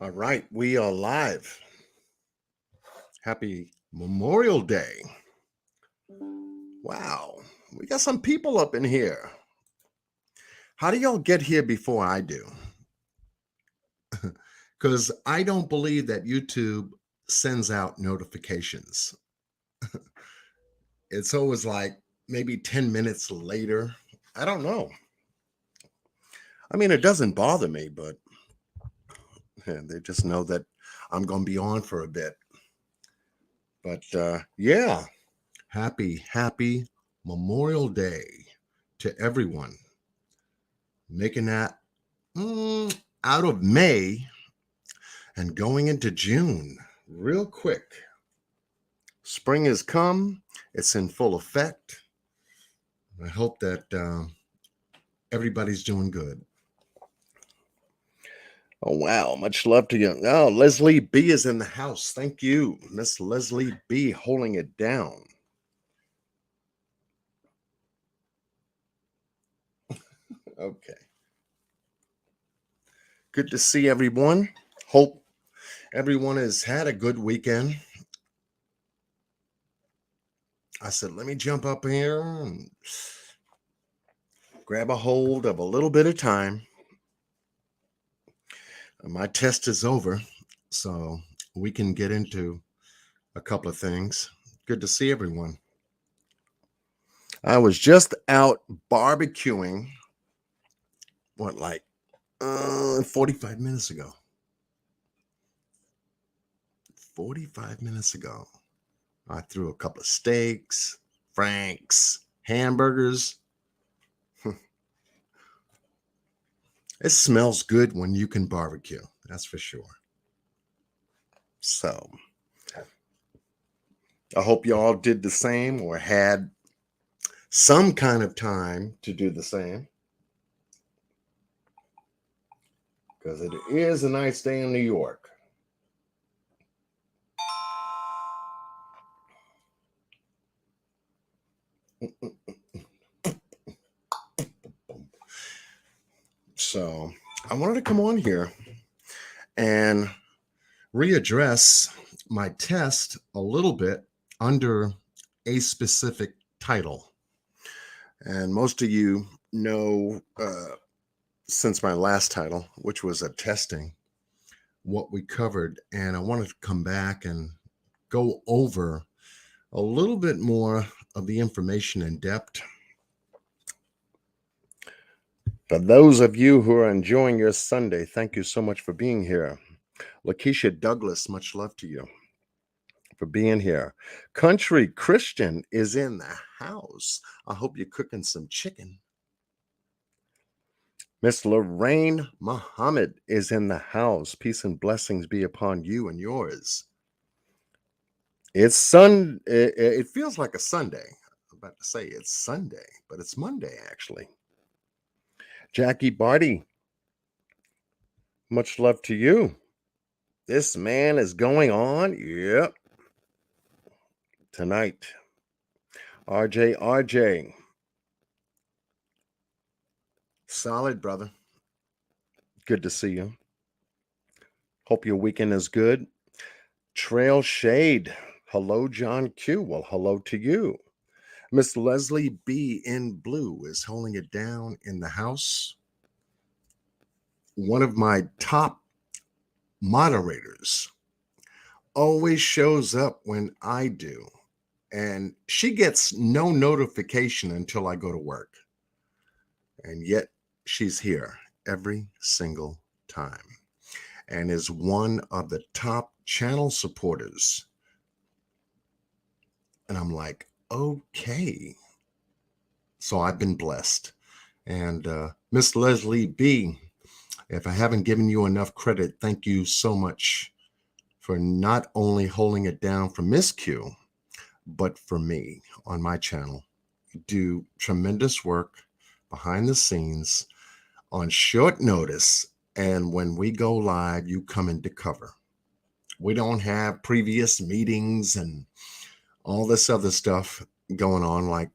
All right, we are live. Happy Memorial Day. Wow, we got some people up in here. How do y'all get here before I do? Because I don't believe that YouTube sends out notifications. It's always like maybe 10 minutes later. I don't know. I mean, it doesn't bother me, but they just know that I'm going to be on for a bit. But yeah, happy Memorial Day to everyone. Making that out of May and going into June real quick. Spring has come, it's in full effect. I hope that everybody's doing good. Oh, wow. Much love to you. Oh, Leslie B is in the house. Thank you, Miss Leslie B, holding it down. Okay. Good to see everyone. Hope everyone has had a good weekend. I said, let me jump up here and grab a hold of a little bit of time. My test is over, so we can get into a couple of things. Good to see everyone. I was just out barbecuing, 45 minutes ago. 45 minutes ago. I threw a couple of steaks, franks, hamburgers. It smells good when you can barbecue, that's for sure. So, I hope you all did the same or had some kind of time to do the same. Because it is a nice day in New York. So I wanted to come on here and readdress my test a little bit under a specific title. And most of you know, since my last title, which was a testing, what we covered. And I wanted to come back and go over a little bit more of the information in depth. For those of you who are enjoying your Sunday, thank you so much for being here. Lakeisha Douglas, much love to you for being here. Country Christian is in the house. I hope you're cooking some chicken. Miss Lorraine Muhammad is in the house. Peace and blessings be upon you and yours. It's it feels like a Sunday. I'm about to say it's Sunday, but it's Monday actually. Jackie Barty, much love to you. This man is going on. Yep. Tonight. RJ. Solid, brother. Good to see you. Hope your weekend is good. Trail Shade. Hello, John Q. Well, hello to you. Miss Leslie B in blue is holding it down in the house. One of my top moderators always shows up when I do. And she gets no notification until I go to work. And yet she's here every single time and is one of the top channel supporters. And I'm like, okay. So I've been blessed. And Miss Leslie B, if I haven't given you enough credit, thank you so much for not only holding it down for Miss Q, but for me on my channel. You do tremendous work behind the scenes on short notice. And when we go live, you come into cover. We don't have previous meetings and all this other stuff going on like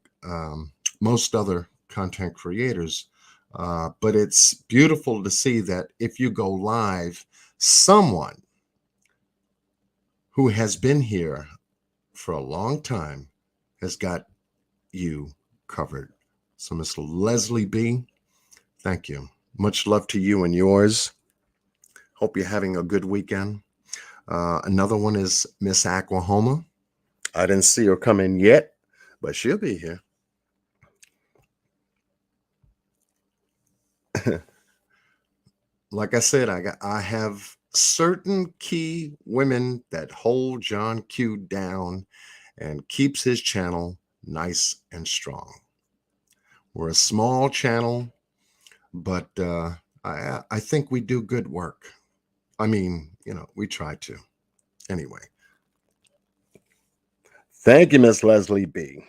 most other content creators. But it's beautiful to see that if you go live, someone who has been here for a long time has got you covered. So, Miss Leslie B., thank you. Much love to you and yours. Hope you're having a good weekend. Another one is Miss Aquahoma. I didn't see her come in yet, but she'll be here. Like I said, I have certain key women that hold John Q down and keeps his channel nice and strong. We're a small channel, but I think we do good work. I mean, we try to. Anyway. Thank you, Miss Leslie B.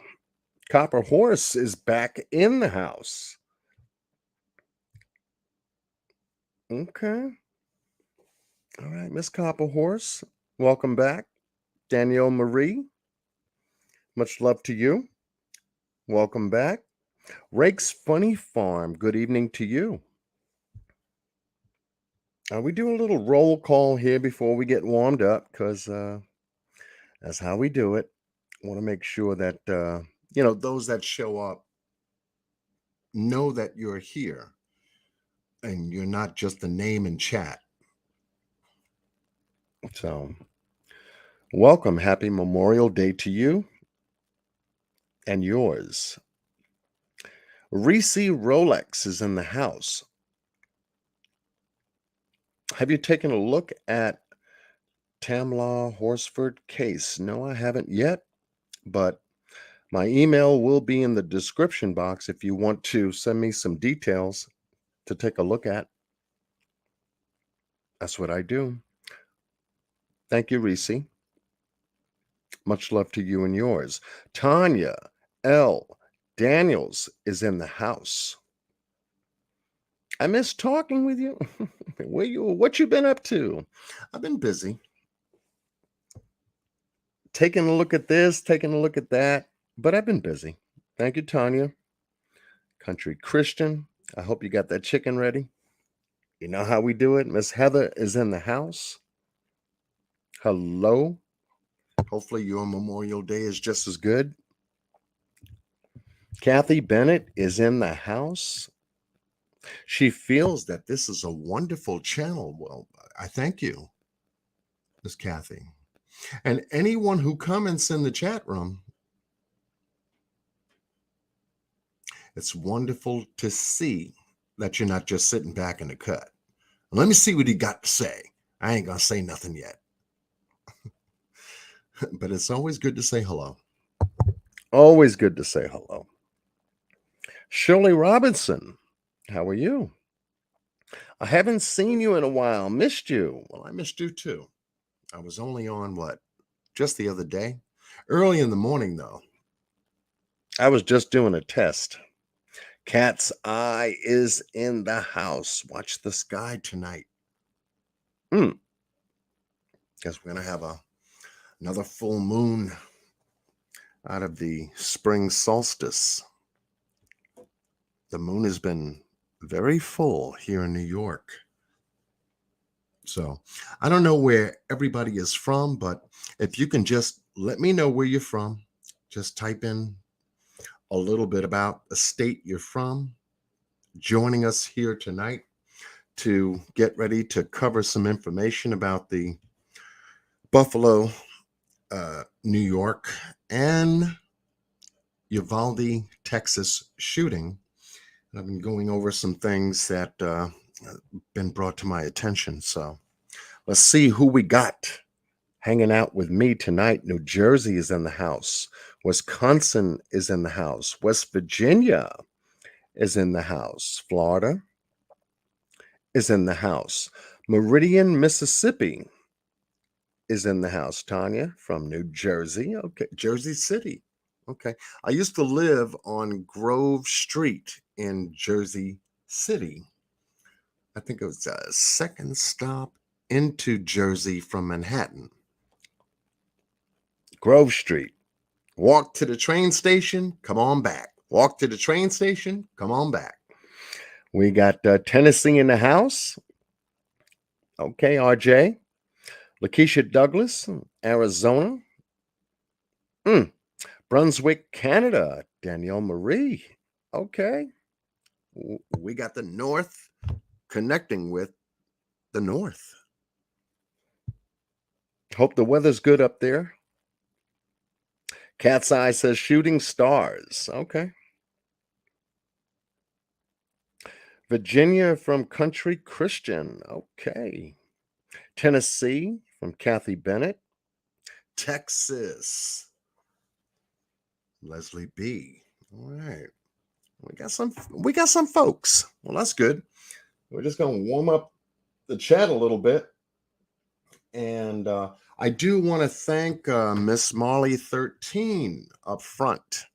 Copper Horse is back in the house. Okay. All right, Miss Copper Horse, welcome back. Danielle Marie, much love to you. Welcome back. Rake's Funny Farm, good evening to you. We do a little roll call here before we get warmed up because that's how we do it. I want to make sure that, those that show up know that you're here and you're not just a name in chat. So, welcome. Happy Memorial Day to you and yours. Reese Rolex is in the house. Have you taken a look at Tamla Horsford case? No, I haven't yet, but my email will be in the description box if you want to send me some details to take a look at. That's what I do. Thank you, Reese. Much love to you and yours. Tanya L. Daniels is in the house. I miss talking with you. What you been up to? I've been busy. Taking a look at this, taking a look at that, but I've been busy. Thank you, Tanya. Country Christian, I hope you got that chicken ready. You know how we do it. Miss Heather is in the house. Hello. Hopefully your Memorial Day is just as good. Kathy Bennett is in the house. She feels that this is a wonderful channel. Well, I thank you, Miss Kathy. And anyone who comments in the chat room, it's wonderful to see that you're not just sitting back in the cut. Let me see what he got to say. I ain't going to say nothing yet. But it's always good to say hello. Always good to say hello. Shirley Robinson, how are you? I haven't seen you in a while. Missed you. Well, I missed you too. I was only on just the other day? Early in the morning, though. I was just doing a test. Cat's Eye is in the house. Watch the sky tonight. Guess we're going to have another full moon out of the spring solstice. The moon has been very full here in New York. So I don't know where everybody is from, but if you can just let me know where you're from, just type in a little bit about the state you're from, joining us here tonight to get ready to cover some information about the Buffalo, New York, and Uvalde, Texas shooting. I've been going over some things that have been brought to my attention. So let's see who we got hanging out with me tonight. New Jersey is in the house. Wisconsin is in the house. West Virginia is in the house. Florida is in the house. Meridian, Mississippi is in the house. Tanya from New Jersey. Okay. Jersey City. Okay. I used to live on Grove Street in Jersey City. I think it was a second stop into Jersey from Manhattan. Grove Street. Walk to the train station, come on back. Walk to the train station, come on back. We got Tennessee in the house. Okay, RJ. Lakeisha Douglas, Arizona. Mm, Brunswick, Canada. Danielle Marie. Okay. We got the North connecting with the North. Hope the weather's good up there. Cat's Eye says shooting stars. Okay. Virginia from Country Christian. Okay. Tennessee from Kathy Bennett. Texas. Leslie B. All right. We got some folks. Well, that's good. We're just going to warm up the chat a little bit. And I do want to thank Miss Molly 13 up front.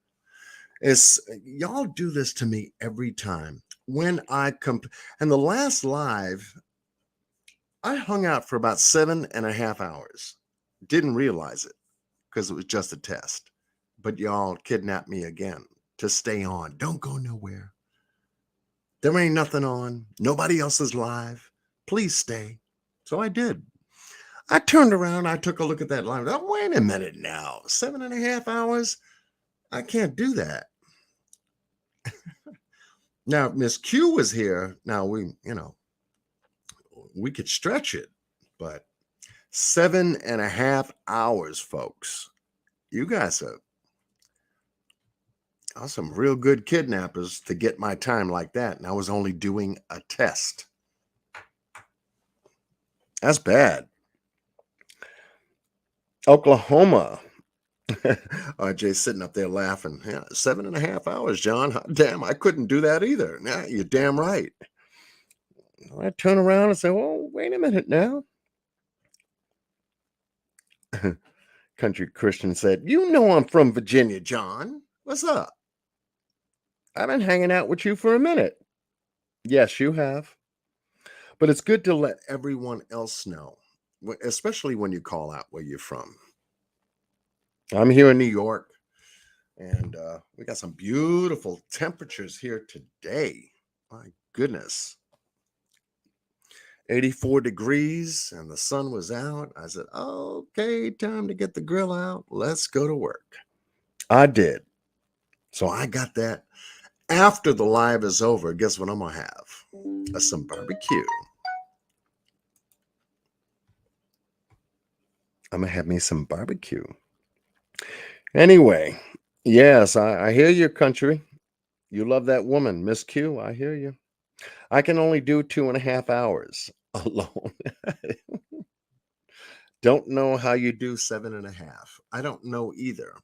Y'all do this to me every time when I come. And the last live, I hung out for about 7.5 hours. Didn't realize it because it was just a test. But y'all kidnapped me again to stay on. Don't go nowhere. There ain't nothing on. Nobody else is live. Please stay. So I did. I turned around. I took a look at that line. Oh, wait a minute now. 7.5 hours? I can't do that. Now, Miss Q was here. Now, we could stretch it. But 7.5 hours, folks. You guys are some real good kidnappers to get my time like that. And I was only doing a test. That's bad. Oklahoma. RJ sitting up there laughing. Yeah, 7.5 hours, John. Damn, I couldn't do that either. Nah, you're damn right. I turn around and say, well, wait a minute now. Country Christian said, you know I'm from Virginia, John. What's up? I've been hanging out with you for a minute. Yes, you have. But it's good to let everyone else know, especially when you call out where you're from. I'm here in New York, and we got some beautiful temperatures here today. My goodness. 84 degrees, and the sun was out. I said, okay, time to get the grill out. Let's go to work. I did. So I got that. After the live is over, guess what I'm going to have? Some barbecue. I'm going to have me some barbecue. Anyway, yes, I hear you, country. You love that woman, Miss Q. I hear you. I can only do 2.5 hours alone. Don't know how you do 7.5. I don't know either.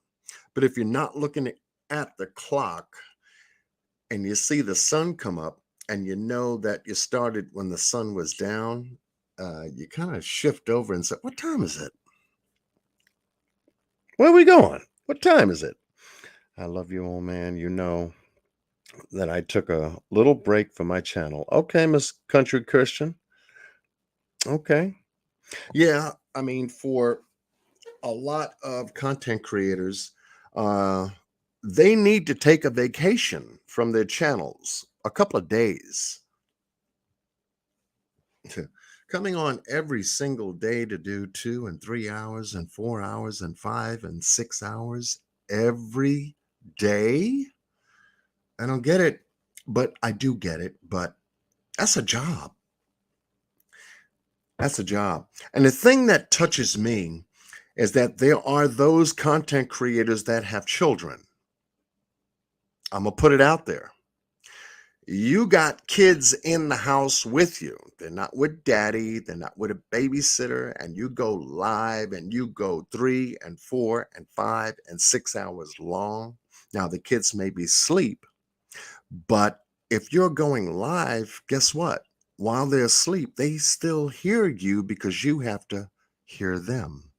But if you're not looking at the clock and you see the sun come up and you know that you started when the sun was down, you kind of shift over and say, what time is it? Where are we going? What time is it? I love you, old man. You know that I took a little break from my channel. Okay, Miss Country Christian. Okay. Yeah, I mean, for a lot of content creators, they need to take a vacation from their channels, a couple of days. Coming on every single day to do 2 and 3 hours and 4 hours and 5 and 6 hours every day. I don't get it, but I do get it. But that's a job. That's a job. And the thing that touches me is that there are those content creators that have children. I'm going to put it out there. You got kids in the house with you. They're not with daddy. They're not with a babysitter. And you go live and you go 3 and 4 and 5 and 6 hours long. Now, the kids may be asleep, but if you're going live, guess what? While they're asleep, they still hear you because you have to hear them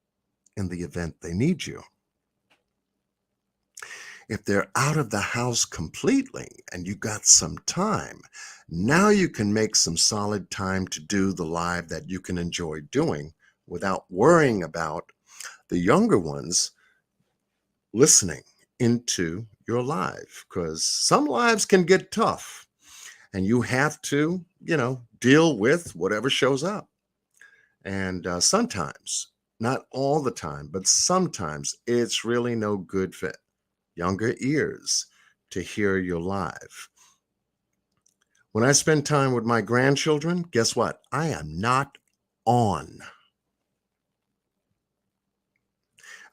in the event they need you. If they're out of the house completely and you got some time, now you can make some solid time to do the live that you can enjoy doing without worrying about the younger ones listening into your live, because some lives can get tough and you have to, deal with whatever shows up. And sometimes, not all the time, but sometimes it's really no good for younger ears to hear you live. When I spend time with my grandchildren, guess what? I am not on.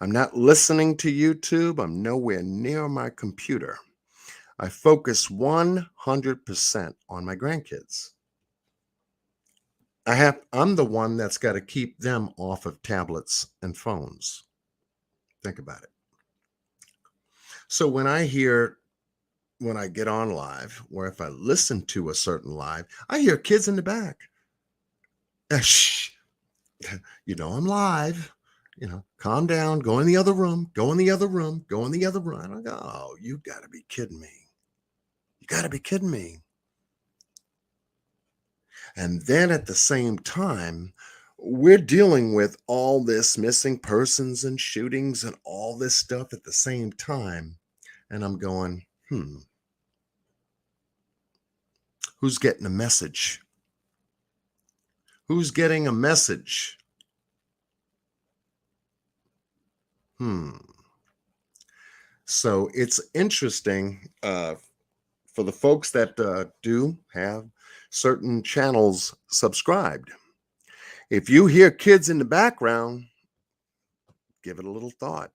I'm not listening to YouTube. I'm nowhere near my computer. I focus 100% on my grandkids. I'm the one that's got to keep them off of tablets and phones. Think about it. So when I get on live, or if I listen to a certain live, I hear kids in the back. Shh, I'm live. Calm down, go in the other room, go in the other room, go in the other room. And I go, oh, you got to be kidding me. You got to be kidding me. And then at the same time, we're dealing with all this missing persons and shootings and all this stuff at the same time. And I'm going, who's getting a message? Who's getting a message? So it's interesting for the folks that do have certain channels subscribed. If you hear kids in the background, give it a little thought.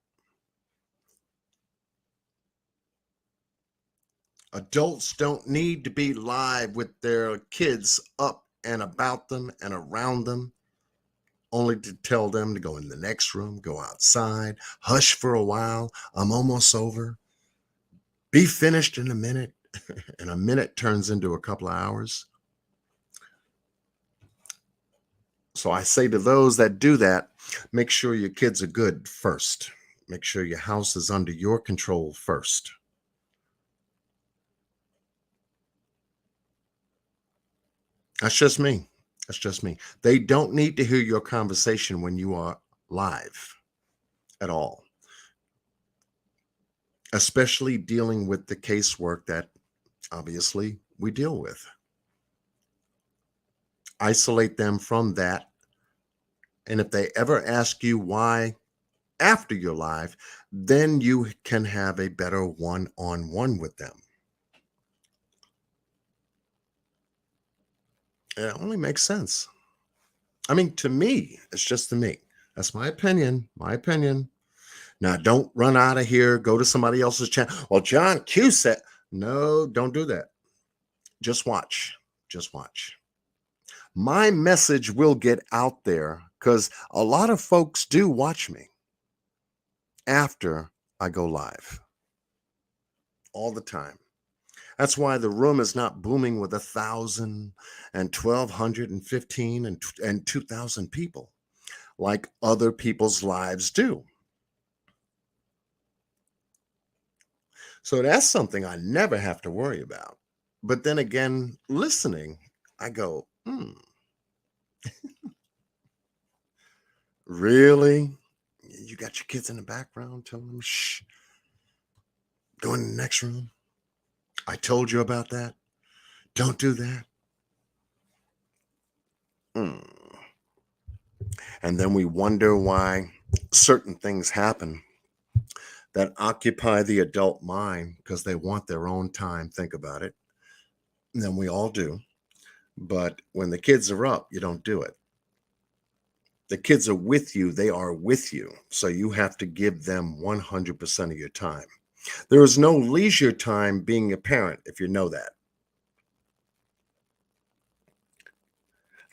Adults don't need to be live with their kids up and about them and around them, only to tell them to go in the next room, go outside, hush for a while. I'm almost over. Be finished in a minute. And a minute turns into a couple of hours. So I say to those that do that, make sure your kids are good first. Make sure your house is under your control first. That's just me. That's just me. They don't need to hear your conversation when you are live at all, especially dealing with the casework that obviously we deal with. Isolate them from that. And if they ever ask you why after you're live, then you can have a better one-on-one with them. It only makes sense. I mean, to me, it's just to me. That's my opinion. My opinion. Now, don't run out of here. Go to somebody else's channel. Well, John Q said, no, don't do that. Just watch. Just watch. My message will get out there because a lot of folks do watch me after I go live all the time. That's why the room is not booming with 1,000 and 1,215 and 2,000 people like other people's lives do. So that's something I never have to worry about. But then again, listening, I go, really? You got your kids in the background telling them, shh, go in the next room. I told you about that. Don't do that. And then we wonder why certain things happen that occupy the adult mind because they want their own time. Think about it. And then we all do. But when the kids are up, you don't do it. The kids are with you. They are with you. So you have to give them 100% of your time. There is no leisure time being a parent, if you know that.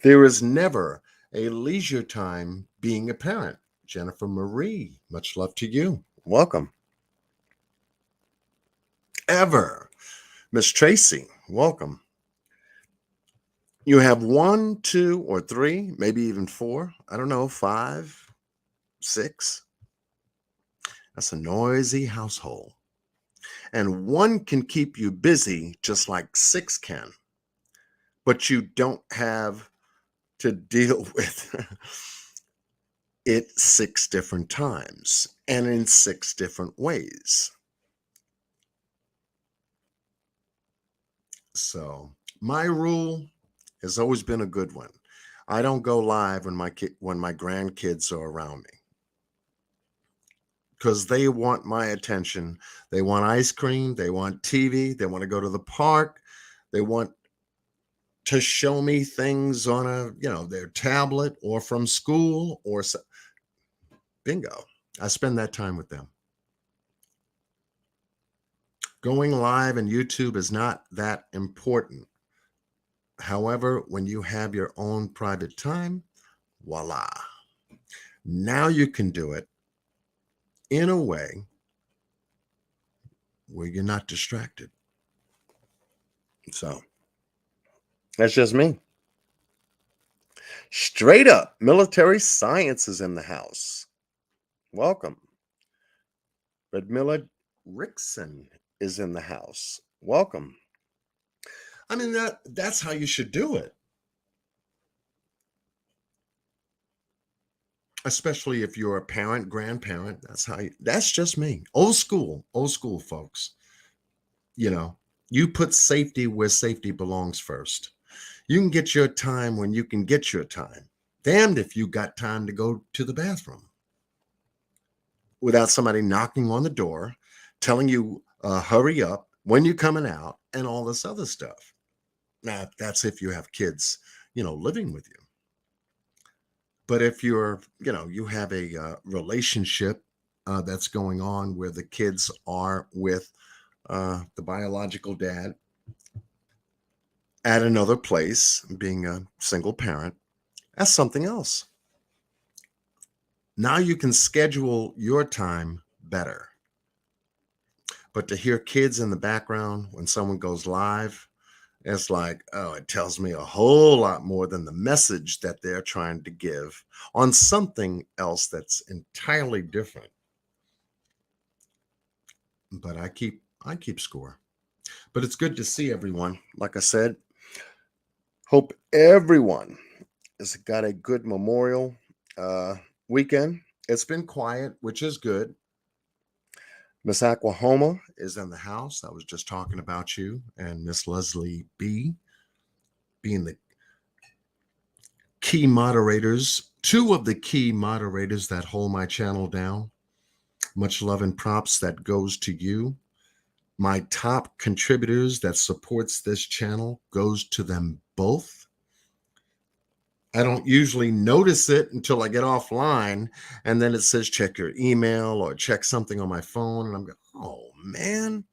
There is never a leisure time being a parent. Jennifer Marie, much love to you. Welcome. Ever. Miss Tracy, welcome. You have 1, 2, or 3, maybe even 4, I don't know, 5, 6. That's a noisy household. And 1 can keep you busy just like 6 can. But you don't have to deal with it 6 different times and in 6 different ways. So my rule has always been a good one. I don't go live when my grandkids are around me because they want my attention. They want ice cream. They want TV. They want to go to the park. They want to show me things on their tablet or from school bingo. I spend that time with them. Going live in YouTube is not that important. However, when you have your own private time, voila. Now you can do it in a way where you're not distracted. So that's just me. Straight up, military science is in the house. Welcome. Redmilla Rickson is in the house. Welcome. I mean, that's how you should do it. Especially if you're a parent, grandparent. That's just me. Old school, folks. You put safety where safety belongs first. You can get your time when you can get your time. Damned if you got time to go to the bathroom without somebody knocking on the door, telling you, hurry up, when you're coming out, and all this other stuff. Now, that's if you have kids, living with you. But if you have a relationship that's going on where the kids are with the biological dad at another place, being a single parent, that's something else. Now you can schedule your time better. But to hear kids in the background when someone goes live, it's like, oh, it tells me a whole lot more than the message that they're trying to give on something else that's entirely different. But I keep score. But it's good to see everyone. Like I said, hope everyone has got a good Memorial weekend. It's been quiet, which is good. Miss Oklahoma is in the house. I was just talking about you, and Miss Leslie B being the key moderators, two of the key moderators that hold my channel down. Much love and props that goes to you. My top contributors that supports this channel goes to them both. I don't usually notice it until I get offline, and then it says check your email or check something on my phone, and I'm going, oh man,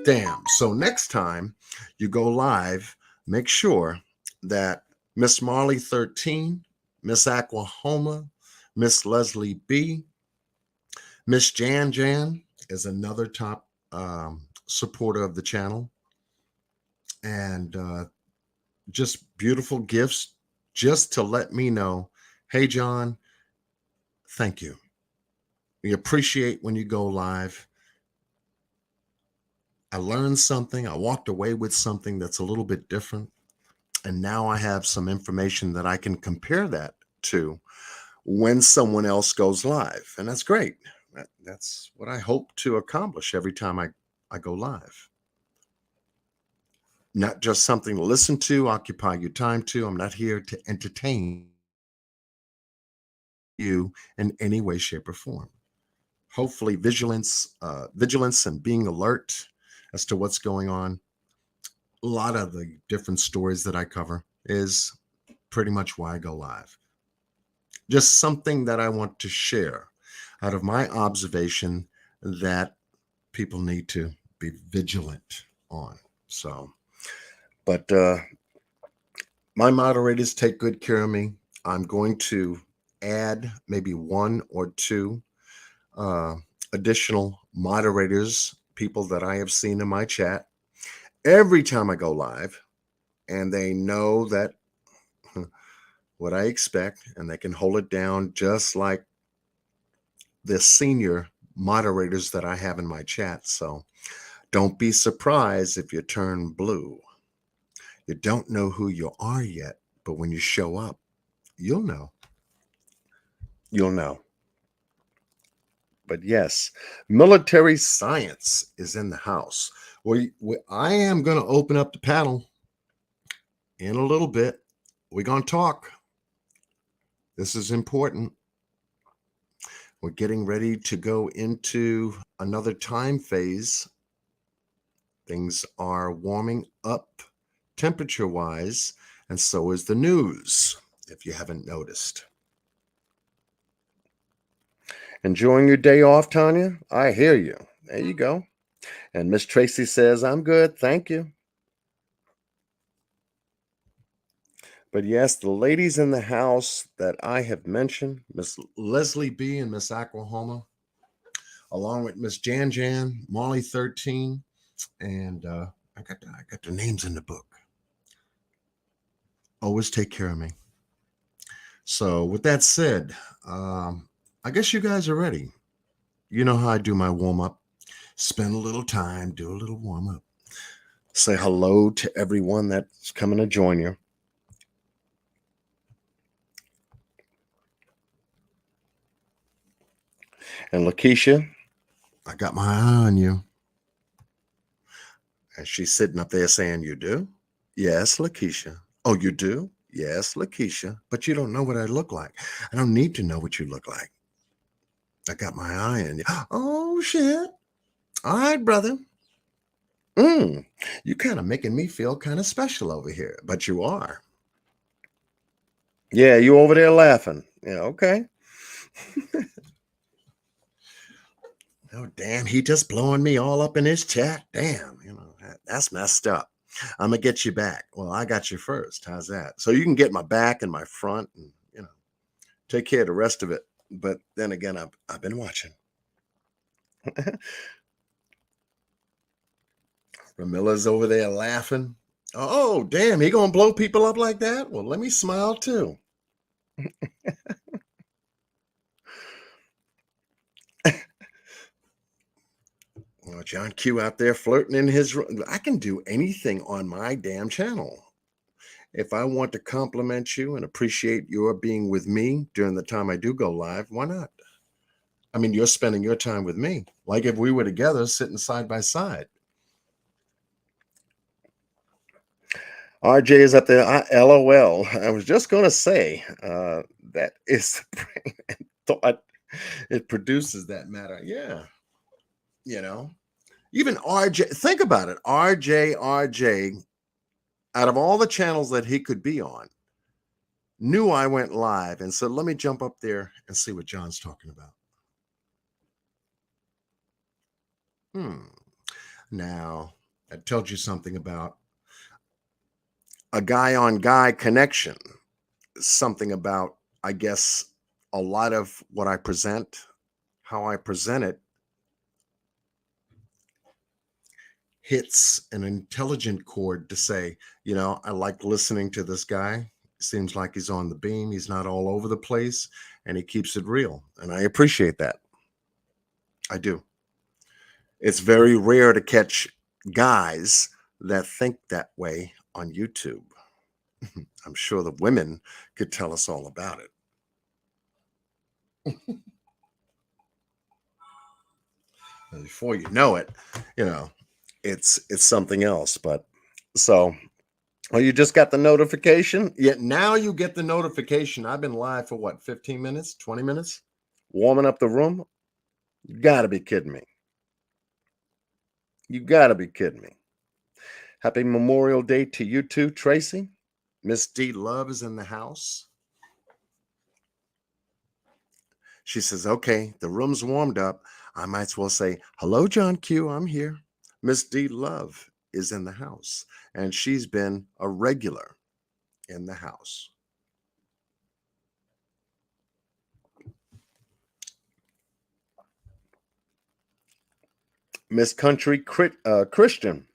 damn. So next time you go live, make sure that Miss Marley 13, Miss Oklahoma, Miss Leslie B, Miss Jan is another top supporter of the channel, and just beautiful gifts just to let me know, hey, John, thank you. We appreciate when you go live. I learned something. I walked away with something that's a little bit different. And now I have some information that I can compare that to when someone else goes live. And that's great. That's what I hope to accomplish every time I go live. Not just something to listen to, occupy your time to. I'm not here to entertain you in any way, shape, or form. Hopefully vigilance and being alert as to what's going on. A lot of the different stories that I cover is pretty much why I go live. Just something that I want to share out of my observation that people need to be vigilant on. So, but my moderators take good care of me. I'm going to add maybe one or two additional moderators, people that I have seen in my chat every time I go live, and they know that what I expect, and they can hold it down just like the senior moderators that I have in my chat. So don't be surprised if you turn blue. You don't know who you are yet, but when you show up, you'll know. You'll know. But yes, military science is in the house. I am going to open up the panel in a little bit. We're going to talk. This is important. We're getting ready to go into another time phase. Things are warming up temperature-wise, and so is the news, if you haven't noticed. Enjoying your day off, Tanya? I hear you. There you go. And Miss Tracy says, I'm good, thank you. But yes, the ladies in the house that I have mentioned, Miss Leslie B. and Miss Oklahoma, along with Miss Jan Jan, Molly 13, and I got the names in the book. Always take care of me. So with that said, I guess you guys are ready. You know how I do my warm-up. Spend a little time, do a little warm-up. Say hello to everyone that's coming to join you. And Lakeisha, I got my eye on you. And she's sitting up there saying, you do? Yes, Lakeisha. Oh, you do? Yes, Lakeisha. But you don't know what I look like. I don't need to know what you look like. I got my eye on you. Oh, shit. All right, brother. You kind of making me feel kind of special over here, but you are. Yeah, you over there laughing. Yeah, okay. Oh, damn, he just blowing me all up in his chat. Damn, that's messed up. I'm gonna get you back. Well, I got you first. How's that? So you can get my back and my front and take care of the rest of it. But then again, I've been watching. Ramilla's over there laughing. Oh, damn, he gonna blow people up like that? Well, let me smile too. Well, John Q out there flirting in his room. I can do anything on my damn channel. If I want to compliment you and appreciate your being with me during the time I do go live, why not? I mean, you're spending your time with me, like if we were together sitting side by side. RJ is up there. LOL. I was just going to say that is the brain and thought it produces that matter. Yeah. Even RJ, think about it. RJ, out of all the channels that he could be on, knew I went live and said, let me jump up there and see what John's talking about. Now, I told you something about a guy on guy connection, something about, I guess, a lot of what I present, how I present it, hits an intelligent chord to say, I like listening to this guy. Seems like he's on the beam. He's not all over the place and he keeps it real. And I appreciate that. I do. It's very rare to catch guys that think that way on YouTube. I'm sure the women could tell us all about it. And before you know it, it's something else. But so, oh, you just got the notification? Yeah, now you get the notification. I've been live for what, 15 minutes, 20 minutes? Warming up the room? You gotta be kidding me. You gotta be kidding me. Happy Memorial Day to you too, Tracy. Miss D Love is in the house. She says, okay, the room's warmed up. I might as well say, hello, John Q, I'm here. Miss D Love is in the house, and she's been a regular in the house. Miss Country Christian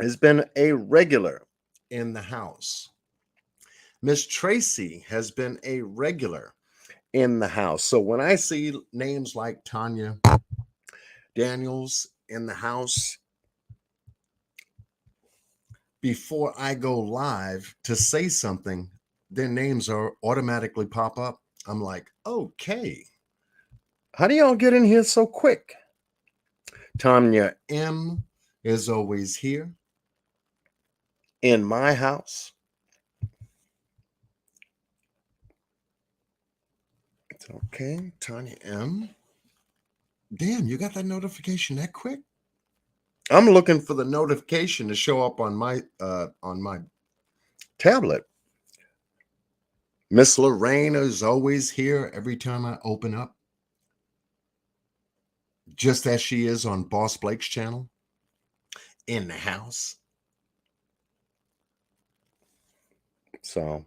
has been a regular in the house. Miss Tracy has been a regular in the house. So when I see names like Tanya Daniels in the house, before I go live to say something, their names are automatically pop up. I'm like, okay. How do y'all get in here so quick? Tanya M is always here in my house. Okay, Tanya M. Damn, you got that notification that quick? I'm looking for the notification to show up on my tablet. Miss Lorraine is always here every time I open up, just as she is on Boss Blake's channel. In the house. So,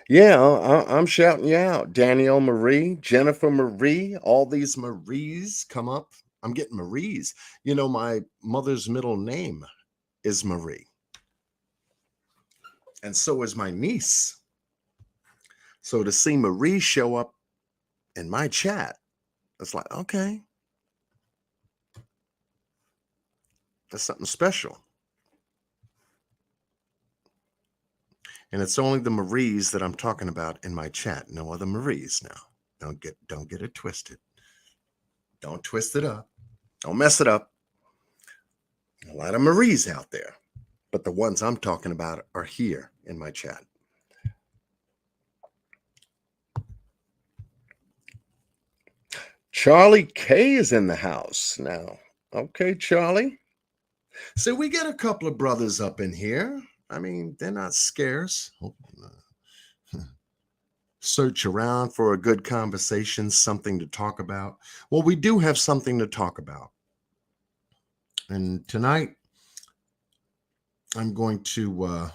yeah, I'm shouting you out. Danielle Marie, Jennifer Marie, all these Maries come up. I'm getting Maries. You know, my mother's middle name is Marie. And so is my niece. So to see Marie show up in my chat, it's like, okay, that's something special. And it's only the Maries that I'm talking about in my chat. No other Maries now. Don't get it twisted. Don't twist it up. Don't mess it up. A lot of Maries out there, but the ones I'm talking about are here in my chat. Charlie K is in the house now. Okay, Charlie. So we got a couple of brothers up in here. I mean, they're not scarce. Search around for a good conversation, something to talk about. Well, we do have something to talk about. And tonight, I'm going to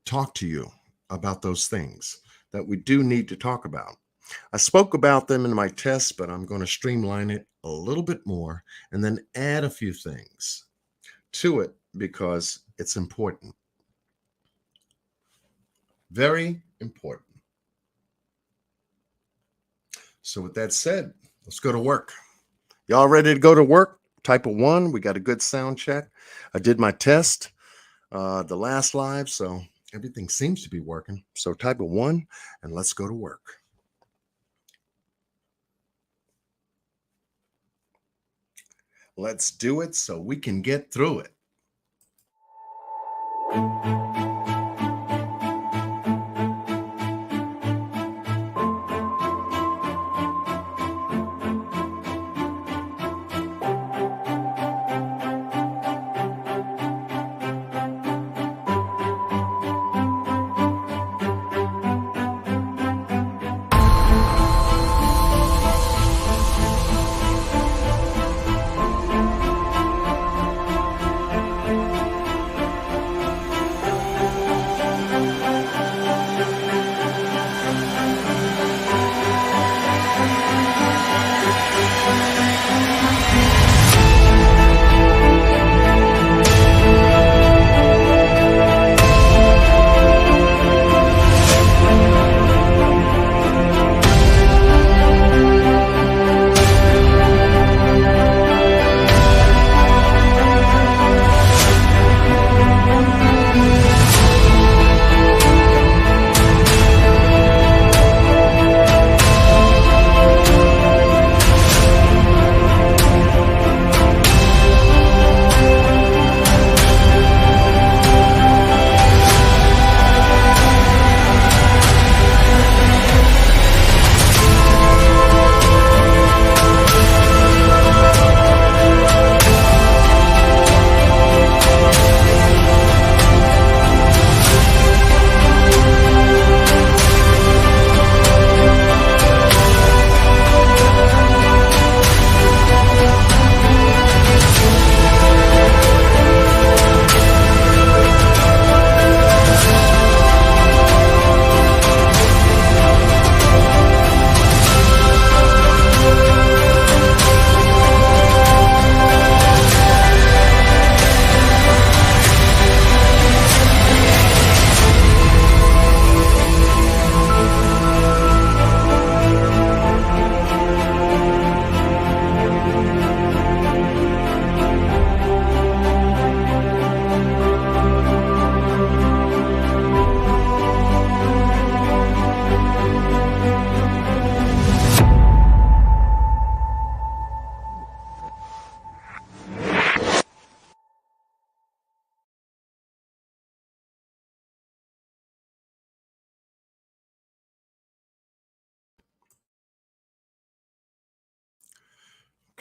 talk to you about those things that we do need to talk about. I spoke about them in my test, but I'm going to streamline it a little bit more and then add a few things to it because it's important. Very important. So with that said, let's go to work. Y'all ready to go to work? Type of 1. We got a good sound check. I did my test the last live, so everything seems to be working. So type of 1 and let's go to work. Let's do it so we can get through it.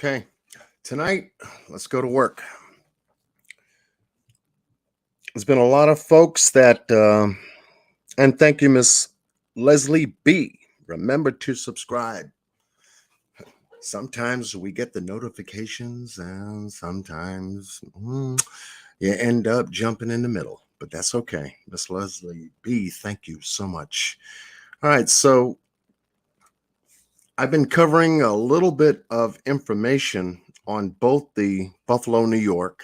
Okay, tonight, let's go to work. There's been a lot of folks and thank you, Miss Leslie B. Remember to subscribe. Sometimes we get the notifications, and sometimes you end up jumping in the middle, but that's okay. Miss Leslie B, thank you so much. All right, so I've been covering a little bit of information on both the Buffalo, New York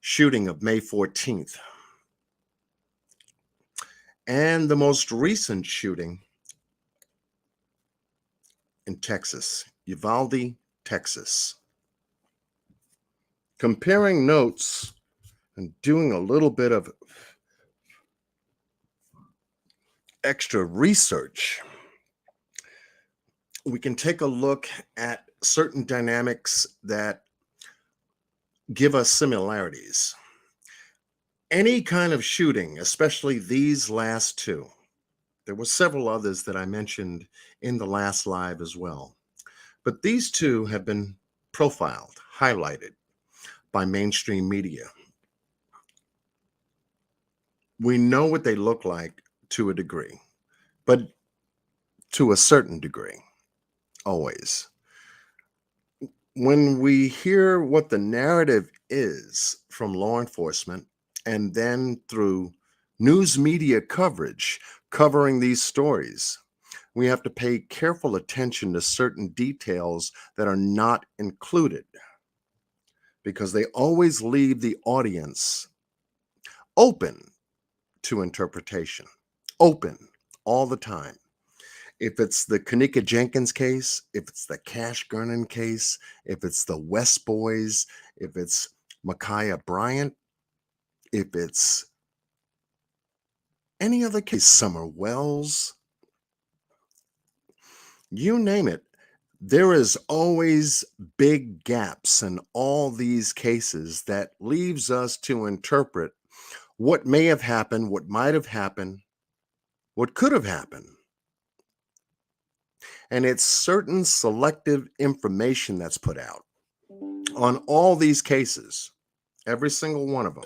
shooting of May 14th and the most recent shooting in Texas, Uvalde, Texas. Comparing notes and doing a little bit of extra research, we can take a look at certain dynamics that give us similarities. Any kind of shooting, especially these last two, there were several others that I mentioned in the last live as well, but these two have been profiled, highlighted by mainstream media. We know what they look like to a degree, but to a certain degree, always. When we hear what the narrative is from law enforcement and then through news media coverage covering these stories, we have to pay careful attention to certain details that are not included because they always leave the audience open to interpretation, open all the time. If it's the Kanika Jenkins case, if it's the Cash Gernon case, if it's the West Boys, if it's Micaiah Bryant, if it's any other case, Summer Wells, you name it, there is always big gaps in all these cases that leaves us to interpret what may have happened, what might have happened, what could have happened. And it's certain selective information that's put out on all these cases, every single one of them,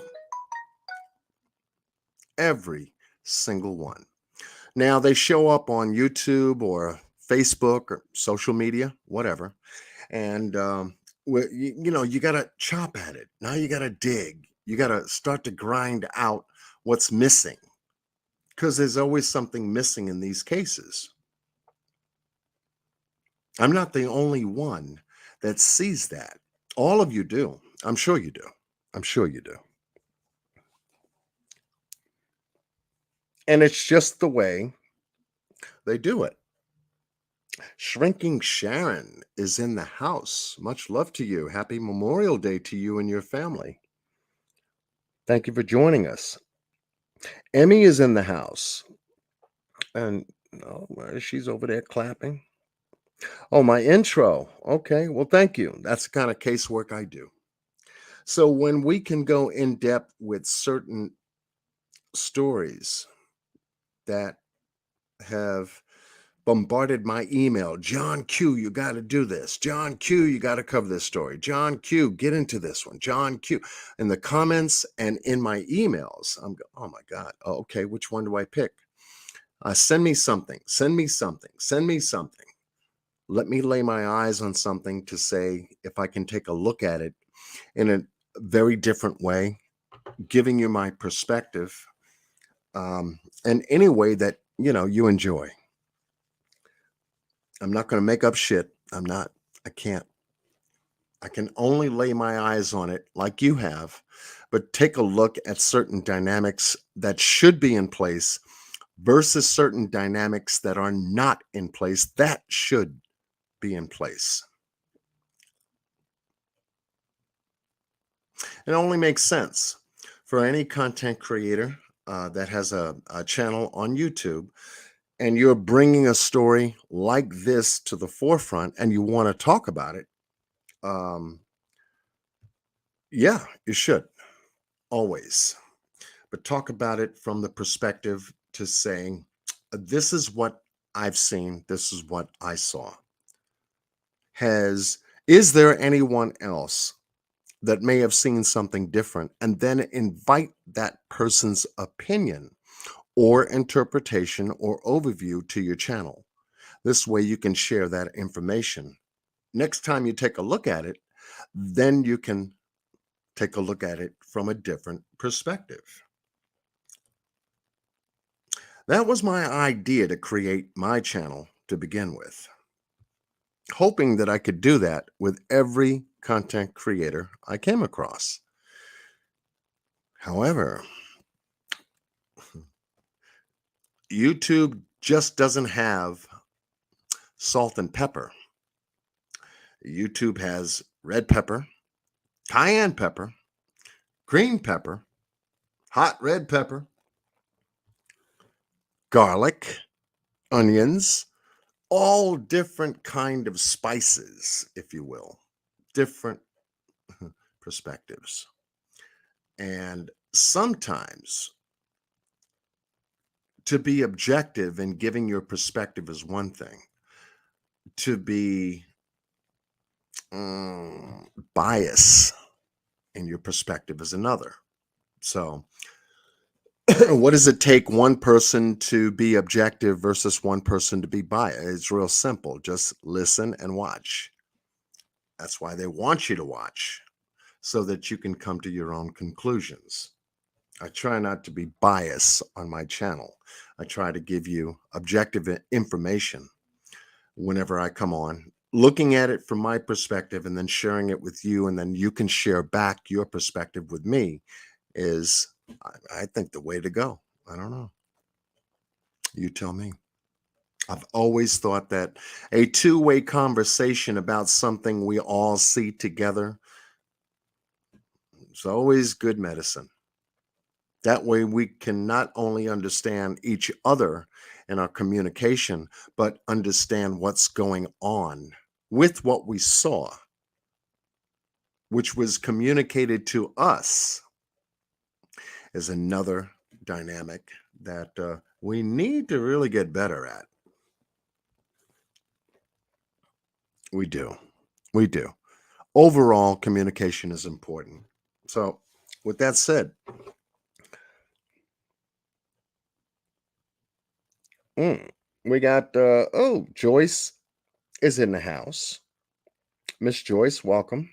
every single one. Now they show up on YouTube or Facebook or social media, whatever, and you got to chop at it. Now you got to dig. You got to start to grind out what's missing because there's always something missing in these cases. I'm not the only one that sees that. All of you do. I'm sure you do. I'm sure you do. And it's just the way they do it. Shrinking Sharon is in the house. Much love to you. Happy Memorial Day to you and your family. Thank you for joining us. Emmy is in the house. And she's over there clapping. Oh, my intro. Okay. Well, thank you. That's the kind of casework I do. So when we can go in depth with certain stories that have bombarded my email, John Q, you got to do this. John Q, you got to cover this story. John Q, get into this one. John Q, in the comments and in my emails, I'm going, oh my God. Oh, okay, which one do I pick? Send me something. Send me something. Send me something. Let me lay my eyes on something to say if I can take a look at it in a very different way, giving you my perspective, and any way that you enjoy. I'm not going to make up shit. I'm not. I can't. I can only lay my eyes on it like you have, but take a look at certain dynamics that should be in place versus certain dynamics that are not in place that should be in place. It only makes sense for any content creator that has a channel on YouTube and you're bringing a story like this to the forefront and you want to talk about it. Yeah, you should always, but talk about it from the perspective to saying, this is what I've seen. This is what I saw. Has Is there anyone else that may have seen something different, and then invite that person's opinion or interpretation or overview to your channel? This way you can share that information. Next time you take a look at it, then you can take a look at it from a different perspective. That was my idea to create my channel to begin with, hoping that I could do that with every content creator I came across. However, YouTube just doesn't have salt and pepper. YouTube has red pepper, cayenne pepper, green pepper, hot red pepper, garlic, onions, all different kind of spices, if you will, different perspectives. And sometimes to be objective in giving your perspective is one thing. To be bias in your perspective is another. So what does it take one person to be objective versus one person to be biased? It's real simple. Just listen and watch. That's why they want you to watch, so that you can come to your own conclusions. I try not to be biased on my channel. I try to give you objective information whenever I come on, looking at it from my perspective and then sharing it with you, and then you can share back your perspective with me is, I think, the way to go. I don't know. You tell me. I've always thought that a two-way conversation about something we all see together is always good medicine. That way we can not only understand each other in our communication, but understand what's going on with what we saw, which was communicated to us, is another dynamic that we need to really get better at. We do. We do. Overall, communication is important. So, with that said, we got, Joyce is in the house. Miss Joyce, welcome.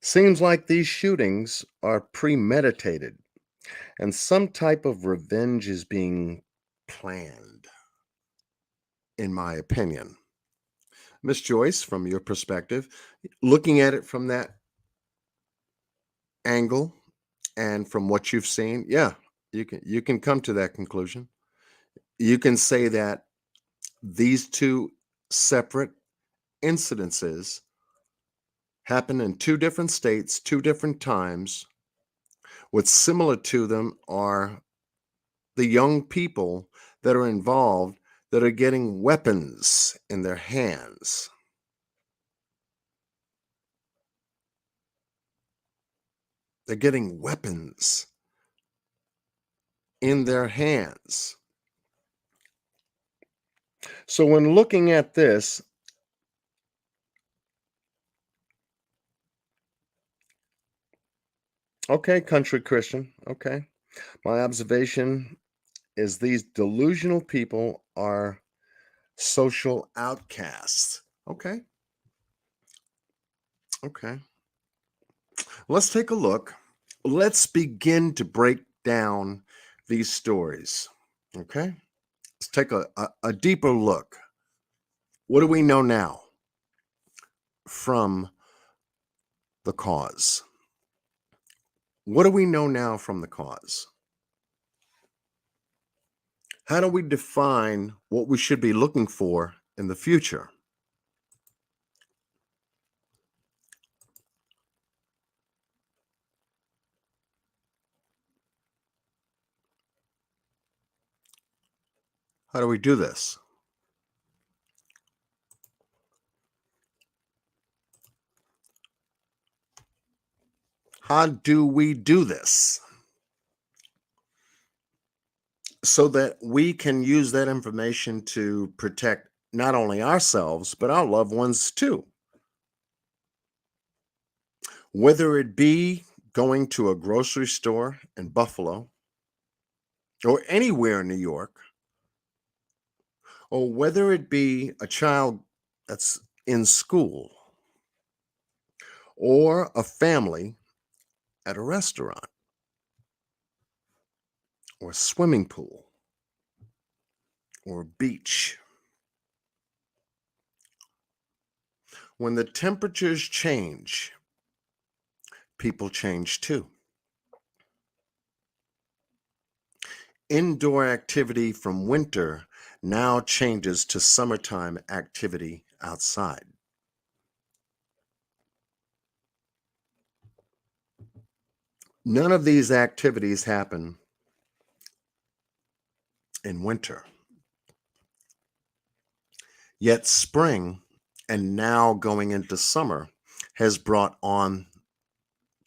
Seems like these shootings are premeditated and some type of revenge is being planned, in my opinion. Miss Joyce, from your perspective, looking at it from that angle and from what you've seen, yeah, you can come to that conclusion. You can say that these two separate incidences happen in two different states, two different times. What's similar to them are the young people that are involved that are getting weapons in their hands. They're getting weapons in their hands. So when looking at this, okay, country Christian, okay. My observation is these delusional people are social outcasts. Okay. Okay. Let's take a look. Let's begin to break down these stories. Okay. Let's take a deeper look. What do we know now from the cause? What do we know now from the cause? How do we define what we should be looking for in the future? How do we do this? How do we do this so that we can use that information to protect not only ourselves, but our loved ones too. Whether it be going to a grocery store in Buffalo or anywhere in New York, or whether it be a child that's in school or a family at a restaurant or a swimming pool or a beach. When the temperatures change, people change too. Indoor activity from winter now changes to summertime activity outside. None of these activities happen in winter. Yet spring and now going into summer has brought on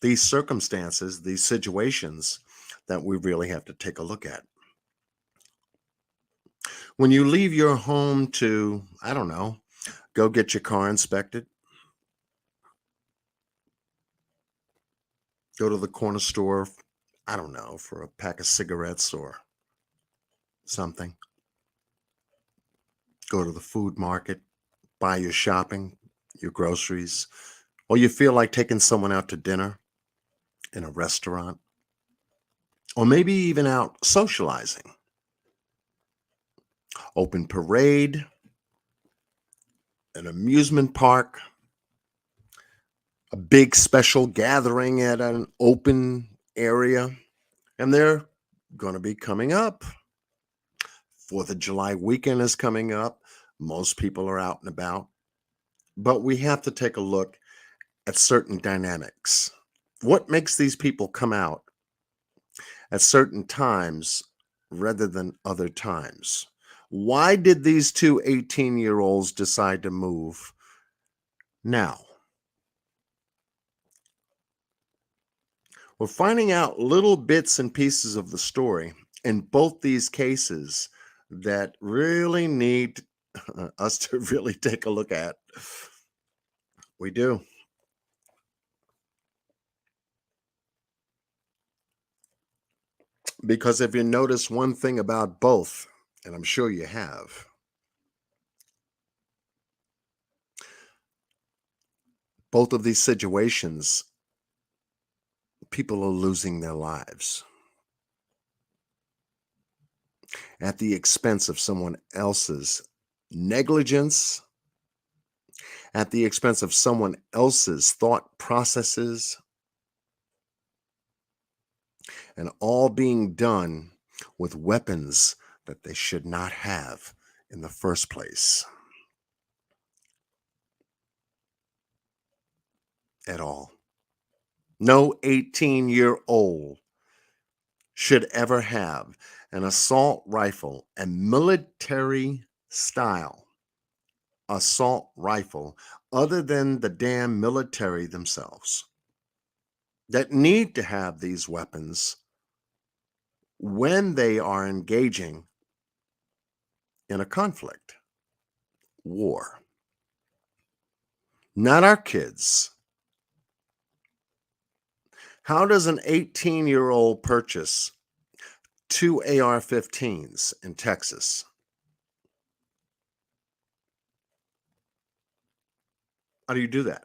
these circumstances, these situations that we really have to take a look at. When you leave your home to, I don't know, go get your car inspected, go to the corner store, I don't know, for a pack of cigarettes or something, go to the food market, buy your shopping, your groceries, or you feel like taking someone out to dinner in a restaurant, or maybe even out socializing. Open parade, an amusement park, a big special gathering at an open area, and they're going to be coming up. 4th of July weekend is coming up. Most people are out and about, but we have to take a look at certain dynamics. What makes these people come out at certain times rather than other times? Why did these two 18-year-olds decide to move now? We're finding out little bits and pieces of the story in both these cases that really need us to really take a look at. We do. Because if you notice one thing about both, and I'm sure you have, both of these situations, people are losing their lives at the expense of someone else's negligence, at the expense of someone else's thought processes, and all being done with weapons that they should not have in the first place at all. No 18-year-old should ever have an assault rifle, a military style assault rifle, other than the damn military themselves, that need to have these weapons when they are engaging in a conflict, war. Not our kids. How does an 18-year-old purchase two AR-15s in Texas? How do you do that?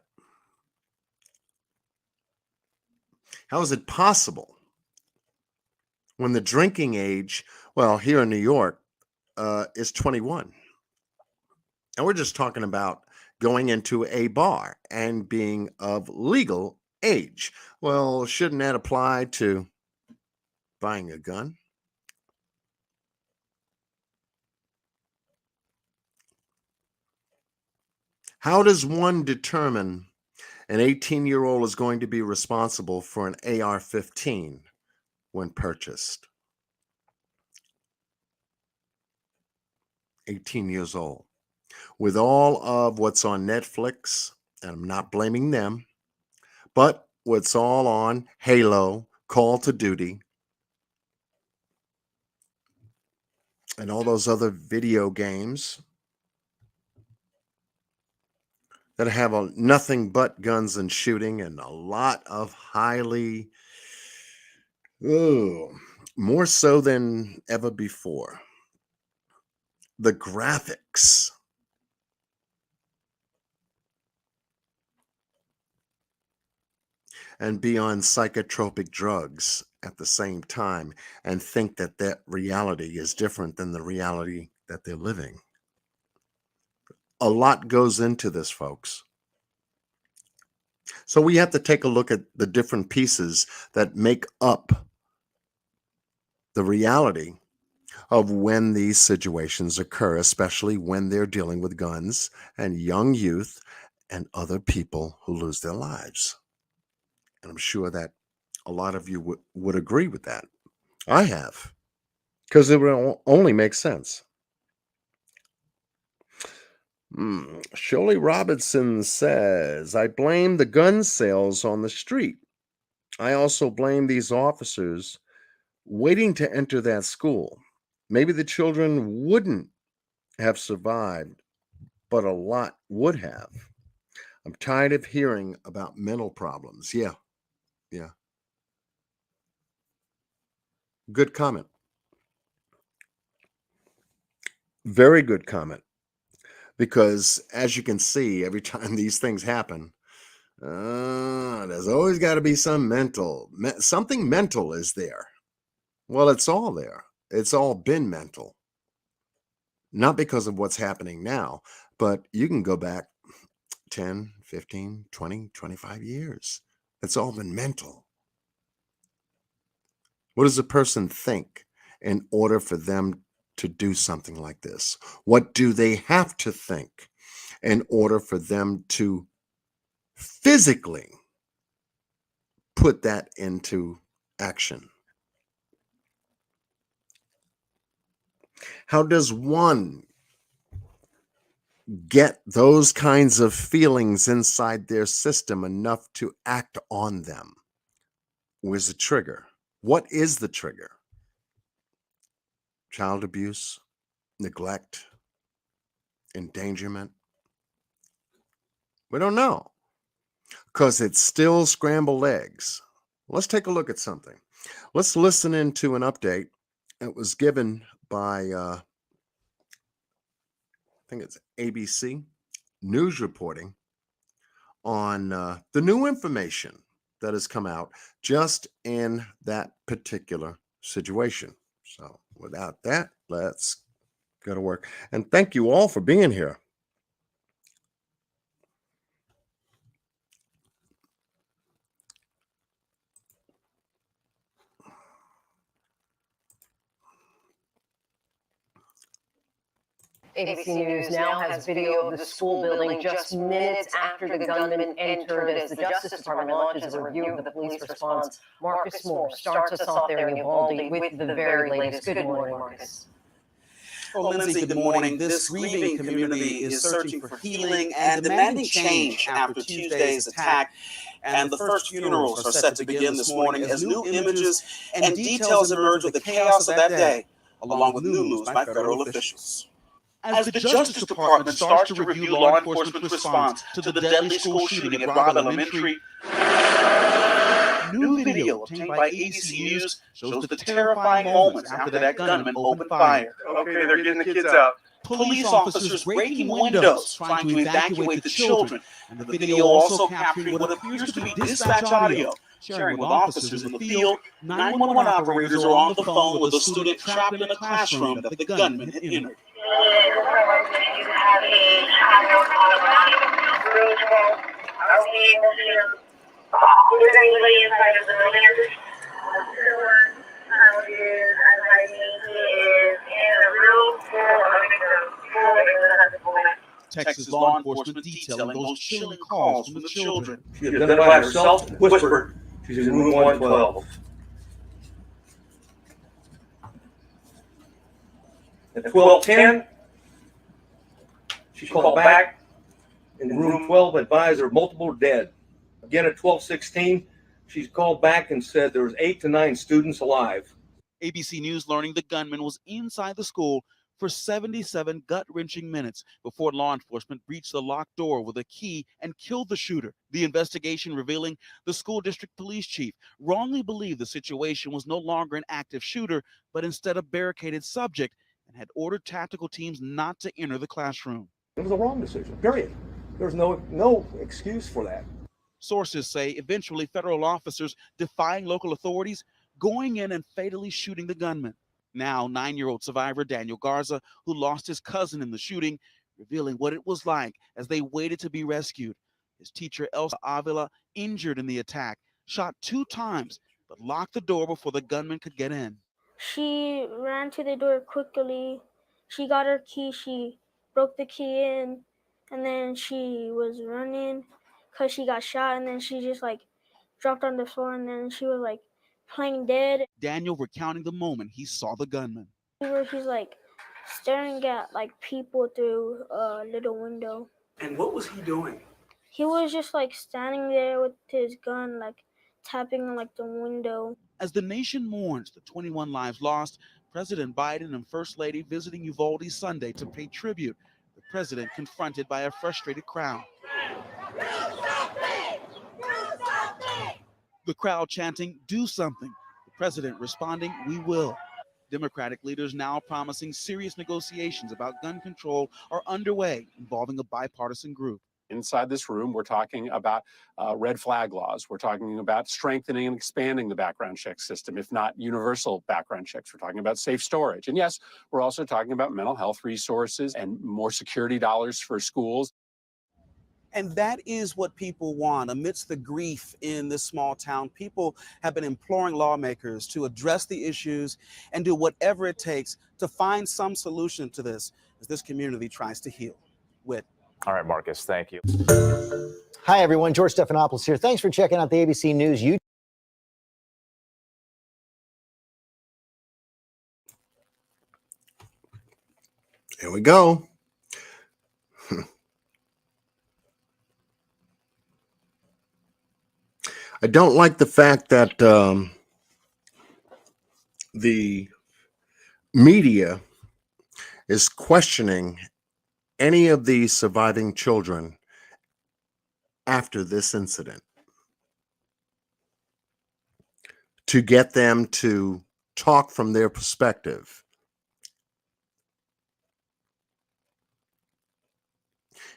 How is it possible when the drinking age, well, here in New York, is 21? And we're just talking about going into a bar and being of legal age. Well, shouldn't that apply to buying a gun? How does one determine an 18-year-old is going to be responsible for an AR-15 when purchased? 18 years old. With all of what's on Netflix, and I'm not blaming them, but what's all on Halo, Call to Duty, and all those other video games, that have nothing but guns and shooting, and a lot of highly, more so than ever before. The graphics. And be on psychotropic drugs at the same time and think that that reality is different than the reality that they're living. A lot goes into this, folks. So we have to take a look at the different pieces that make up the reality of when these situations occur, especially when they're dealing with guns and young youth and other people who lose their lives. And I'm sure that a lot of you would agree with that. I have, because it will only make sense. Shirley Robinson says, I blame the gun sales on the street. I also blame these officers waiting to enter that school. Maybe the children wouldn't have survived, but a lot would have. I'm tired of hearing about mental problems. Yeah. Good comment. Very good comment. Because as you can see, every time these things happen, there's always got to be something mental is there. Well, it's all there. It's all been mental. Not because of what's happening now, but you can go back 10, 15, 20, 25 years. It's all been mental. What does a person think in order for them to do something like this? What do they have to think in order for them to physically put that into action? How does one get those kinds of feelings inside their system enough to act on them? Where's the trigger? What is the trigger? Child abuse, neglect, endangerment? We don't know, because it's still scrambled eggs. Let's take a look at something. Let's listen into an update that was given by, I think it's ABC News reporting on the new information that has come out just in that particular situation. So without that, let's go to work. And thank you all for being here. ABC News now has video of the school building just minutes after the gunman entered as the Justice Department launches a review of the police response. Marcus Moore starts us off there in Uvalde with the very latest. Good morning, Marcus. Well, Lindsay, good morning. This grieving community is searching for healing and demanding change after Tuesday's attack. And the first funerals are set to begin this morning as new images and details emerge of the chaos of that day, along with new moves by federal officials. As the Justice Department starts to review law enforcement's response to the deadly school shooting at Robb Elementary, new video obtained by ABC News shows the terrifying moments after that gunman opened fire. Okay, they're getting the kids out. Police officers breaking windows, trying to evacuate the children. And the video also capturing what appears to be dispatch audio. Sharing with officers in the field, 911 operators are on the phone with a student trapped in a classroom that the gunman had entered. Texas law enforcement detailing those chilling calls from the children. She identified herself and whispered she's in room 112. At 12:10, she called back. In room 12, advised her multiple dead. Again at 12:16, she's called back and said there was 8 to 9 students alive. ABC News learning the gunman was inside the school for 77 gut-wrenching minutes before law enforcement breached the locked door with a key and killed the shooter. The investigation revealing the school district police chief wrongly believed the situation was no longer an active shooter, but instead a barricaded subject, and had ordered tactical teams not to enter the classroom. It was a wrong decision, period. There's no excuse for that. Sources say eventually federal officers defying local authorities, going in and fatally shooting the gunman. Now 9-year-old survivor Daniel Garza, who lost his cousin in the shooting, revealing what it was like as they waited to be rescued. His teacher Elsa Avila, injured in the attack, shot 2 times, but locked the door before the gunman could get in. She ran to the door quickly. She got her key. She broke the key in, and then she was running because she got shot, and then she just like dropped on the floor, and then she was like playing dead. Daniel recounting the moment he saw the gunman. Where he's like staring at like people through a little window. And what was he doing? He was just like standing there with his gun, like tapping on like the window. As the nation mourns the 21 lives lost, President Biden and First Lady visiting Uvalde Sunday to pay tribute. The president confronted by a frustrated crowd. The crowd chanting, "Do something." The president responding, "We will." Democratic leaders now promising serious negotiations about gun control are underway, involving a bipartisan group. Inside this room, we're talking about red flag laws. We're talking about strengthening and expanding the background check system, if not universal background checks. We're talking about safe storage. And yes, we're also talking about mental health resources and more security dollars for schools. And that is what people want. Amidst the grief in this small town, people have been imploring lawmakers to address the issues and do whatever it takes to find some solution to this as this community tries to heal. All right, Marcus, thank you. Hi, everyone. George Stephanopoulos here. Thanks for checking out the ABC News YouTube. Here we go. I don't like the fact that the media is questioning any of the surviving children after this incident to get them to talk from their perspective.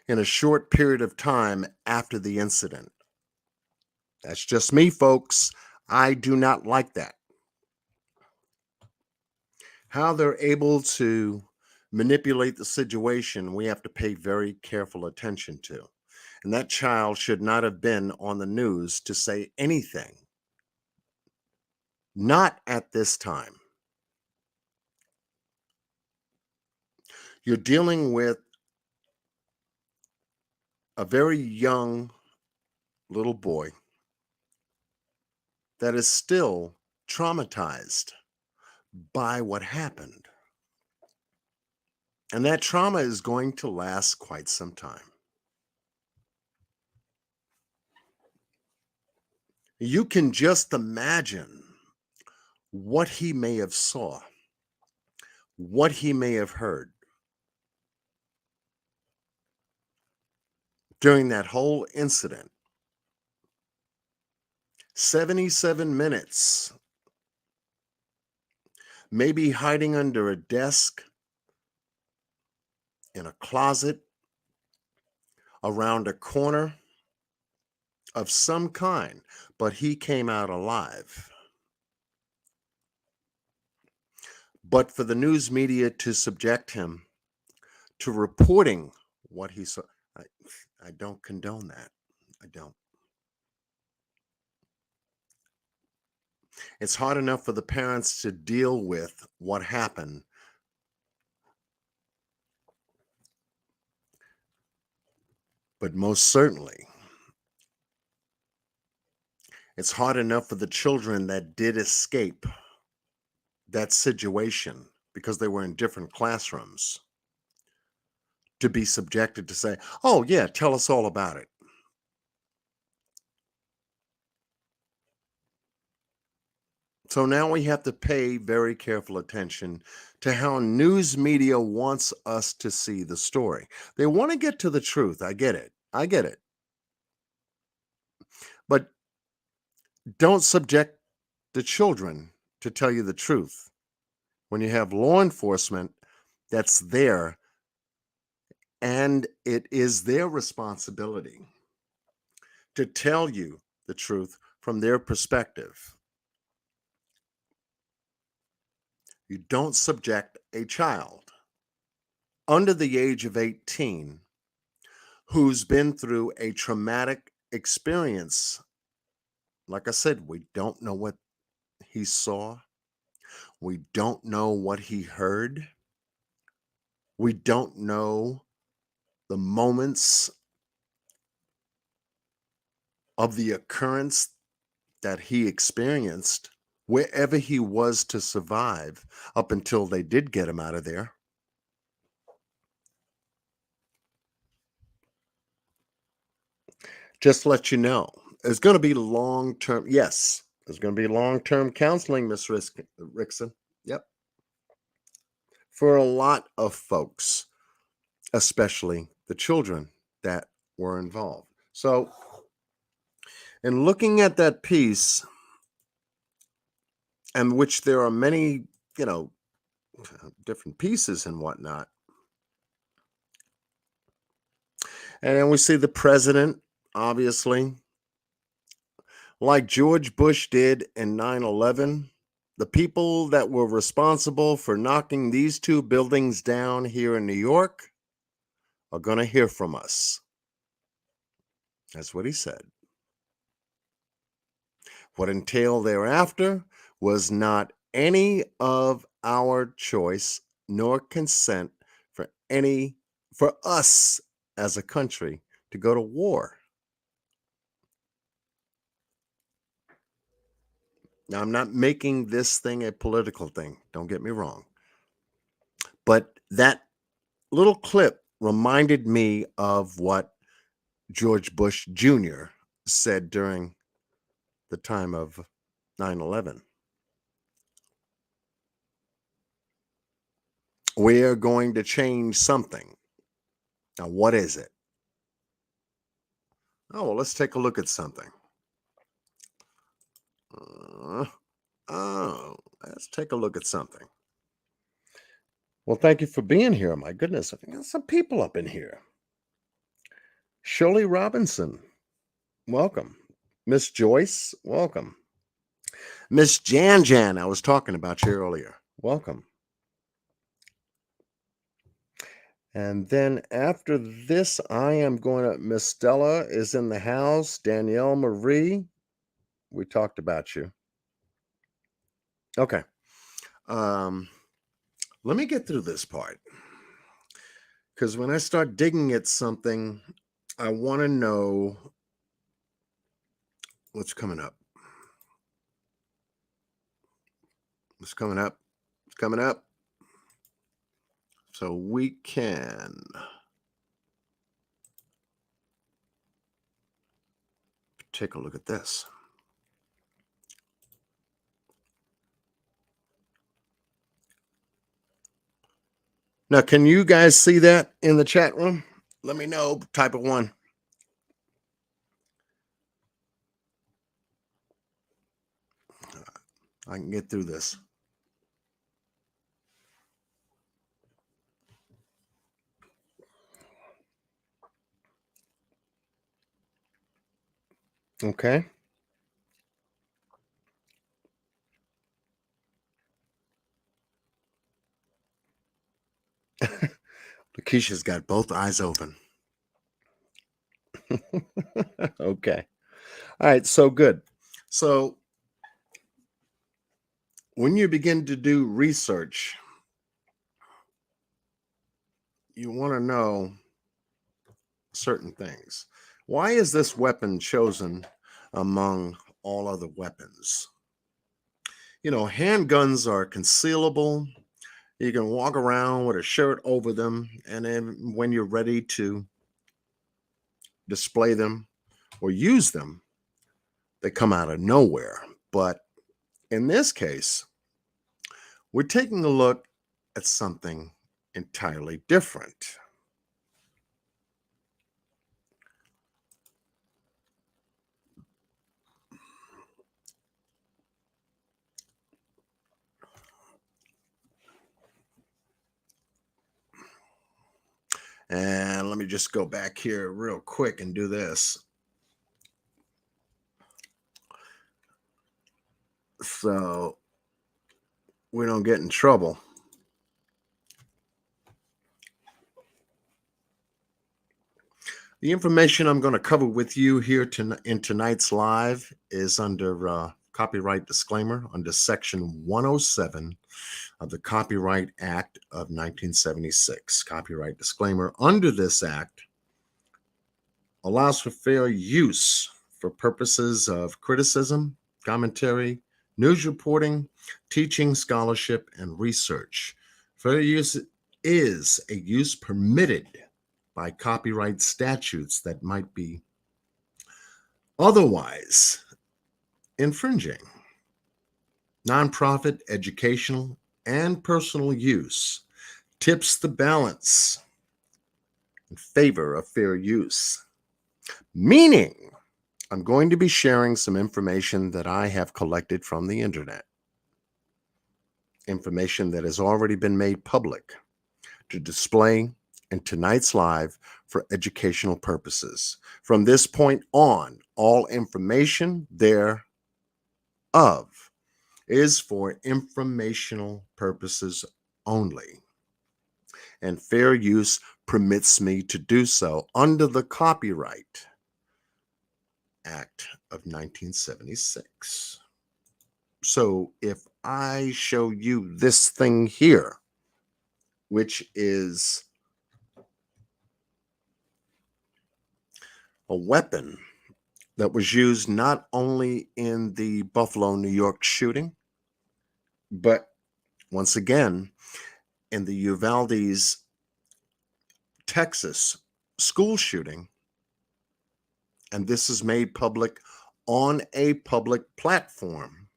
In a short period of time after the incident. That's just me, folks. I do not like that. How they're able to manipulate the situation, we have to pay very careful attention to. And that child should not have been on the news to say anything. Not at this time. You're dealing with a very young little boy that is still traumatized by what happened. And that trauma is going to last quite some time. You can just imagine what he may have saw, what he may have heard during that whole incident. 77 minutes, maybe hiding under a desk, in a closet, around a corner of some kind, but he came out alive. But for the news media to subject him to reporting what he saw, I don't condone that. I don't. It's hard enough for the parents to deal with what happened. But most certainly, it's hard enough for the children that did escape that situation because they were in different classrooms to be subjected to say, "Oh yeah, tell us all about it." So now we have to pay very careful attention to how news media wants us to see the story. They want to get to the truth. I get it. I get it. But don't subject the children to tell you the truth when you have law enforcement that's there, and it is their responsibility to tell you the truth from their perspective. You don't subject a child under the age of 18 who's been through a traumatic experience. Like I said, we don't know what he saw. We don't know what he heard. We don't know the moments of the occurrence that he experienced wherever he was to survive up until they did get him out of there. Just to let you know, there's going to be long-term, yes, there's going to be long-term counseling, Miss Rickson. Yep. For a lot of folks, especially the children that were involved. So, in looking at that piece, and which there are many, different pieces and whatnot. And then we see the president, obviously, like George Bush did in 9/11, the people that were responsible for knocking these two buildings down here in New York are going to hear from us. That's what he said. What entailed thereafter was not any of our choice nor consent for us as a country to go to war. Now, I'm not making this thing a political thing. Don't get me wrong. But that little clip reminded me of what George Bush Jr. said during the time of 9/11. We're going to change something. Now, what is it? Oh, well, let's take a look at something. Let's take a look at something. Well, thank you for being here. My goodness, I got some people up in here. Shirley Robinson, welcome. Miss Joyce, welcome. Miss Jan, I was talking about you earlier. Welcome. And then after this, I am going to, Miss Stella is in the house. Danielle Marie, we talked about you. Okay. Let me get through this part. Because when I start digging at something, I want to know what's coming up. What's coming up? It's coming up. So we can take a look at this. Now, can you guys see that in the chat room? Let me know. Type of one. I can get through this. Okay. Lakeisha's got both eyes open. Okay. All right. So good. So when you begin to do research, you want to know certain things. Why is this weapon chosen among all other weapons? Handguns are concealable. You can walk around with a shirt over them, and then when you're ready to display them or use them, they come out of nowhere. But In this case, we're taking a look at something entirely different. And let me just go back here real quick and do this. So we don't get in trouble. The information I'm going to cover with you here in tonight's live is under copyright disclaimer under Section 107 of the Copyright Act of 1976. Copyright disclaimer under this act allows for fair use for purposes of criticism, commentary, news reporting, teaching, scholarship, and research. Fair use is a use permitted by copyright statutes that might be otherwise infringing. Nonprofit, educational, and personal use tips the balance in favor of fair use. Meaning, I'm going to be sharing some information that I have collected from the internet. Information that has already been made public to display in tonight's live for educational purposes. From this point on, all information thereof is for informational purposes only. And fair use permits me to do so under the Copyright Act of 1976. So if I show you this thing here, which is a weapon that was used not only in the Buffalo, New York shooting, but once again, in the Uvalde's Texas school shooting. And this is made public on a public platform.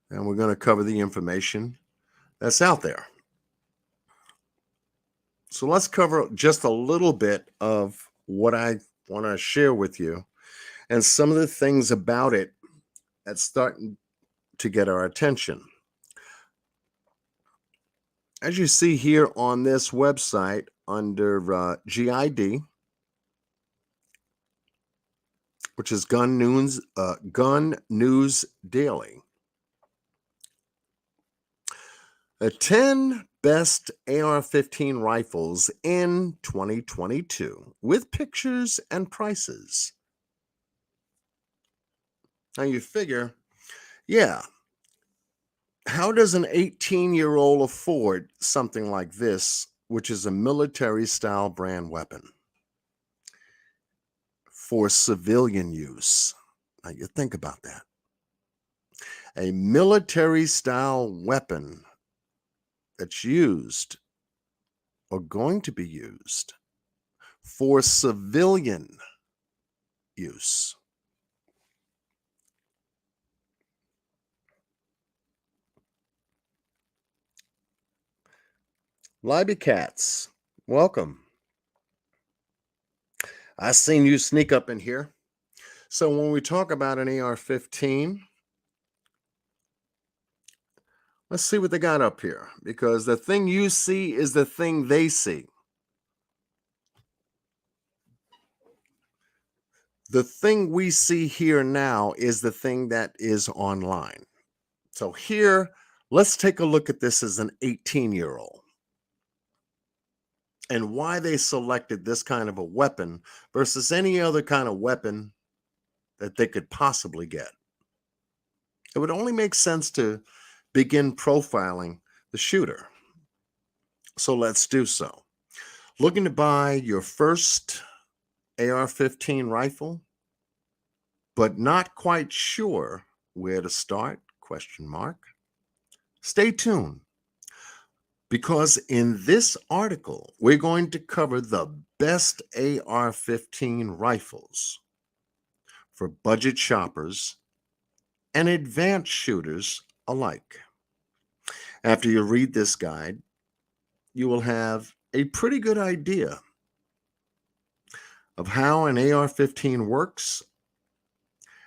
And we're going to cover the information that's out there. So let's cover just a little bit of what I want to share with you and some of the things about it that's starting to get our attention. As you see here on this website under GID, which is Gun News Daily, the 10 best AR-15 rifles in 2022 with pictures and prices. Now you figure, yeah, how does an 18-year-old afford something like this, which is a military-style brand weapon for civilian use? Now you think about that. A military-style weapon that's used or going to be used for civilian use. Libby Cats, welcome. I seen you sneak up in here. So when we talk about an AR-15, let's see what they got up here, because the thing you see is the thing they see. The thing we see here now is the thing that is online. So here, let's take a look at this as an 18-year-old and why they selected this kind of a weapon versus any other kind of weapon that they could possibly get. It would only make sense to begin profiling the shooter. So let's do so. Looking to buy your first AR-15 rifle, but not quite sure where to start? ? Stay tuned, because in this article, we're going to cover the best AR-15 rifles for budget shoppers and advanced shooters alike. After you read this guide, you will have a pretty good idea of how an AR-15 works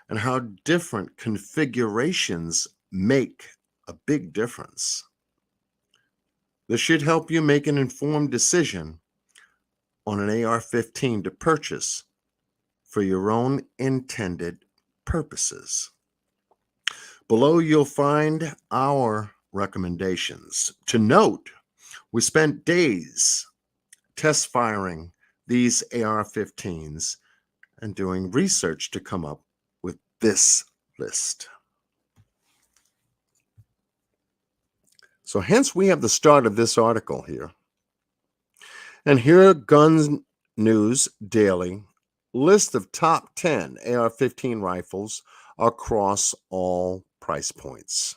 and how different configurations make a big difference. This should help you make an informed decision on an AR-15 to purchase for your own intended purposes. Below, you'll find our recommendations. To note, we spent days test firing these AR-15s and doing research to come up with this list. So hence we have the start of this article here. And here, Guns News Daily list of top 10 AR-15 rifles across all price points.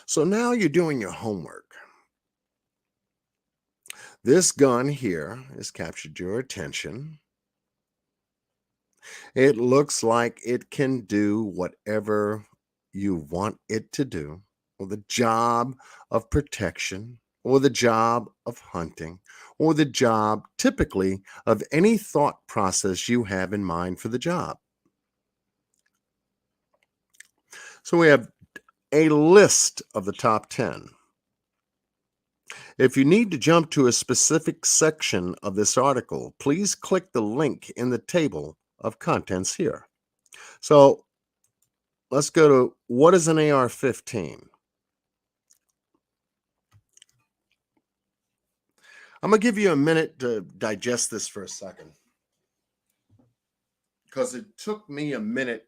So now you're doing your homework. This gun here has captured your attention. It looks like it can do whatever you want it to do, or the job of protection, or the job of hunting, or the job typically of any thought process you have in mind for the job. So we have a list of the top 10. If you need to jump to a specific section of this article, please click the link in the table of contents here. So let's go to what is an AR-15? I'm going to give you a minute to digest this for a second, because it took me a minute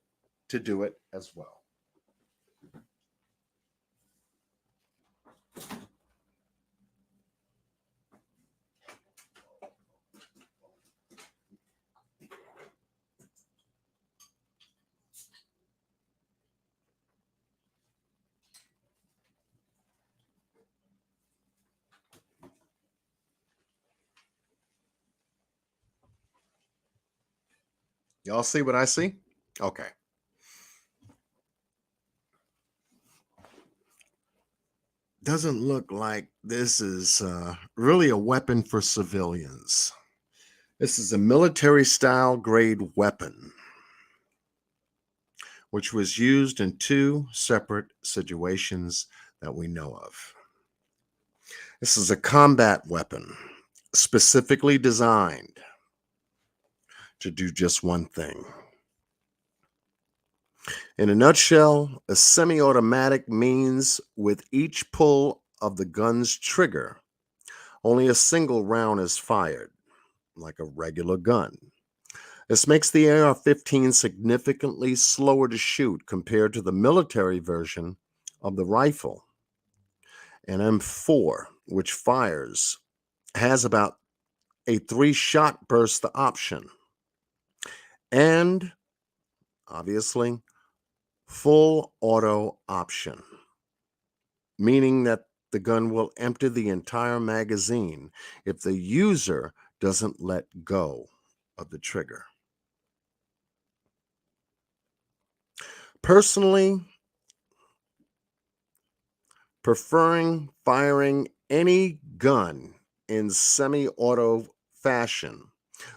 to do it as well. Y'all see what I see? Okay. Doesn't look like this is really a weapon for civilians. This is a military-style grade weapon, which was used in 2 separate situations that we know of. This is a combat weapon specifically designed to do just one thing. In a nutshell, a semi-automatic means with each pull of the gun's trigger, only a single round is fired, like a regular gun. This makes the AR-15 significantly slower to shoot compared to the military version of the rifle. An M4, which fires, has about a 3-shot burst option, and obviously full auto option, meaning that the gun will empty the entire magazine if the user doesn't let go of the trigger. Personally, preferring firing any gun in semi-auto fashion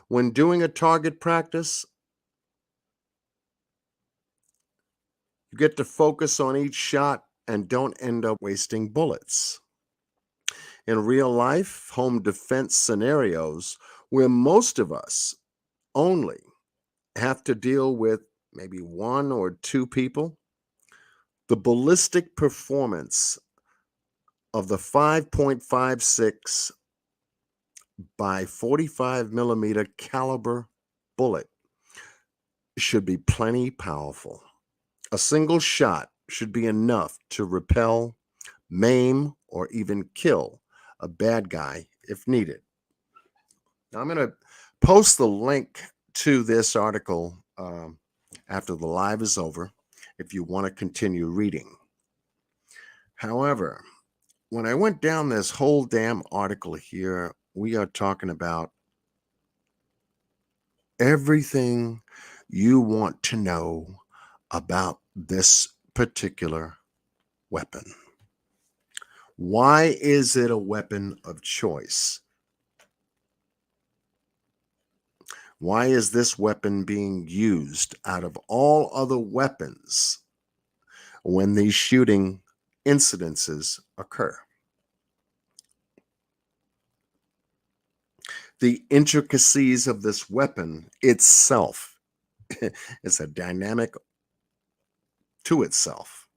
when doing a target practice, you get to focus on each shot and don't end up wasting bullets. In real life, home defense scenarios where most of us only have to deal with maybe 1 or 2 people, the ballistic performance of the 5.56 by 45 millimeter caliber bullet should be plenty powerful. A single shot should be enough to repel, maim, or even kill a bad guy if needed. Now, I'm going to post the link to this article after the live is over if you want to continue reading. However, when I went down this whole damn article here, we are talking about everything you want to know about this particular weapon. Why is it a weapon of choice? Why is this weapon being used out of all other weapons when these shooting incidences occur? The intricacies of this weapon itself is a dynamic to itself.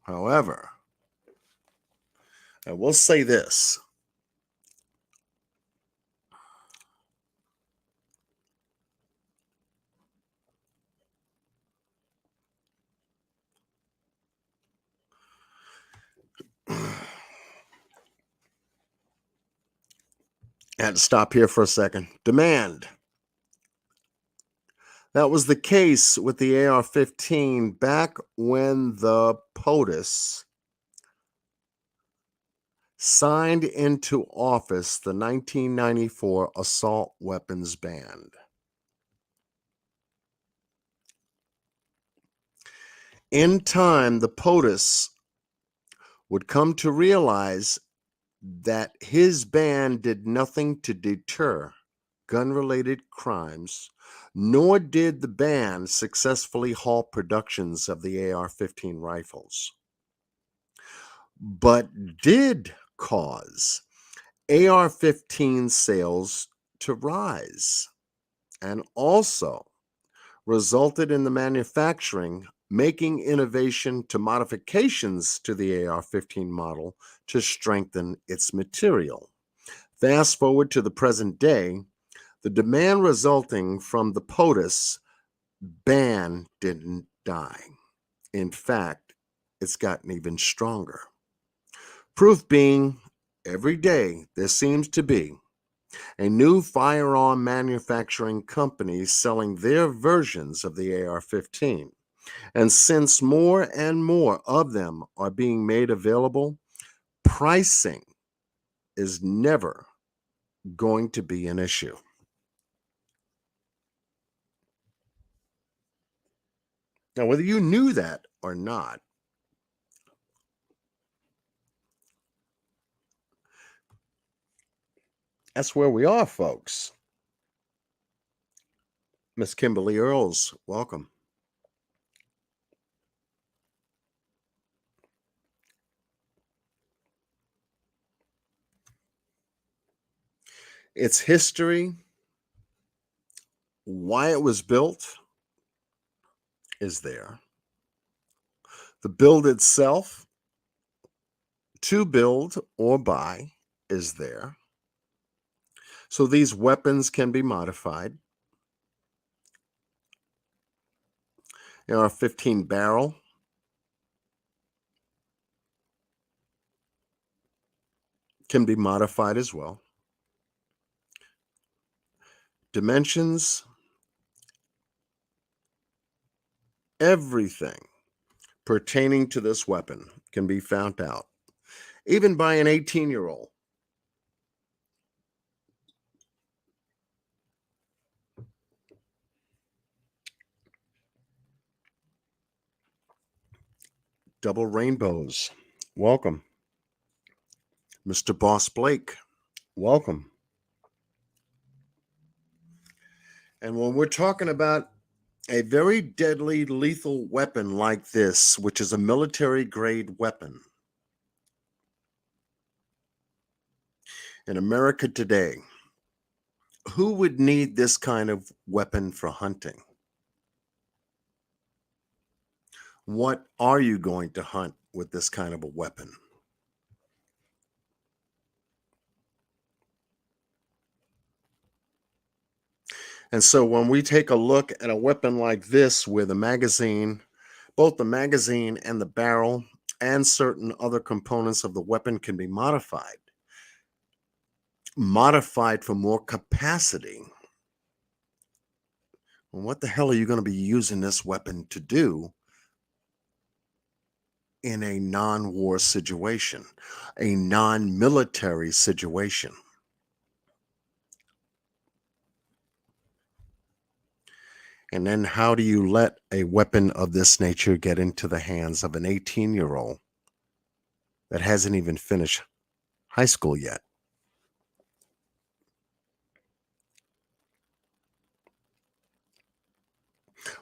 However, I will say this. I had to stop here for a second. Demand. That was the case with the AR-15 back when the POTUS signed into office the 1994 assault weapons ban. In time, the POTUS would come to realize that his ban did nothing to deter gun-related crimes, nor did the ban successfully halt productions of the AR-15 rifles, but did cause AR-15 sales to rise, and also resulted in the manufacturing making innovation to modifications to the AR-15 model to strengthen its material. Fast forward to the present day, the demand resulting from the POTUS ban didn't die. In fact, it's gotten even stronger. Proof being, every day there seems to be a new firearm manufacturing company selling their versions of the AR-15. And since more and more of them are being made available, pricing is never going to be an issue. Now, whether you knew that or not, that's where we are, folks. Miss Kimberly Earls, welcome. Its history, why it was built, is there. The build itself, to build or buy, is there. So these weapons can be modified. AR-15 barrel can be modified as well. Dimensions, everything pertaining to this weapon can be found out, even by an 18-year-old. Double rainbows, welcome. Mr. Boss Blake, welcome. And when we're talking about a very deadly, lethal weapon like this, which is a military-grade weapon, in America today, who would need this kind of weapon for hunting? What are you going to hunt with this kind of a weapon? And so when we take a look at a weapon like this where the magazine, both the magazine and the barrel and certain other components of the weapon can be modified for more capacity, well, what the hell are you going to be using this weapon to do in a non-war situation, a non-military situation. And then how do you let a weapon of this nature get into the hands of an 18-year-old that hasn't even finished high school yet?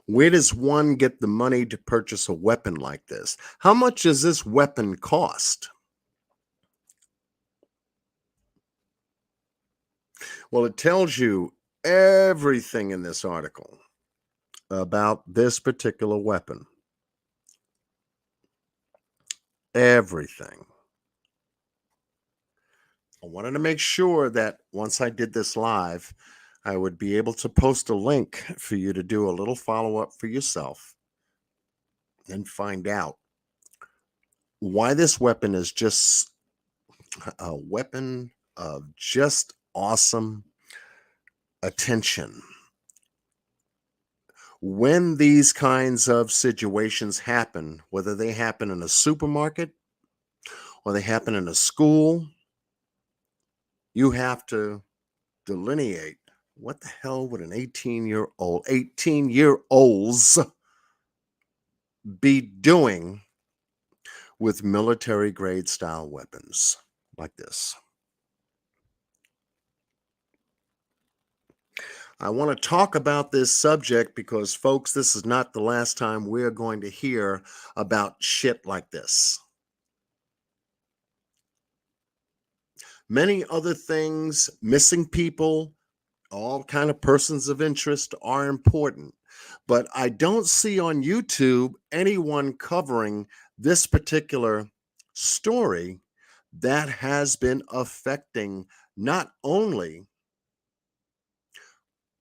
Where does one get the money to purchase a weapon like this? How much does this weapon cost? Well, it tells you everything in this article about this particular weapon. Everything. I wanted to make sure that once I did this live, I would be able to post a link for you to do a little follow-up for yourself and find out why this weapon is just a weapon of just awesome attention. When these kinds of situations happen, whether they happen in a supermarket or they happen in a school, you have to delineate what the hell would an 18-year-olds be doing with military grade style weapons like this. I want to talk about this subject because, folks, this is not the last time we're going to hear about shit like this. Many other things, missing people, all kind of persons of interest are important, but I don't see on YouTube anyone covering this particular story that has been affecting not only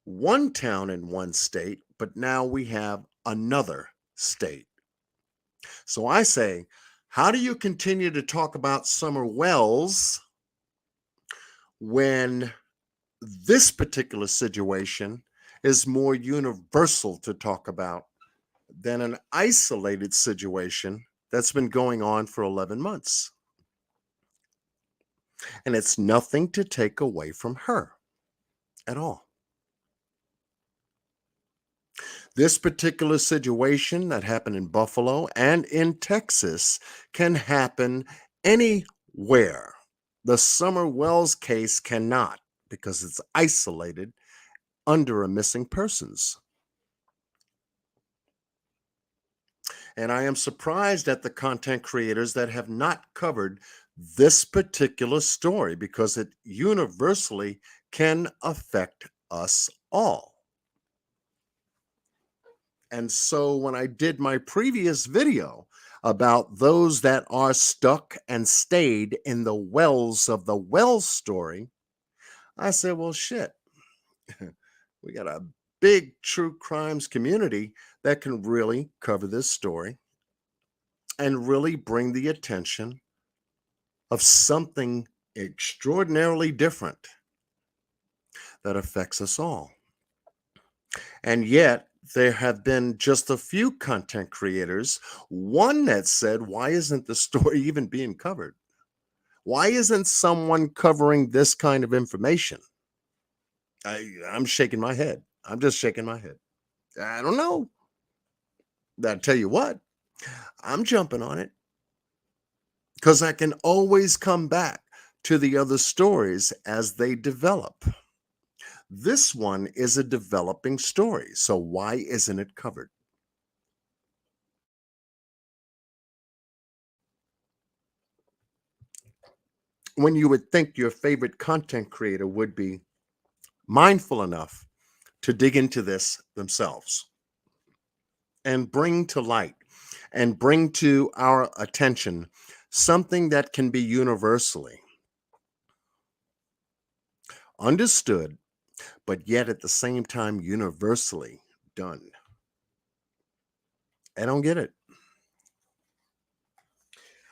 one town in one state, but now we have another state. So I say, how do you continue to talk about Summer Wells when this particular situation is more universal to talk about than an isolated situation that's been going on for 11 months? And it's nothing to take away from her at all. This particular situation that happened in Buffalo and in Texas can happen anywhere. The Summer Wells case cannot, because it's isolated under a missing persons. And I am surprised at the content creators that have not covered this particular story, because it universally can affect us all. And so when I did my previous video about those that are stuck and stayed in the wells of the Wells story, I said, well, shit, we got a big true crimes community that can really cover this story and really bring the attention of something extraordinarily different that affects us all. And yet, there have been just a few content creators, one that said, why isn't the story even being covered? Why isn't someone covering this kind of information? I'm shaking my head. I'm just shaking my head. I don't know. I'll tell you what, I'm jumping on it because I can always come back to the other stories as they develop. This one is a developing story, so why isn't it covered? When you would think your favorite content creator would be mindful enough to dig into this themselves and bring to light and bring to our attention something that can be universally understood, but yet at the same time universally done. I don't get it.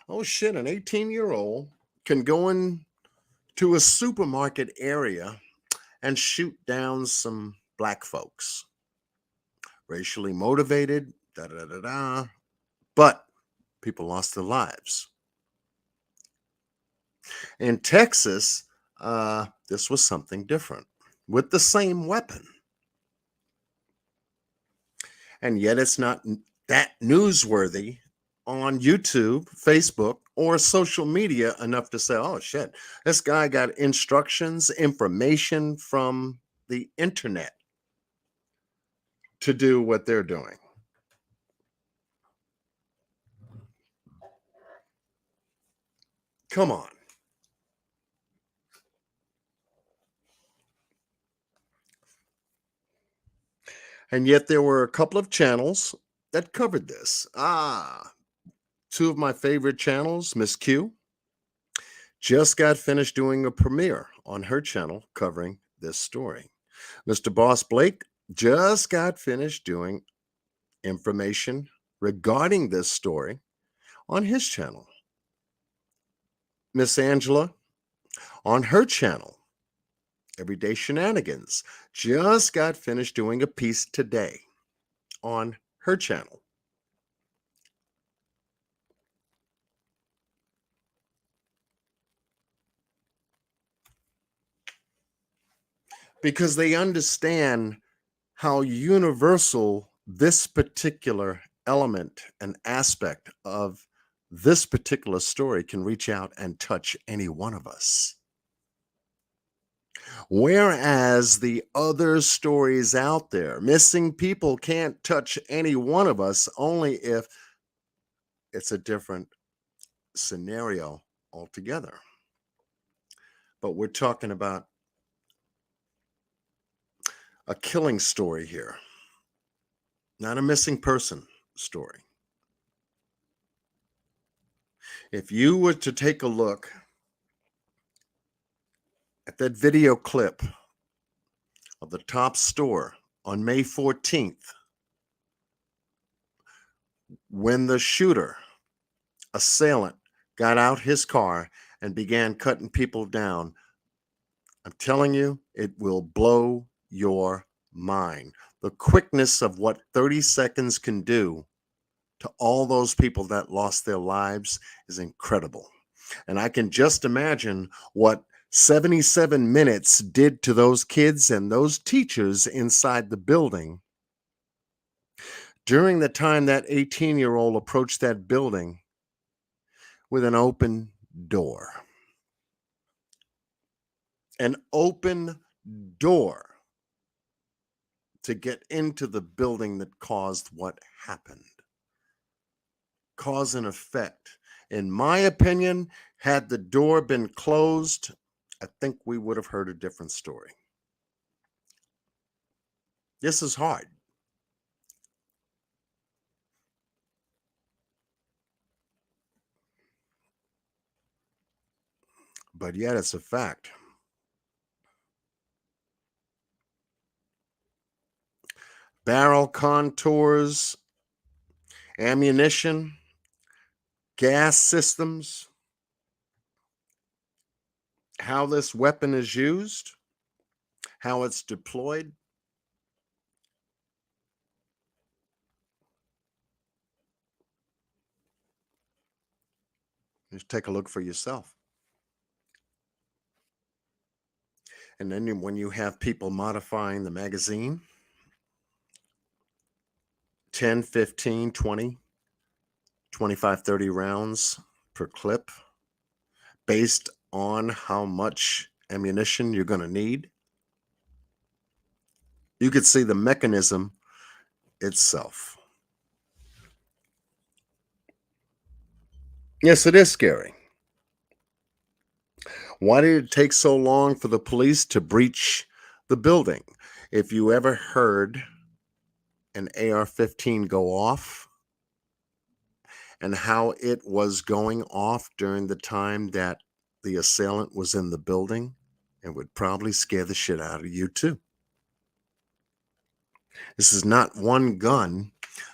Oh shit, an 18-year-old can go into a supermarket area and shoot down some black folks. Racially motivated, da-da-da-da. But People lost their lives. In Texas, this was something different with the same weapon. And yet it's not that newsworthy on YouTube, Facebook, or social media enough to say, oh shit, this guy got instructions, information from the internet to do what they're doing. Come on. And yet there were a couple of channels that covered this. Two of my favorite channels, Miss Q, just got finished doing a premiere on her channel covering this story. Mr. Boss Blake just got finished doing information regarding this story on his channel. Miss Angela on her channel, Everyday Shenanigans, just got finished doing a piece today on her channel. Because they understand how universal this particular element and aspect of this particular story can reach out and touch any one of us. Whereas the other stories out there, missing people can't touch any one of us, only if it's a different scenario altogether. But we're talking about a killing story here, not a missing person story. If you were to take a look at that video clip of the top store on May 14th, when the shooter, assailant, got out his car and began cutting people down, I'm telling you, it will blow your mind. The quickness of what 30 seconds can do to all those people that lost their lives is incredible. And I can just imagine what 77 minutes did to those kids and those teachers inside the building during the time that 18-year-old approached that building with an open door. An open door to get into the building that caused what happened. Cause and effect. In my opinion, had the door been closed, I think we would have heard a different story. This is hard. But yet it's a fact. Barrel contours, ammunition, gas systems, how this weapon is used, how it's deployed. Just take a look for yourself. And then when you have people modifying the magazine, 10, 15, 20, 25, 30 rounds per clip, based on how much ammunition you're going to need, you could see the mechanism itself. Yes, it is scary. Why did it take so long for the police to breach the building? If you ever heard an AR-15 go off and how it was going off during the time that the assailant was in the building, it would probably scare the shit out of you too. This is not one gun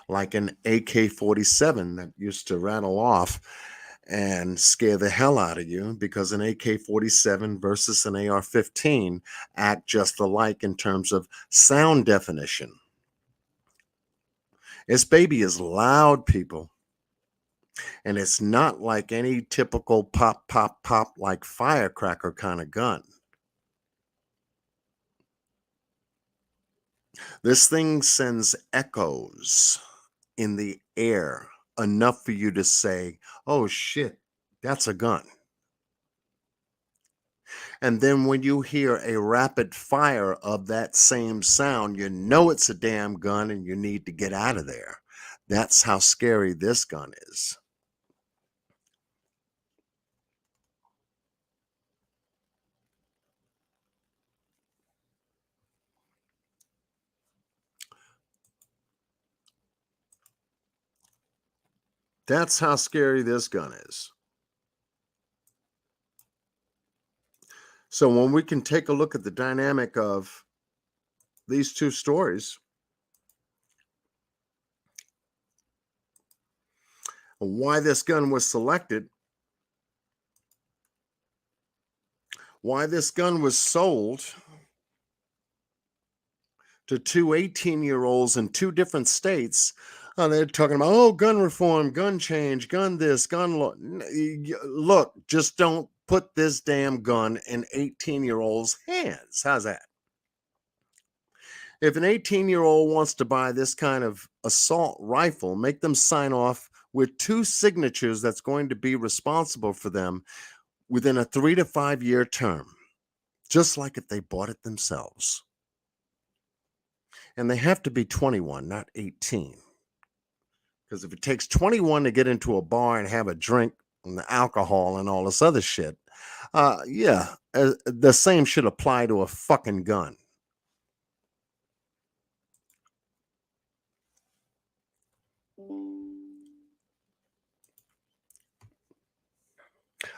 like an AK-47 that used to rattle off and scare the hell out of you, because an AK-47 versus an AR-15 act just alike in terms of sound definition. This baby is loud, people. And it's not like any typical pop, pop, pop like firecracker kind of gun. This thing sends echoes in the air enough for you to say, oh shit, that's a gun. And then when you hear a rapid fire of that same sound, you know it's a damn gun and you need to get out of there. That's how scary this gun is. That's how scary this gun is. So when we can take a look at the dynamic of these two stories, why this gun was selected, why this gun was sold to two 18-year-olds in two different states. They're talking about, oh, gun reform, gun change, gun this, gun law. Look, just don't put this damn gun in 18-year-olds' hands. How's that? If an 18-year-old wants to buy this kind of assault rifle, make them sign off with two signatures that's going to be responsible for them within a 3 to 5 year term, just like if they bought it themselves. And they have to be 21, not 18. Because if it takes 21 to get into a bar and have a drink and the alcohol and all this other shit, the same should apply to a fucking gun.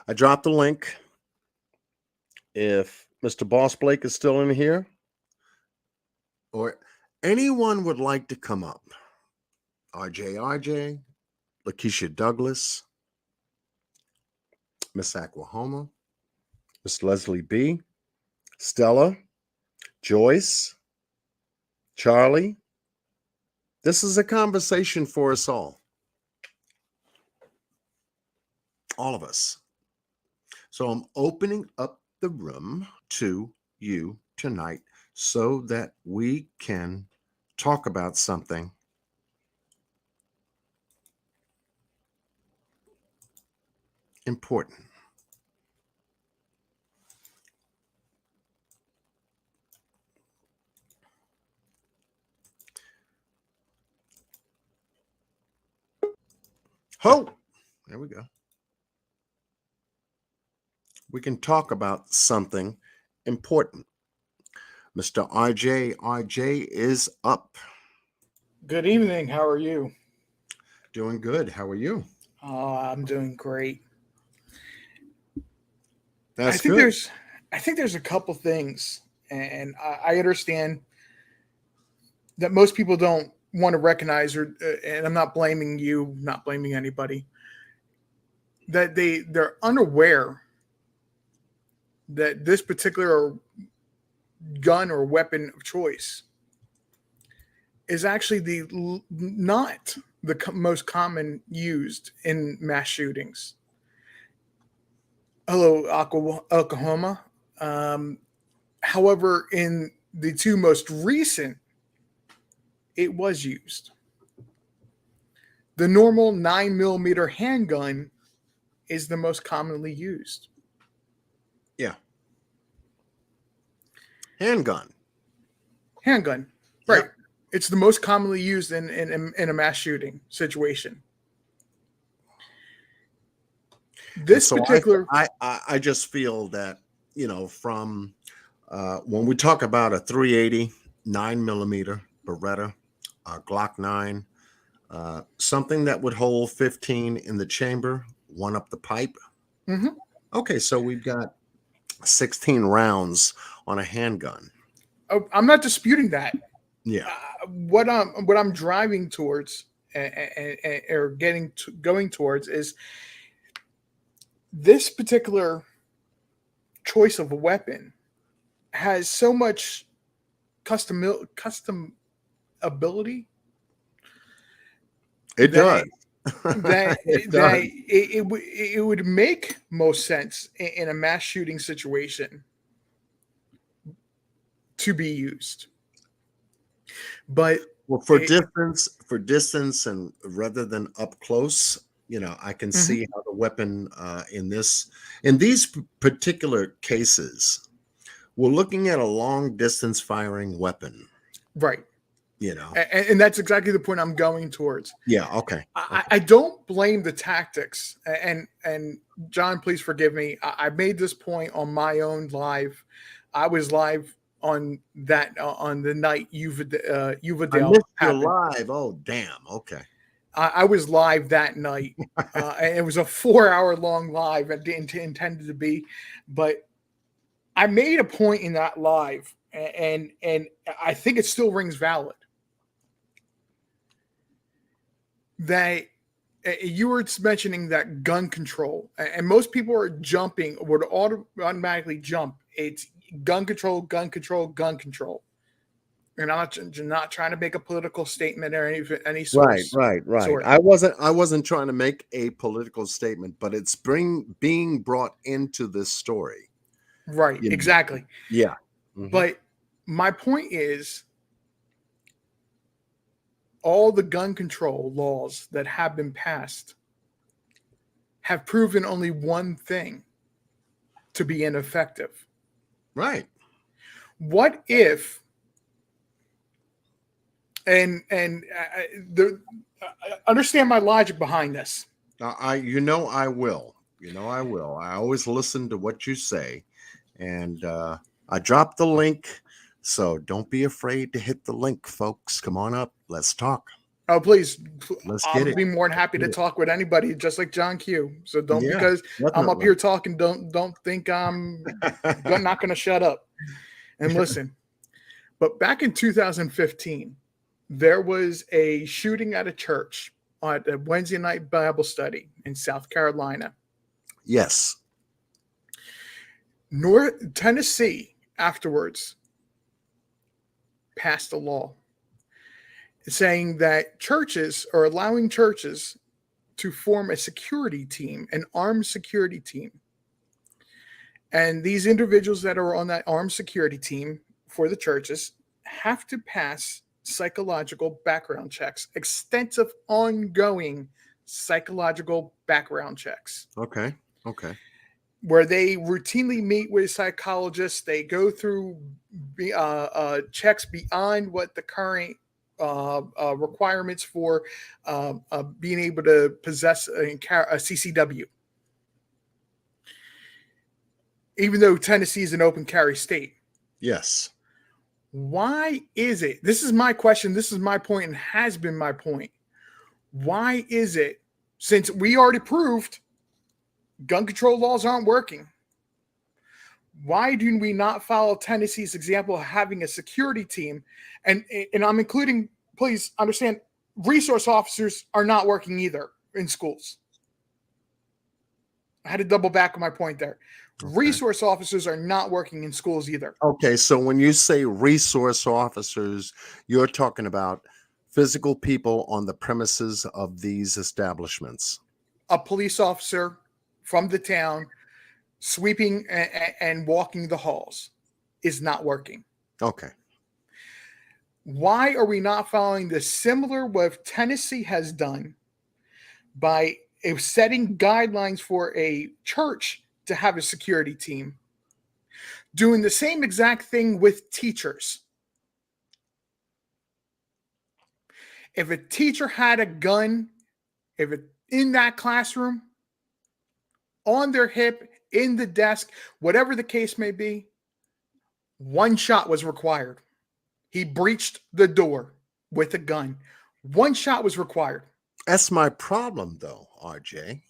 I dropped the link. If Mr. Boss Blake is still in here, or anyone would like to come up, RJ, Lakeisha Douglas, Miss Oklahoma, Miss Leslie B, Stella, Joyce, Charlie. This is a conversation for us all of us. So I'm opening up the room to you tonight so that we can talk about something important. There we go. We can talk about something important. Mr. RJ is up. Good evening. How are you? Doing good. How are you? I'm doing great. That's good. I think there's a couple things, and I understand that most people don't want to recognize, and I'm not blaming you, not blaming anybody, that they're unaware that this particular gun or weapon of choice is actually not the most common used in mass shootings. Hello, Oklahoma. However, in the two most recent, it was used. The normal 9mm handgun is the most commonly used. Yeah. Handgun. Right. Yep. It's the most commonly used in a mass shooting situation. This so particular, I just feel that, from when we talk about a 380 9mm Beretta, Glock 9, something that would hold 15 in the chamber, one up the pipe. Mm-hmm. Okay, so we've got 16 rounds on a handgun. I'm not disputing that. Yeah. What I'm driving towards or going towards is this particular choice of a weapon has so much custom ability. It does. that It that does. it would make most sense in a mass shooting situation to be used. But Well, for distance, and rather than up close, I can Mhm. see how the weapon in these particular cases, we're looking at a long distance firing weapon. Right. You know. And that's exactly the point I'm going towards. Yeah. Okay. I don't blame the tactics. And John, please forgive me. I made this point on my own live. I was live on the night I Uvalde missed your happened. live. Oh, damn. Okay. I was live that night. And it was a 4-hour long live. I didn't intended to be, but I made a point in that live, and I think it still rings valid. That you were mentioning that gun control, and most people are would automatically jump. It's gun control, gun control, gun control. And I'm not trying to make a political statement or any Right. sort. I wasn't trying to make a political statement, but it's being brought into this story. Right, You know. exactly. Yeah. Mhm. But my point is, all the gun control laws that have been passed have proven only one thing to be ineffective. Right. What if, understand my logic behind this. I will. I will. I always listen to what you say, and I dropped the link, so don't be afraid to hit the link, folks. Come on up. Let's talk. Oh, please. Let's I'll get it. be more than happy to talk with anybody, just like John Q. So don't, Yeah, because I'm up definitely. here talking, don't think I'm not going to shut up and listen. But back in 2015, there was a shooting at a church at a Wednesday night Bible study in South Carolina. Yes. North Tennessee afterwards passed a law saying that churches are allowing churches to form a security team, an armed security team. And these individuals that are on that armed security team for the churches have to pass psychological background checks, extensive ongoing psychological background checks. Okay. Where they routinely meet with psychologists. They go through checks beyond what the current requirements for being able to possess a CCW. Even though Tennessee is an open carry state. Yes. Why is it? This is my question. This is my point, and has been my point. Why is it, since we already proved gun control laws aren't working, why do we not follow Tennessee's example of having a security team? And I'm including, please understand, resource officers are not working either in schools. I had to double back on my point there. Okay. Resource officers are not working in schools either. Okay, so when you say resource officers, you're talking about physical people on the premises of these establishments. A police officer from the town sweeping and walking the halls is not working. Okay. Why are we not following the similar what Tennessee has done by setting guidelines for a church to have a security team, doing the same exact thing with teachers? If a teacher had a gun, in that classroom, on their hip, in the desk, whatever the case may be, one shot was required. He breached the door with a gun. One shot was required. That's my problem, though, RJ.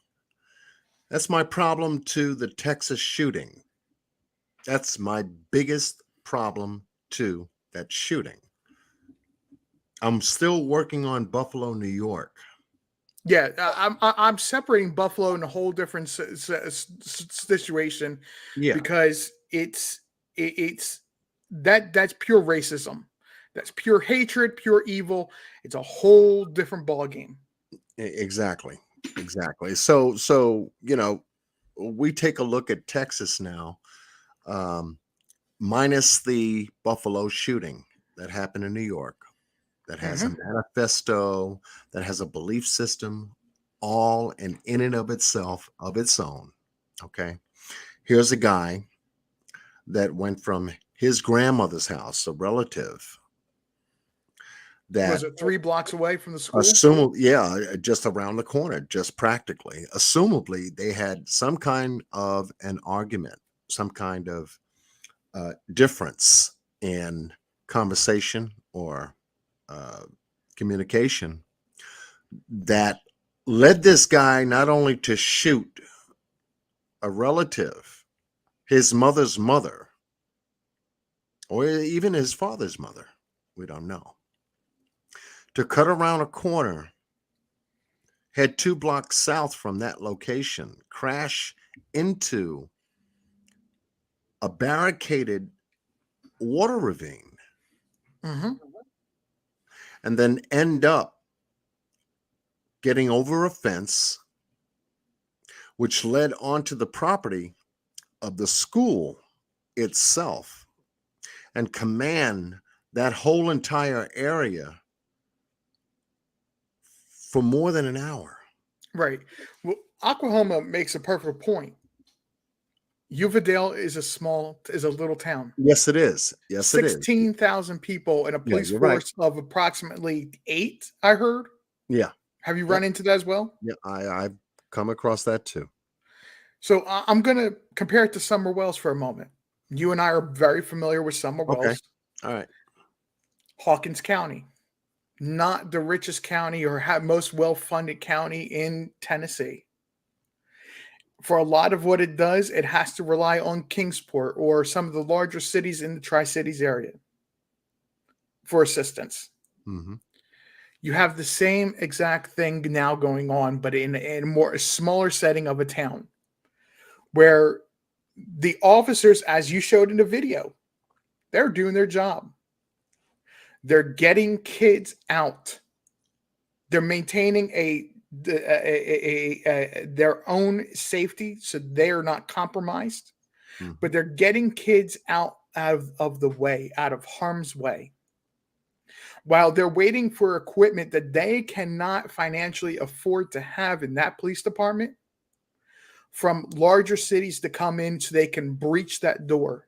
That's my problem to the Texas shooting. That's my biggest problem to that shooting. I'm still working on Buffalo, New York. Yeah, I'm separating Buffalo in a whole different situation. Yeah, because it's that's pure racism. That's pure hatred, pure evil. It's a whole different ballgame. Exactly. Exactly. So, we take a look at Texas now, um, minus the Buffalo shooting that happened in New York, that has a Hmm. manifesto, that has a belief system, all and in and of itself, of its own. Okay. Here's a guy that went from his grandmother's house, a relative Was that it 3 blocks away from the school? assume, yeah, just around the corner, just practically. Assumably, they had some kind of an argument, some kind of difference in conversation or uh, communication that led this guy not only to shoot a relative, his mother's mother, or even his father's mother, we don't know, to cut around a corner, head 2 blocks south from that location, crash into a barricaded water ravine, Hmm. and then end up getting over a fence, which led onto the property of the school itself and command that whole entire area for more than an hour. Right. Well, Oklahoma makes a perfect point. Uvalde is a little town. Yes, it is. Yes, it is. 16,000 people and a Yeah, police you're right. force of approximately 8, I heard. Yeah. Have you Yep. run into that as well? Yeah, I've come across that too. So I'm going to compare it to Summer Wells for a moment. You and I are very familiar with Summer Okay. Wells, All right. Hawkins County, not the richest county or most well-funded county in Tennessee. For a lot of what it does, it has to rely on Kingsport or some of the larger cities in the Tri-Cities area for assistance. Mm-hmm. You have the same exact thing now going on, but in a smaller setting of a town where the officers, as you showed in the video, they're doing their job. They're getting kids out. They're maintaining their own safety so they are not compromised, Mm-hmm. but they're getting kids out of the way, out of harm's way, while they're waiting for equipment that they cannot financially afford to have in that police department from larger cities to come in so they can breach that door.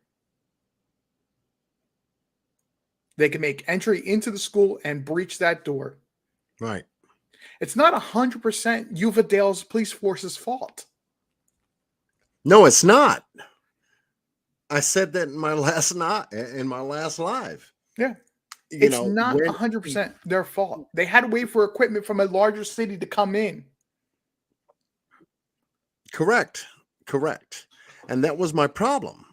They can make entry into the school and breach that door. Right. It's not 100% Uvalde's police force's fault. No, it's not. I said that in my last live. Yeah. You It's know, not when 100% their fault. They had to wait for equipment from a larger city to come in. correct, and that was my problem.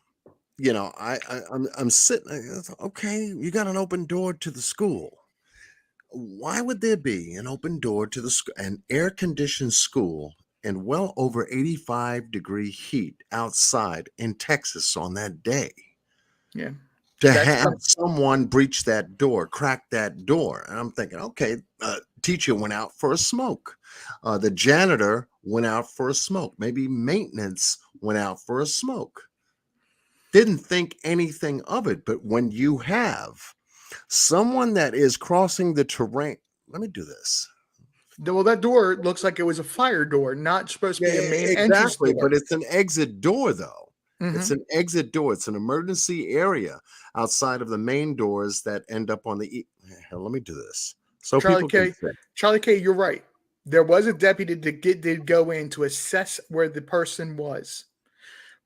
I'm sitting. Okay, you got an open door to the school. Why would there be an open door to an air-conditioned school in well over 85-degree heat outside in Texas on that day? Yeah. To That's have someone breach that door, crack that door. And I'm thinking, okay, teacher went out for a smoke. The janitor went out for a smoke. Maybe maintenance went out for a smoke. Didn't think anything of it. But when you have someone that is crossing the terrain, let me do this. Well, that door looks like it was a fire door, not supposed to be a main entrance exactly. door. But it's an exit door, though. It's Mhm. an exit door. It's an emergency area outside of the main doors that end up on the. Hell, let me do this. So Charlie people can K. say, Charlie K. You're right. There was a deputy did go in to assess where the person was,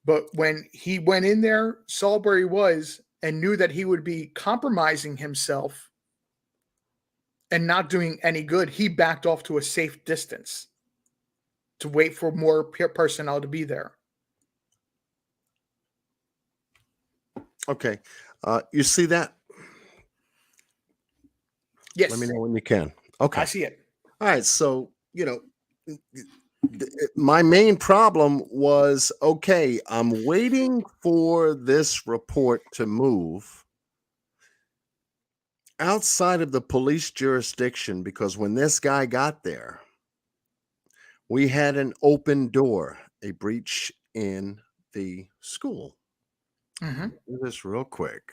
but when he went in there, saw where he was, and knew that he would be compromising himself and not doing any good, he backed off to a safe distance to wait for more personnel to be there. okay, you see that? Yes, Let me know when you can. Okay. I see it. All right. So, my main problem was, okay, I'm waiting for this report to move outside of the police jurisdiction, because when this guy got there, we had an open door, a breach in the school. Mm-hmm. Do this real quick.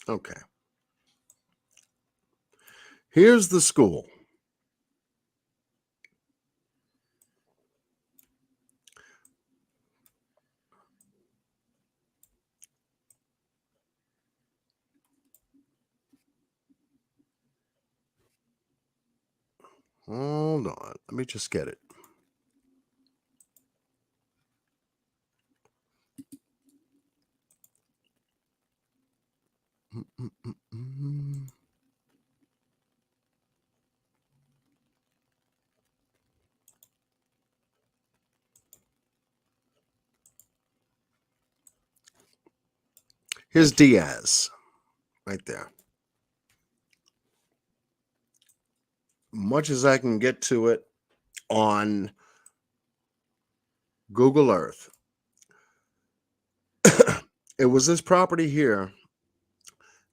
Okay. Here's the school. Hold on. Let me just get it. Mm-mm-mm-mm. Here's Diaz right there. Much as I can get to it on Google Earth, it was this property here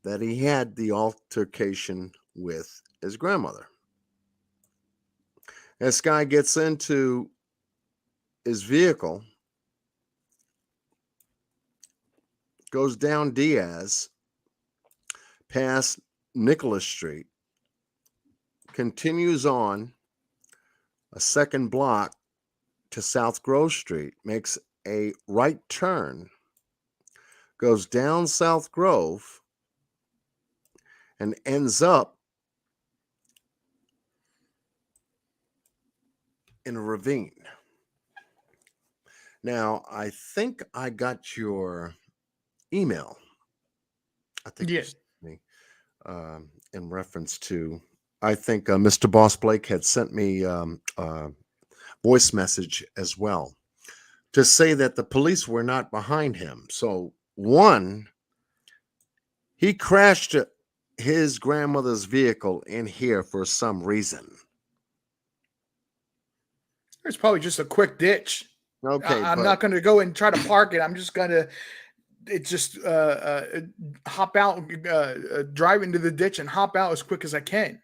that he had the altercation with his grandmother. This guy gets into his vehicle, goes down Diaz, past Nicholas Street, continues on a second block to South Grove Street, makes a right turn, goes down South Grove, and ends up in a ravine. Now, I think I got your email. I think you Yes. sent me in reference to, I think Mr. Boss Blake had sent me a voice message as well to say that the police were not behind him. So, one, he crashed his grandmother's vehicle in here for some reason. It's probably just a quick ditch. Okay, I'm but not going to go and try to park it. I'm just going to hop out, drive into the ditch and hop out as quick as I can.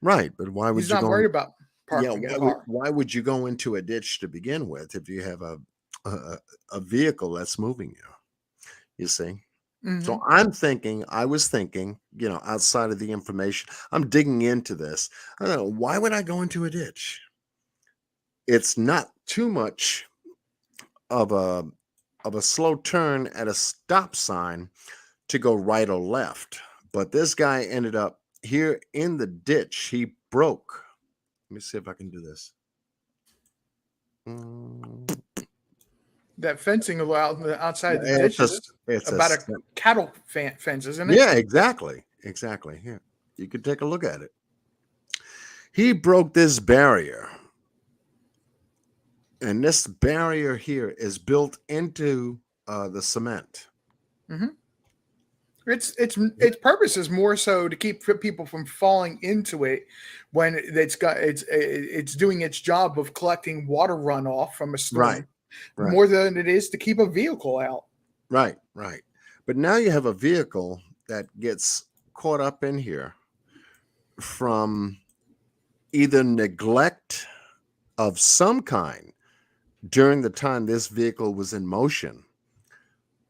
right, but why would He's you not go? worried about parking the car. Why would you go into a ditch to begin with if you have a vehicle that's moving you? You see. Mhm. So I was thinking, outside of the information, I'm digging into this. I don't know, why would I go into a ditch? It's not too much of a slow turn at a stop sign to go right or left. But this guy ended up here in the ditch. He broke. Let me see if I can do this. That fencing outside the It's ditch is it's about a cattle fence, isn't it? yeah, exactly. Here, you could take a look at it. He broke this barrier. And this barrier here is built into the cement. Mm-hmm. Its purpose is more so to keep people from falling into it when it's doing its job of collecting water runoff from a storm, Right. more than it is to keep a vehicle out. Right. But now you have a vehicle that gets caught up in here from either neglect of some kind during the time this vehicle was in motion,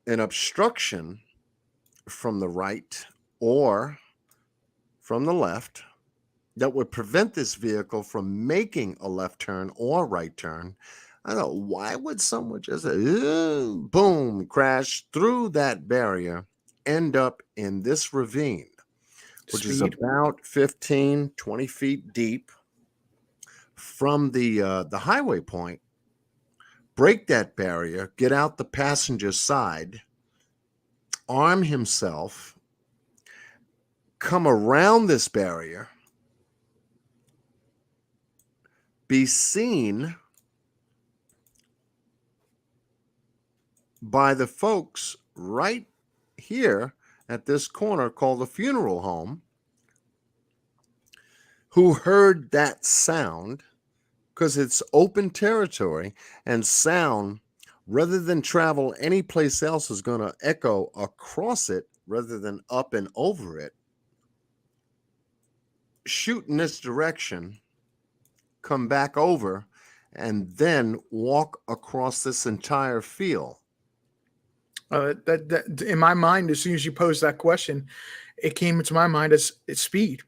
an obstruction from the right or from the left that would prevent this vehicle from making a left turn or right turn. I don't know, why would someone just boom, crash through that barrier, end up in this ravine, which is about 15, 20 feet deep from the highway point, break that barrier, get out the passenger side, arm himself, come around this barrier, be seen by the folks right here at this corner called the funeral home, who heard that sound, because it's open territory, and sound, rather than travel any place else, is going to echo across it rather than up and over it, shoot in this direction, come back over, and then walk across this entire field. That in my mind, as soon as you posed that question, it came into my mind as it's speed.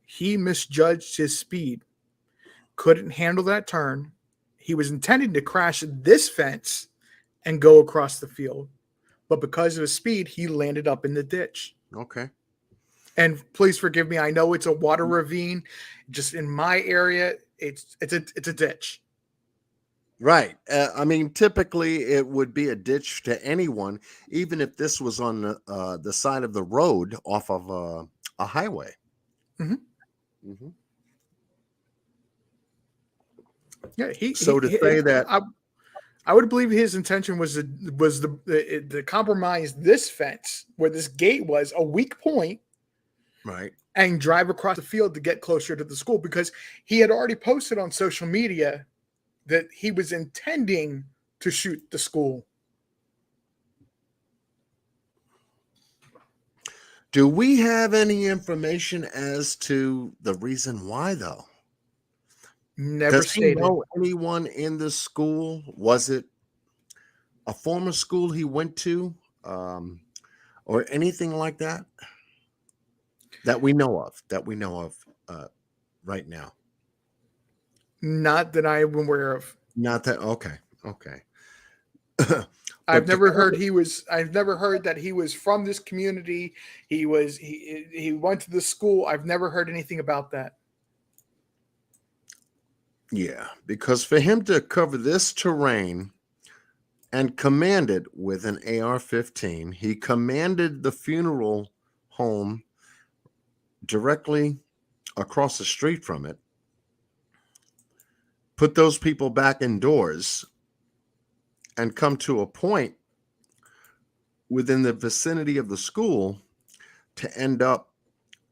He misjudged his speed, couldn't handle that turn. He was intending to crash this fence and go across the field, but because of his speed, he landed up in the ditch. Okay. And please forgive me. I know it's a water ravine. Just in my area, it's a ditch. Right. I mean, typically it would be a ditch to anyone, even if this was on the side of the road off of a highway. Mm-hmm. Mm-hmm. Yeah. I would believe his intention was to compromise this fence where this gate was a weak point, right, and drive across the field to get closer to the school, because he had already posted on social media that he was intending to shoot the school. Do we have any information as to the reason why, though? Never Does stated. he know anyone in the school? Was it a former school he went to, or anything like that? That we know of. Right now. Not that I'm aware of. Not that. Okay. I've never heard that he was from this community. He went to the school. I've never heard anything about that. Yeah, because for him to cover this terrain and command it with an AR-15, he commanded the funeral home directly across the street from it, put those people back indoors, and come to a point within the vicinity of the school to end up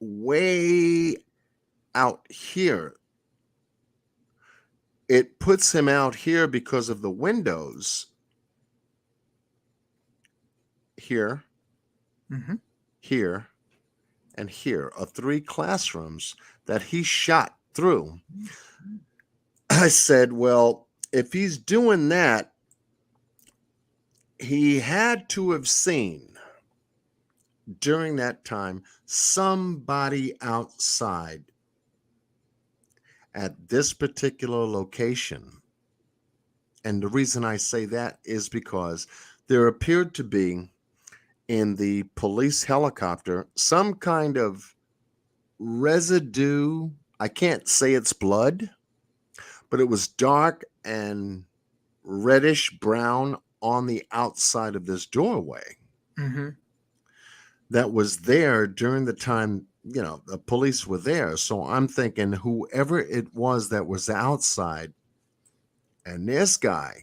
way out here. It puts him out here because of the windows here, Mm-hmm. here, and here are 3 classrooms that he shot through. I said, well, if he's doing that, he had to have seen during that time somebody outside at this particular location. And the reason I say that is because there appeared to be in the police helicopter some kind of residue. I can't say it's blood, but it was dark and reddish brown on the outside of this doorway. Mm-hmm. That was there during the time, the police were there. So I'm thinking whoever it was that was outside, and this guy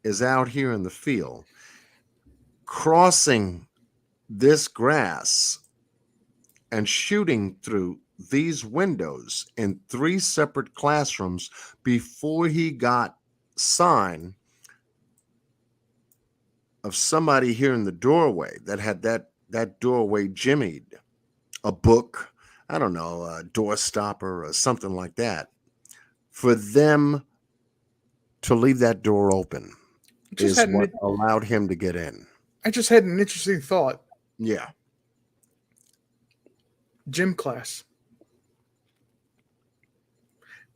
is out here in the field crossing this grass and shooting through these windows in 3 separate classrooms before he got sign of somebody here in the doorway that had that doorway jimmied, a book, I don't know, a door stopper or something like that, for them to leave that door open is what allowed him to get in. I just had an interesting thought. Yeah. Gym class.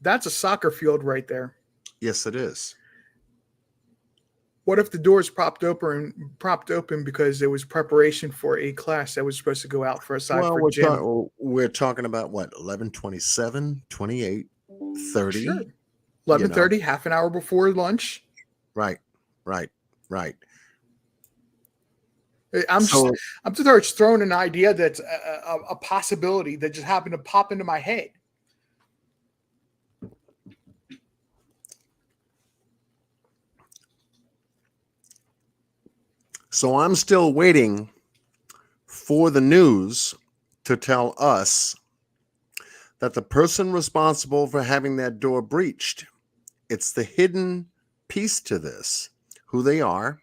That's a soccer field right there. Yes, it is. What if the doors propped open because there was preparation for a class that was supposed to go out for a side for gym? We're talking about what, 11:27, 28, 30? Sure. 11:30, half an hour before lunch. Right. I'm just throwing an idea that's a possibility that just happened to pop into my head. So I'm still waiting for the news to tell us that the person responsible for having that door breached, it's the hidden piece to this, who they are,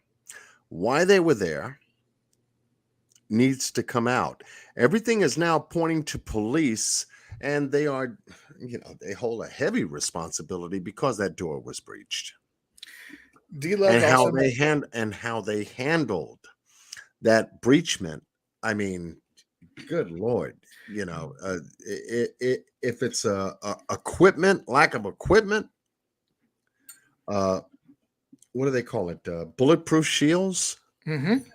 why they were there, needs to come out. Everything is now pointing to police, and they are, they hold a heavy responsibility because that door was breached. D-Love And how also they handled that breachment. I mean, good Lord, if it's a equipment, lack of equipment, what do they call it? Bulletproof shields, Mhm.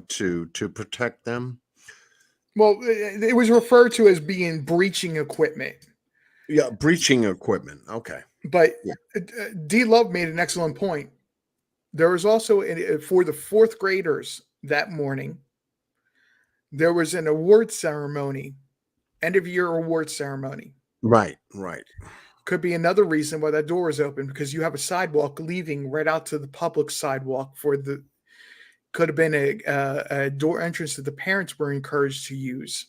To protect them. Well, it was referred to as being breaching equipment. Yeah, breaching equipment. Okay. But Yeah. D-Love made an excellent point. There was also, for the fourth graders that morning, there was an award ceremony, end of year award ceremony. Right. Could be another reason why that door is open, because you have a sidewalk leading right out to the public sidewalk could have been a door entrance that the parents were encouraged to use.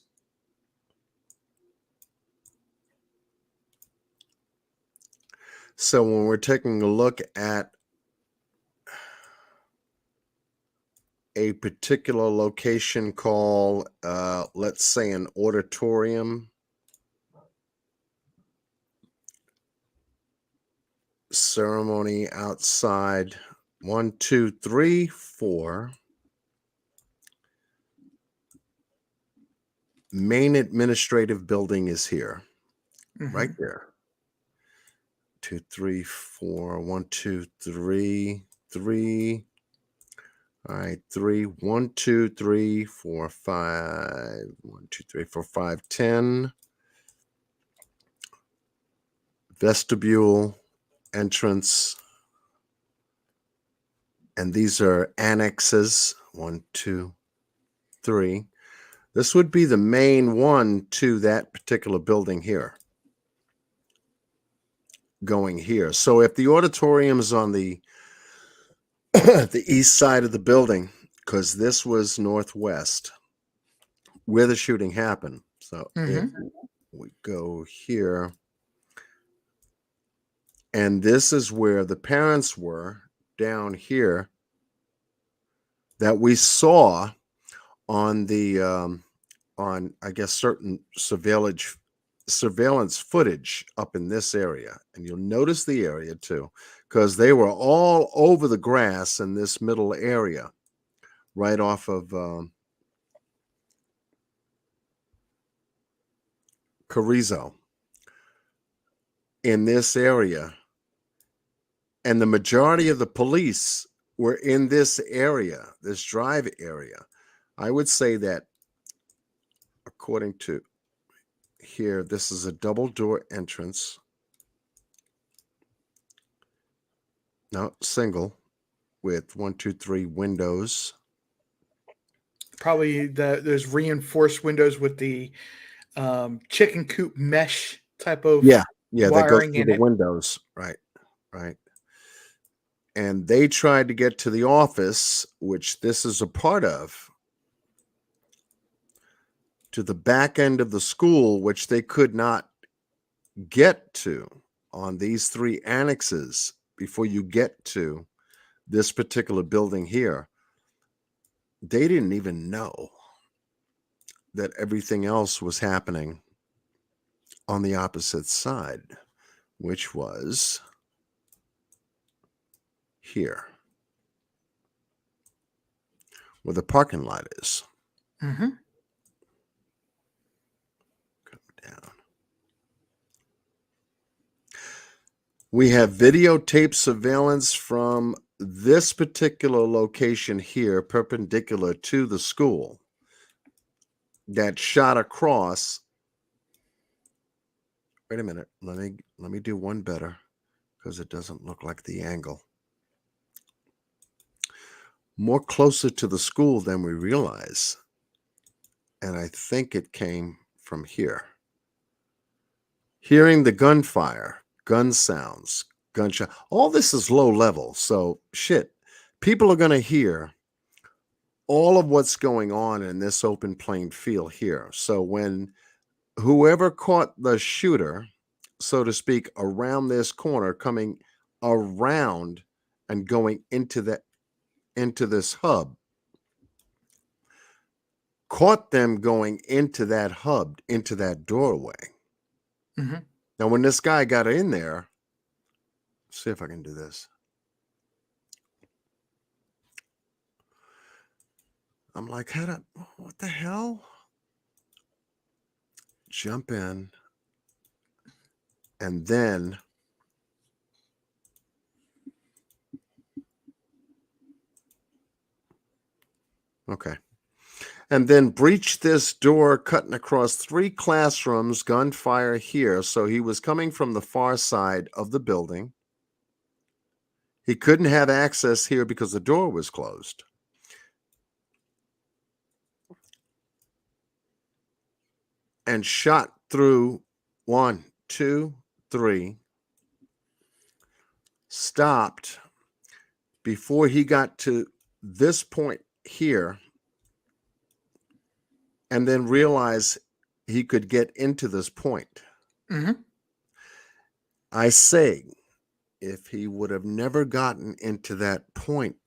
So when we're taking a look at a particular location called, let's say, an auditorium, ceremony outside, 1, 2, 3, 4. Main administrative building is here, right there. 2, 3, 4. 1, 2, 3, 3. All right, 3. 1, 2, 3, 4, 5. 1, 2, 3, 4, 5, 10. Vestibule, entrance, and these are annexes. 1, 2, 3. This would be the main one to that particular building here. Going here. So if the auditorium is on the the east side of the building, because this was northwest where the shooting happened. So if we go here, and this is where the parents were down here that we saw on the on, I guess, certain surveillance footage up in this area. And you'll notice the area too, because they were all over the grass in this middle area right off of Carrizo in this area. And the majority of the police were in this area, this drive area. I would say that, according to here, this is a double door entrance. No, single, with 1, 2, 3 windows. Probably those reinforced windows with the chicken coop mesh type of Yeah, that goes wiring through in the it. windows. Right. And they tried to get to the office, which this is a part of, to the back end of the school, which they could not get to on these 3 annexes before you get to this particular building here. They didn't even know that everything else was happening on the opposite side, which was here, where the parking lot is. Come down. We have videotape surveillance from this particular location here, perpendicular to the school, that shot across. Wait a minute. Let me do one better, because it doesn't look like the angle. More closer to the school than we realize. And I think it came from here. Hearing the gunfire, gun sounds, gunshot. All this is low level. So shit, people are going to hear all of what's going on in this open plain field here. So when whoever caught the shooter, so to speak, around this corner, coming around and going into this hub, caught them going into that hub, into that doorway. Mhm. Now, when this guy got in there, see if I can do this. I'm like, what the hell? Jump in. And then okay. And then breached this door, cutting across 3 classrooms, gunfire here. So he was coming from the far side of the building. He couldn't have access here because the door was closed. And shot through 1, 2, 3. Stopped before he got to this point here, and then realized he could get into this point. Mhm. I say, if he would have never gotten into that point,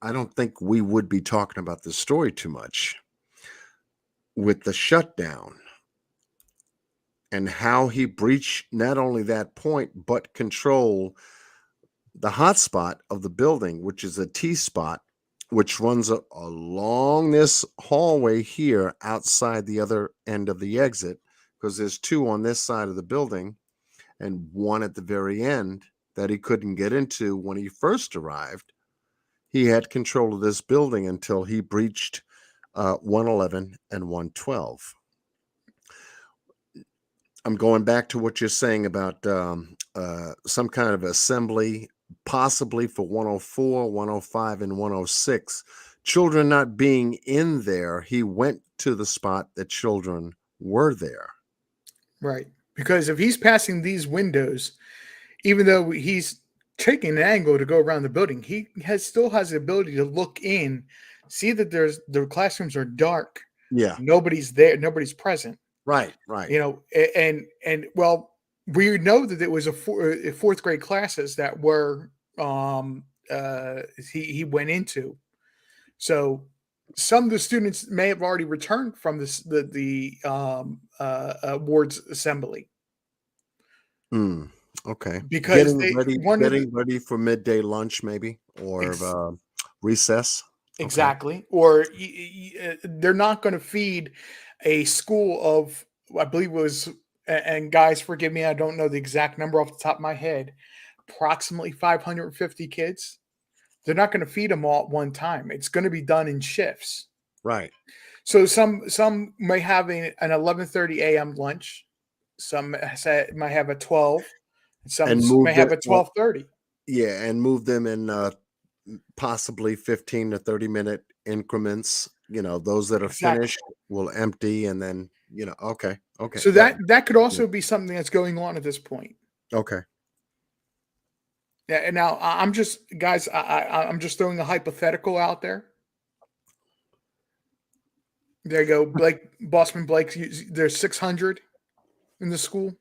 I don't think we would be talking about this story too much. With the shutdown and how he breached not only that point, but control the hotspot of the building, which is a T spot, which runs along this hallway here outside the other end of the exit, because there's 2 on this side of the building and 1 at the very end that he couldn't get into when he first arrived. He had control of this building until he breached 111 and 112. I'm going back to what you're saying about some kind of assembly, possibly for 104, 105, and 106. Children not being in there, he went to the spot that children were there. Right. Because if he's passing these windows, even though he's taking an angle to go around the building, he still has the ability to look in, see that the classrooms are dark. Yeah. Nobody's there. Nobody's present. Right. You know, and well, we know that it was a 4th grade classes that were he went into. So some of the students may have already returned from the awards assembly. Okay. Because getting ready for midday lunch, maybe, or recess. Exactly. Okay. Or they're not going to feed a school of, I believe it was, and guys, forgive me, I don't know the exact number off the top of my head, approximately 550 kids. They're not going to feed them all at one time. It's going to be done in shifts. Right. So some may have an 11:30 a.m. lunch. Some might have a 12. Some may have a 12:30. Yeah, and move them in possibly 15 to 30-minute increments. You know, those that are finished will empty, and then, you know, okay. So that could also be something that's going on at this point. Okay. Yeah, and now I'm just, guys, I'm just throwing a hypothetical out there. There you go, Blake, Bossman Blake. There's 600 in the school.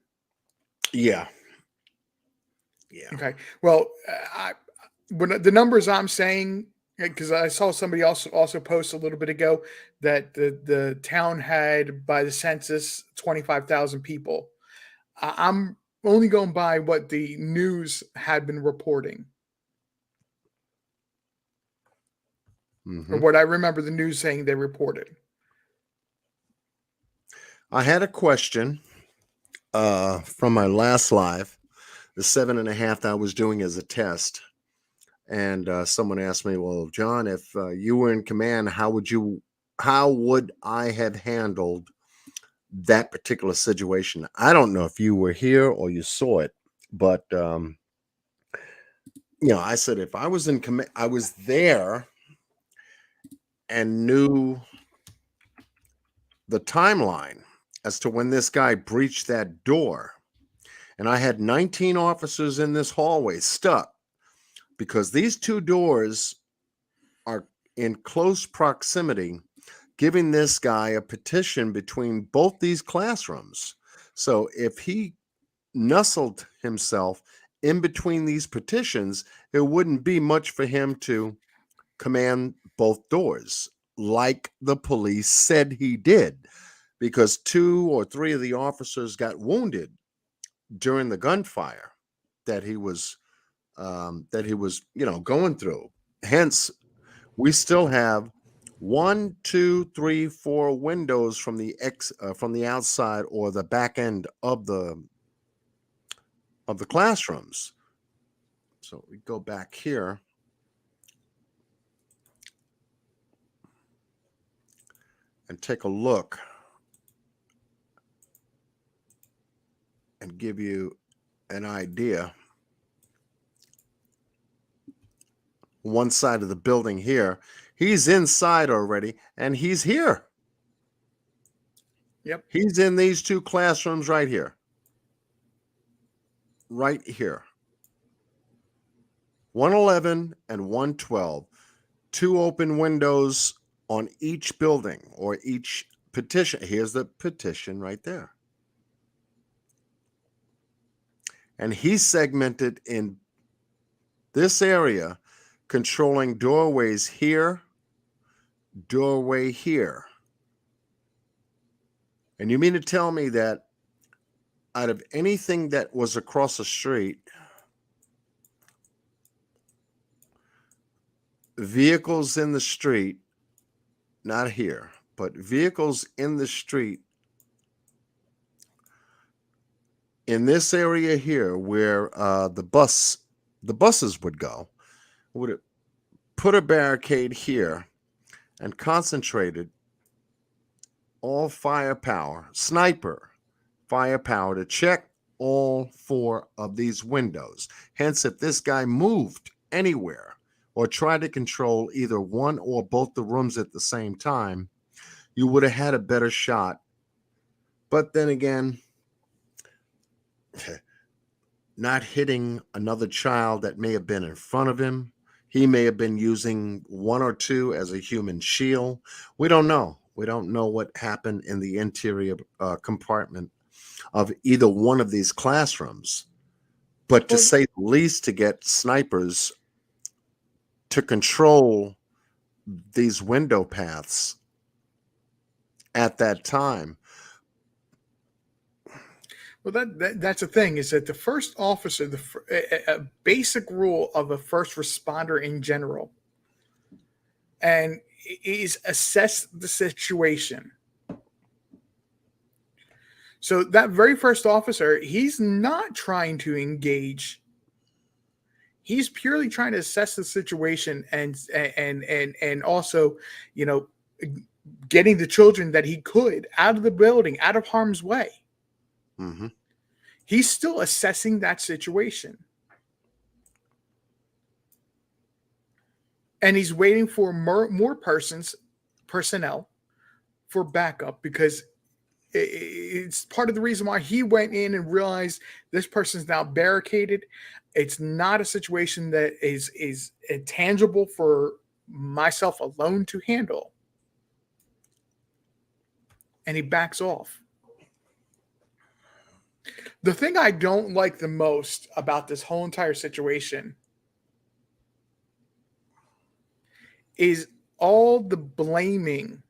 Yeah. Okay. Well, when the numbers I'm saying, because I saw somebody else also post a little bit ago that the town had, by the census, 25,000 people. I'm only going by what the news had been reporting. Or what I remember the news saying they reported. I had a question from my last live, the 7.5 I was doing as a test. And someone asked me, well, John, if you were in command, how would I have handled that particular situation? I don't know if you were here or you saw it, but you know, I said, if I was in command, I was there and knew the timeline as to when this guy breached that door, and I had 19 officers in this hallway stuck, because these 2 doors are in close proximity, giving this guy a petition between both these classrooms. So if he nestled himself in between these petitions, it wouldn't be much for him to command both doors. like the police said he did, because 2 or 3 of the officers got wounded during the gunfire that he was going through. Hence, we still have 1, 2, 3, 4 windows from the outside or the back end of the classrooms. So we go back here. And take a look and give you an idea. One side of the building here, he's inside already, and he's here. Yep. He's in these 2 classrooms right here. Right here. 111 and 112. 2 open windows on each building or each petition. Here's the petition right there. And he's segmented in this area, controlling doorways here, doorway here. And you mean to tell me that out of anything that was across the street, vehicles in the street, not here, but vehicles in the street in this area here where the buses would go, would put a barricade here and concentrated all firepower, sniper firepower, to check all 4 of these windows. Hence, if this guy moved anywhere or tried to control either one or both the rooms at the same time, you would have had a better shot. But then again, not hitting another child that may have been in front of him. He may have been using 1 or 2 as a human shield. We don't know. We don't know what happened in the interior compartment of either one of these classrooms. But to say the least, to get snipers to control these window paths at that time. Well, that's the thing, is that the first officer, a basic rule of a first responder in general, and is assess the situation. So that very first officer, he's not trying to engage. He's purely trying to assess the situation and also, getting the children that he could out of the building, out of harm's way. Mm-hmm. He's still assessing that situation. And he's waiting for more personnel for backup, because it's part of the reason why he went in and realized this person's now barricaded. It's not a situation that is tangible for myself alone to handle. And he backs off. The thing I don't like the most about this whole entire situation is all the blaming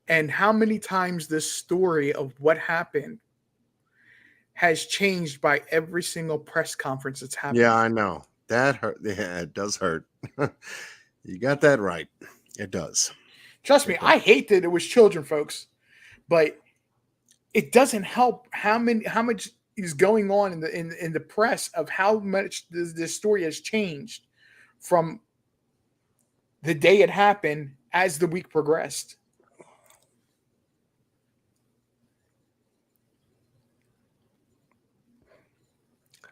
and how many times this story of what happened has changed by every single press conference that's happened. Yeah, I know. That hurt. Yeah, it does hurt. You got that right. It does. Trust me, I hate that it was children, folks, but it doesn't help how much is going on in the press of how much this story has changed from the day it happened as the week progressed.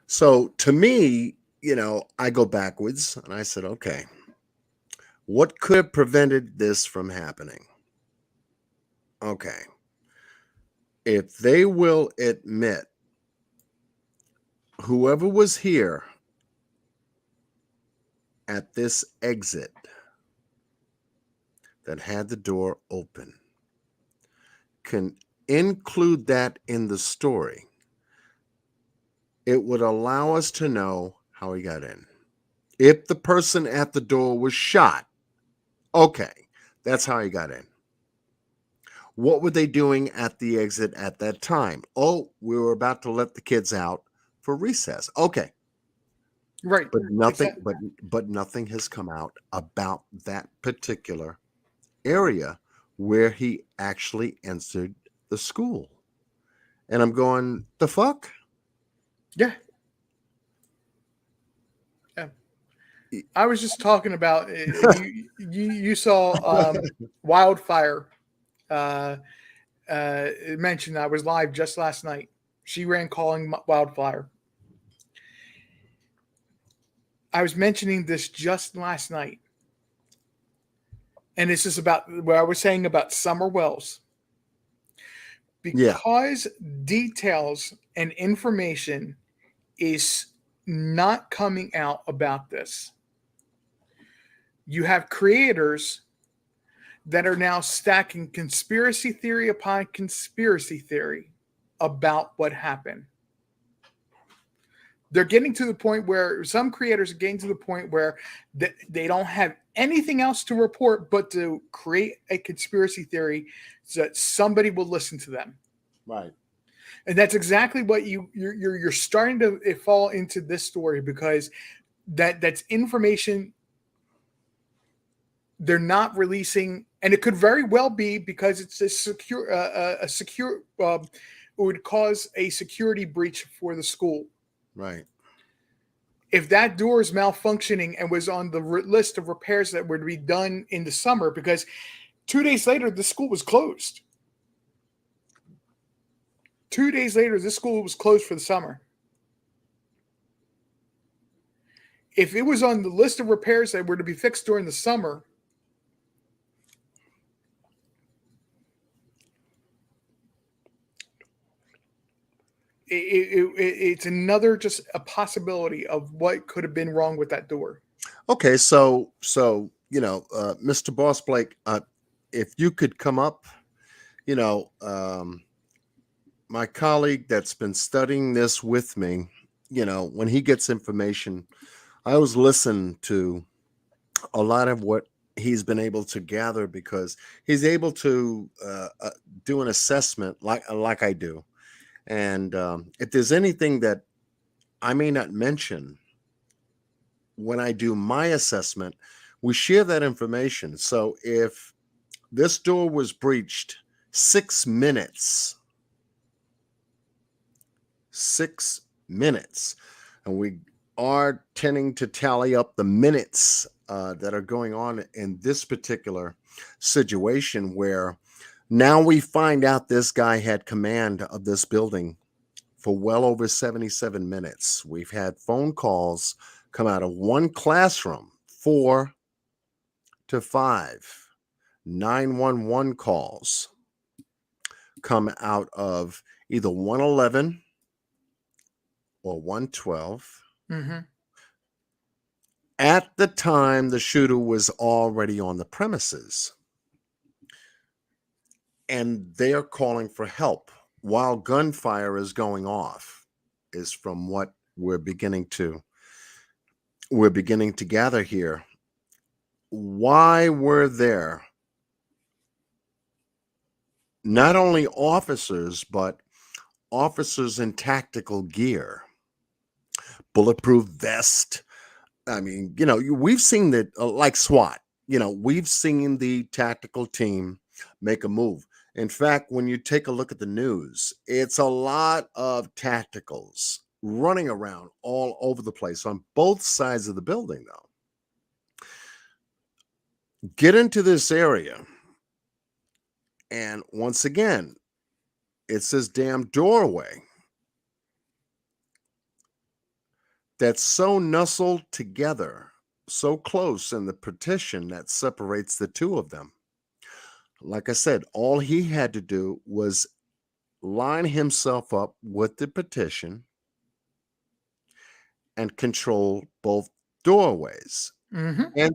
So to me, I go backwards and I said, okay, what could have prevented this from happening? Okay. If they will admit whoever was here at this exit that had the door open can include that in the story, it would allow us to know how he got in. If the person at the door was shot, okay, That's how he got in. What were they doing at the exit at that time? Oh, we were about to let the kids out for recess. Okay. Right. But nothing, Exactly. but nothing has come out about that particular area where he actually entered the school. And I'm going, the fuck? Yeah. Yeah. I was just talking about you saw Wildfire mentioned. I was live just last night. She ran calling Wildfire. I was mentioning this just last night. And this is about what I was saying about Summer Wells. Because details and information is not coming out about this. You have creators that are now stacking conspiracy theory upon conspiracy theory about what happened. They're getting to the point where some creators are getting to the point where they don't have anything else to report but to create a conspiracy theory so that somebody will listen to them. Right. And that's exactly what you're starting to fall into this story, because that's information they're not releasing, and it could very well be because it's it would cause a security breach for the school. Right. If that door is malfunctioning and was on the list of repairs that would be done in the summer, because 2 days later the school was closed. 2 days later, this school was closed for the summer. If it was on the list of repairs that were to be fixed during the summer, it's another just a possibility of what could have been wrong with that door. Okay, so Mr. Boss Blake, if you could come up, my colleague that's been studying this with me, when he gets information, I always listen to a lot of what he's been able to gather, because he's able to do an assessment like I do. And if there's anything that I may not mention when I do my assessment, we share that information. So if this door was breached 6 minutes, and we are tending to tally up the minutes that are going on in this particular situation, where now we find out this guy had command of this building for well over 77 minutes. We've had phone calls come out of one classroom, 4 to 5, 911 calls come out of either 111 or 112. Mm-hmm. At the time, the shooter was already on the premises, and they're calling for help while gunfire is going off, is from what we're beginning to gather here. Why were there not only officers, but officers in tactical gear, bulletproof vest? I mean, we've seen that, like SWAT, we've seen the tactical team make a move. In fact, when you take a look at the news, it's a lot of tacticals running around all over the place on both sides of the building, though. Get into this area, and once again, it's this damn doorway that's so nestled together, so close in the partition that separates the two of them. Like I said, all he had to do was line himself up with the partition and control both doorways. Mm-hmm.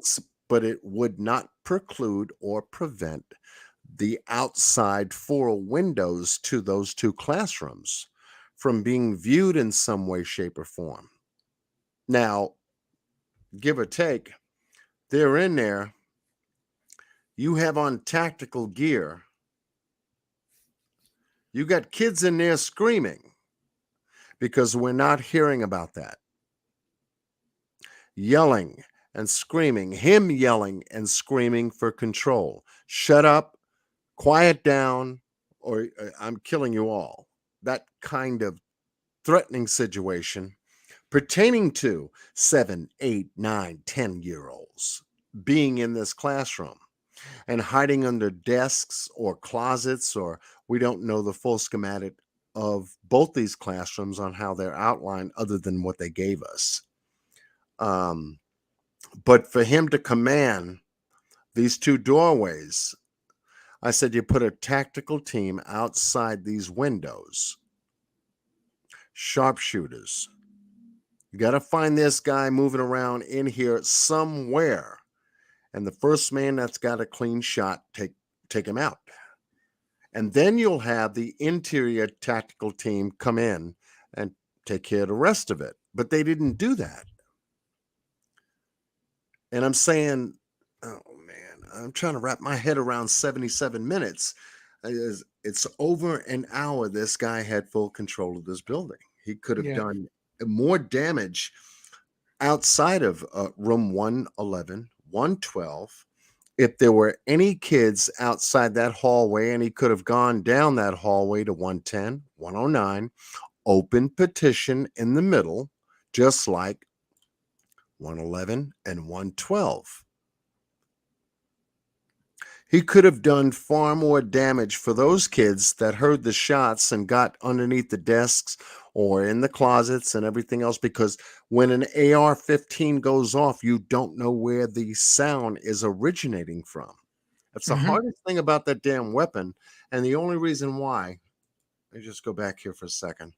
But it would not preclude or prevent the outside 4 windows to those 2 classrooms from being viewed in some way, shape, or form. Now, give or take, they're in there. You have on tactical gear. You got kids in there screaming because we're not hearing about that. Yelling and screaming, him yelling and screaming for control. Shut up, quiet down, or I'm killing you all. That kind of threatening situation pertaining to 7, 8, 9, 10-year-olds being in this classroom and hiding under desks or closets, or we don't know the full schematic of both these classrooms on how they're outlined other than what they gave us. But for him to command these two doorways, I said, you put a tactical team outside these windows, sharpshooters. You got to find this guy moving around in here somewhere. And the first man that's got a clean shot, take him out. And then you'll have the interior tactical team come in and take care of the rest of it. But they didn't do that. And I'm saying, oh man, I'm trying to wrap my head around 77 minutes. It's over an hour this guy had full control of this building. He could have done more damage outside of room 111, 112. If there were any kids outside that hallway, and he could have gone down that hallway to 110, 109, open petition in the middle, just like 111 and 112. He could have done far more damage for those kids that heard the shots and got underneath the desks or in the closets and everything else, because when an AR-15 goes off, you don't know where the sound is originating from. That's the hardest thing about that damn weapon. And the only reason why, let me just go back here for a second,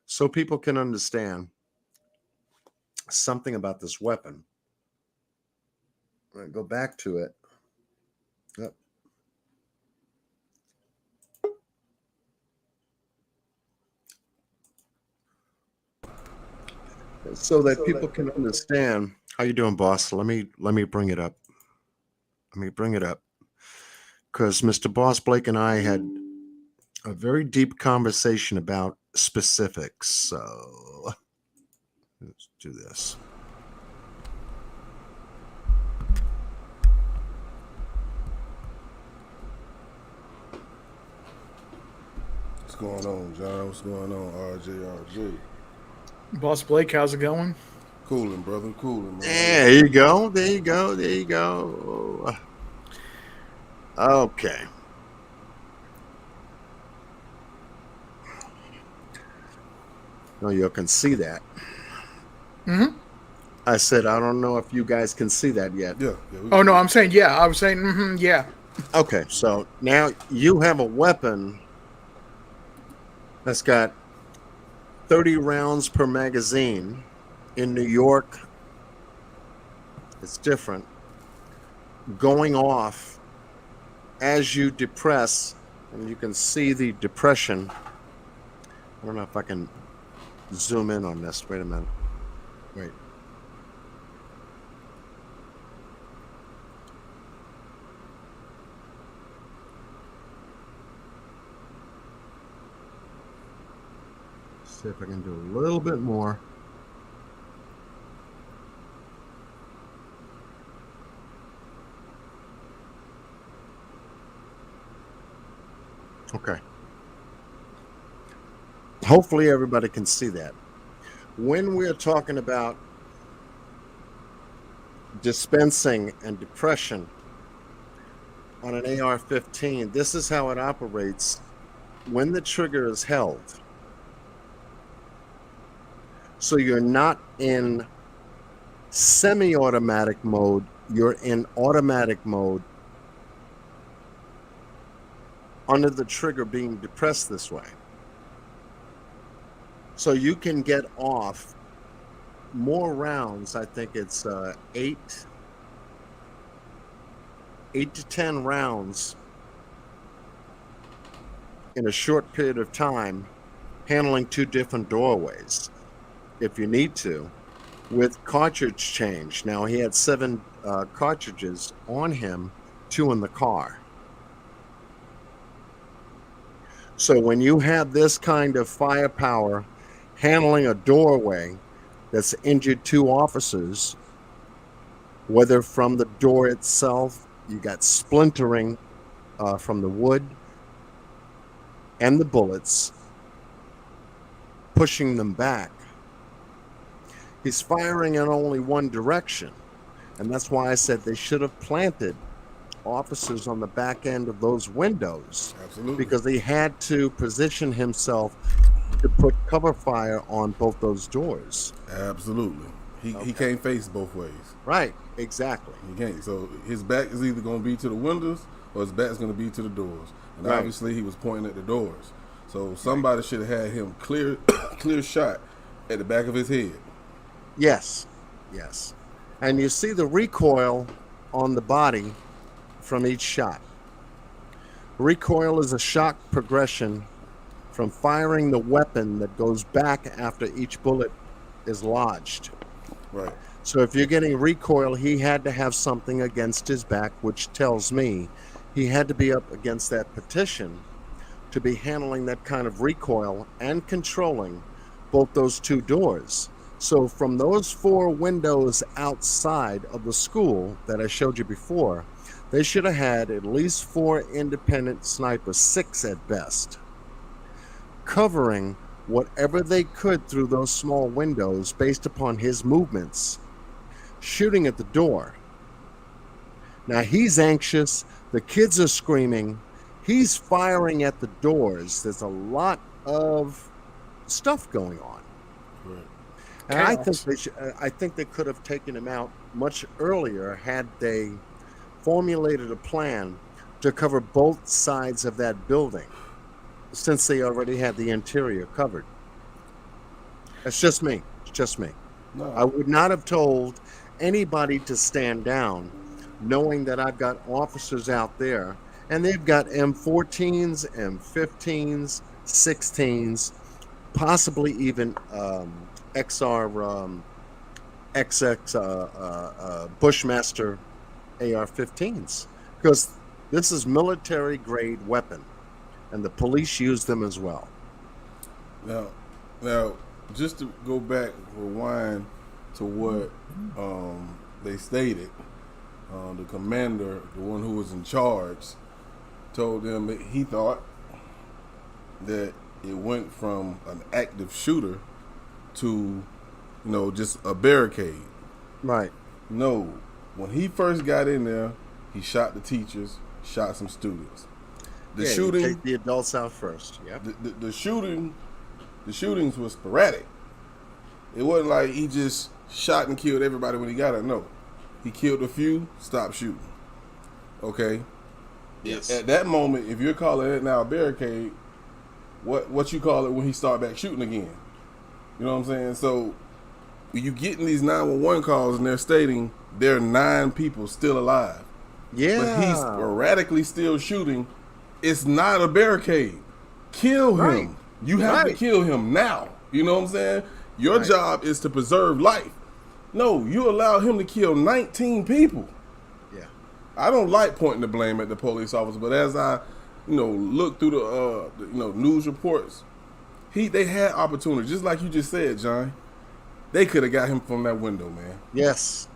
so people can understand something about this weapon. I'm going to go back to it. Yep. So that people can understand. How you doing, boss? Let me bring it up. Let me bring it up. Because Mr. Boss Blake and I had a very deep conversation about specifics. So let's do this. What's going on, John? What's going on, RJ? Boss Blake, how's it going? Cooling, brother. Cooling, man. There you go. There you go. There you go. Okay. No, you can see that. Mm-hmm. I said, I don't know if you guys can see that yet. Yeah. Oh, no, I'm saying, yeah. I was saying, yeah. Okay, so now you have a weapon that's got 30 rounds per magazine. In New York, it's different. Going off as you depress, and you can see the depression. I don't know if I can zoom in on this. Wait a minute. Wait. See if I can do a little bit more. Okay. Hopefully everybody can see that. When we're talking about dispensing and depression on an AR-15, this is how it operates when the trigger is held. So you're not in semi-automatic mode, you're in automatic mode under the trigger being depressed this way. So you can get off more rounds. I think it's 8 to 10 rounds in a short period of time, handling 2 different doorways if you need to, with cartridge change. Now he had 7 cartridges on him two in the car. So when you have this kind of firepower handling a doorway that's injured two officers, whether from the door itself, you got splintering from the wood and the bullets, pushing them back. He's firing in only one direction. And that's why I said they should have planted officers on the back end of those windows. Absolutely. Because he had to position himself to put cover fire on both those doors. Absolutely. He can't face both ways. Right, exactly. He can't. So his back is either going to be to the windows or his back is going to be to the doors. And Right. obviously he was pointing at the doors. So somebody should have had him clear shot at the back of his head. Yes, yes. And you see the recoil on the body from each shot. Recoil is a shock progression from firing the weapon that goes back after each bullet is lodged. Right. So if you're getting recoil, he had to have something against his back, which tells me he had to be up against that petition to be handling that kind of recoil and controlling both those two doors. So from those four windows outside of the school that I showed you before, they should have had at least 4 independent snipers, 6 at best, covering whatever they could through those small windows based upon his movements, shooting at the door. Now he's anxious, the kids are screaming, he's firing at the doors. There's a lot of stuff going on. Right. And I think they could have taken him out much earlier had they formulated a plan to cover both sides of that building, since they already had the interior covered. It's just me. It's just me. No. I would not have told anybody to stand down, knowing that I've got officers out there, and they've got M14s, M15s, 16s, possibly even XX Bushmaster AR-15s, because this is military grade weapon, and the police use them as well. Now, just to go back, rewind to what they stated, the commander, the one who was in charge, told them that he thought that it went from an active shooter to, just a barricade. Right. No, when he first got in there, he shot the teachers, shot some students. The shooting, you take the adults out first. Yeah. the shootings was sporadic. It wasn't like he just shot and killed everybody when he got it. No, he killed a few, stopped shooting. Okay. Yes. At that moment, if you're calling it now a barricade, what you call it when he start back shooting again? You know what I'm saying? So you getting these 911 calls and they're stating there are 9 people still alive. Yeah. But he's sporadically still shooting. It's not a barricade. Kill him. Right. You have to kill him now. You know what I'm saying? Your job is to preserve life. No, you allow him to kill 19 people. Yeah. I don't like pointing the blame at the police officer, but as I, look through the news reports, they had opportunity, just like you just said, John. They could have got him from that window, man. Yes.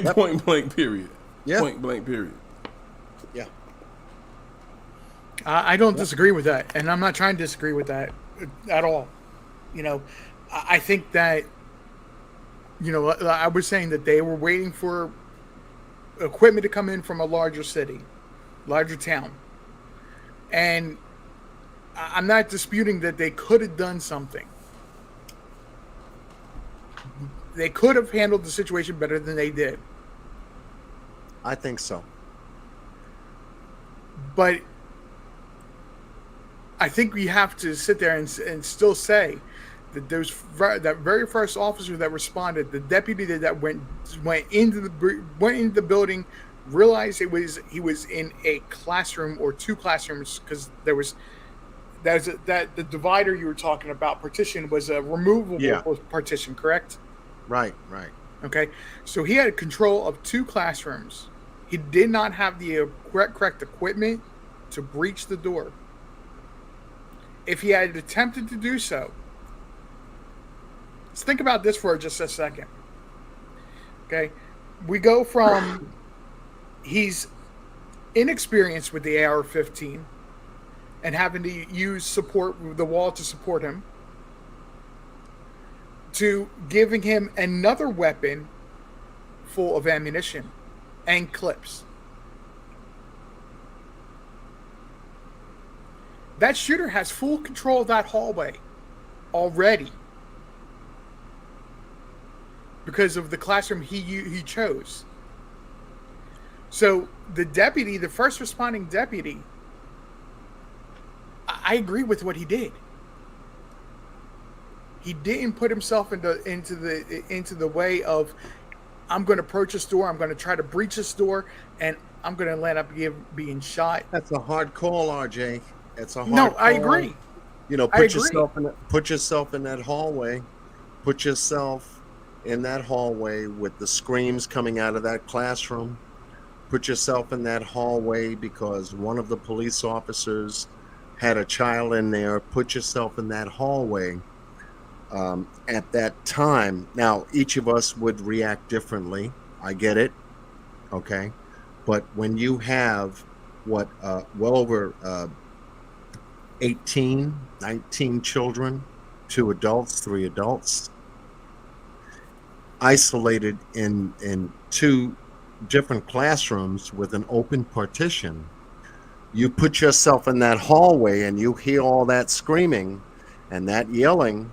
Point blank, period. Yeah. Point blank, period. Yeah. I don't disagree with that, and I'm not trying to disagree with that at all. I think that, I was saying that they were waiting for equipment to come in from a larger city, larger town. And I'm not disputing that they could have done something. They could have handled the situation better than they did. I think so. But I think we have to sit there and still say that that very first officer that responded, the deputy that went into the building, realized he was in a classroom or 2 classrooms, because the divider you were talking about, partition, was a removable partition, correct? Right. Okay, so he had control of 2 classrooms He did not have the correct equipment to breach the door. If he had attempted to do so, let's think about this for just a second. Okay, we go from he's inexperienced with the AR-15 and having to use the wall to support him, to giving him another weapon full of ammunition and clips. That shooter has full control of that hallway already because of the classroom he chose. So the deputy, the first responding deputy, I agree with what he did. He didn't put himself into the way of, I'm going to approach this door, I'm going to try to breach this door, and I'm going to end up being shot. That's a hard call, RJ. It's a hard No, call. I agree. You know, put yourself in that hallway. Put yourself in that hallway with the screams coming out of that classroom. Put yourself in that hallway because one of the police officers had a child in there. Put yourself in that hallway at that time. Now, each of us would react differently. I get it. Okay. But when you have well over 18, 19 children, 2 adults, 3 adults, isolated in 2 different classrooms with an open partition, you put yourself in that hallway and you hear all that screaming and that yelling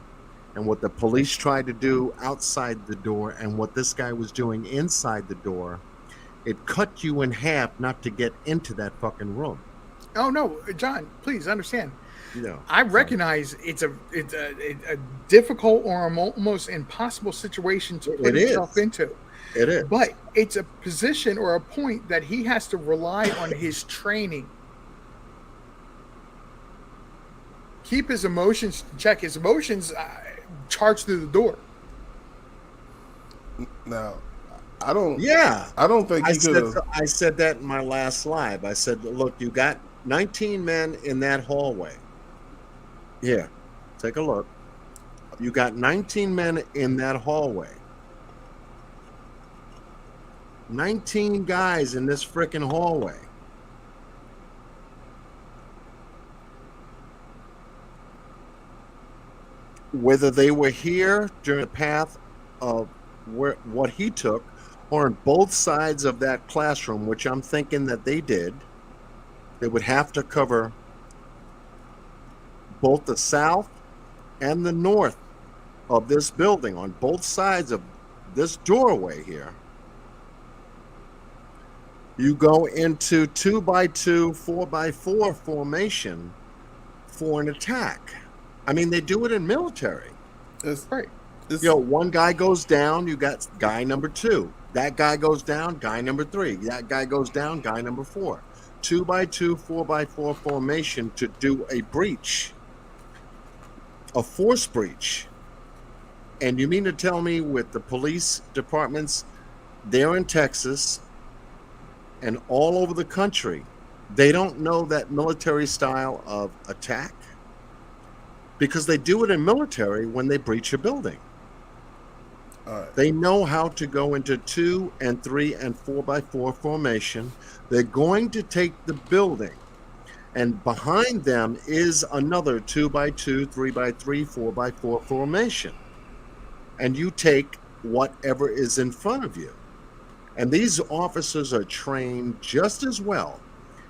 and what the police tried to do outside the door and what this guy was doing inside the door, it cut you in half not to get into that fucking room. Oh no, John, please understand. No, I recognize it's a difficult or almost impossible situation to put himself into. It is. But it's a position or a point that he has to rely on his training. Keep his emotions, check his emotions, charge through the door. Now, I don't think he could have. I said that in my last live. I said, look, you got 19 men in that hallway. Here, take a look. You got 19 men in that hallway. 19 guys in this freaking hallway. Whether they were here during the path of what he took, or on both sides of that classroom, which I'm thinking that they did, they would have to cover both the south and the north of this building on both sides of this doorway here. You go into 2x2, 4x4 formation for an attack. I mean, they do it in military. That's right. One guy goes down, you got guy number 2. That guy goes down, guy number 3. That guy goes down, guy number 4. 2x2, 4x4 formation to do a breach, a force breach. And you mean to tell me with the police departments there in Texas and all over the country, they don't know that military style of attack? Because they do it in military when they breach a building. They know how to go into 2 and 3 and 4x4 formation. They're going to take the building, and behind them is another 2x2, 3x3, 4x4 formation. And you take whatever is in front of you. And these officers are trained just as well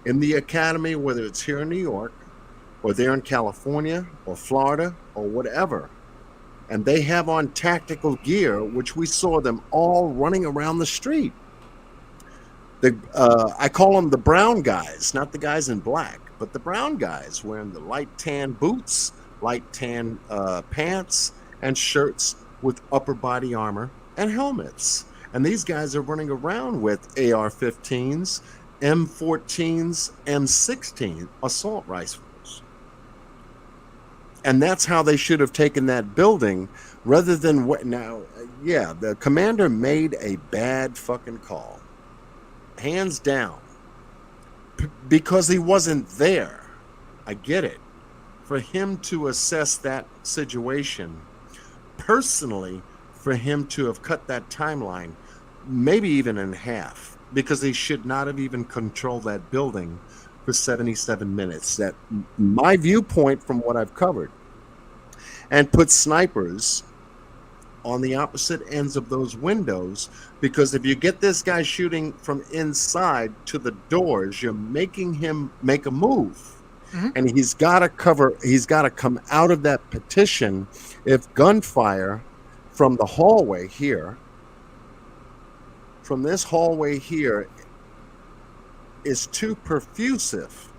in the academy, whether it's here in New York, or they're in California, or Florida, or whatever. And they have on tactical gear, which we saw them all running around the street. I call them the brown guys, not the guys in black, but the brown guys wearing the light tan boots, light tan pants, and shirts with upper body armor and helmets. And these guys are running around with AR-15s, M14s, M16 assault rifles. And that's how they should have taken that building rather than what now. Yeah, the commander made a bad fucking call. hands down, because he wasn't there. I get it. For him to assess that situation, personally, for him to have cut that timeline, maybe even in half, because he should not have even controlled that building for 77 minutes. That my viewpoint from what I've covered, and put snipers on the opposite ends of those windows, because if you get this guy shooting from inside to the doors, you're making him make a move. And he's got to come out of that petition if gunfire from the hallway here, from this hallway here, is too perfusive,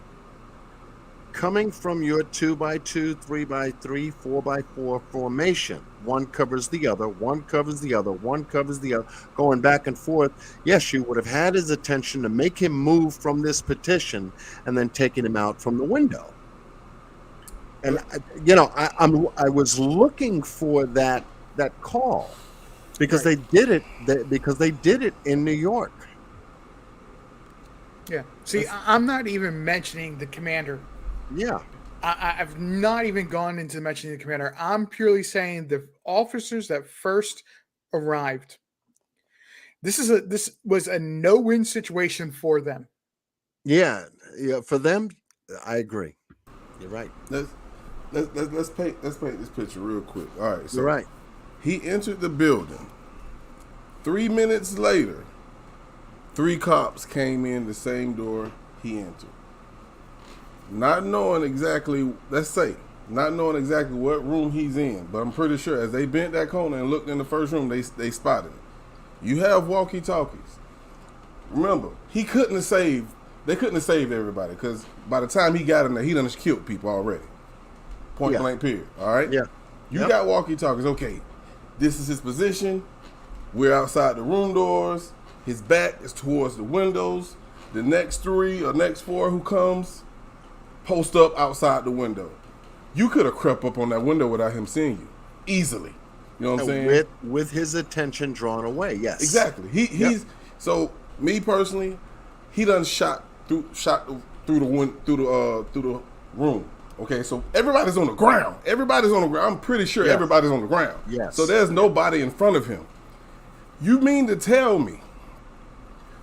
coming from your 2x2, 3x3, 4x4 formation. One covers the other, one covers the other, one covers the other, going back and forth. Yes, you would have had his attention to make him move from this petition and then taking him out from the window. And I was looking for that call, because they did it in New York. Yeah. See, I'm not even mentioning the commander. Yeah. I've not even gone into mentioning the commander. I'm purely saying the officers that first arrived. This was a no-win situation for them. Yeah, for them, I agree. You're right. Let's paint this picture real quick. All right, so You're right. He entered the building. 3 minutes later, 3 cops came in the same door he entered. Not knowing exactly what room he's in, but I'm pretty sure as they bent that corner and looked in the first room, they spotted him. You have walkie-talkies. Remember, they couldn't have saved everybody, because by the time he got in there, he done killed people already. Point blank period. All right? Yeah. You got walkie-talkies. Okay, this is his position. We're outside the room doors. His back is towards the windows. The next 3 or next 4 who comes, post up outside the window. You could have crept up on that window without him seeing you easily. You know what I'm saying? With his attention drawn away. Yes. Exactly. He's so me personally. He done shot through the room. Okay, so everybody's on the ground. I'm pretty sure everybody's on the ground. Yes. So there's nobody in front of him. You mean to tell me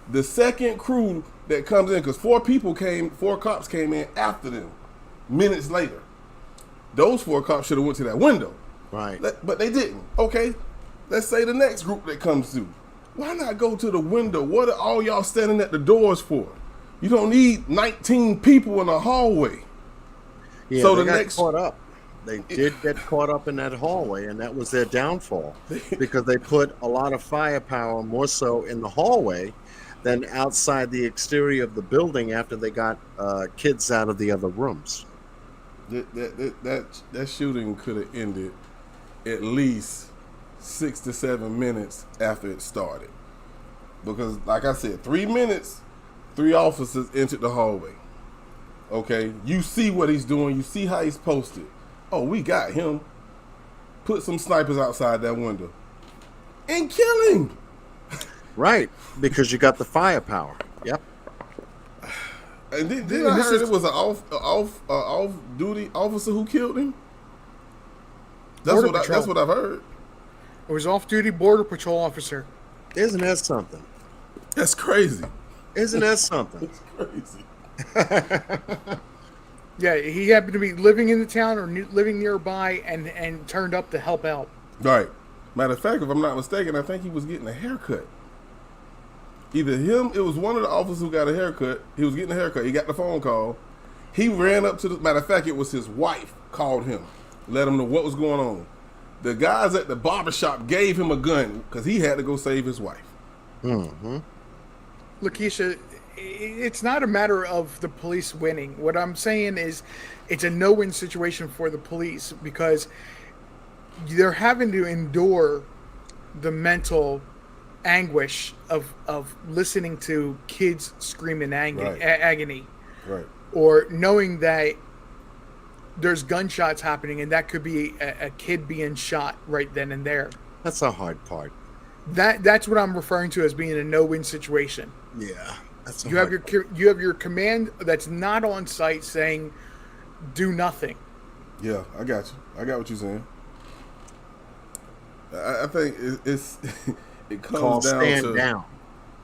the second crew that comes in, because 4 cops came in after them minutes later. Those 4 cops should have went to that window. Right. But they didn't. Okay, let's say the next group that comes through. Why not go to the window? What are all y'all standing at the doors for? You don't need 19 people in a hallway. Yeah, so they the got next caught up. They did get caught up in that hallway, and that was their downfall, because they put a lot of firepower more so in the hallway than outside the exterior of the building after they got kids out of the other rooms. That shooting could have ended at least 6 to 7 minutes after it started, because like I said, 3 minutes, 3 officers entered the hallway. Okay, you see what he's doing, you see how he's posted. Oh, we got him. Put some snipers outside that window and kill him. Right, because you got the firepower. Yep. And then I heard it was an off-duty officer who killed him. That's what I've heard. It was off-duty border patrol officer. Isn't that something? That's crazy. Isn't that something? It's crazy. Yeah, he happened to be living in the town or living nearby and turned up to help out. Right. Matter of fact, if I'm not mistaken, I think he was getting a haircut. Either him, it was one of the officers who got a haircut. He was getting a haircut. He got the phone call. He ran up to the, matter of fact, it was his wife called him, let him know what was going on. The guys at the barbershop gave him a gun because he had to go save his wife. Mm-hmm. Lakeisha, it's not a matter of the police winning. What I'm saying is it's a no-win situation for the police, because they're having to endure the mental anguish of listening to kids scream in agony. Right. Or knowing that there's gunshots happening and that could be a kid being shot right then and there. That's the hard part. That's what I'm referring to as being a no-win situation. Yeah, that's You have your command that's not on site saying do nothing. Yeah, I got you. I got what you're saying. I think it's it comes down stand to down.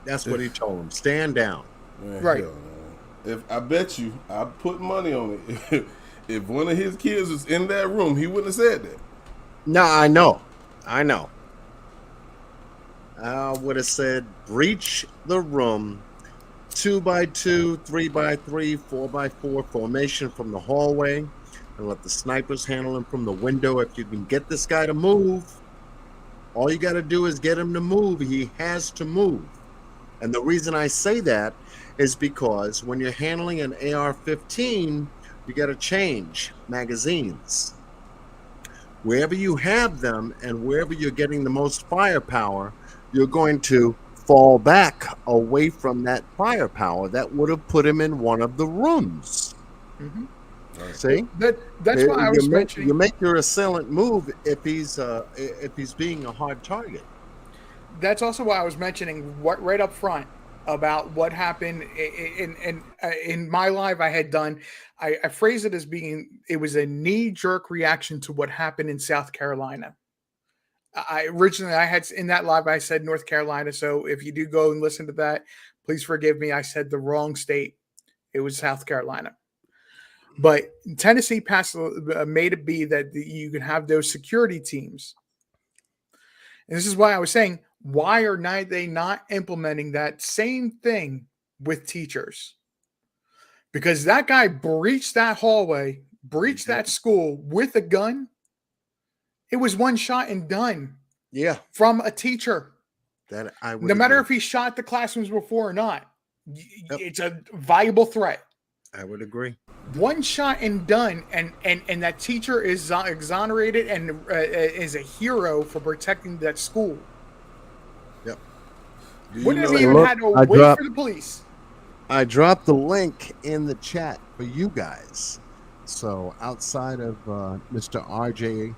That's what he told him. Stand down. Man, Right. hell, man. If I bet you, I put money on it. If one of his kids was in that room, he wouldn't have said that. No, I know. I would have said breach the room, 2x2, 3x3, 4x4 formation from the hallway, and let the snipers handle him from the window. If you can get this guy to move, all you got to do is get him to move. He has to move. And the reason I say that is because when you're handling an AR-15, you got to change magazines. Wherever you have them and wherever you're getting the most firepower, you're going to fall back away from that firepower that would have put him in one of the rooms. Mm-hmm. See? That's why I was mentioning. You make your assailant move if he's being a hard target. That's also why I was mentioning what right up front about what happened in my live I had done. I phrased it as being it was a knee-jerk reaction to what happened in South Carolina. I had in that live I said North Carolina, so if you do go and listen to that, please forgive me. I said the wrong state. It was South Carolina. But Tennessee made it be that you can have those security teams. And this is why I was saying, why are they not implementing that same thing with teachers? Because that guy breached that hallway, breached that school with a gun. It was one shot and done. Yeah. From a teacher. That I would no matter agree. if he shot the classrooms before or not. Yep. It's a viable threat. I would agree. One shot and done, and that teacher is exonerated and is a hero for protecting that school. Yep. Wouldn't have even had to wait for the police. I dropped the link in the chat for you guys. So outside of Mr. RJ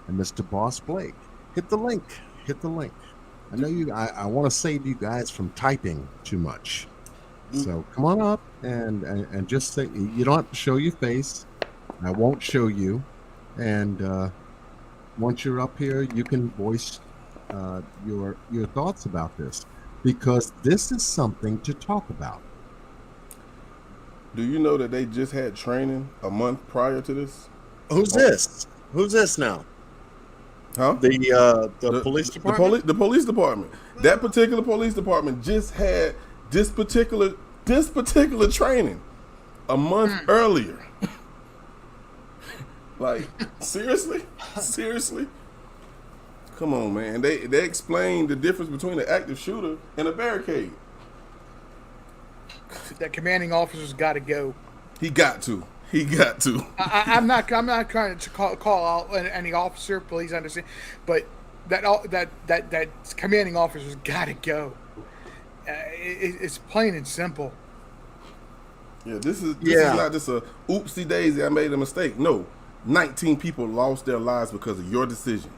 and Mr. Boss Blake, hit the link. I know you. I want to save you guys from typing too much. So come on up and just say, you don't have to show your face. I won't show you. And once you're up here, you can voice your thoughts about this, because this is something to talk about. Do you know that they just had training a month prior to this? Who's this? Who's this now? Huh? The police department? The police department. That particular police department just had this particular training a month earlier. Like, seriously? Come on, man. They explained the difference between an active shooter and a barricade. That commanding officer's got to go. He got to. I'm not trying to call out any officer. Please understand, but that commanding officer's got to go. It's plain and simple. Yeah, this is not just a oopsie daisy. I made a mistake. No, 19 people lost their lives because of your decision.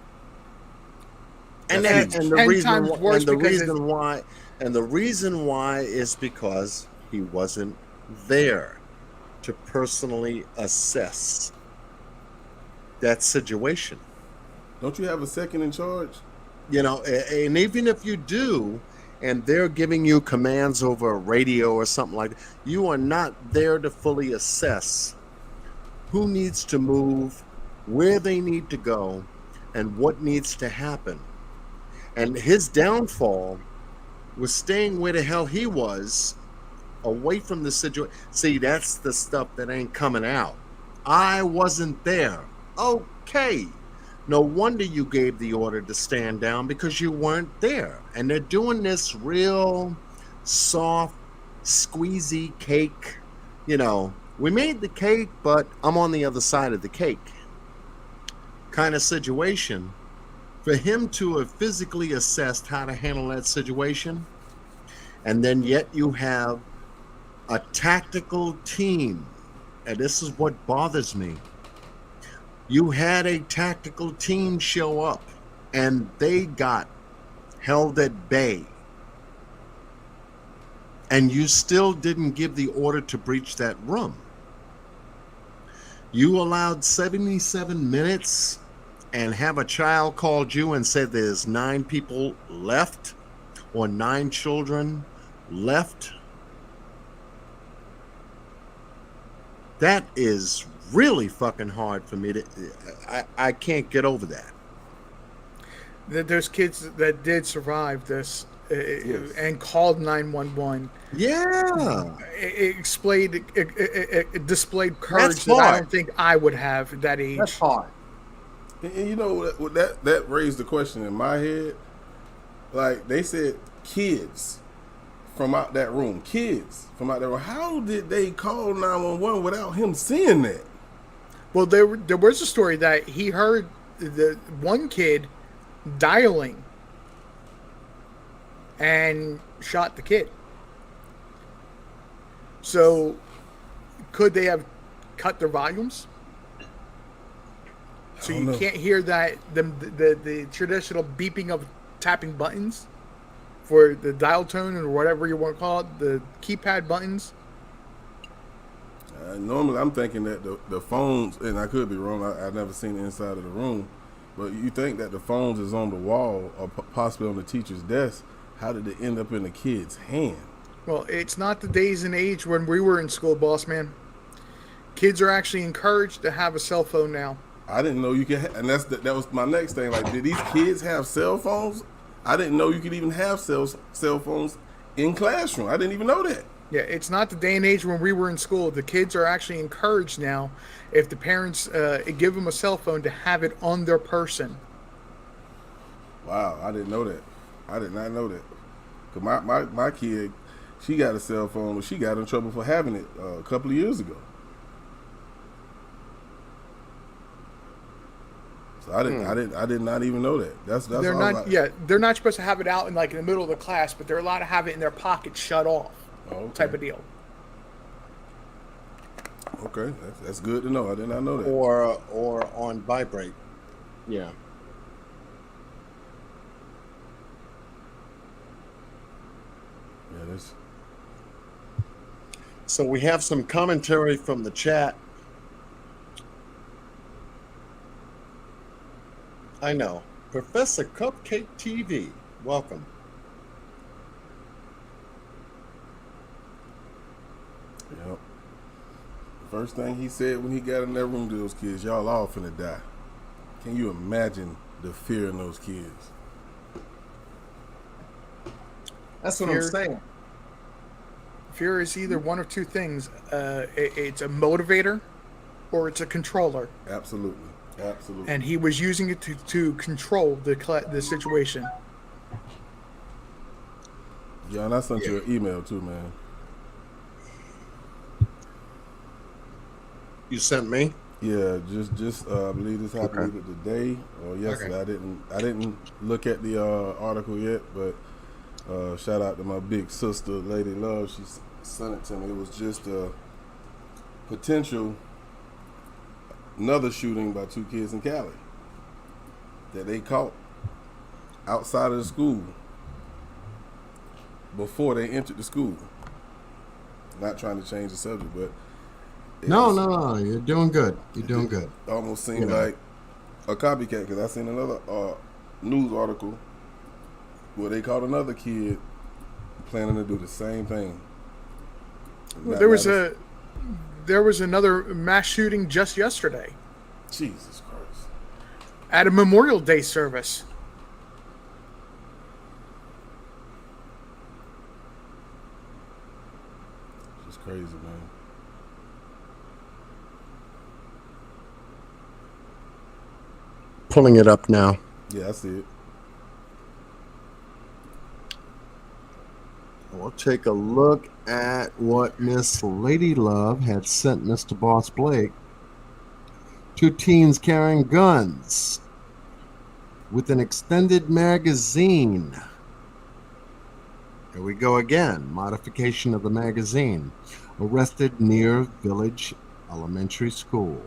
And the reason why is because he wasn't there to personally assess that situation. Don't you have a second in charge? You know, and even if you do, and they're giving you commands over a radio or something like that, you are not there to fully assess who needs to move, where they need to go, and what needs to happen. And his downfall was staying where the hell he was, away from the situation. See, that's the stuff that ain't coming out. I wasn't there. Okay. No wonder you gave the order to stand down, because you weren't there. And they're doing this real soft, squeezy cake. You know, we made the cake, but I'm on the other side of the cake kind of situation. For him to have physically assessed how to handle that situation, and then yet you have a tactical team, and this is what bothers me. You had a tactical team show up and they got held at bay, and you still didn't give the order to breach that room. You allowed 77 minutes and have a child called you and said there's 9 people left or 9 children left. That is really fucking hard for me to, I can't get over that. There's kids that did survive this Yes. and called 911. Yeah. It displayed courage That's that I hard. don't think I would have at that age. That's hard. And you know what that raised the question in my head. Like they said, kids from out that room. Kids from out that room. How did they call 911 without him seeing that? Well, there was a story that he heard the one kid dialing and shot the kid. So, could they have cut their volumes? So you can't hear that the traditional beeping of tapping buttons for the dial tone or whatever you want to call it, the keypad buttons. Normally, I'm thinking that the phones, and I could be wrong. I've never seen the inside of the room, but you think that the phones is on the wall or possibly on the teacher's desk. How did it end up in the kid's hand? Well, it's not the days and age when we were in school, boss man. Kids are actually encouraged to have a cell phone now. I didn't know you could, and that was my next thing. Like, did these kids have cell phones? I didn't know you could even have cell phones in classroom. I didn't even know that. Yeah, it's not the day and age when we were in school. The kids are actually encouraged now, if the parents give them a cell phone, to have it on their person. Wow, I didn't know that. I did not know that. Cause my kid, she got a cell phone, but she got in trouble for having it a couple of years ago. So I did not even know that. That's They're all not. Yeah, they're not supposed to have it out in the middle of the class, but they're allowed to have it in their pocket, shut off, type of deal. Okay, that's good to know. I did not know that. Or on vibrate. Yeah. Yeah, that's. So we have some commentary from the chat. I know. Professor Cupcake TV, welcome. Yep. First thing he said when he got in that room to those kids, y'all all finna die. Can you imagine the fear in those kids? That's what I'm saying. Fear is either one of two things. It's a motivator or it's a controller. Absolutely. Absolutely. And he was using it to control the situation. John, I sent you an email too, man. You sent me? Yeah, just I believe this happened either today or yesterday. Okay. I didn't look at the article yet, but shout out to my big sister, Lady Love. She sent it to me. It was just a potential another shooting by 2 kids in Cali that they caught outside of the school before they entered the school. Not trying to change the subject, but No, you're doing good. You're doing good. Almost seemed like a copycat, because I seen another news article where they caught another kid planning to do the same thing. Well, there was another mass shooting just yesterday. Jesus Christ. At a Memorial Day service. It's just crazy, man. Pulling it up now. Yeah, I see it. We'll take a look at what Miss Lady Love had sent Mr. Boss Blake. 2 teens carrying guns with an extended magazine. Here we go again. Modification of the magazine. Arrested near Village Elementary School.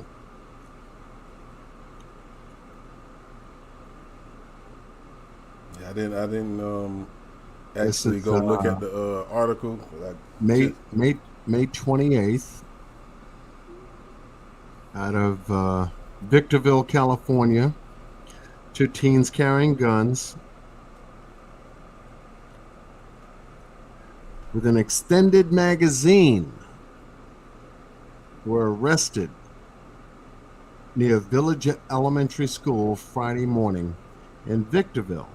I didn't This actually is, go look at the article. But May 28th out of Victorville, California. 2 teens carrying guns with an extended magazine were arrested near Village Elementary School Friday morning in Victorville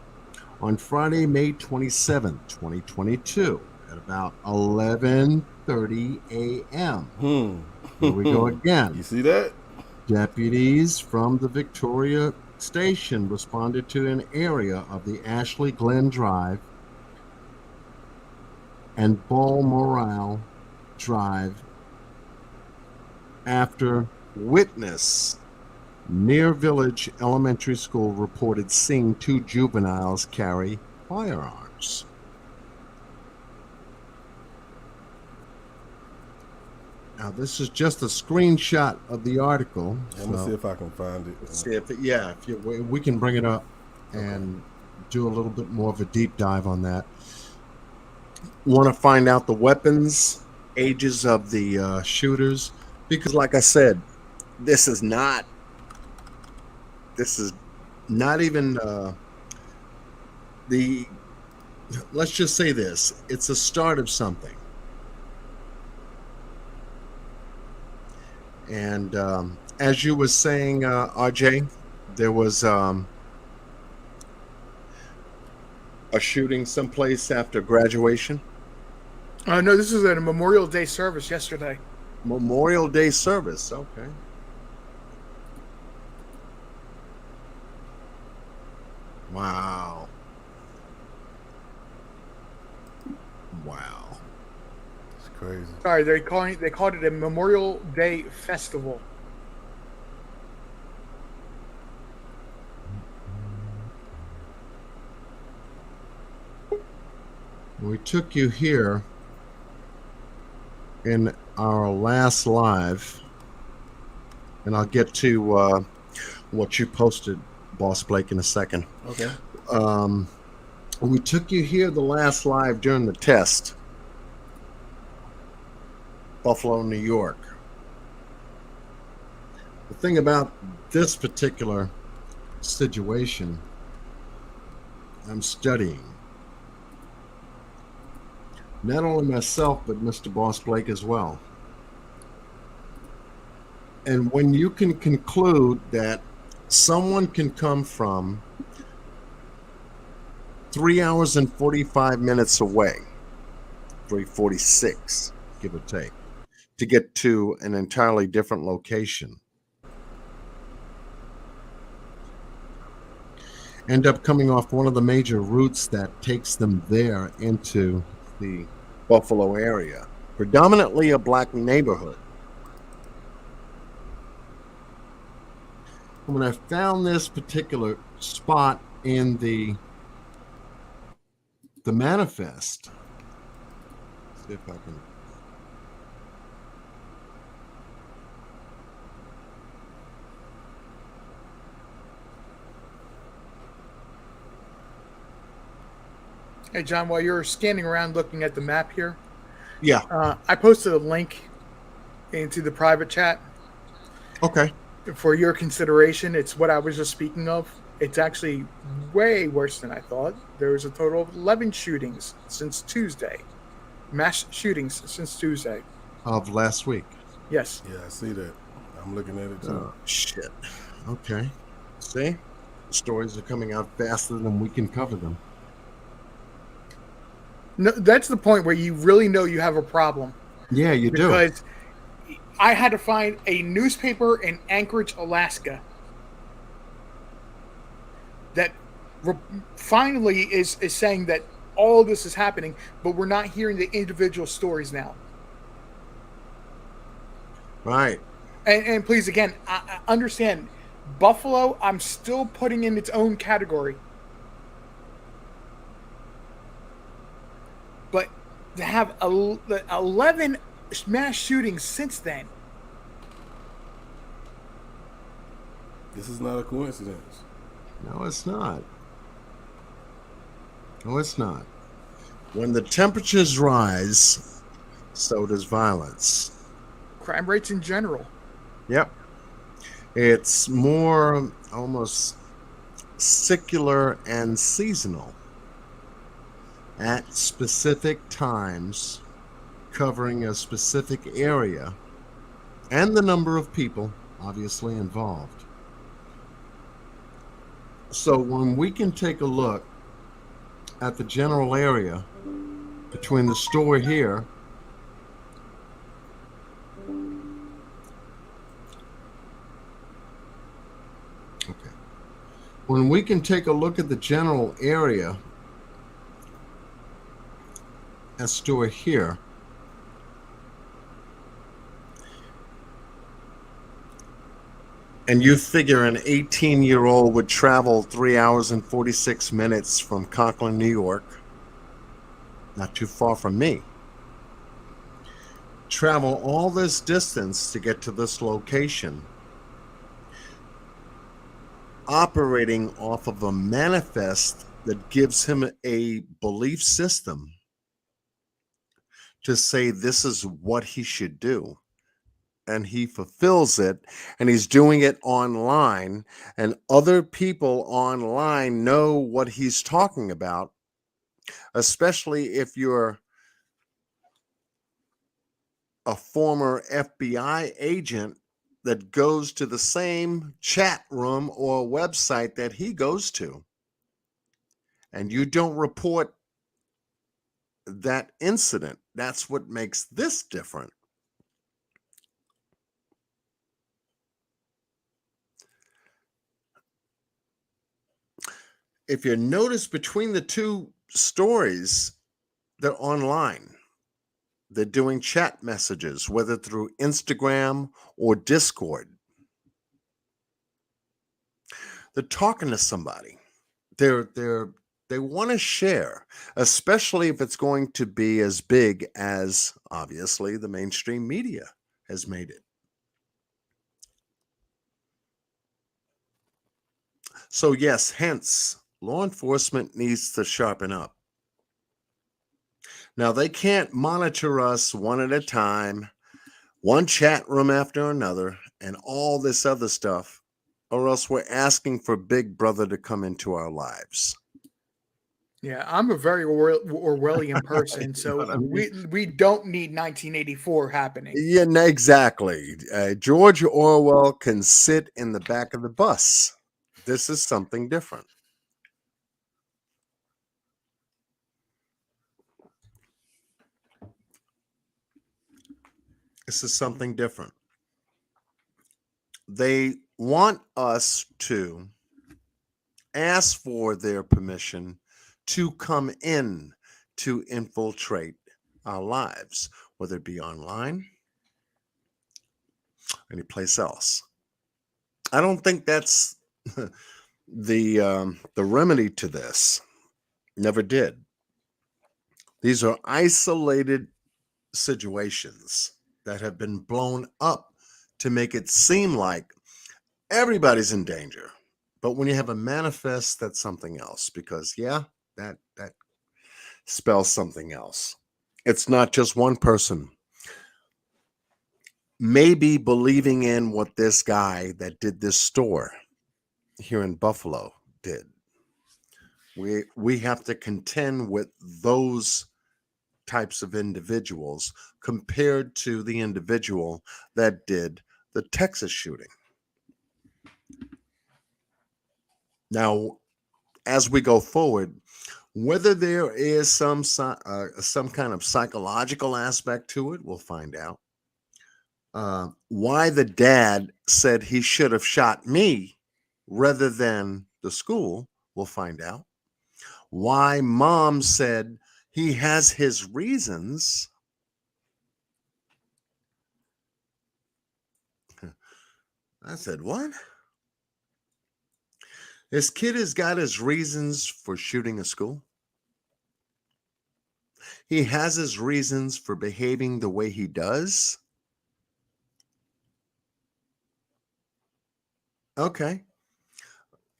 on Friday, May 27, 2022 at about 11:30 a.m. Here we go again. You see that? Deputies from the Victoria Station responded to an area of the Ashley Glen Drive and Balmoral Drive after witness near Village Elementary School reported seeing 2 juveniles carry firearms. Now, this is just a screenshot of the article. Let me see if I can find it. See if we can bring it up and do a little bit more of a deep dive on that. Want to find out the weapons, ages of the shooters, because, like I said, this is not even the. Let's just say this: it's a start of something. And as you were saying, RJ, there was a shooting someplace after graduation. No, this is at a Memorial Day service yesterday. Memorial Day service, okay. Wow. It's crazy. Sorry, they called it a Memorial Day festival. We took you here in our last live, and I'll get to what you posted, Boss Blake, in a second. Okay. We took you here the last live during the test, Buffalo, New York. The thing about this particular situation, I'm studying. Not only myself, but Mr. Boss Blake as well. And when you can conclude that someone can come from 3 hours and 45 minutes away, 3:46, give or take, to get to an entirely different location, end up coming off one of the major routes that takes them there into the Buffalo area, predominantly a black neighborhood. When I found this particular spot in the manifest, see if I can. Hey, John, while you're scanning around looking at the map here, Yeah. I posted a link into the private chat Okay. for your consideration. It's what I was just speaking of. It's actually way worse than I thought. There was a total of 11 shootings since Tuesday. Mass shootings since Tuesday. Of last week. Yes. Yeah, I see that. I'm looking at it too. Oh, shit. Okay. See? Stories are coming out faster than we can cover them. No, that's the point where you really know you have a problem. Yeah, you do. Because I had to find a newspaper in Anchorage, Alaska that finally is saying that all of this is happening, but we're not hearing the individual stories now. Right. And please, again, I understand Buffalo, I'm still putting in its own category. But to have 11 mass shootings since then. This is not a coincidence. No, it's not. No, it's not. When the temperatures rise, so does violence. Crime rates in general. Yep. It's more almost secular and seasonal at specific times, covering a specific area and the number of people obviously involved. So when we can take a look at the general area between the store here okay. When we can take a look at the general area at store here, and you figure an 18-year-old would travel 3 hours and 46 minutes from Conklin, New York, not too far from me, travel all this distance to get to this location, operating off of a manifest that gives him a belief system to say this is what he should do. And he fulfills it, and he's doing it online, and other people online know what he's talking about, especially if you're a former FBI agent that goes to the same chat room or website that he goes to, and you don't report that incident. That's what makes this different. If you notice between the two stories, they're online. They're doing chat messages, whether through Instagram or Discord. They're talking to somebody. They want to share, especially if it's going to be as big as obviously the mainstream media has made it. So yes, hence law enforcement needs to sharpen up. Now, they can't monitor us one at a time, one chat room after another, and all this other stuff, or else we're asking for Big Brother to come into our lives. Yeah, I'm a very Orwellian person, You know so what I mean? we don't need 1984 happening. Yeah, exactly. George Orwell can sit in the back of the bus. This is something different. This is something different. They want us to ask for their permission to come in to infiltrate our lives, whether it be online, anyplace else. I don't think that's the remedy to this. Never did. These are isolated situations that have been blown up to make it seem like everybody's in danger. But when you have a manifest, that's something else, because that spells something else. It's not just one person maybe believing in what this guy that did this store here in Buffalo did. We have to contend with those types of individuals compared to the individual that did the Texas shooting. Now, as we go forward, whether there is some kind of psychological aspect to it, we'll find out. Why the dad said he should have shot me rather than the school, we'll find out. Why mom said he has his reasons. I said, what? This kid has got his reasons for shooting a school. He has his reasons for behaving the way he does. Okay.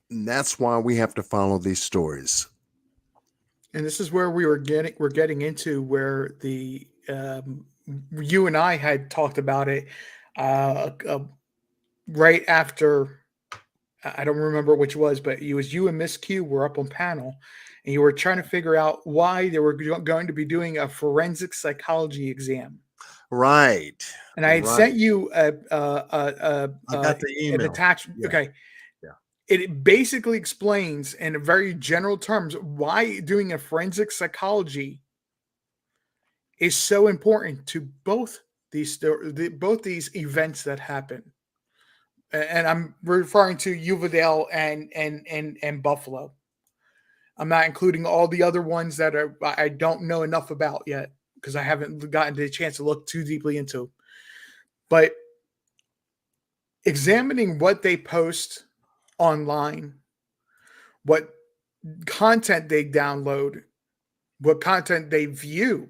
And that's why we have to follow these stories. and this is where we're getting into where the you and I had talked about it right after. I don't remember which was, but it was you and Miss Q were up on panel, and you were trying to figure out why they were going to be doing a forensic psychology exam. Right. And I had Right. sent you I got the an email. attachment. Yeah. Okay. Yeah. It basically explains in very general terms why doing a forensic psychology is so important to both these events that happen. And I'm referring to Uvalde and Buffalo. I'm not including all the other ones that I don't know enough about yet because I haven't gotten the chance to look too deeply into. But examining what they post online, what content they download, what content they view,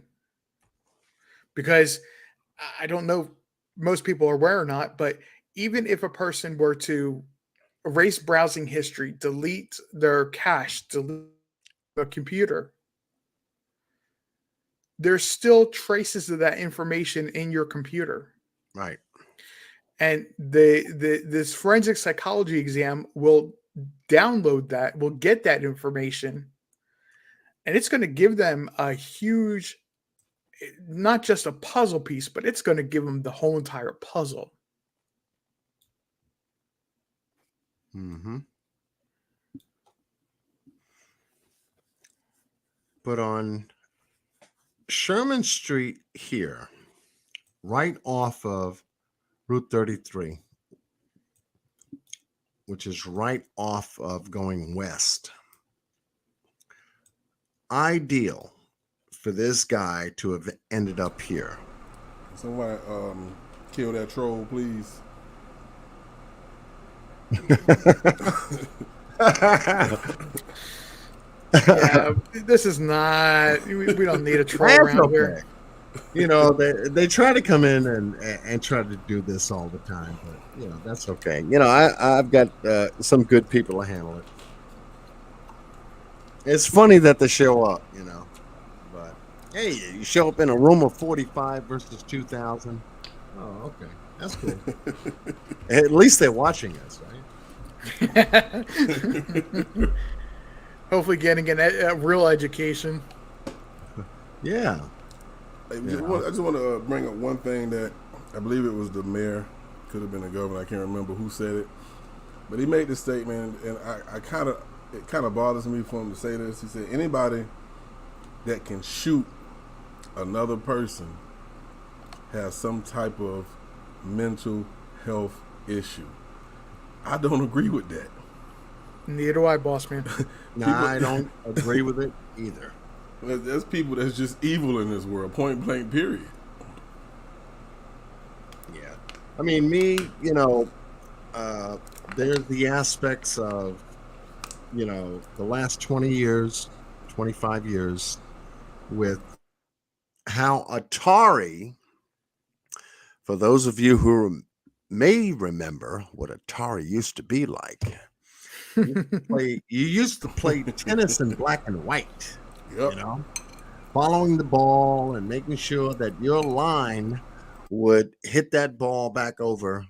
because I don't know if most people are aware or not, but even if a person were to erase browsing history, delete their cache, delete the computer, there's still traces of that information in your computer. Right. And this forensic psychology exam will download that, will get that information, and it's going to give them a huge, not just a puzzle piece, but it's going to give them the whole entire puzzle. Mm-hmm. But on Sherman Street here, right off of Route 33, which is right off of going west, ideal for this guy to have ended up here. Somebody kill that troll, please. Yeah, this is not. We don't need a troll around here. You know, they try to come in and try to do this all the time, but you know that's okay. You know, I've got some good people to handle it. It's funny that they show up, you know, but hey, you show up in a room of 45 versus 2,000. Oh, okay, that's cool. At least they're watching us, right? Hopefully, getting a real education. Yeah. I just want to bring up one thing that I believe it was the mayor, could have been the governor. I can't remember who said it, but he made this statement, and it kind of bothers me for him to say this. He said, "Anybody that can shoot another person has some type of mental health issue." I don't agree with that. Neither do I, boss man. Nah, I don't agree with it either. There's people that's just evil in this world, point blank, period. Yeah. I mean, me, you know, there's the aspects of, you know, the last 20 years, 25 years with how Atari, for those of you who may remember what Atari used to be like, you used to play tennis in black and white. Yep. You know, following the ball and making sure that your line would hit that ball back over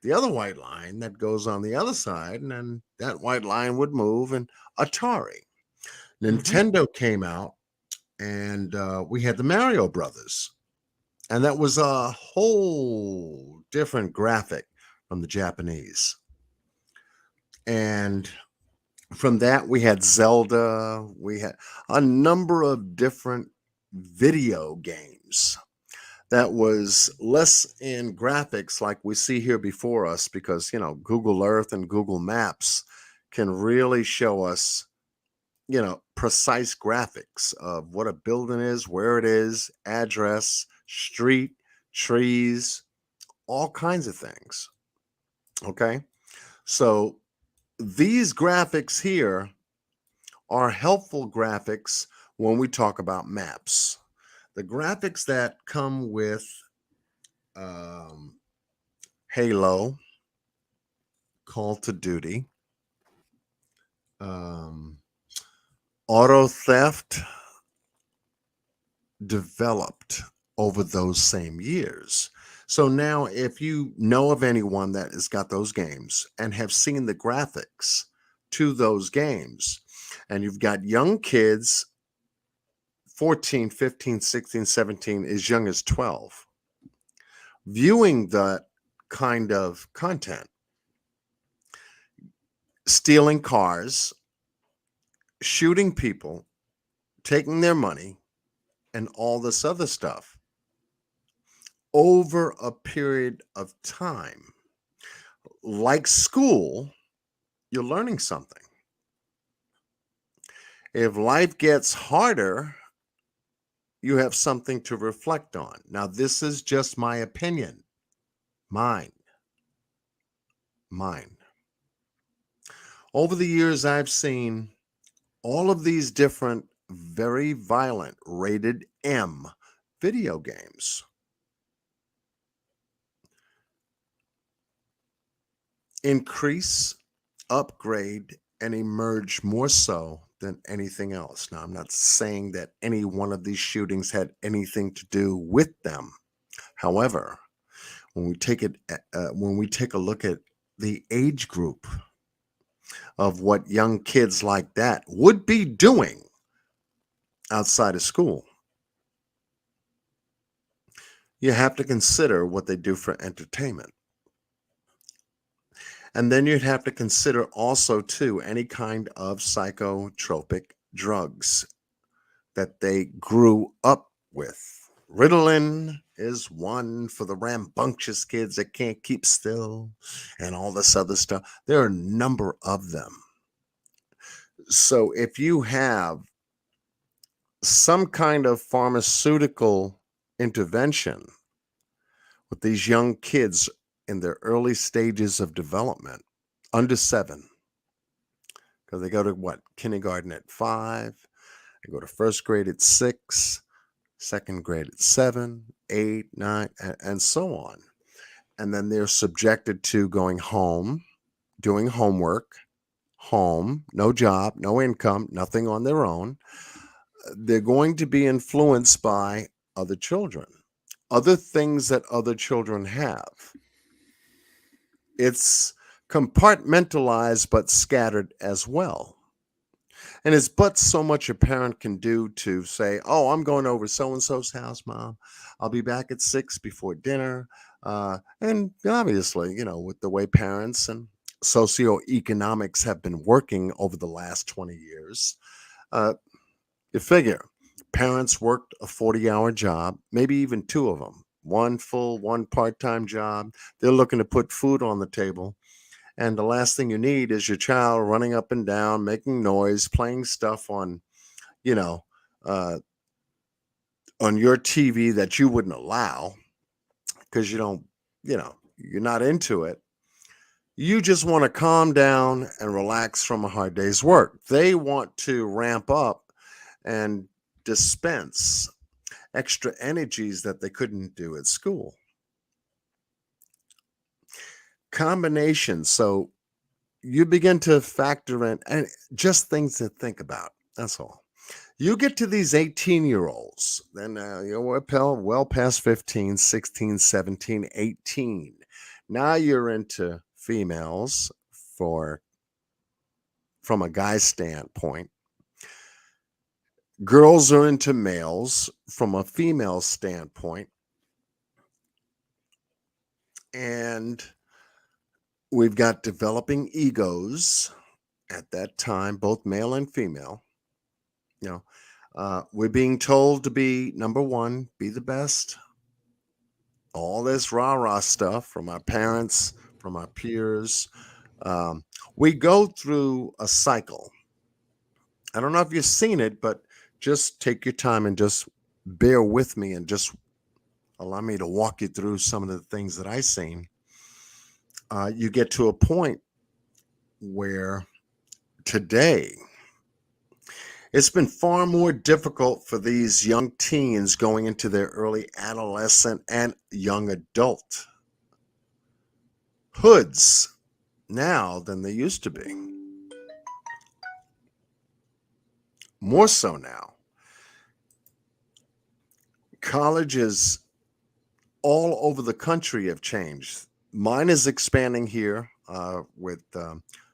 the other white line that goes on the other side, and then that white line would move. And Atari, Nintendo came out, and we had the Mario Brothers, and that was a whole different graphic from the Japanese. And from that, we had Zelda. We had a number of different video games that was less in graphics like we see here before us, because, you know, Google Earth and Google Maps can really show us, you know, precise graphics of what a building is, where it is, address, street, trees, all kinds of things. Okay. So these graphics here are helpful graphics when we talk about maps. The graphics that come with Halo, Call to Duty, auto theft, developed over those same years. So now, if you know of anyone that has got those games and have seen the graphics to those games, and you've got young kids 14, 15, 16, 17, as young as 12, viewing that kind of content, stealing cars, shooting people, taking their money, and all this other stuff over a period of time. Like school, you're learning something. If life gets harder, you have something to reflect on. Now, this is just my opinion. Mine. Over the years, I've seen all of these different, very violent, rated M video games increase, upgrade, and emerge more so than anything else. Now, I'm not saying that any one of these shootings had anything to do with them. However, when we take a look at the age group of what young kids like that would be doing outside of school, you have to consider what they do for entertainment. And then you'd have to consider also, too, any kind of psychotropic drugs that they grew up with. Ritalin is one for the rambunctious kids that can't keep still and all this other stuff. There are a number of them. So if you have some kind of pharmaceutical intervention with these young kids in their early stages of development, under 7, because they go to kindergarten at 5, they go to first grade at 6, second grade at 7, 8, 9, and so on. And then they're subjected to going home, doing homework, home, no job, no income, nothing on their own. They're going to be influenced by other children, other things that other children have. It's compartmentalized but scattered as well. And it's but so much a parent can do to say, oh, I'm going over so-and-so's house, Mom. I'll be back at 6 before dinner. And obviously, with the way parents and socioeconomics have been working over the last 20 years, you figure parents worked a 40-hour job, maybe even 2 of them, one full, one part-time job. They're looking to put food on the table. And the last thing you need is your child running up and down, making noise, playing stuff on, on your TV that you wouldn't allow because you're not into it. You just want to calm down and relax from a hard day's work. They want to ramp up and dispense extra energies that they couldn't do at school. Combination. So you begin to factor in, and just things to think about. That's all. You get to these 18-year-olds, then you're well past 15, 16, 17, 18. Now you're into females from a guy's standpoint. Girls are into males from a female standpoint. And we've got developing egos at that time, both male and female. We're being told to be number one, be the best. All this rah-rah stuff from our parents, from our peers. We go through a cycle. I don't know if you've seen it, but just take your time and just bear with me and just allow me to walk you through some of the things that I've seen. You get to a point where today it's been far more difficult for these young teens going into their early adolescent and young adult hoods now than they used to be. More so now. colleges all over the country have changed. Mine is expanding here with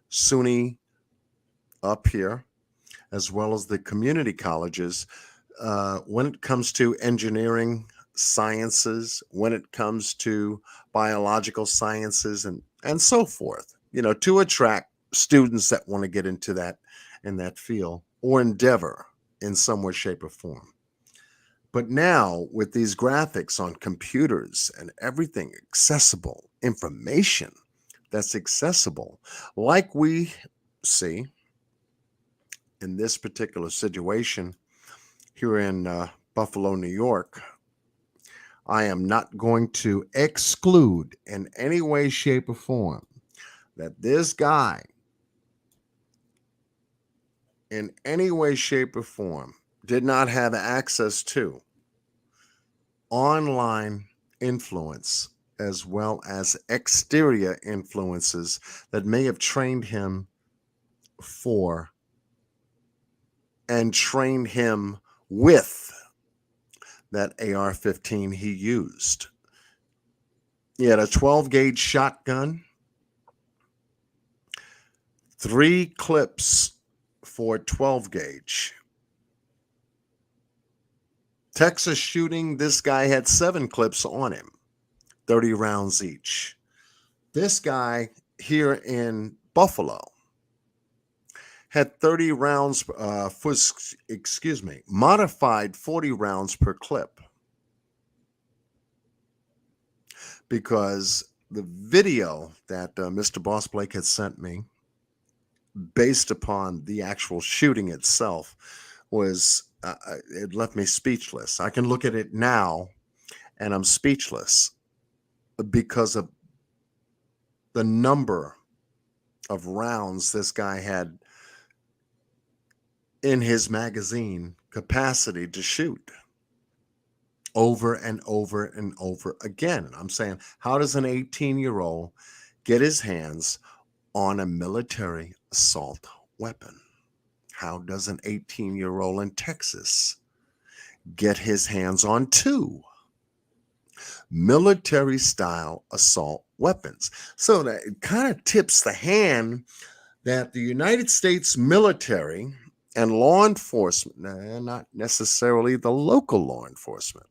SUNY up here, as well as the community colleges. When it comes to engineering sciences, when it comes to biological sciences and so forth, to attract students that want to get into that in that field or endeavor in some way, shape, or form. But now with these graphics on computers and everything accessible, information that's accessible, like we see in this particular situation here in Buffalo, New York, I am not going to exclude in any way, shape, or form that this guy in any way, shape, or form did not have access to online influence as well as exterior influences that may have trained him for and trained him with that AR-15 he used. He had a 12 gauge shotgun, 3 clips for 12 gauge. Texas shooting, this guy had 7 clips on him, 30 rounds each. This guy here in Buffalo had 30 rounds, modified 40 rounds per clip. Because the video that Mr. Boss Blake had sent me, based upon the actual shooting itself, was it left me speechless. I can look at it now and I'm speechless because of the number of rounds this guy had in his magazine capacity to shoot over and over and over again. And I'm saying, how does an 18-year-old get his hands on a military assault weapon? How does an 18-year-old in Texas get his hands on 2 military-style assault weapons? So that it kind of tips the hand that the United States military and law enforcement, not necessarily the local law enforcement,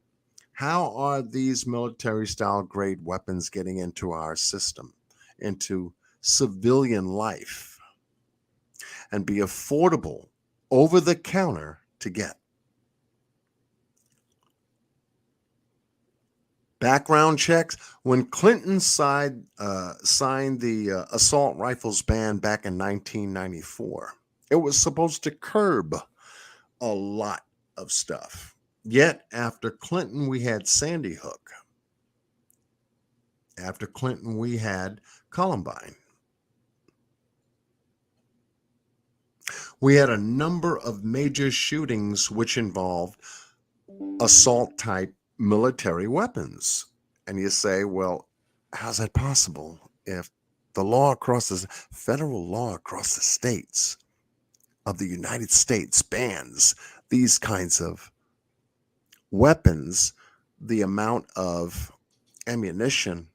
how are these military-style grade weapons getting into our system, into civilian life, and be affordable over the counter to get? Background checks. When Clinton signed the assault rifles ban back in 1994, it was supposed to curb a lot of stuff. Yet after Clinton, we had Sandy Hook. After Clinton, we had Columbine. We had a number of major shootings which involved assault type military weapons. And you say, well, how's that possible if the law across the federal law across the states of the United States bans these kinds of weapons, the amount of ammunition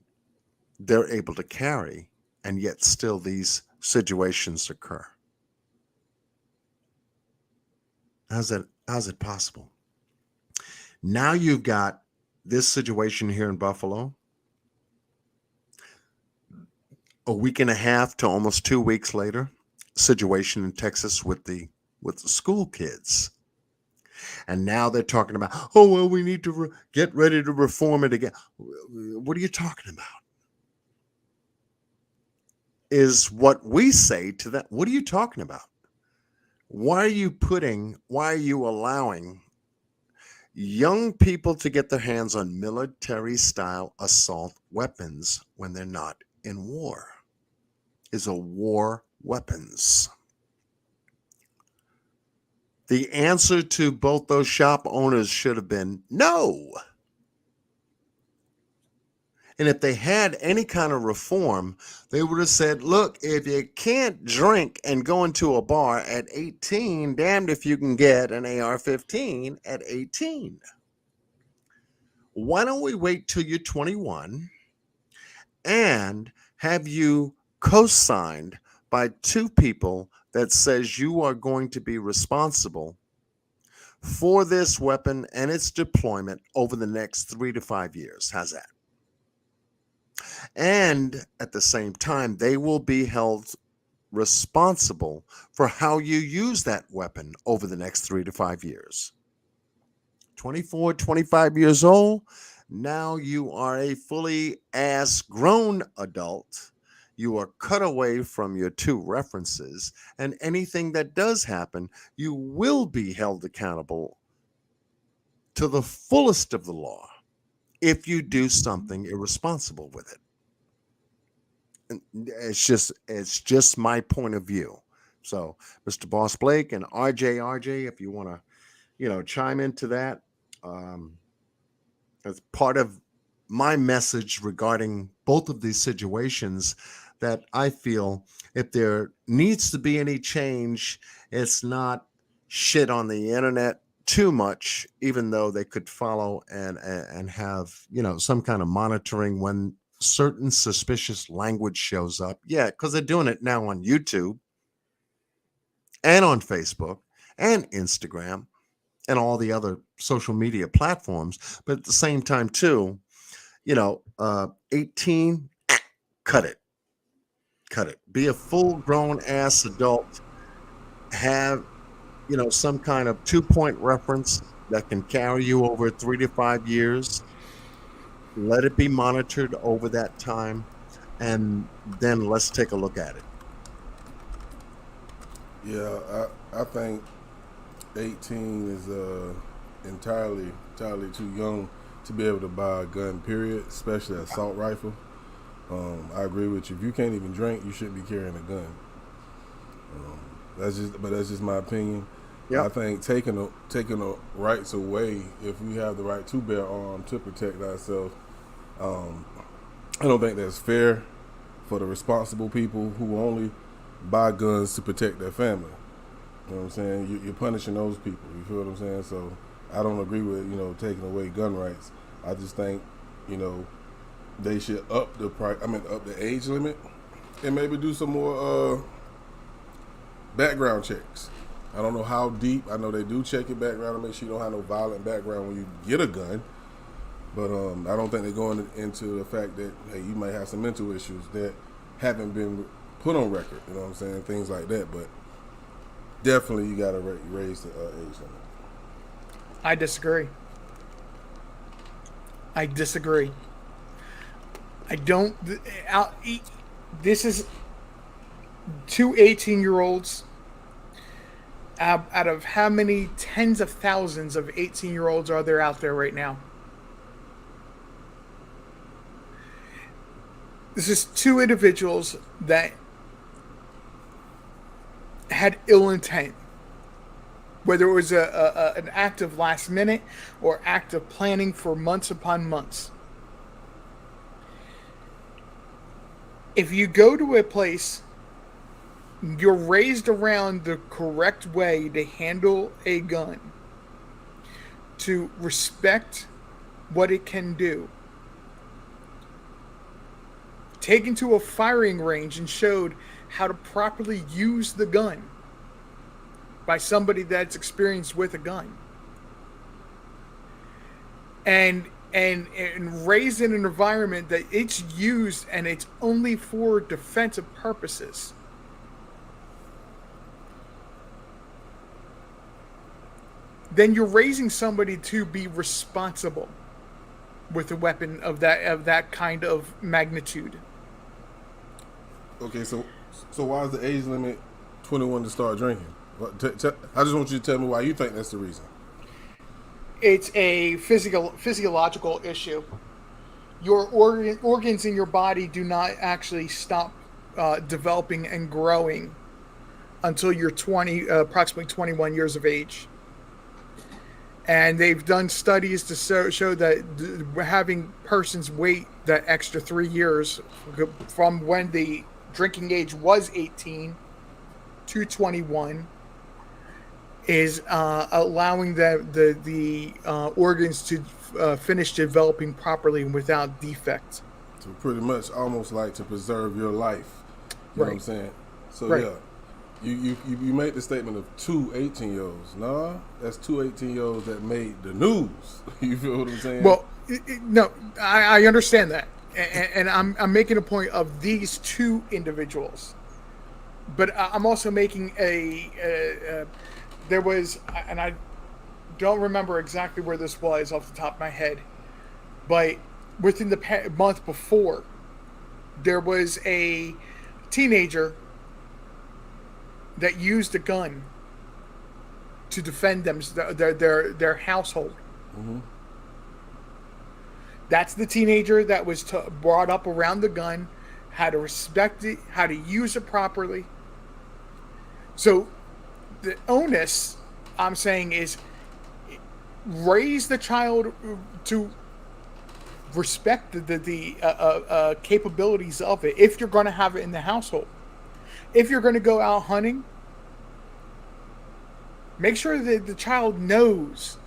they're able to carry, and yet still these situations occur? How's it possible? Now you've got this situation here in Buffalo, a week and a half to almost 2 weeks later, situation in Texas with the school kids. And now they're talking about, oh, well, we need to get ready to reform it again. What are you talking about? Is what we say to them. What are you talking about? Why are you allowing young people to get their hands on military-style assault weapons when they're not in war? Is a war weapons? The answer to both those shop owners should have been no. And if they had any kind of reform, they would have said, look, if you can't drink and go into a bar at 18, damned if you can get an AR-15 at 18. Why don't we wait till you're 21 and have you co-signed by two people that says you are going to be responsible for this weapon and its deployment over the next 3 to 5 years? How's that? And at the same time, they will be held responsible for how you use that weapon over the next 3 to 5 years. 24, 25 years old, now you are a fully grown adult. You are cut away from your two references, and anything that does happen, you will be held accountable to the fullest of the law if you do something irresponsible with it. It's just my point of view. So, Mr. Boss Blake and RJ, if you want to, chime into that, as part of my message regarding both of these situations, that I feel if there needs to be any change, it's not shit on the internet too much, even though they could follow and have, some kind of monitoring when certain suspicious language shows up. Yeah, because they're doing it now on YouTube and on Facebook and Instagram and all the other social media platforms. But at the same time, too, 18, cut it. Be a full-grown ass adult. Have, some kind of 2-point reference that can carry you over 3 to 5 years. Let it be monitored over that time, and then let's take a look at it. Yeah, I think 18 is entirely too young to be able to buy a gun, period, especially an assault rifle. I agree with you. If you can't even drink, you shouldn't be carrying a gun. That's just my opinion. Yep. I think taking the rights away, if we have the right to bear arms to protect ourselves, I don't think that's fair for the responsible people who only buy guns to protect their family. You know what I'm saying? You're punishing those people. You feel what I'm saying? So I don't agree with taking away gun rights. I just think they should up the age limit and maybe do some more background checks. I don't know how deep. I know they do check your background to make sure you don't have no violent background when you get a gun. But I don't think they're going into the fact that, hey, you might have some mental issues that haven't been put on record. You know what I'm saying? Things like that. But definitely you got to raise the age limit. I disagree. I don't. This is two 18-year-olds out of how many tens of thousands of 18-year-olds are there out there right now? This is two individuals that had ill intent, whether it was an act of last minute or act of planning for months upon months. If you go to a place, you're raised around the correct way to handle a gun, to respect what it can do. Taken to a firing range and showed how to properly use the gun by somebody that's experienced with a gun. And raised in an environment that it's used and it's only for defensive purposes. Then you're raising somebody to be responsible with a weapon of that kind of magnitude. Okay, so why is the age limit 21 to start drinking? I just want you to tell me why you think that's the reason. It's a physiological issue. Your organs in your body do not actually stop developing and growing until you're approximately 21 years of age. And they've done studies to show that having persons wait that extra 3 years from when the drinking age was 18 to 21, is allowing the organs to finish developing properly and without defects. So pretty much almost like to preserve your life. You know what I'm saying? So yeah, you made the statement of 2 18-year-olds. Nah, that's 2 18-year-olds that made the news. You feel what I'm saying? Well, no, I understand that, and I'm making a point of these 2 individuals, but I'm also making there was, and I don't remember exactly where this was off the top of my head, but within the month before, there was a teenager that used a gun to defend their household. Mm-hmm. That's the teenager that was brought up around the gun, how to respect it, how to use it properly. So the onus, I'm saying, is raise the child to respect the capabilities of it if you're going to have it in the household. If you're going to go out hunting, make sure that the child knows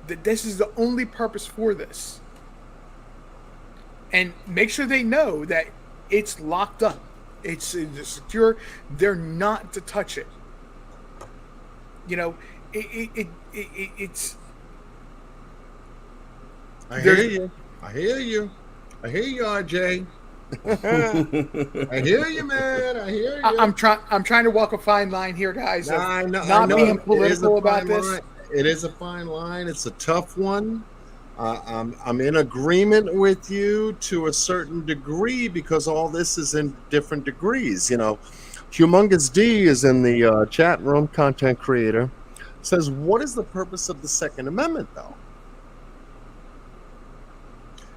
that this is the only purpose for this. And make sure they know that it's locked up. It's secure. They're not to touch it. You know, it's... I hear you. I hear you. I hear you, RJ. I hear you, man. I hear you. I'm trying to walk a fine line here, guys. I know, not being political about this. Line. It is a fine line. It's a tough one. I'm in agreement with you to a certain degree because all this is in different degrees. You know, Humongous D is in the chat room, content creator, says, what is the purpose of the Second Amendment, though?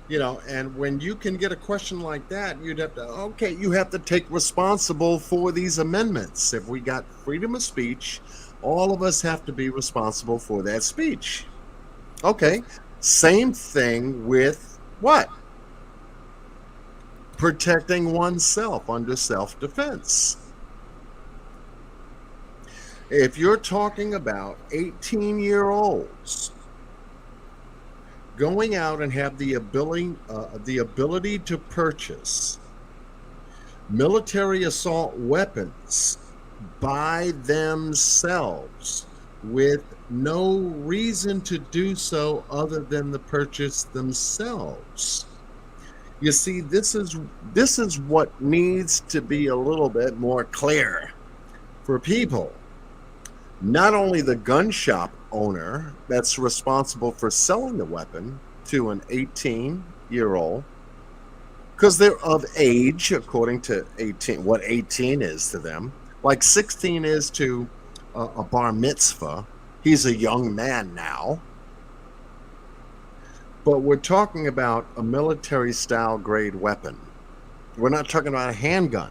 You know, and when you can get a question like that, you'd have to, you have to take responsible for these amendments. If we got freedom of speech, all of us have to be responsible for that speech. Okay. Same thing with what? Protecting oneself under self-defense. If you're talking about 18-year-olds going out and have the ability to purchase military assault weapons by themselves with no reason to do so other than the purchase themselves. You see, this is what needs to be a little bit more clear for people. Not only the gun shop owner that's responsible for selling the weapon to an 18-year-old, because they're of age according to 18, what 18 is to them, like 16 is to a bar mitzvah. He's a young man now. But we're talking about a military style grade weapon. We're not talking about a handgun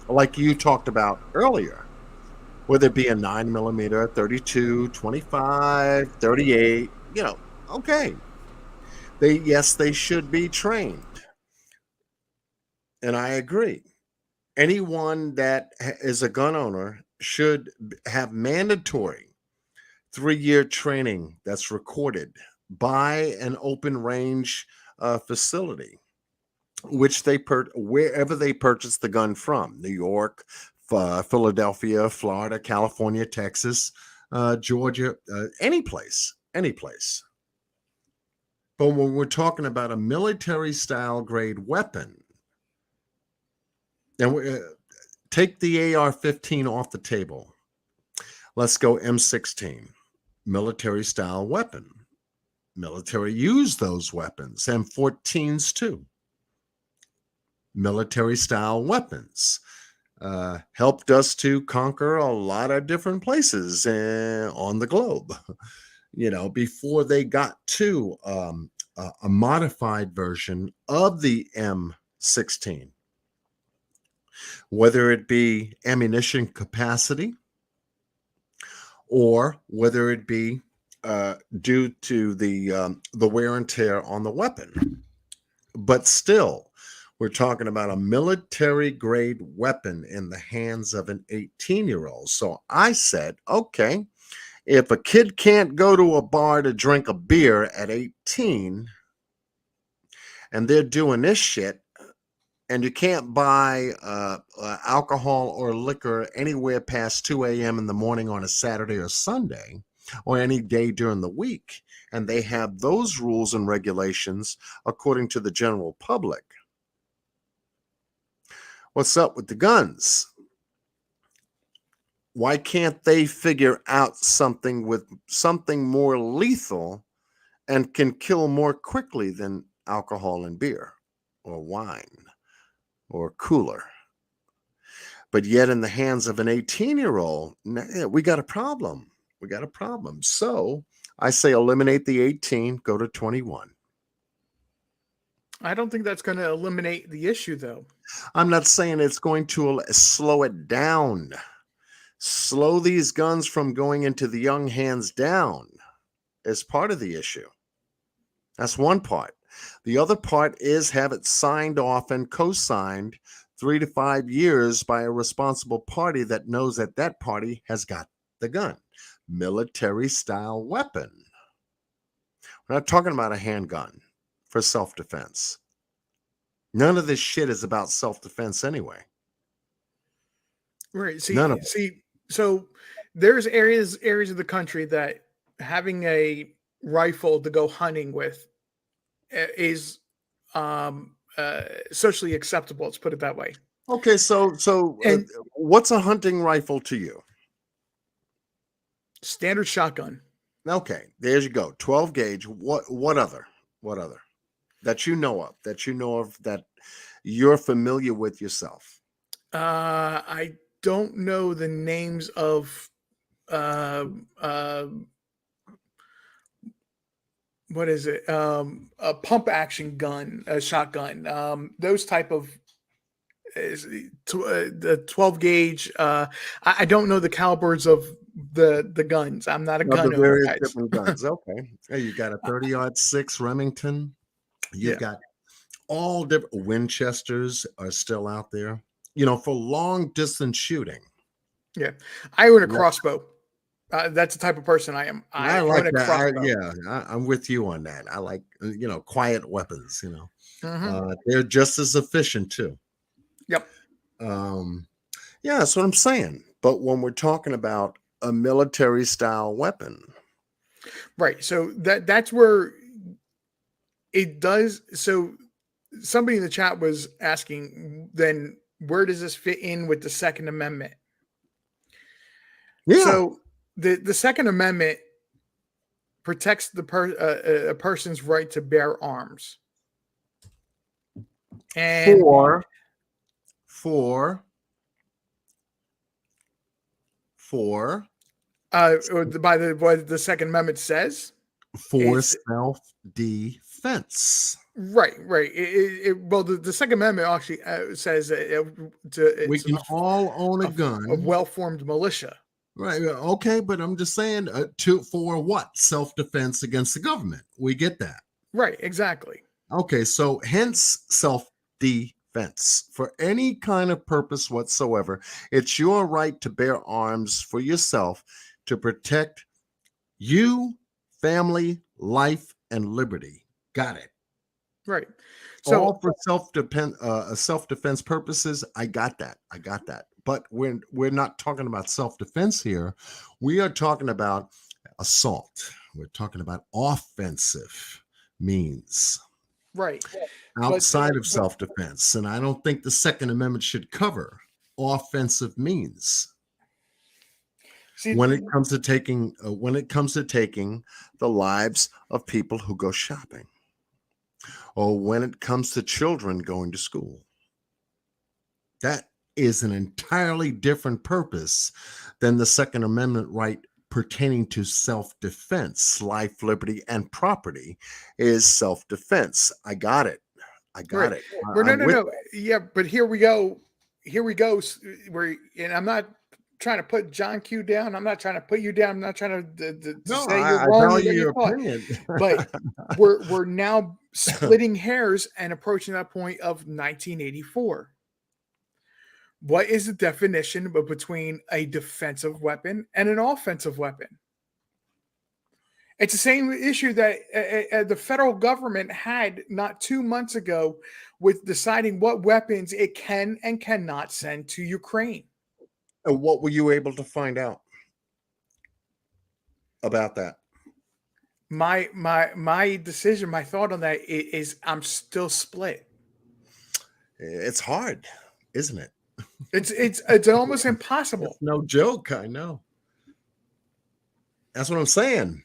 like you talked about earlier, whether it be a 9mm, 32, 25, 38, you know, okay. They should be trained. And I agree. Anyone that is a gun owner should have mandatory 3-year training that's recorded by an open range facility, which wherever they purchase the gun from, New York, Philadelphia, Florida, California, Texas, Georgia, any place. But when we're talking about a military style grade weapon, and take the AR-15 off the table. Let's go M16, military style weapon. Military use those weapons, M14s too. Military style weapons helped us to conquer a lot of different places on the globe. You know, before they got to a modified version of the M16. Whether it be ammunition capacity or whether it be due to the wear and tear on the weapon. But still, We're talking about a military grade weapon in the hands of an 18-year-old. So I said, okay, if a kid can't go to a bar to drink a beer at 18 and they're doing this shit, and you can't buy alcohol or liquor anywhere past 2 a.m. in the morning on a Saturday or Sunday or any day during the week, and they have those rules and regulations according to the general public. What's up with the guns? Why can't they figure out something with something more lethal and can kill more quickly than alcohol and beer or wine or cooler? But yet in the hands of an 18-year-old, we got a problem. We got a problem. So I say eliminate the 18, go to 21. I don't think that's going to eliminate the issue, though. I'm not saying it's going to slow it down. Slow these guns from going into the young hands down is part of the issue. That's one part. The other part is have it signed off and co-signed 3 to 5 years by a responsible party that knows that that party has got the gun. Military style weapon. We're not talking about a handgun for self-defense. None of this shit is about self-defense anyway. Right. None of it. See, so there's areas of the country that having a rifle to go hunting with is socially acceptable. Let's put it that way. Okay, so And- what's a hunting rifle to you? Standard shotgun. Okay, there you go. 12 gauge. What other? What other? That you know of, that you're familiar with yourself. I don't know the names of what is it? A pump action gun, a shotgun. Those type of the 12 gauge. I don't know the calibers of the guns. I'm not a Of gun the owner, various guys. different guns. Okay. Hey, you got a 30-06 Remington. You've got all different Winchesters are still out there, for long distance shooting. Yeah, I own a Yeah. crossbow. That's the type of person I am. I own like a that. crossbow. I'm with you on that. I like, quiet weapons, Mhm. they're just as efficient too. Yep. Yeah, that's what I'm saying. But when we're talking about a military style weapon, Right. So that's where it does. So somebody in the chat was asking, then where does this fit in with the Second Amendment? yeah, So the Second Amendment protects a person's right to bear arms. And for by what the Second Amendment says, is- self-defense. right. Well, the Second Amendment actually says that We it's can all own a a gun. well-formed militia. Right. Okay, but I'm just saying for what? Self-defense against the government. We get that. Right. Exactly. Okay, so hence self-defense. For any kind of purpose whatsoever, it's your right to bear arms for yourself to protect you, family, life, and liberty. Got it. Right. So All for self-defense purposes. I got that. But we're not talking about self-defense here. We are talking about assault. We're talking about offensive means right. outside of self-defense. And I don't think the Second Amendment should cover offensive means See, when it comes to taking the lives of people who go shopping, or when it comes to children going to school. That is an entirely different purpose than the Second Amendment right pertaining to self-defense. Life, liberty, and property is self-defense. I got it. Right. it. Well, I'm with no. that. Yeah, but here we go. And I'm not trying to put John Q down. I'm not trying to put you down. I'm not trying to No, say I you're wrong. value what you your thought. opinion. But we're now splitting hairs and approaching that point of 1984. What is the definition between a defensive weapon and an offensive weapon? It's the same issue that the federal government had not 2 months ago with deciding what weapons it can and cannot send to Ukraine. And what were you able to find out about that? My decision, my thought on that is I'm still split. It's hard, isn't it? It's almost impossible. It's no joke, I know. That's what I'm saying.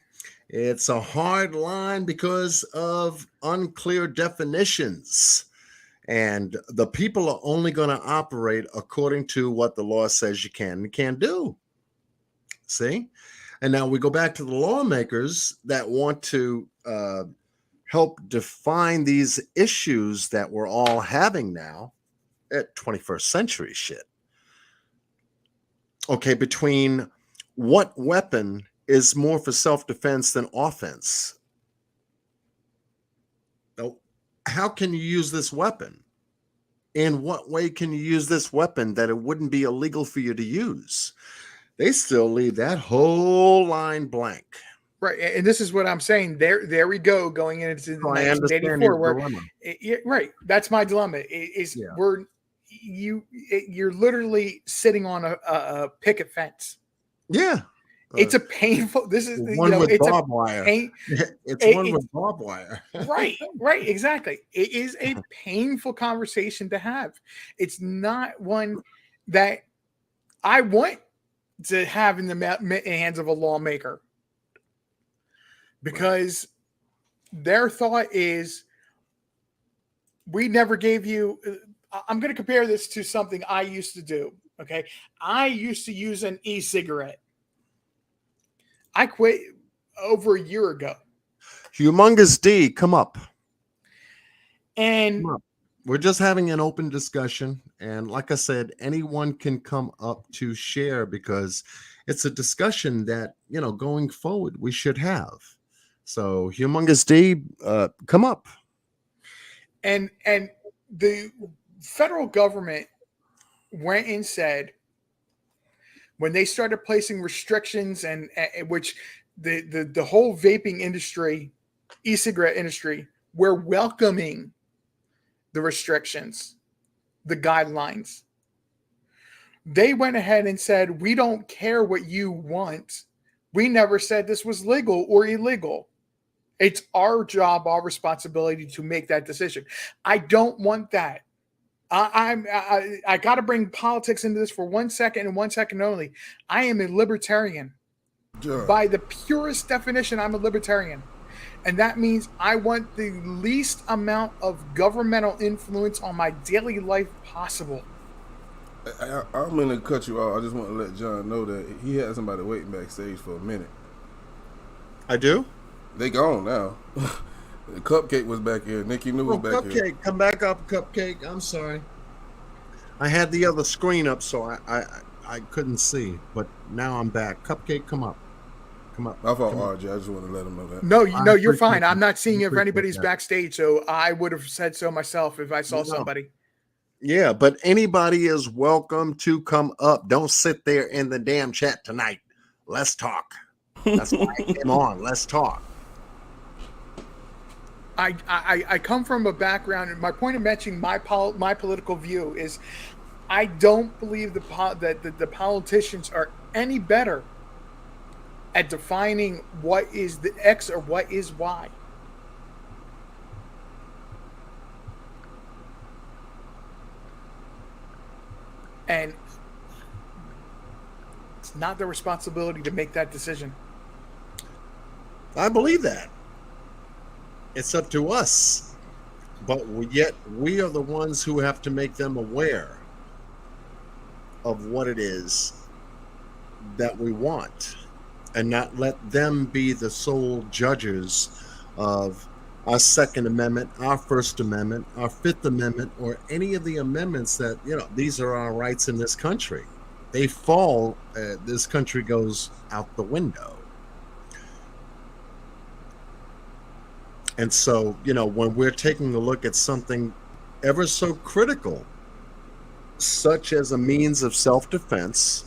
It's a hard line because of unclear definitions. And the people are only going to operate according to what the law says you can and can't do. See? And now we go back to the lawmakers that want to help define these issues that we're all having now at 21st century shit. Okay, between what weapon is more for self-defense than offense? Now, how can you use this weapon? In what way can you use this weapon that it wouldn't be illegal for you to use? They still leave that whole line blank. Right, and this is what I'm saying. There we go, going into 1984. Right, that's my dilemma. You're literally sitting on a picket fence. Yeah, it's a painful. This is one with it's barbed wire. It's one with barbed wire. Right, exactly. It is a painful conversation to have. It's not one that I want to have in the hands of a lawmaker, because their thought is, we never gave you. I'm going to compare this to something I used to do. Okay. I used to use an e-cigarette. I quit over a year ago. Humongous D, come up. And come up. We're just having an open discussion. And like I said, anyone can come up to share, because it's a discussion that, going forward, we should have. So Humongous D, come up. And the federal government went and said, when they started placing restrictions, and which the whole vaping industry, e-cigarette industry, were welcoming the restrictions, the guidelines. They went ahead and said, we don't care what you want. We never said this was legal or illegal. It's our job, our responsibility to make that decision. I don't want that. I got to bring politics into this for 1 second and 1 second only. I am a libertarian. Sure. By the purest definition, I'm a libertarian. And that means I want the least amount of governmental influence on my daily life possible. I'm going to cut you off. I just want to let John know that he had somebody waiting backstage for a minute. I do? They gone now. The Cupcake was back here. Nikki New was back here. Cupcake, come back up, Cupcake. I'm sorry. I had the other screen up, so I couldn't see. But now I'm back. Cupcake, come up. Come up. I thought RJ. I just want to let him know that. No, you're fine. I'm not seeing if anybody's backstage, so I would have said so myself if I saw somebody. Yeah, but anybody is welcome to come up. Don't sit there in the damn chat tonight. Let's talk. That's why I came on. Let's talk. I come from a background, and my point of mentioning my political view is, I don't believe that the politicians are any better at defining what is the X or what is Y. And it's not their responsibility to make that decision. I believe that. It's up to us. But yet we are the ones who have to make them aware of what it is that we want, and not let them be the sole judges of our Second Amendment, our First Amendment, our Fifth Amendment, or any of the amendments that, these are our rights in this country. They fall, this country goes out the window. And so, when we're taking a look at something ever so critical, such as a means of self-defense,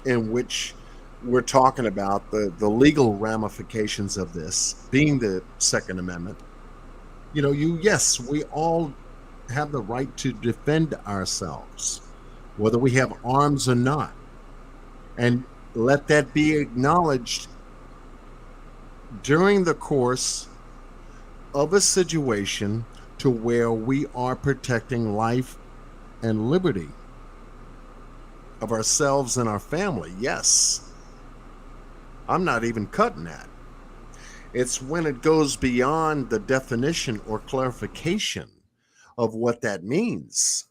in which we're talking about the legal ramifications of this being the Second Amendment, yes, we all have the right to defend ourselves, whether we have arms or not. And let that be acknowledged during the course of a situation to where we are protecting life and liberty of ourselves and our family. Yes. I'm not even cutting that. It's when it goes beyond the definition or clarification of what that means.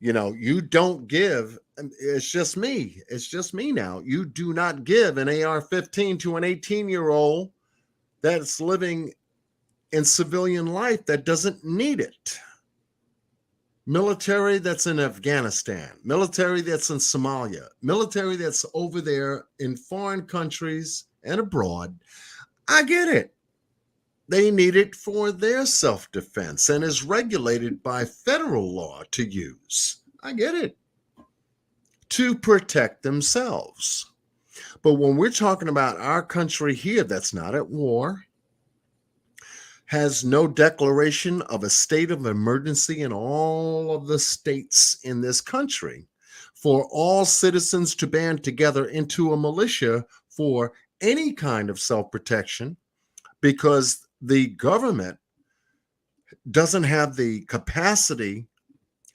You don't give, it's just me now. You do not give an AR-15 to an 18-year-old that's living in civilian life that doesn't need it. Military that's in Afghanistan, military that's in Somalia, military that's over there in foreign countries and abroad. I get it. They need it for their self-defense and is regulated by federal law to use. I get it. To protect themselves. But when we're talking about our country here that's not at war, has no declaration of a state of emergency in all of the states in this country, for all citizens to band together into a militia for any kind of self-protection, because the government doesn't have the capacity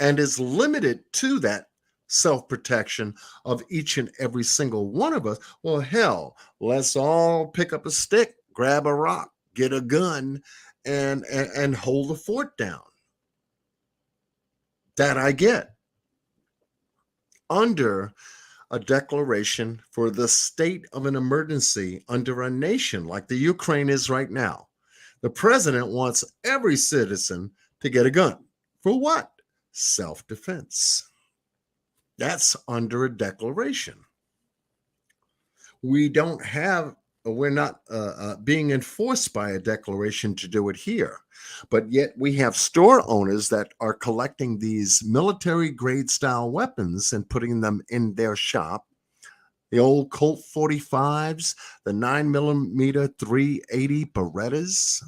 and is limited to that self-protection of each and every single one of us. Well, hell, let's all pick up a stick, grab a rock, get a gun, and hold the fort down. That I get. Under a declaration for the state of an emergency under a nation like the Ukraine is right now, the president wants every citizen to get a gun. For what? Self-defense. That's under a declaration. We're not being enforced by a declaration to do it here. But yet we have store owners that are collecting these military grade style weapons and putting them in their shop. The old Colt 45s, the 9mm 380 Berettas,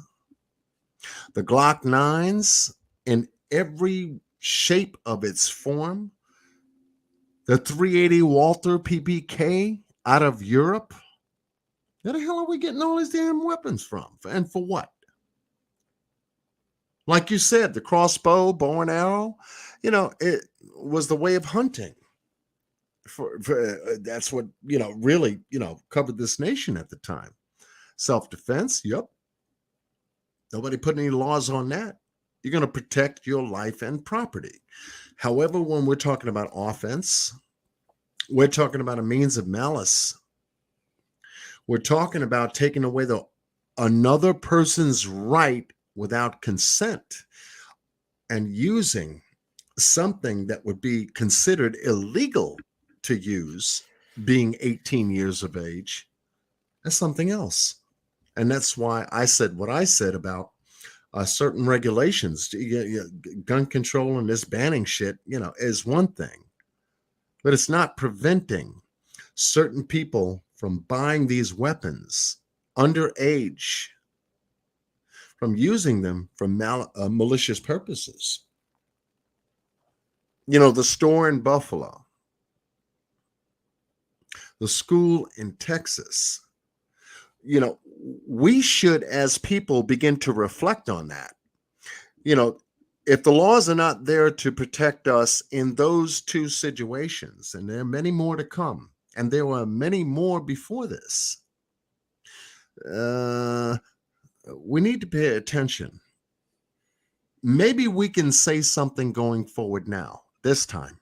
the Glock 9s in every shape of its form, the 380 Walther PPK out of Europe. Where the hell are we getting all these damn weapons from? And for what? Like you said, the crossbow, bow and arrow, it was the way of hunting. That's what, really, covered this nation at the time. Self-defense, yep. Nobody put any laws on that. You're going to protect your life and property. However, when we're talking about offense, we're talking about a means of malice. We're talking about taking away another person's right without consent and using something that would be considered illegal to use, being 18 years of age, as something else. And that's why I said what I said about certain regulations. Gun control and this banning shit, is one thing. But it's not preventing certain people from buying these weapons underage, from using them for malicious purposes. The store in Buffalo, the school in Texas, we should, as people, begin to reflect on that. If the laws are not there to protect us in those two situations, and there are many more to come, and there were many more before this, we need to pay attention. Maybe we can say something going forward now, this time,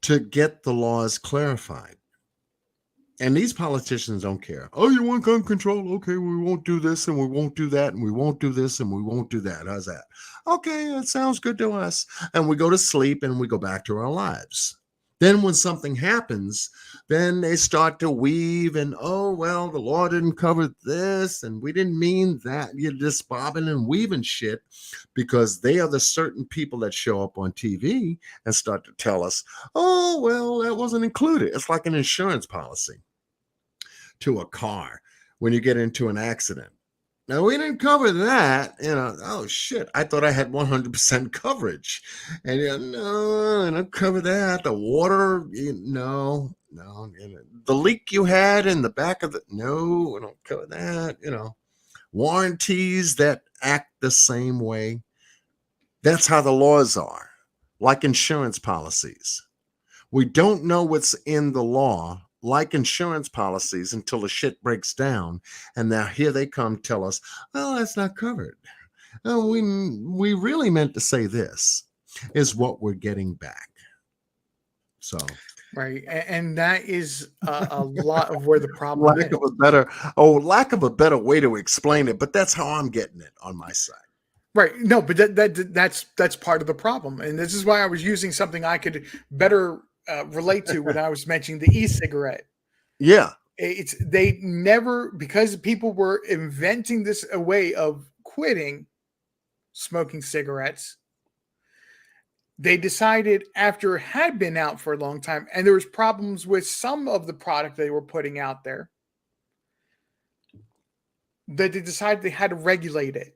to get the laws clarified. And these politicians don't care. Oh, you want gun control? Okay, we won't do this and we won't do that and we won't do this and we won't do that. How's that? Okay, that sounds good to us. And we go to sleep and we go back to our lives. Then when something happens, then they start to weave and, oh, well, the law didn't cover this and we didn't mean that. You're just bobbing and weaving shit because they are the certain people that show up on TV and start to tell us, oh, well, that wasn't included. It's like an insurance policy to a car when you get into an accident. Now, we didn't cover that. Oh, shit. I thought I had 100% coverage. And no, I don't cover that. The water, no. The leak you had in the back of no, I don't cover that. Warranties that act the same way. That's how the laws are, like insurance policies. We don't know what's in the law, like insurance policies, until the shit breaks down. And now here they come tell us, oh, that's not covered. Oh, we really meant to say this, is what we're getting back. So. Right. And that is a lot of where the problem is. Lack of a better way to explain it, but that's how I'm getting it on my side. Right. No, but that's part of the problem. And this is why I was using something I could better relate to when I was mentioning the e-cigarette. Yeah. Because people were inventing this a way of quitting smoking cigarettes. They decided after it had been out for a long time, and there was problems with some of the product they were putting out there, that they decided they had to regulate it.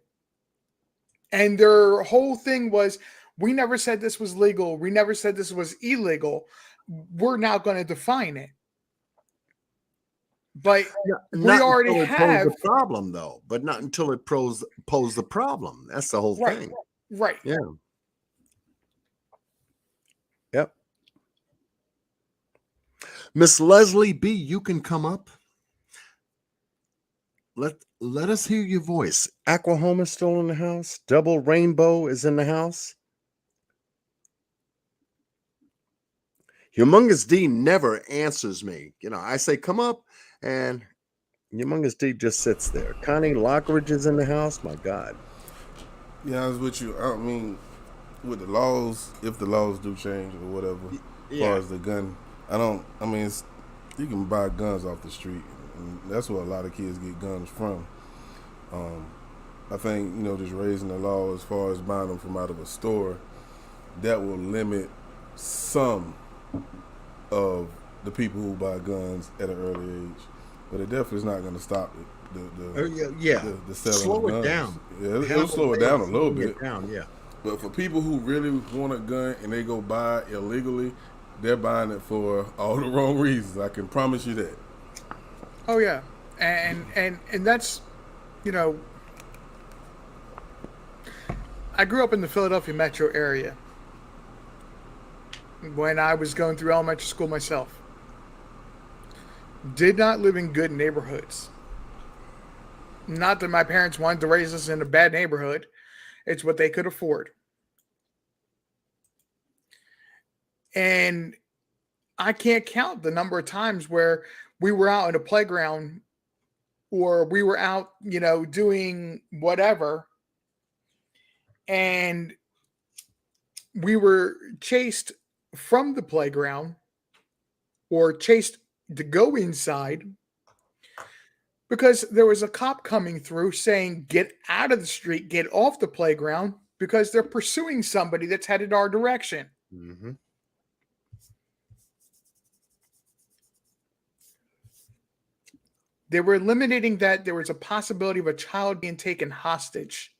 And their whole thing was, we never said this was legal. We never said this was illegal. We're now going to define it. But we already have the problem, though. But not until it pose the problem. That's the whole thing. Right. Yeah. Yep. Miss Leslie B., you can come up. Let us hear your voice. Aquahome is still in the house. Double Rainbow is in the house. Humongous D never answers me. I say come up, and Humongous D just sits there. Connie Lockridge is in the house. My God. Yeah, I was with you. I mean, with the laws, if the laws do change or whatever, as far as the gun, you can buy guns off the street. And that's where a lot of kids get guns from. I think, just raising the law as far as buying them from out of a store, that will limit some of the people who buy guns at an early age. But it definitely is not going to stop the selling slow of guns. it down. Yeah, it'll slow it down a little bit. Yeah. But for people who really want a gun and they go buy it illegally, they're buying it for all the wrong reasons. I can promise you that. Oh yeah, and that's, I grew up in the Philadelphia metro area when I was going through elementary school myself. Did not live in good neighborhoods. Not that my parents wanted to raise us in a bad neighborhood. It's what they could afford. And I can't count the number of times where we were out in a playground or we were out, doing whatever, and we were chased from the playground or chased to go inside because there was a cop coming through saying, get out of the street, get off the playground, because they're pursuing somebody that's headed our direction. Mm-hmm. They were eliminating that there was a possibility of a child being taken hostage,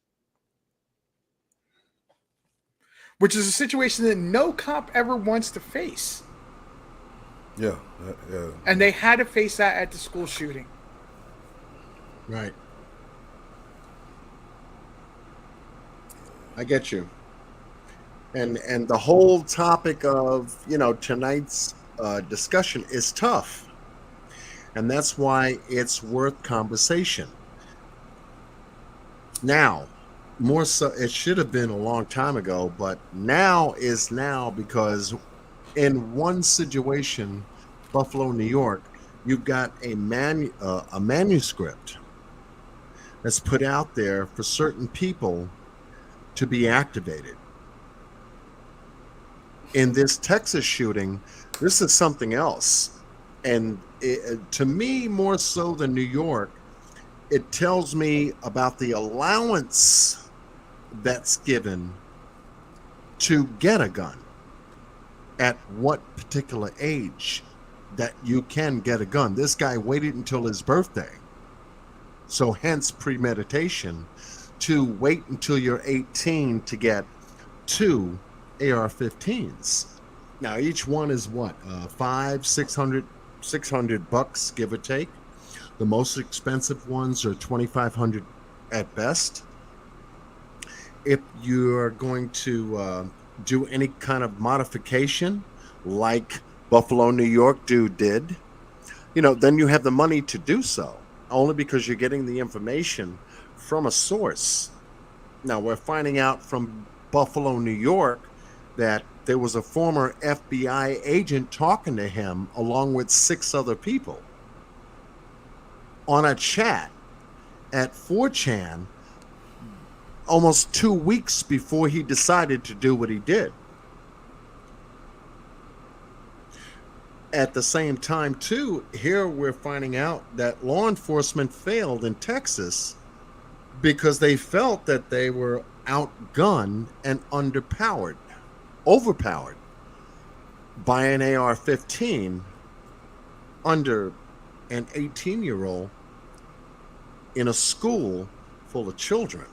which is a situation that no cop ever wants to face. Yeah. And they had to face that at the school shooting. Right. I get you. And the whole topic of, tonight's discussion is tough. And that's why it's worth conversation. Now, more so, it should have been a long time ago, but now is now, because in one situation, Buffalo, New York, you've got a manuscript that's put out there for certain people to be activated. In this Texas shooting, This is something else. And to me, more so than New York, it tells me about the allowance that's given to get a gun, at what particular age that you can get a gun. This guy waited until his birthday. So hence premeditation to wait until you're 18 to get 2 AR-15s. Now each one is what, $600 give or take. The most expensive ones are $2,500 at best. If you're going to do any kind of modification like Buffalo, New York dude did, then you have the money to do so, only because you're getting the information from a source. Now we're finding out from Buffalo, New York, that there was a former FBI agent talking to him along with 6 other people on a chat at 4chan almost 2 weeks before he decided to do what he did. At the same time, too, here we're finding out that law enforcement failed in Texas because they felt that they were outgunned and overpowered by an AR-15 under an 18-year-old in a school full of children.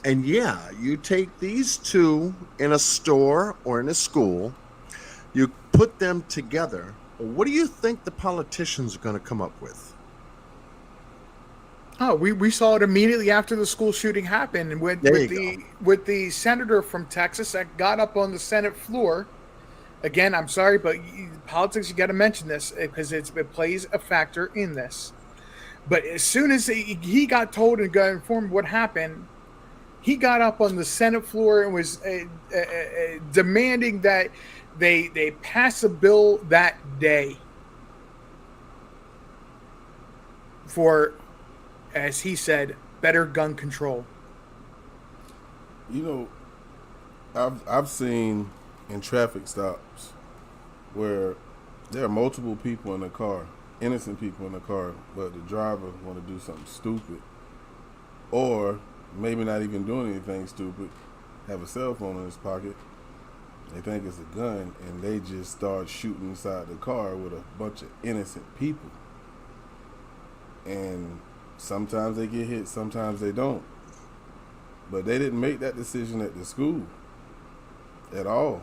And yeah, you take these two in a store or in a school, you put them together. What do you think the politicians are going to come up with? Oh, we saw it immediately after the school shooting happened, and with the senator from Texas that got up on the Senate floor. Again, I'm sorry, but politics, you got to mention this because it plays a factor in this. But as soon as he got told and got informed what happened, he got up on the Senate floor and was demanding that they pass a bill that day for, as he said, better gun control. I've seen in traffic stops where there are multiple people in the car, innocent people in the car, but the driver want to do something stupid, or maybe not even doing anything stupid, have a cell phone in his pocket. They think it's a gun, and they just start shooting inside the car with a bunch of innocent people. And sometimes they get hit, sometimes they don't. But they didn't make that decision at the school at all.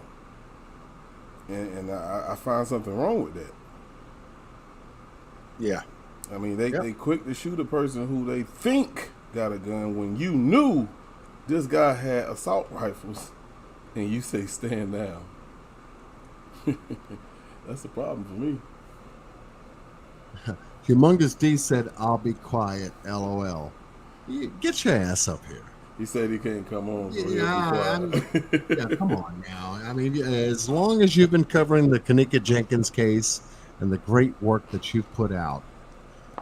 And I find something wrong with that. Yeah. I mean, they quick to shoot a person who they think got a gun when you knew this guy had assault rifles, and you say stand down. That's a problem for me. Humongous D said, "I'll be quiet, LOL." Get your ass up here. He said he can't come on. So yeah, come on now. I mean, as long as you've been covering the Kanika Jenkins case and the great work that you've put out,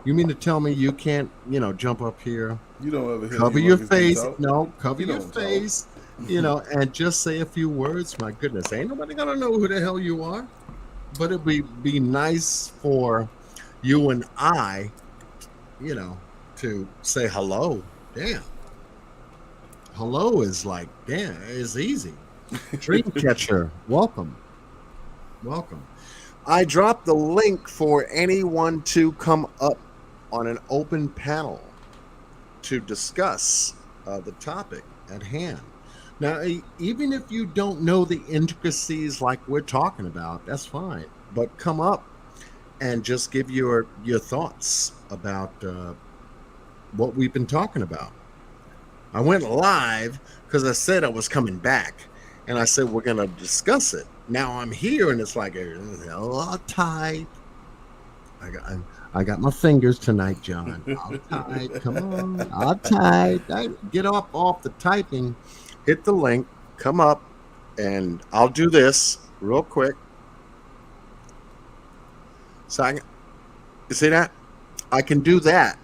you mean to tell me you can't, jump up here? You don't ever hear cover your face. No, cover your face. And just say a few words. My goodness, ain't nobody gonna know who the hell you are. But it'd be nice for you and I, to say hello. Damn. Hello is like, damn, it's easy. Dreamcatcher, welcome. I dropped the link for anyone to come up on an open panel to discuss the topic at hand. Now, even if you don't know the intricacies like we're talking about, that's fine. But come up and just give your thoughts about what we've been talking about. I went live because I said I was coming back, and I said we're going to discuss it. Now I'm here, and it's like all tight. I got my fingers tonight, John. All tight. Come on, all tight. Get off the typing. Hit the link. Come up, and I'll do this real quick. So you see that? I can do that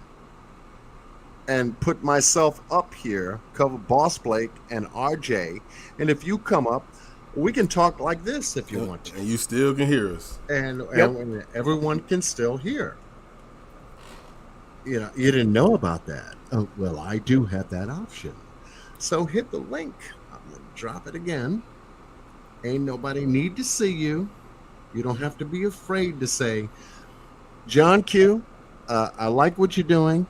and put myself up here, cover Boss Blake and RJ. And if you come up, We can talk like this if you want to. And you still can hear us. And everyone can still hear. You know, you didn't know about that. Oh, well, I do have that option. So hit the link. I'm going to drop it again. Ain't nobody need to see you. You don't have to be afraid to say, John Q, I like what you're doing.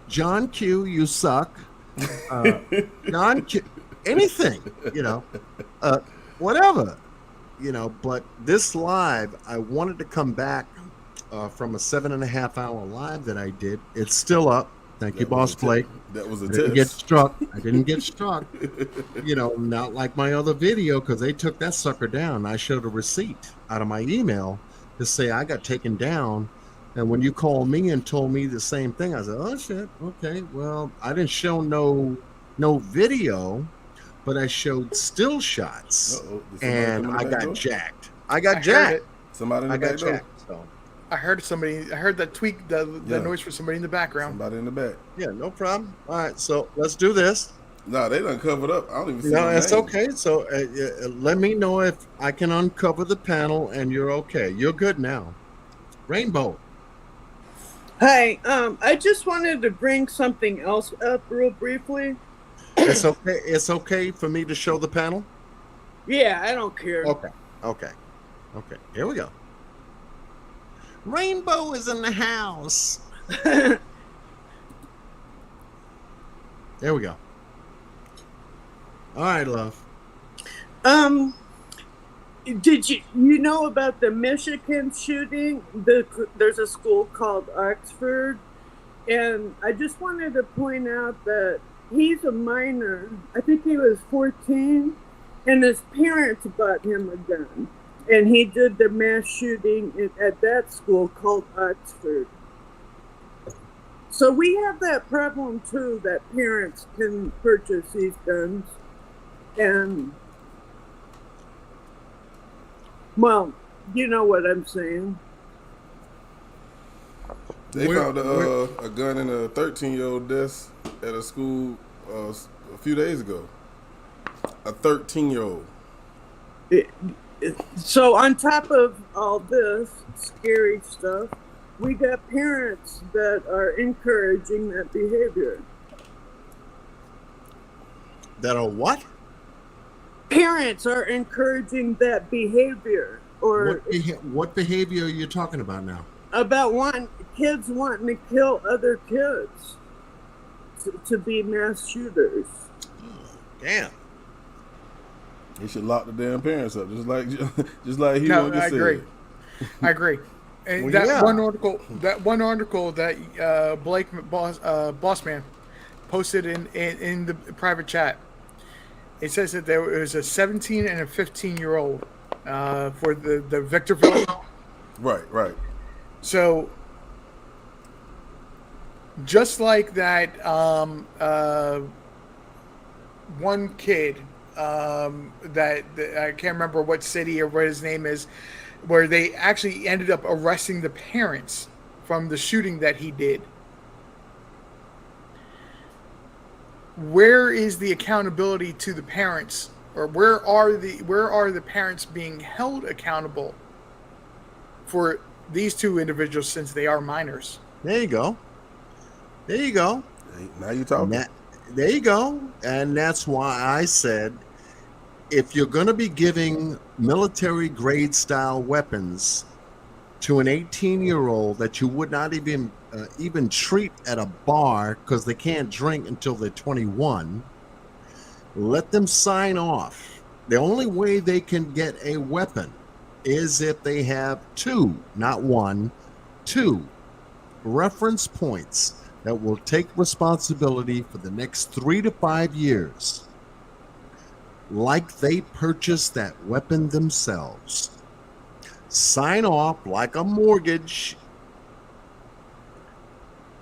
John Q, you suck. John Q, anything, you know, whatever, you know. But this live, I wanted to come back from a 7.5-hour live that I did. It's still up. Thank you, Boss Blake. That was a I didn't test. get struck. I didn't get struck. You know, not like my other video, because they took that sucker down. I showed a receipt out of my email to say I got taken down. And when you called me and told me the same thing, I said, oh, shit, okay. Well, I didn't show no video, but I showed still shots. And I got jacked. I got jacked. Somebody in the I got back door. jacked. So. I heard somebody. I heard that tweak, the noise for somebody in the background. Somebody in the back. Yeah, no problem. All right, so let's do this. No, they done covered up. I don't even see No, the it's name. okay. So let me know if I can uncover the panel and you're okay. You're good now. Rainbow. Hi, I just wanted to bring something else up real briefly. It's okay. It's okay for me to show the panel? Yeah, I don't care. Okay. Here we go. Rainbow is in the house. There we go. All right, love. Did you know about the Michigan shooting? There's a school called Oxford, and I just wanted to point out that he's a minor. I think he was 14, and his parents bought him a gun, and he did the mass shooting at that school called Oxford. So we have that problem too, that parents can purchase these guns, and well, you know what I'm saying. They found a gun in a 13-year-old desk at a school a few days ago. A 13-year-old. So on top of all this scary stuff, we got parents that are encouraging that behavior. That are what? Parents are encouraging that behavior, or what behavior are you talking about now? About kids wanting to kill other kids to be mass shooters. Oh, damn. He should lock the damn parents up, just like he No, wanted to I say. agree. I agree. And Well, that yeah. one article that Blake Bossman posted in the private chat. It says that there was a 17 and a 15-year-old for the Victorville. Right. So just like that, one kid that I can't remember what city or what his name is, where they actually ended up arresting the parents from the shooting that he did. Where is the accountability to the parents, or where are the parents being held accountable for these two individuals, since they are minors? There you go. Hey, now you talking. There you go. And that's why I said, if you're going to be giving military grade style weapons to an 18-year-old that you would not even treat at a bar because they can't drink until they're 21, let them sign off. The only way they can get a weapon is if they have two, not one, two reference points that will take responsibility for the next 3 to 5 years, like they purchased that weapon themselves. Sign off like a mortgage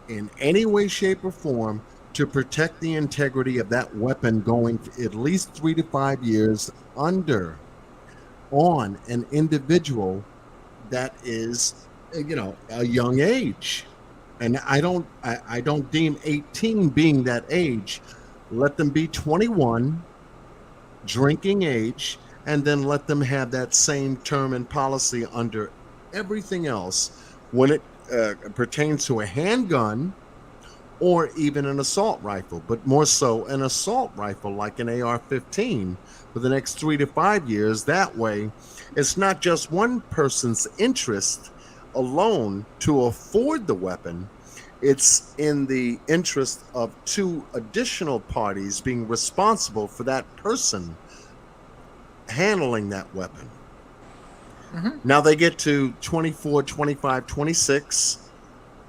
in any way, shape, or form to protect the integrity of that weapon going at least 3 to 5 years on an individual that is, a young age. And I don't deem 18 being that age. Let them be 21, drinking age, and then let them have that same term and policy under everything else when it pertains to a handgun or even an assault rifle, but more so an assault rifle like an AR-15 for the next 3 to 5 years. That way, it's not just one person's interest alone to afford the weapon. It's in the interest of 2 additional parties being responsible for that person handling that weapon. Now they get to 24, 25, 26.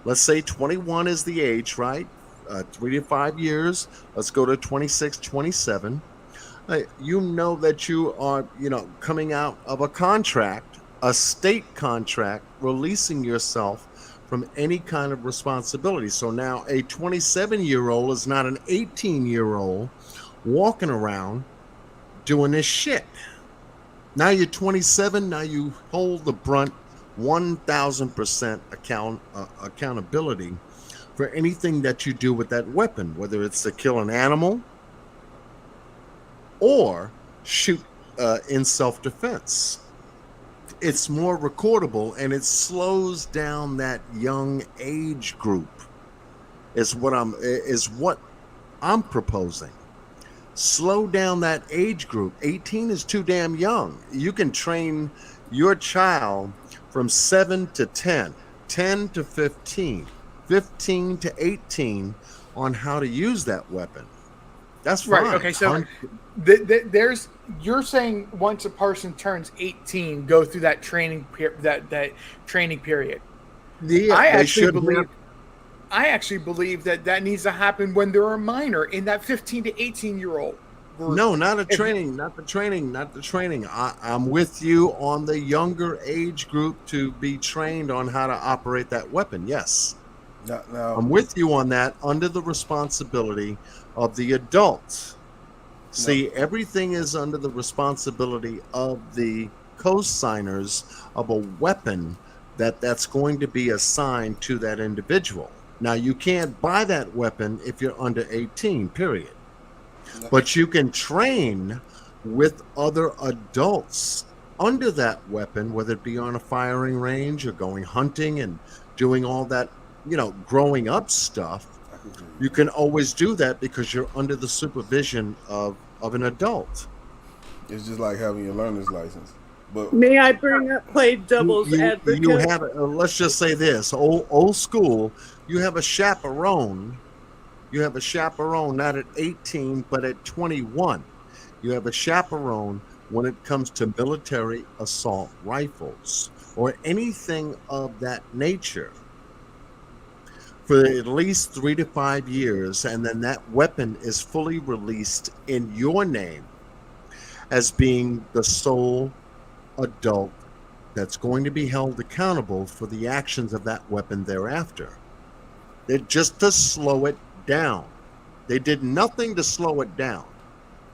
Let's say 21 is the age, right? 3 to 5 years. Let's go to 26, 27. You know that you are, coming out of a contract, a state contract, releasing yourself from any kind of responsibility. So now a 27-year-old is not an 18-year-old walking around doing this shit. Now you're 27. Now you hold the brunt, 1,000% accountability for anything that you do with that weapon, whether it's to kill an animal or shoot in self-defense. It's more recordable, and it slows down that young age group. Is what I'm proposing. Slow down that age group. 18 is too damn young. You can train your child from 7 to 10, 10 to 15, 15 to 18 on how to use that weapon. That's fine. Right. Okay. So you're saying once a person turns 18, go through that training that training period. Yeah, I actually believe that needs to happen when they're a minor, in that 15 to 18-year-old. No, not the training. I'm with you on the younger age group to be trained on how to operate that weapon. Yes. Now, I'm with you on that, under the responsibility of the adults. See, everything is under the responsibility of the co-signers of a weapon that's going to be assigned to that individual. Now, you can't buy that weapon if you're under 18, period. But you can train with other adults under that weapon, whether it be on a firing range or going hunting and doing all that, growing up stuff. You can always do that because you're under the supervision of an adult. It's just like having your learner's license. But may I play devil's advocate? You have, let's just say this, old school, you have a chaperone. You have a chaperone not at 18, but at 21. You have a chaperone when it comes to military assault rifles or anything of that nature for at least 3 to 5 years, and then that weapon is fully released in your name as being the sole adult that's going to be held accountable for the actions of that weapon thereafter. They're just to slow it down. They did nothing to slow it down.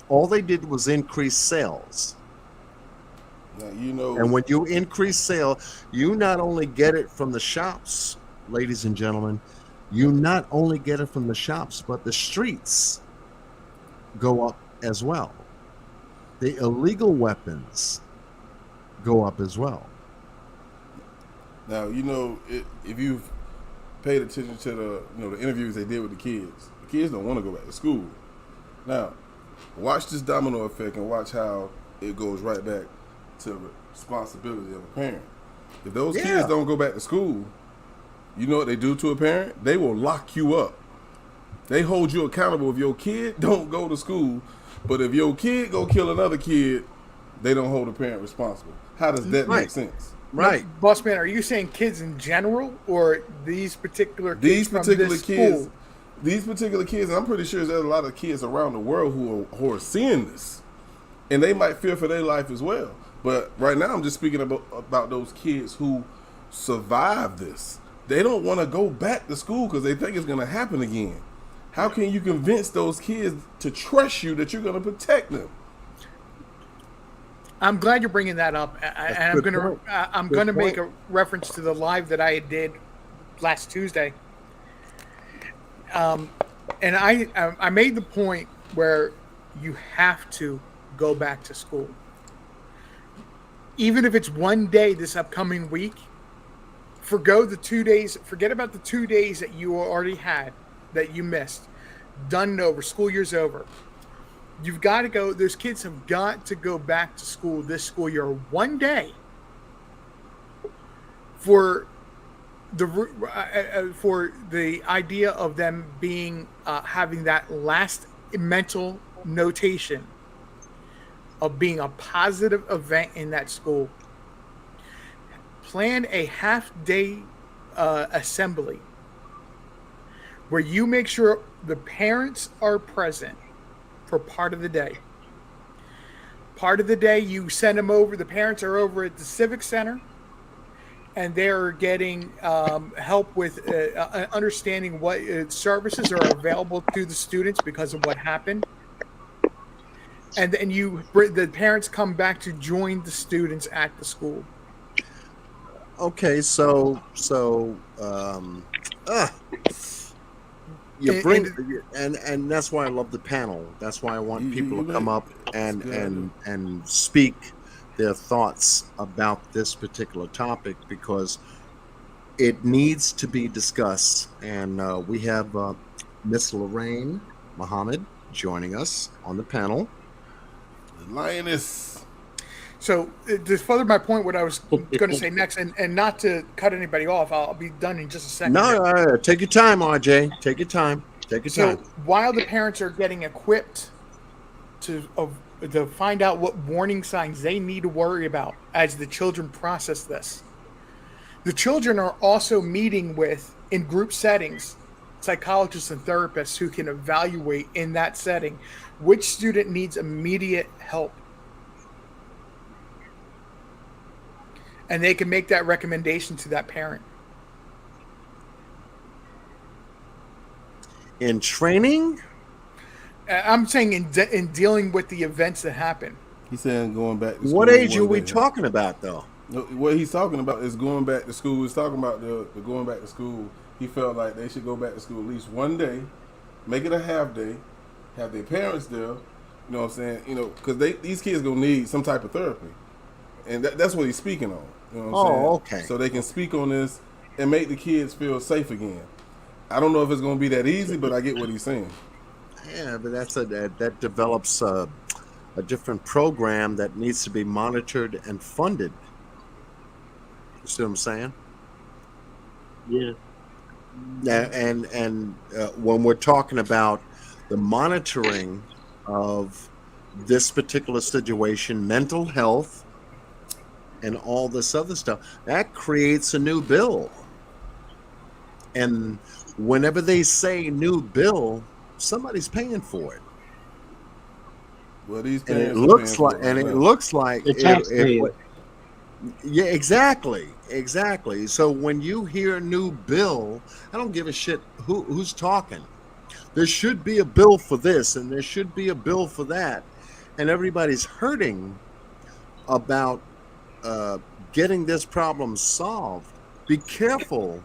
All they did was increase sales. Now, and when you increase sale, you not only get it from the shops, ladies and gentlemen, you not only get it from the shops, but the streets go up as well. The illegal weapons go up as well. Now, if you've paid attention to the interviews they did with the kids don't want to go back to school. Now, watch this domino effect and watch how it goes right back to the responsibility of a parent. If those kids don't go back to school, you know what they do to a parent? They will lock you up. They hold you accountable if your kid don't go to school, but if your kid go kill another kid, they don't hold the parent responsible. How does that make sense? Right. Boss man, are you saying kids in general or these particular kids from this school? These particular kids, I'm pretty sure there's a lot of kids around the world who are seeing this, and they might fear for their life as well. But right now I'm just speaking about those kids who survived this. They don't want to go back to school because they think it's going to happen again. How can you convince those kids to trust you that you're going to protect them? I'm glad you're bringing that up, and I'm going to make a reference to the live that I did last Tuesday. And I made the point where you have to go back to school. even if it's one day this upcoming week, forget about the 2 days that you already had, that you missed. Done and over. School year's over. You've got to go. Those kids have got to go back to school this school year. One day for the idea of them being having that last mental notation of being a positive event in that school. Plan a half-day assembly where you make sure the parents are present for part of the day. Part of the day, you send them over. The parents are over at the Civic Center, and they're getting help with understanding what services are available to the students because of what happened. And then the parents come back to join the students at the school. Okay, you bring and that's why I love the panel. That's why I want people to come up and speak their thoughts about this particular topic, because it needs to be discussed. And we have Miss Lorraine Muhammad joining us on the panel. The lioness. So to further my point, what I was going to say next, and not to cut anybody off, I'll be done in just a second. No, take your time, RJ. Take your time. So while the parents are getting equipped to find out what warning signs they need to worry about as the children process this, the children are also meeting with, in group settings, psychologists and therapists who can evaluate in that setting which student needs immediate help. And they can make that recommendation to that parent. In training? I'm saying in dealing with the events that happen. He's saying going back to school. What age are we talking about, though? What he's talking about is going back to school. He's talking about the going back to school. He felt like they should go back to school at least one day, make it a half day, have their parents there. You know what I'm saying? You know, because these kids gonna need some type of therapy, and that's what he's speaking on. You know what I'm saying? Okay. So they can speak on this and make the kids feel safe again. I don't know if it's gonna be that easy, but I get what he's saying. Yeah, but that develops a different program that needs to be monitored and funded. You see what I'm saying? Yeah. And when we're talking about the monitoring of this particular situation, mental health, and all this other stuff, that creates a new bill. And whenever they say new bill, somebody's paying for it. Well, these and it parents looks like the taxpayer. Yeah, exactly. So when you hear new bill, I don't give a shit who's talking. There should be a bill for this, and there should be a bill for that, and everybody's hurting about getting this problem solved. Be careful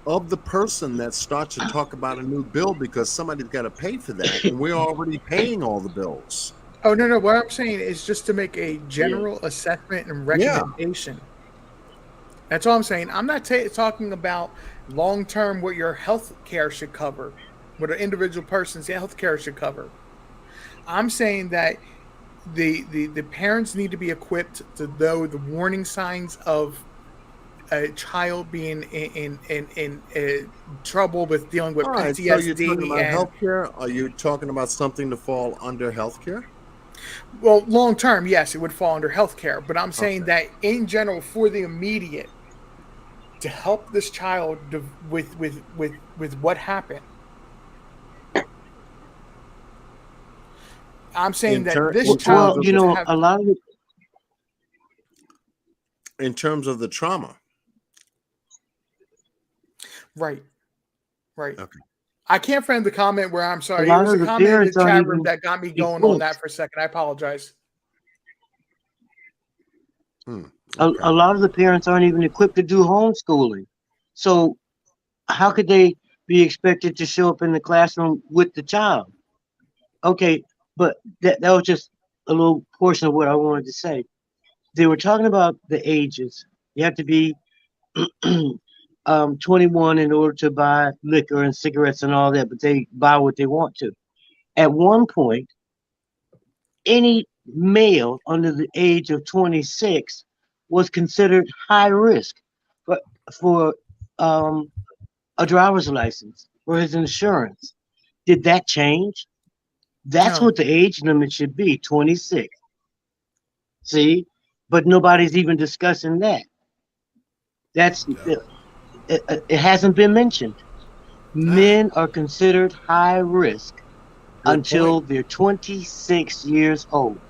of the person that starts to talk about a new bill, because somebody's got to pay for that, and we're already paying all the bills. Oh, no. What I'm saying is just to make a general assessment and recommendation. Yeah. That's all I'm saying. I'm not talking about long-term what your health care should cover, what an individual person's health care should cover. I'm saying that the parents need to be equipped to know the warning signs of a child being in trouble with dealing with PTSD. So you're talking about healthcare? Are you talking about something to fall under healthcare? Well, long term, yes, it would fall under healthcare. But I'm saying that in general, for the immediate, to help this child with what happened. I'm saying that this child, a lot of it. In terms of the trauma. Right. Okay. I can't find the comment where I'm sorry. It was a comment in the chat room that got me going on that for a second. I apologize. A lot of the parents aren't even equipped to do homeschooling. So how could they be expected to show up in the classroom with the child? Okay, but that was just a little portion of what I wanted to say. they were talking about the ages. You have to be 21 in order to buy liquor and cigarettes and all that, but they buy what they want to. At one point, any male under the age of 26 was considered high risk for, for a driver's license, for his insurance. Did that change? That's No. what the age limit should be, 26. See? But nobody's even discussing that. That's it hasn't been mentioned. Men are considered high risk Good until point. they're 26 years old.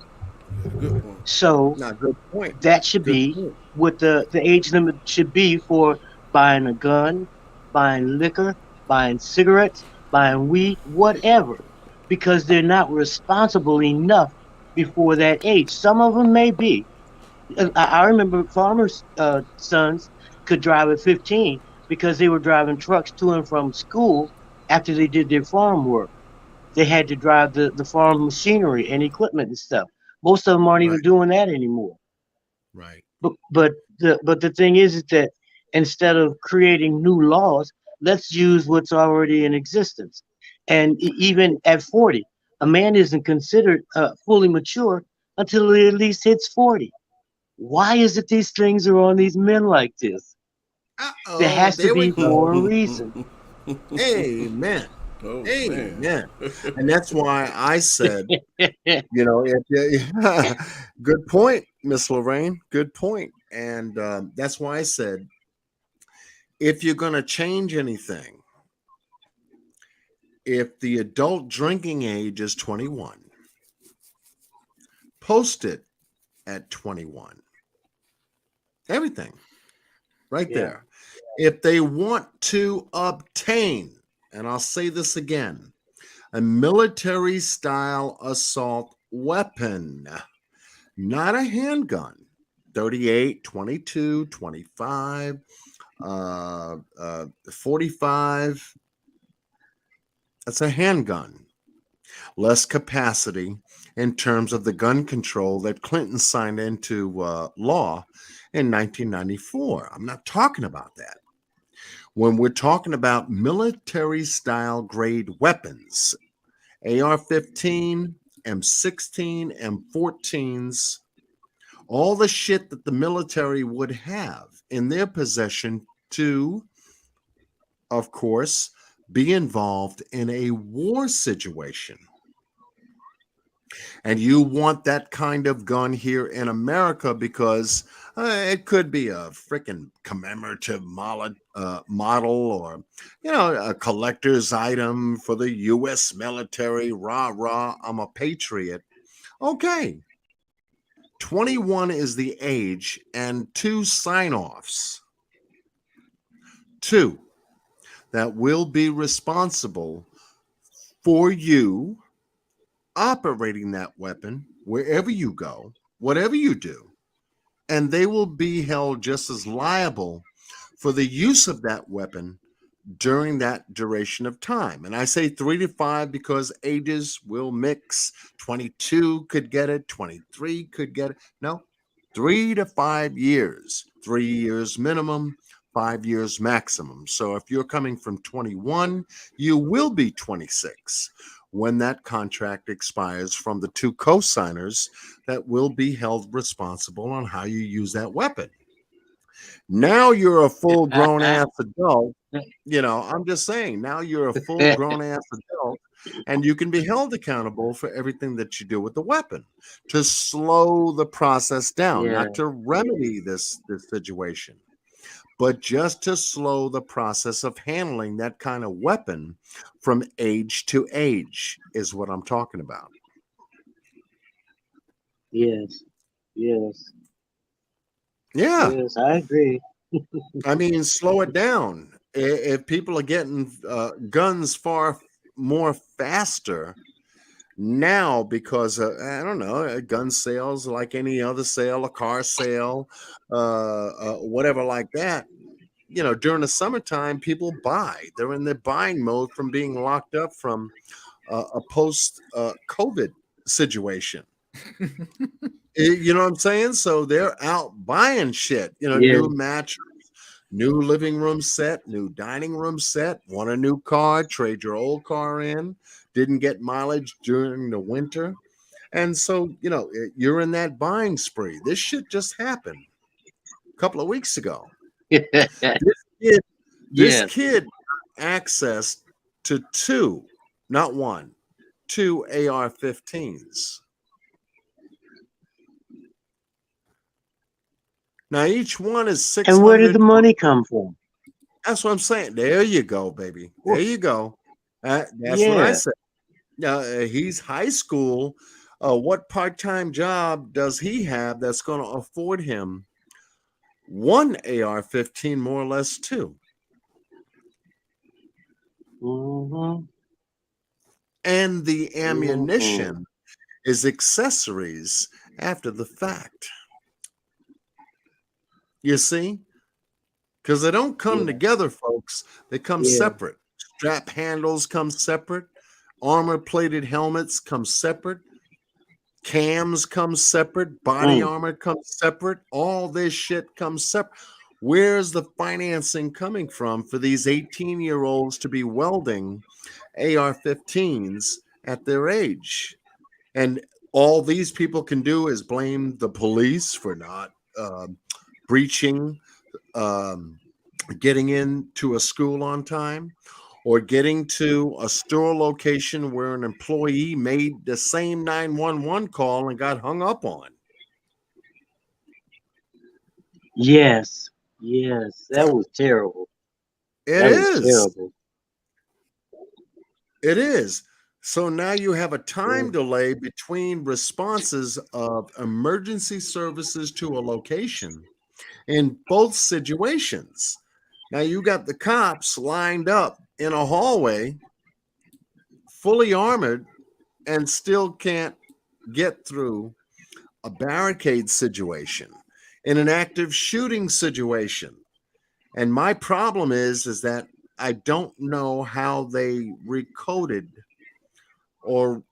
Good point. So No, good point. that should Good be point. what the age limit should be for buying a gun, buying liquor, buying cigarettes, buying weed, whatever, because they're not responsible enough before that age. Some of them may be. I remember farmers' sons could drive at 15 because they were driving trucks to and from school after they did their farm work. They had to drive the farm machinery and equipment and stuff. Most of them aren't even Right. doing that anymore. Right. But the thing is that instead of creating new laws, let's use what's already in existence. And even at 40, a man isn't considered fully mature until he at least hits 40. Why is it these things are on these men like this? There Uh-oh, has to there we be go. for a reason. Amen. Oh Amen. man. And that's why I said, if you, good point, Miss Lorraine. Good point. And that's why I said, if you're going to change anything, if the adult drinking age is 21, post it at 21. Everything right Yeah. there. If they want to obtain, and I'll say this again, a military style assault weapon, not a handgun, 38, 22, 25, 45. That's a handgun. Less capacity in terms of the gun control that Clinton signed into law in 1994. I'm not talking about that. When we're talking about military style grade weapons, AR-15, M16, M14s, all the shit that the military would have in their possession to, of course, be involved in a war situation. And you want that kind of gun here in America because it could be a freaking commemorative model or, a collector's item for the U.S. military. Rah, rah, I'm a patriot. Okay. 21 is the age and 2 sign-offs. 2 that will be responsible for you operating that weapon wherever you go, whatever you do, and they will be held just as liable for the use of that weapon during that duration of time. And I say 3 to 5 because ages will mix. 22 could get it, 23 could get it. No, 3 to 5 years, 3 years minimum, 5 years maximum. So if you're coming from 21, you will be 26 when that contract expires from the 2 co-signers that will be held responsible on how you use that weapon. Now you're a full grown ass adult. I'm just saying, now you're a full grown ass adult and you can be held accountable for everything that you do with the weapon to slow the process down, Yeah. not to remedy this situation, but just to slow the process of handling that kind of weapon from age to age is what I'm talking about. Yes. Yes. Yeah. Yes, I agree. I mean, slow it down. If people are getting guns far more faster now because, I don't know, gun sales like any other sale, a car sale, whatever like that, during the summertime, people buy. They're in their buying mode from being locked up from a post-COVID situation. You know what I'm saying? So they're out buying shit, Yeah. new mattress, new living room set, new dining room set, want a new car, trade your old car in, didn't get mileage during the winter. And so, you're in that buying spree. This shit just happened a couple of weeks ago. This Yes. kid access to two, not one, two AR-15s. Now each one is 600. And where did the money come from? That's what I'm saying. There you go, baby. There you go. That's what I Yeah. said. He's high school. What part-time job does he have that's going to afford him one AR-15, more or less two? Mm-hmm. And the ammunition is accessories after the fact. You see? Because they don't come together, folks. They come separate. Strap handles come separate. Armor-plated helmets come separate. Cams come separate. Body armor comes separate. All this shit comes separate. Where's the financing coming from for these 18-year-olds to be welding AR-15s at their age? And all these people can do is blame the police for not breaching, getting into a school on time, or getting to a store location where an employee made the same 911 call and got hung up on. Yes. That was terrible. It is. It is. So now you have a time delay between responses of emergency services to a location in both situations. Now you got the cops lined up in a hallway, fully armored, and still can't get through a barricade situation, in an active shooting situation. And my problem is that I don't know how they recoded or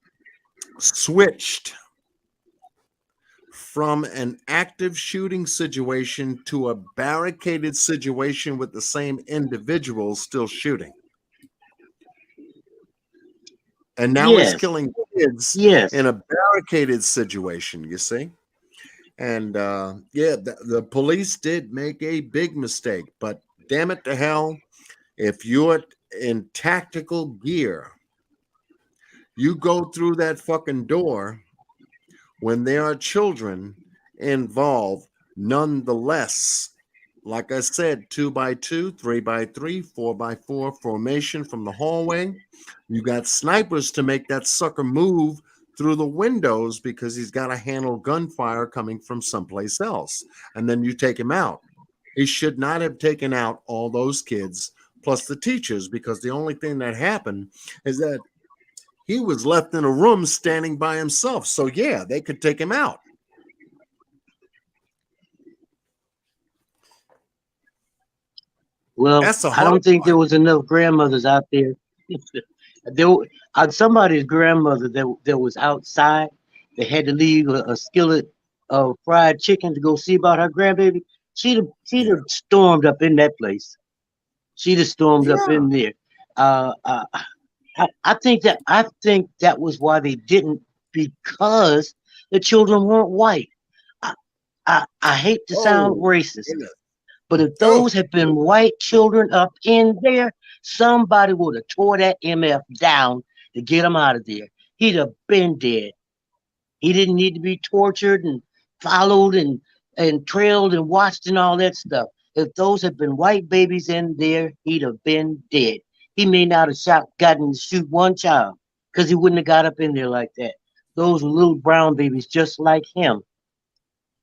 switched from an active shooting situation to a barricaded situation with the same individuals still shooting. And now he's killing kids in a barricaded situation, you see? And the police did make a big mistake, but damn it to hell, if you're in tactical gear, you go through that fucking door when there are children involved, nonetheless. Like I said, 2x2, 3x3, 4x4 formation from the hallway. You got snipers to make that sucker move through the windows because he's got to handle gunfire coming from someplace else. And then you take him out. He should not have taken out all those kids plus the teachers, because the only thing that happened is that he was left in a room standing by himself. So yeah, they could take him out. Well, I don't think there was enough grandmothers out there. Somebody's grandmother that was outside. They had to leave a skillet of fried chicken to go see about her grandbaby. She'd have stormed up in that place. She'd have stormed up in there. I think that was why they didn't, because the children weren't white. I hate to sound racist, but if those had been white children up in there, somebody would have tore that MF down to get him out of there. He'd have been dead. He didn't need to be tortured and followed and trailed and watched and all that stuff. If those had been white babies in there, he'd have been dead. He may not have gotten to shoot one child, because he wouldn't have got up in there like that. Those were little brown babies just like him.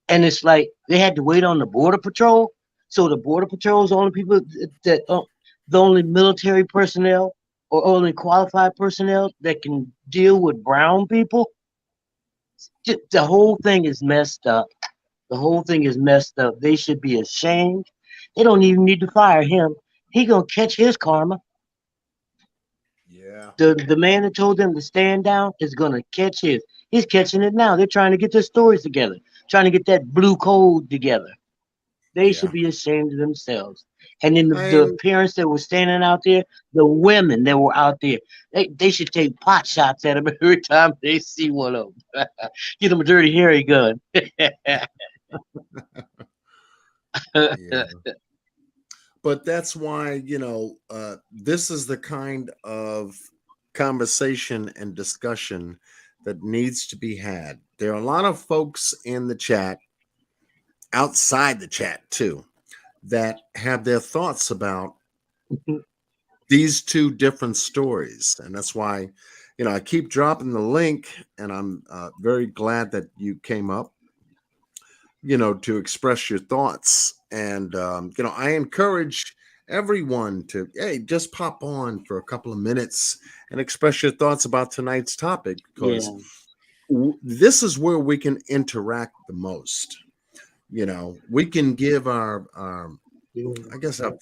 And it's like they had to wait on the Border Patrol. So the Border Patrol is the only people the only military personnel or only qualified personnel that can deal with brown people. The whole thing is messed up. The whole thing is messed up. They should be ashamed. They don't even need to fire him. He gonna catch his karma. Yeah. The man that told them to stand down is gonna catch his. He's catching it now. They're trying to get their stories together, trying to get that blue code together. They Yeah. should be ashamed of themselves. And then I the am, parents that were standing out there, the women that were out there, they should take pot shots at them every time they see one of them. Get them a dirty hairy gun. yeah. But that's why, this is the kind of conversation and discussion that needs to be had. There are a lot of folks in the chat, outside the chat too, that have their thoughts about these two different stories. And that's why, I keep dropping the link, and I'm very glad that you came up, to express your thoughts. And, I encourage everyone to, hey, just pop on for a couple of minutes and express your thoughts about tonight's topic, because this is where we can interact the most. We can give our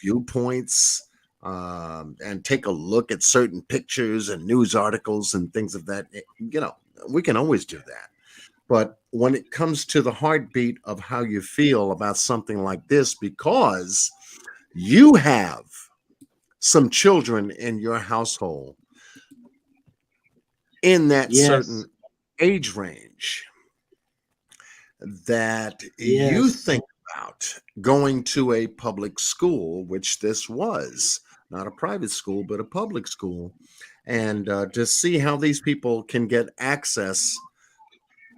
viewpoints, and take a look at certain pictures and news articles and things of that. We can always do that. But when it comes to the heartbeat of how you feel about something like this, because you have some children in your household in that certain age range that you think about going to a public school, which this was, not a private school, but a public school, and to see how these people can get access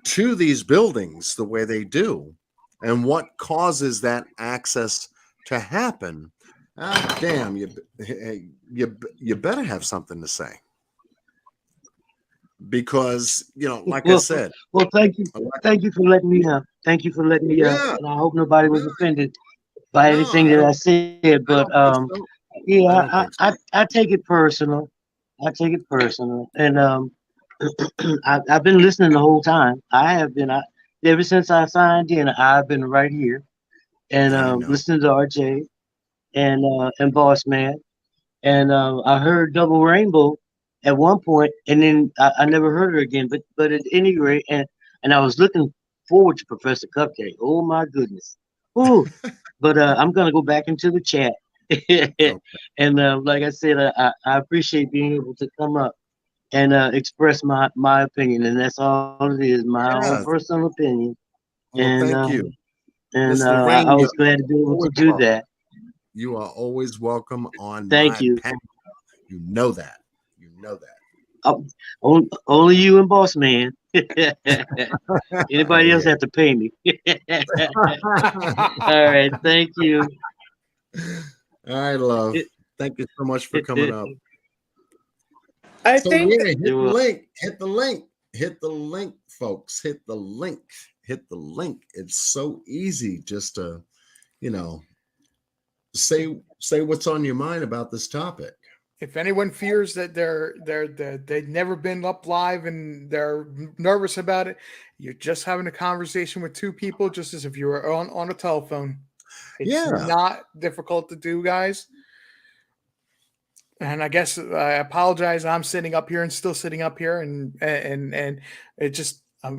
to these buildings the way they do, and what causes that access to happen. Damn, you better have something to say, because I said. Well, thank you for letting me Thank you for letting me Yeah. and I hope nobody was offended by No, anything that I said. But I take it personal. And I've been listening the whole time. I have been ever since I signed in. I've been right here and listening to RJ and Boss Man. And I heard Double Rainbow at one point, and then I never heard her again. But at any rate, and I was looking forward to Professor Cupcake. Oh my goodness! Ooh. But I'm gonna go back into the chat, and like I said, I appreciate being able to come up and express my opinion, and that's all it is, my own personal opinion. Well, And thank you, and Mr. Rain. I was glad to be able to do that. You are always welcome on Thank my you. panel. You know that. Only you and Boss Man. Anybody else have to pay me. All right, thank you. All right, love. Thank you so much for coming up. Hit the link, folks. Hit the link. It's so easy just to, say what's on your mind about this topic. If anyone fears that they've never been up live and they're nervous about it, you're just having a conversation with two people, just as if you were on a telephone. It's not difficult to do, guys. And I guess I apologize. I'm sitting up here and still sitting up here, and it just a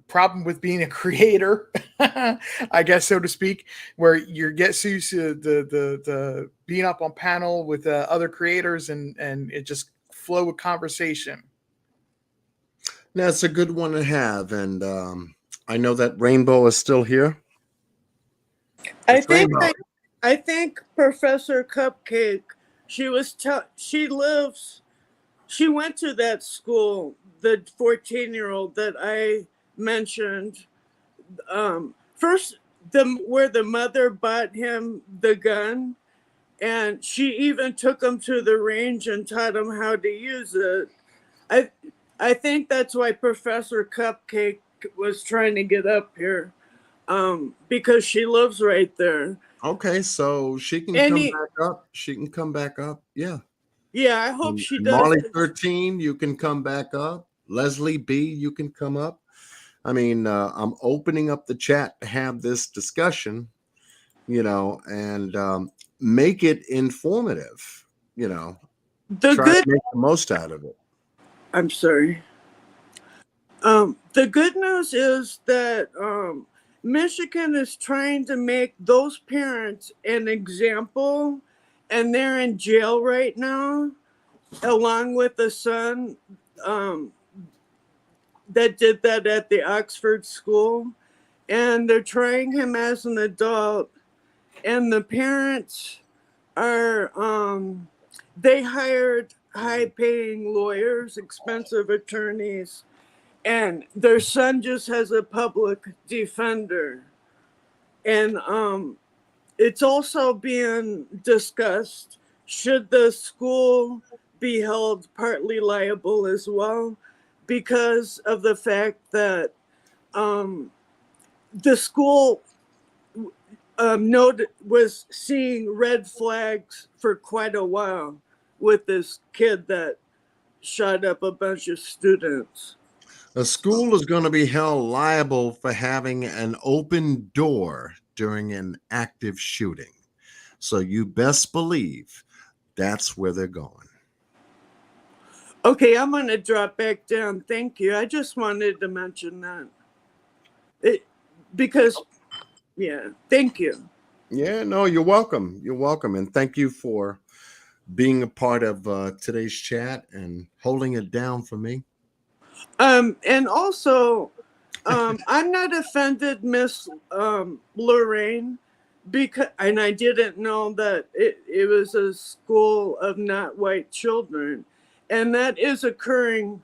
problem with being a creator, I guess, so to speak, where you get used to the being up on panel with other creators, and it just flow with conversation. That's a good one to have, and I know that Rainbow is still here. I think Professor Cupcake. She went to that school, the 14-year-old that I mentioned. First, where the mother bought him the gun, and she even took him to the range and taught him how to use it. I think that's why Professor Cupcake was trying to get up here, because she lives right there. Okay, so she can come back up. She can come back up. Yeah. Yeah, I hope she does. Marley 13, you can come back up. Leslie B, you can come up. I mean, I'm opening up the chat to have this discussion, and make it informative, try to make the most out of it. I'm sorry. The good news is that Michigan is trying to make those parents an example, and they're in jail right now, along with the son that did that at the Oxford school. And they're trying him as an adult, and the parents are, they hired high-paying lawyers, expensive attorneys, and their son just has a public defender. And it's also being discussed, should the school be held partly liable as well, because of the fact that the school was seeing red flags for quite a while with this kid that shot up a bunch of students. The school is going to be held liable for having an open door during an active shooting. So you best believe that's where they're going. Okay, I'm going to drop back down. Thank you. I just wanted to mention that. Because, yeah, thank you. Yeah, no, you're welcome. You're welcome. And thank you for being a part of today's chat and holding it down for me. And also, I'm not offended, Miss Lorraine, and I didn't know that it was a school of not white children. And that is occurring.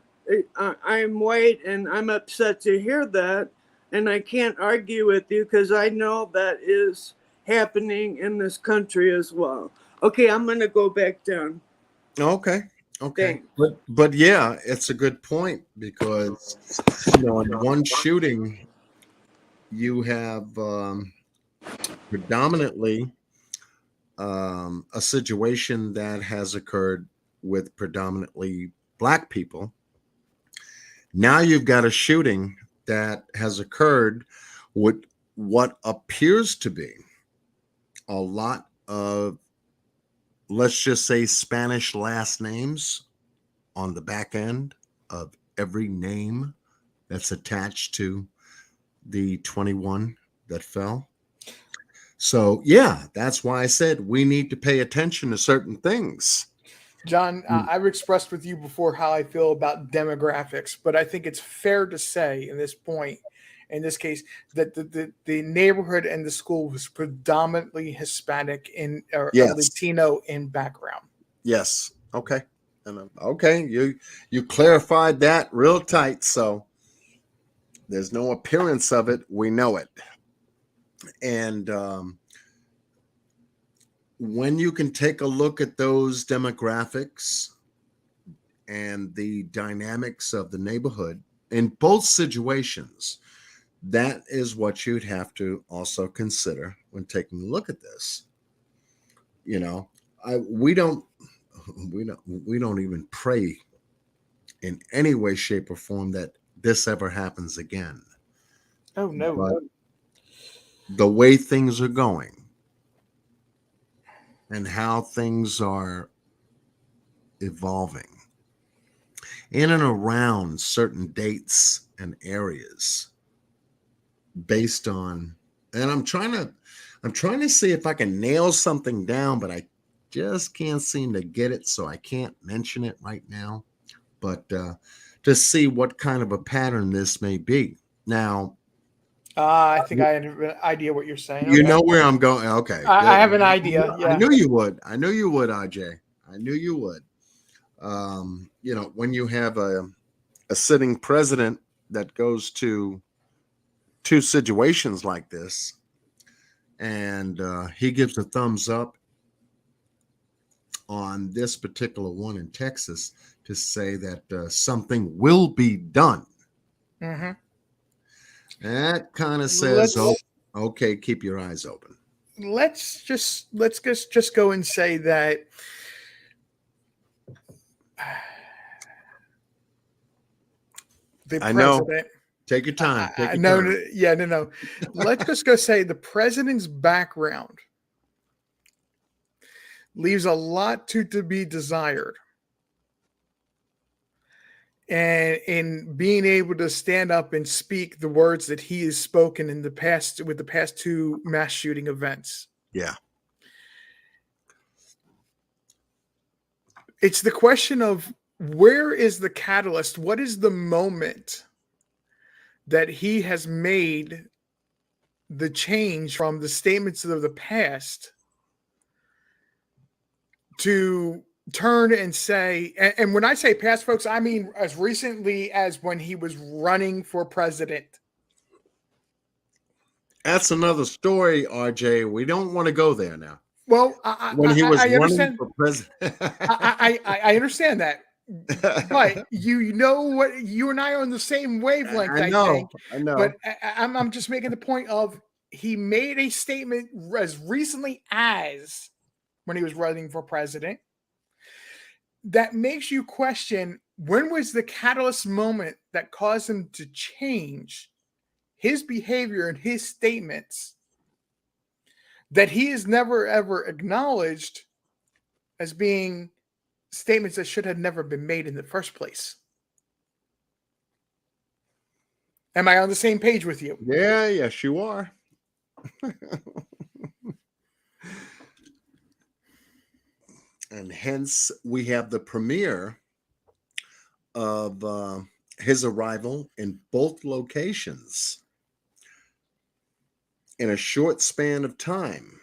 I'm white and I'm upset to hear that. And I can't argue with you because I know that is happening in this country as well. Okay, I'm going to go back down. Okay. Thanks. But yeah, it's a good point because, in one shooting, you have predominantly a situation that has occurred with predominantly Black people. Now you've got a shooting that has occurred with what appears to be a lot of, let's just say, Spanish last names on the back end of every name that's attached to the 21 that fell. So, yeah, that's why I said we need to pay attention to certain things. John, I've expressed with you before how I feel about demographics, but I think it's fair to say in this case, that the neighborhood and the school was predominantly Hispanic or Yes. Latino in background. Yes. Okay. Okay. You clarified that real tight. So there's no appearance of it. We know it. And when you can take a look at those demographics and the dynamics of the neighborhood in both situations, that is what you'd have to also consider when taking a look at this. We don't even pray in any way, shape, or form that this ever happens again. Oh no. But the way things are going and how things are evolving in and around certain dates and areas based on, and I'm trying to see if I can nail something down, but I just can't seem to get it, so I can't mention it right now. But to see what kind of a pattern this may be. Now, I think I have an idea what you're saying. You know where I'm going. Okay. I have an idea. Yeah. I knew you would, RJ. I knew you would. When you have a sitting president that goes to two situations like this, and he gives a thumbs up on this particular one in Texas to say that something will be done. Mm-hmm. That kind of says, okay, keep your eyes open. Let's just go and say that the I president. know. Take your time. No. Let's just go say the president's background leaves a lot to be desired. and in being able to stand up and speak the words that he has spoken in the past with the past two mass shooting events. Yeah. It's the question of where is the catalyst? What is the moment that he has made the change from the statements of the past to turn and say, and when I say past, folks, I mean as recently as when he was running for president. That's another story, RJ. We don't want to go there now. Well, When he was I running understand. for president. I understand that, but you know what? You and I are on the same wavelength. I think. I know. But I'm just making the point of he made a statement as recently as when he was running for president that makes you question when was the catalyst moment that caused him to change his behavior and his statements that he has never ever acknowledged as being statements that should have never been made in the first place. Am I on the same page with you? Yeah, yes, you are. And hence we have the premiere of his arrival in both locations in a short span of time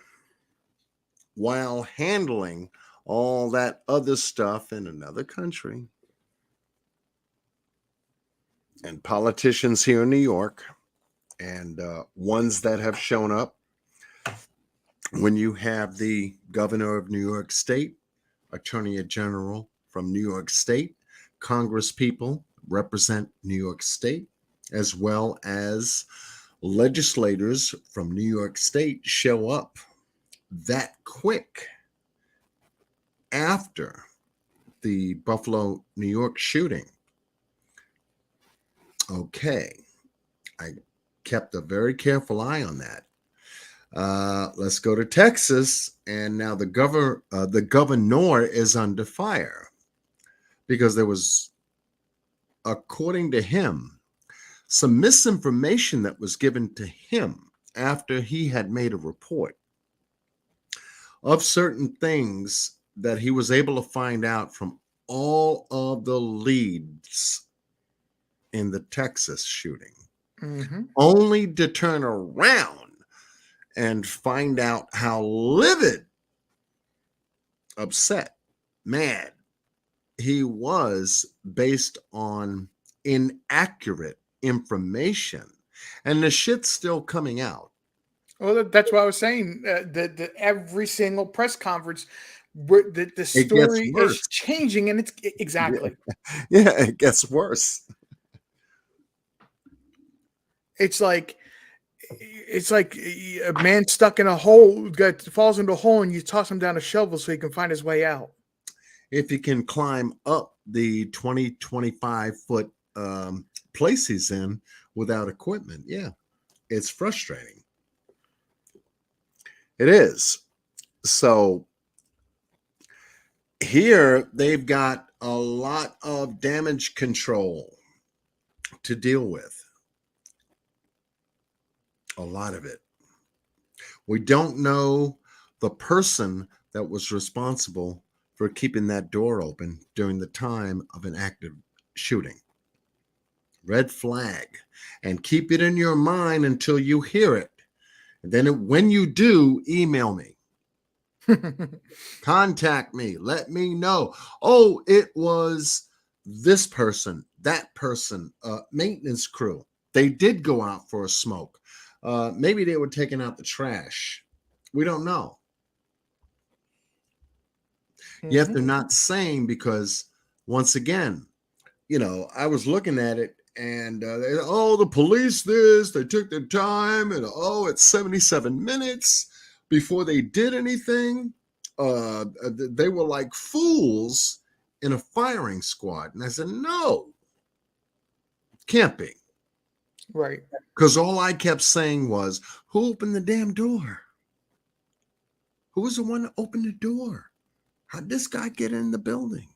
while handling all that other stuff in another country. And politicians here in New York and ones that have shown up when you have the governor of New York State, attorney general from New York State, Congress people represent New York State, as well as legislators from New York State show up that quick after the Buffalo, New York shooting. Okay, I kept a very careful eye on that. Let's go to Texas, and now the governor is under fire because there was, according to him, some misinformation that was given to him after he had made a report of certain things that he was able to find out from all of the leads in the Texas shooting, only to turn around and find out how livid, upset, mad he was based on inaccurate information. And the shit's still coming out. Well, that's what I was saying. That every single press conference, the story is changing, and it's exactly. Yeah, it gets worse. It's like a man stuck in a hole, falls into a hole, and you toss him down a shovel so he can find his way out. If he can climb up the 25 foot place he's in without equipment, yeah, it's frustrating. It is. So here they've got a lot of damage control to deal with. A lot of it. We don't know the person that was responsible for keeping that door open during the time of an active shooting. Red flag. And keep it in your mind until you hear it. And then when you do, email me. Contact me. Let me know. Oh, it was this person, that person, maintenance crew. They did go out for a smoke. Maybe they were taking out the trash. We don't know. Yet they're not saying, because once again, I was looking at it and the police this, they took their time, and it's 77 minutes before they did anything. They were like fools in a firing squad. And I said, no, can't be. Right. Because all I kept saying was, who opened the damn door? Who was the one that opened the door? How'd this guy get in the building?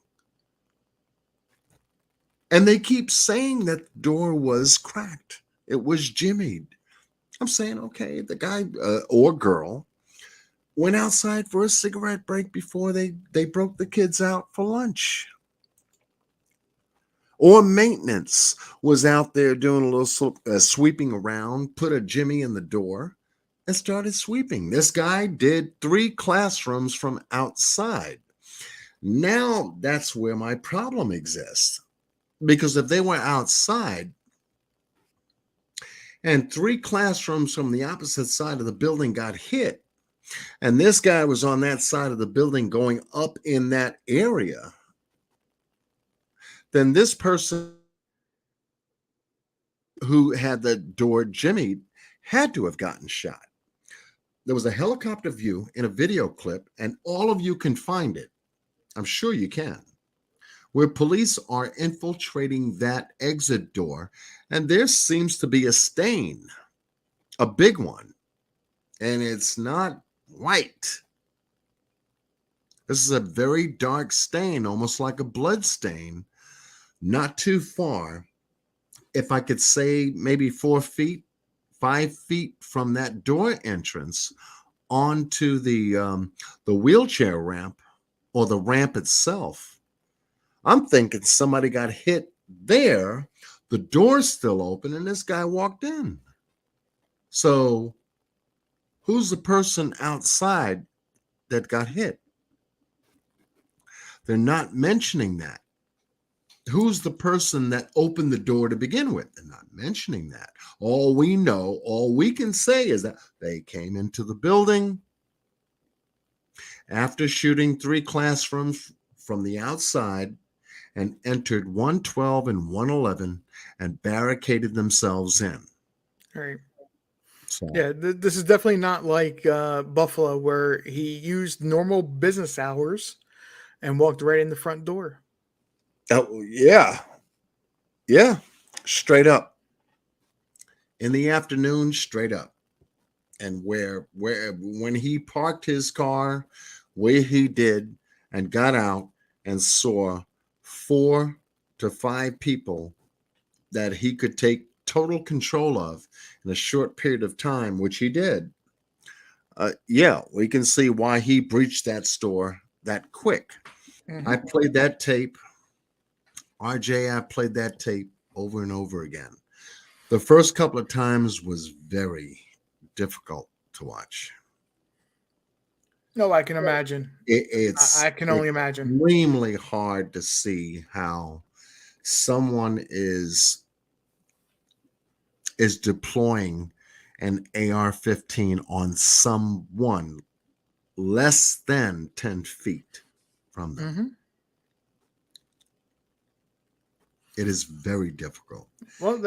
And they keep saying that the door was cracked. It was jimmied. I'm saying, okay, the guy or girl went outside for a cigarette break before they broke the kids out for lunch. Or maintenance was out there doing a little sweeping around, put a jimmy in the door, and started sweeping. This guy did 3 classrooms from outside. Now that's where my problem exists. Because if they were outside and 3 classrooms from the opposite side of the building got hit, and this guy was on that side of the building going up in that area, then this person who had the door jimmied had to have gotten shot. There was a helicopter view in a video clip, and all of you can find it. I'm sure you can, where police are infiltrating that exit door, and there seems to be a stain, a big one, and it's not white. This is a very dark stain, almost like a blood stain, not too far. If I could say maybe 4 feet, 5 feet from that door entrance onto the wheelchair ramp or the ramp itself. I'm thinking somebody got hit there, the door's still open, and this guy walked in. So who's the person outside that got hit? They're not mentioning that. Who's the person that opened the door to begin with? They're not mentioning that. All we know, all we can say is that they came into the building after shooting 3 classrooms from the outside and entered 112 and 111 and barricaded themselves in. All right. So, Yeah, this is definitely not like Buffalo, where he used normal business hours and walked right in the front door. oh, yeah. Yeah. Straight up. In the afternoon, straight up. And where when he parked his car where he did and got out and saw 4 to 5 people that he could take total control of in a short period of time, which he did. Yeah, we can see why he breached that store that quick. Mm-hmm. I played that tape. RJ, I played that tape over and over again. The first couple of times was very difficult to watch. No, I can imagine. It's I can only imagine. Extremely hard to see how someone is deploying an AR-15 on someone less than 10 feet from them. Mm-hmm. It is very difficult. Well,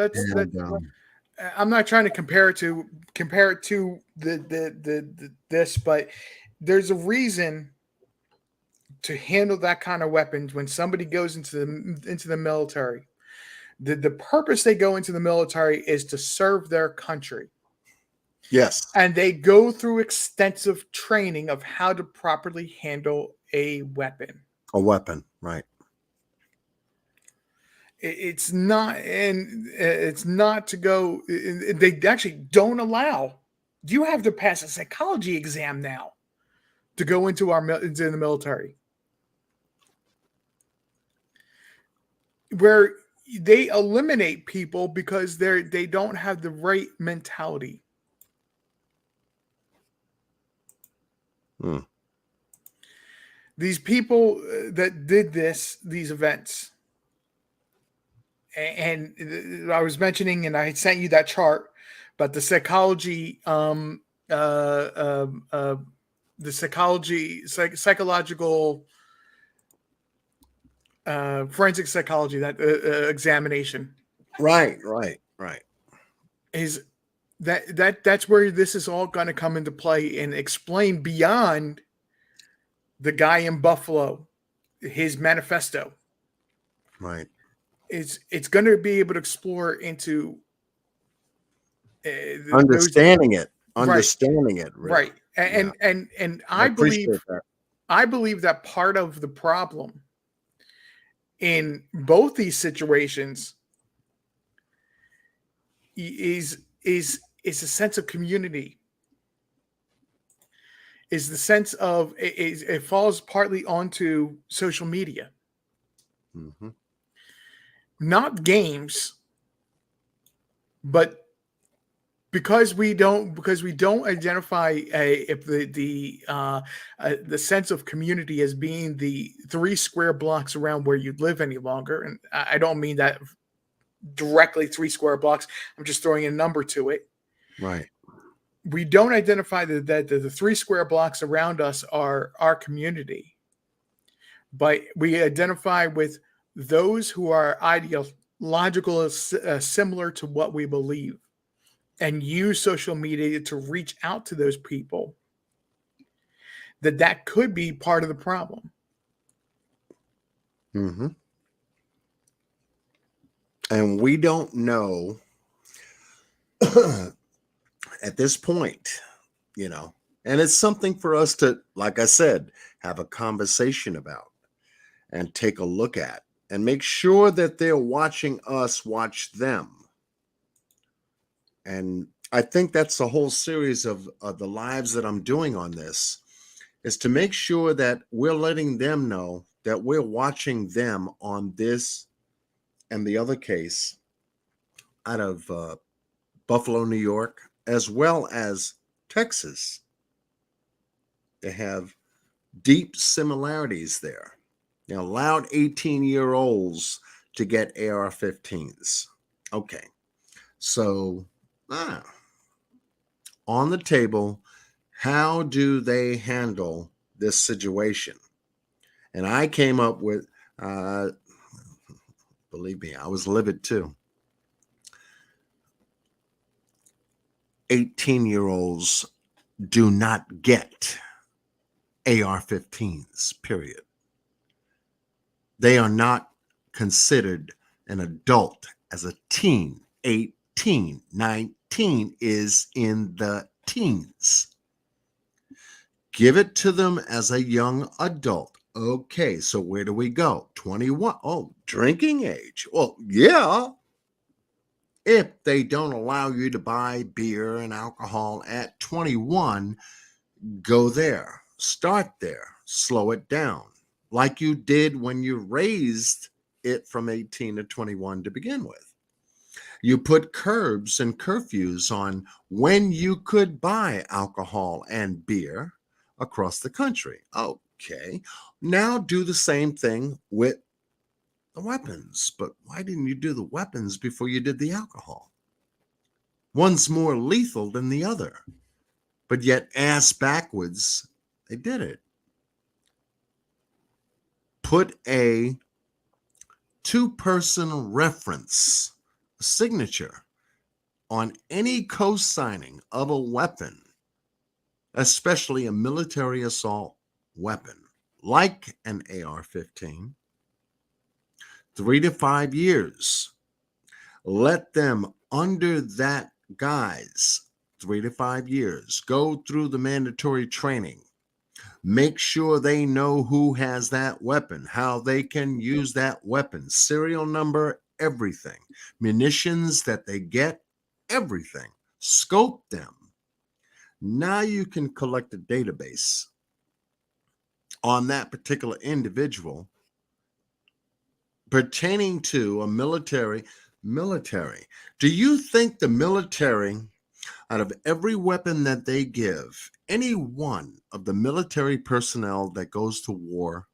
I'm not trying to compare it to this, but there's a reason to handle that kind of weapons when somebody goes into the military. The purpose they go into the military is to serve their country. Yes. And they go through extensive training of how to properly handle a weapon. A weapon, right. It's not to go. They actually don't allow. You have to pass a psychology exam now to go into the military, where they eliminate people because they don't have the right mentality. These people that did these events. And I was mentioning, and I had sent you that chart, but the psychological forensic psychology, that examination. Right. Is that's where this is all going to come into play and explain beyond the guy in Buffalo, his manifesto. Right. It's going to be able to explore into understanding it, right. And I believe that part of the problem in both these situations is a sense of community. Is the sense of it falls partly onto social media, not games, but because we don't identify the sense of community as being the 3 square blocks around where you live any longer. And I don't mean that directly 3 square blocks. I'm just throwing a number to it. Right. We don't identify that the 3 square blocks around us are our community, but we identify with those who are ideological, similar to what we believe, and use social media to reach out to those people. That could be part of the problem. And we don't know at this point, and it's something for us to, like I said, have a conversation about and take a look at and make sure that they're watching us watch them. And I think that's the whole series of the lives that I'm doing on this, is to make sure that we're letting them know that we're watching them on this and the other case out of Buffalo, New York, as well as Texas. They have deep similarities there. Allowed 18-year-olds to get AR-15s. Okay, so on the table, how do they handle this situation? And I came up with, believe me, I was livid too. 18-year-olds do not get AR-15s, period. They are not considered an adult as a teen. 18, 19 is in the teens. Give it to them as a young adult. Okay, so where do we go? 21. Oh, drinking age. Well, yeah. If they don't allow you to buy beer and alcohol at 21, go there. Start there. Slow it down, like you did when you raised it from 18 to 21 to begin with. You put curbs and curfews on when you could buy alcohol and beer across the country. Okay, now do the same thing with the weapons. But why didn't you do the weapons before you did the alcohol? One's more lethal than the other, but yet ass backwards, they did it. Put a 2-person reference signature on any co-signing of a weapon, especially a military assault weapon like an AR-15, 3 to 5 years. Let them, under that guise, 3 to 5 years, go through the mandatory training. Make sure they know who has that weapon, how they can use that weapon, serial number, everything, munitions that they get, everything. Scope them. Now you can collect a database on that particular individual pertaining to a military. Do you think the military, out of every weapon that they give, any one of the military personnel that goes to war,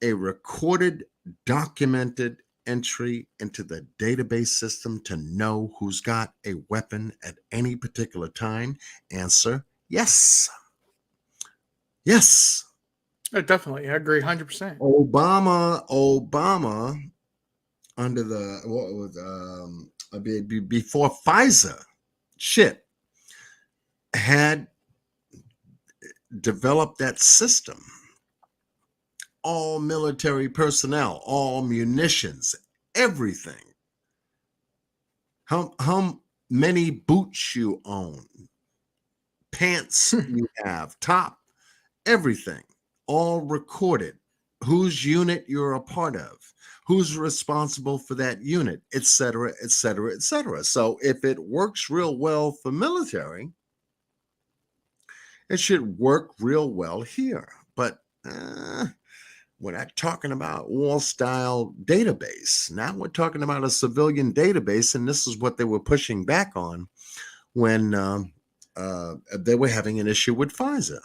a recorded, documented entry into the database system to know who's got a weapon at any particular time? Answer, yes. Yes. Definitely. I agree 100%. Obama, under the, before FISA, had developed that system. All military personnel, all munitions, everything. How many boots you own, pants you have, top, everything, all recorded whose unit you're a part of, who's responsible for that unit, et cetera, et cetera, et cetera. So if it works real well for military, it should work real well here. But we're not talking about wall-style database. Now we're talking about a civilian database, and this is what they were pushing back on when they were having an issue with FISA.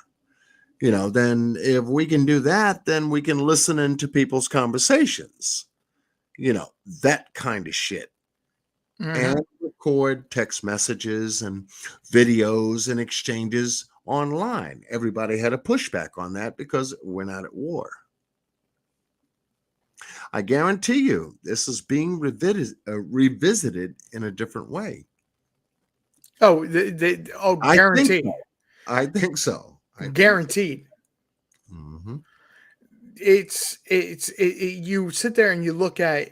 Then if we can do that, then we can listen into people's conversations, that kind of shit. And record text messages and videos and exchanges online. Everybody had a pushback on that because we're not at war. I guarantee you this is being revisited in a different way. Oh, guaranteed. I think so. Guaranteed. Mm-hmm. You sit there and you look at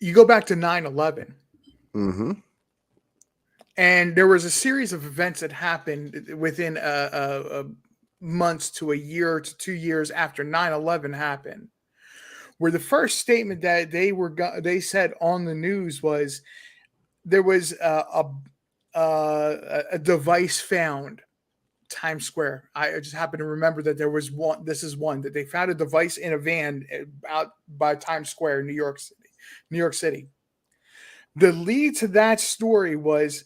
you go back to 9/11. Mm-hmm. And there was a series of events that happened within a months to a year to 2 years after 9/11 happened, where the first statement that they said on the news was there was a device found Times Square. I just happen to remember that there was one. This is one that they found a device in a van out by Times Square, New York City. The lead to that story was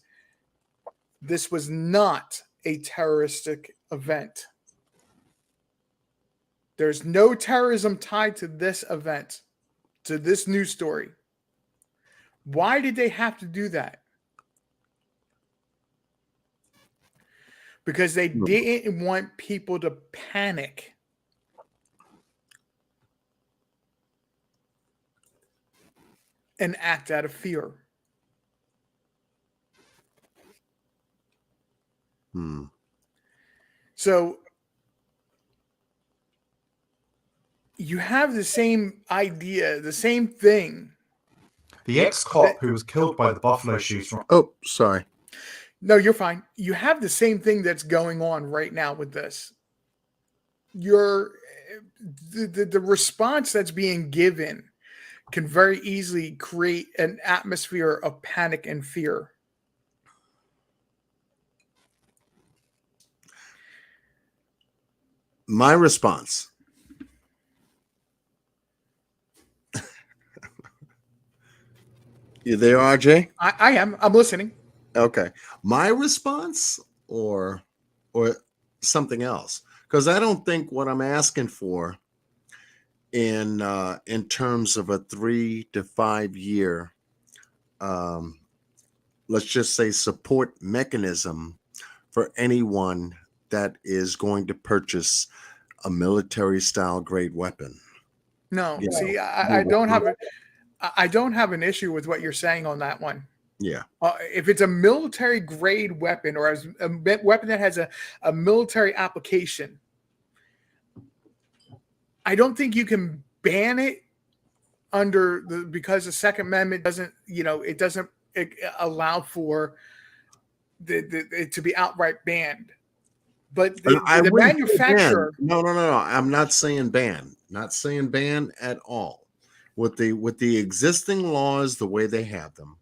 this was not a terroristic event. There's no terrorism tied to this event, to this news story. Why did they have to do that? Because they didn't want people to panic. And act out of fear. So you have the same idea, the same thing. The ex-cop who was killed by the Buffalo shooter. Oh, sorry. No, you're fine. You have the same thing that's going on right now with this. The response that's being given can very easily create an atmosphere of panic and fear. My response. You there, RJ? I am. I'm listening. Okay. My response or something else? Because I don't think what I'm asking for in terms of a 3 to 5 year, let's just say, support mechanism for anyone that is going to purchase a military style grade weapon. No, see, I don't have an issue with what you're saying on that one. Yeah. If it's a military grade weapon or a weapon that has a military application, I don't think you can ban it because the Second Amendment doesn't, it doesn't allow for it to be outright banned. But the manufacturer. No. I'm not saying ban. Not saying ban at all. With the existing laws, the way they have them,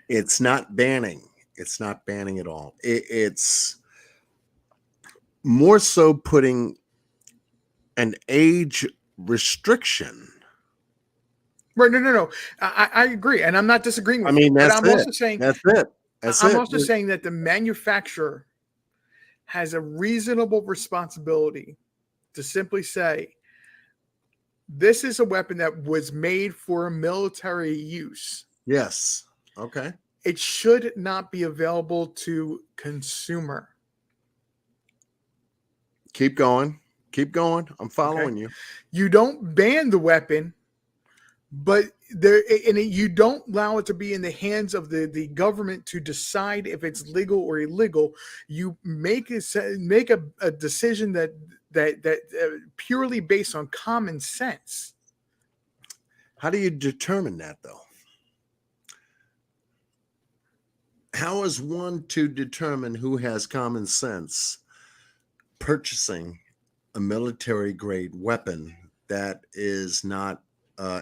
it's not banning. It's not banning at all. It's more so putting an age restriction. Right. No. I agree. And I'm not disagreeing with you. That's but I'm also saying that's it. I'm also saying that the manufacturer has a reasonable responsibility to simply say, this is a weapon that was made for military use. Yes. Okay. It should not be available to consumer. Keep going. I'm following you. You don't ban the weapon, but you don't allow it to be in the hands of the government to decide if it's legal or illegal. You make a decision that purely based on common sense. How do you determine that, though? how is one to determine who has common sense purchasing a military grade weapon that is not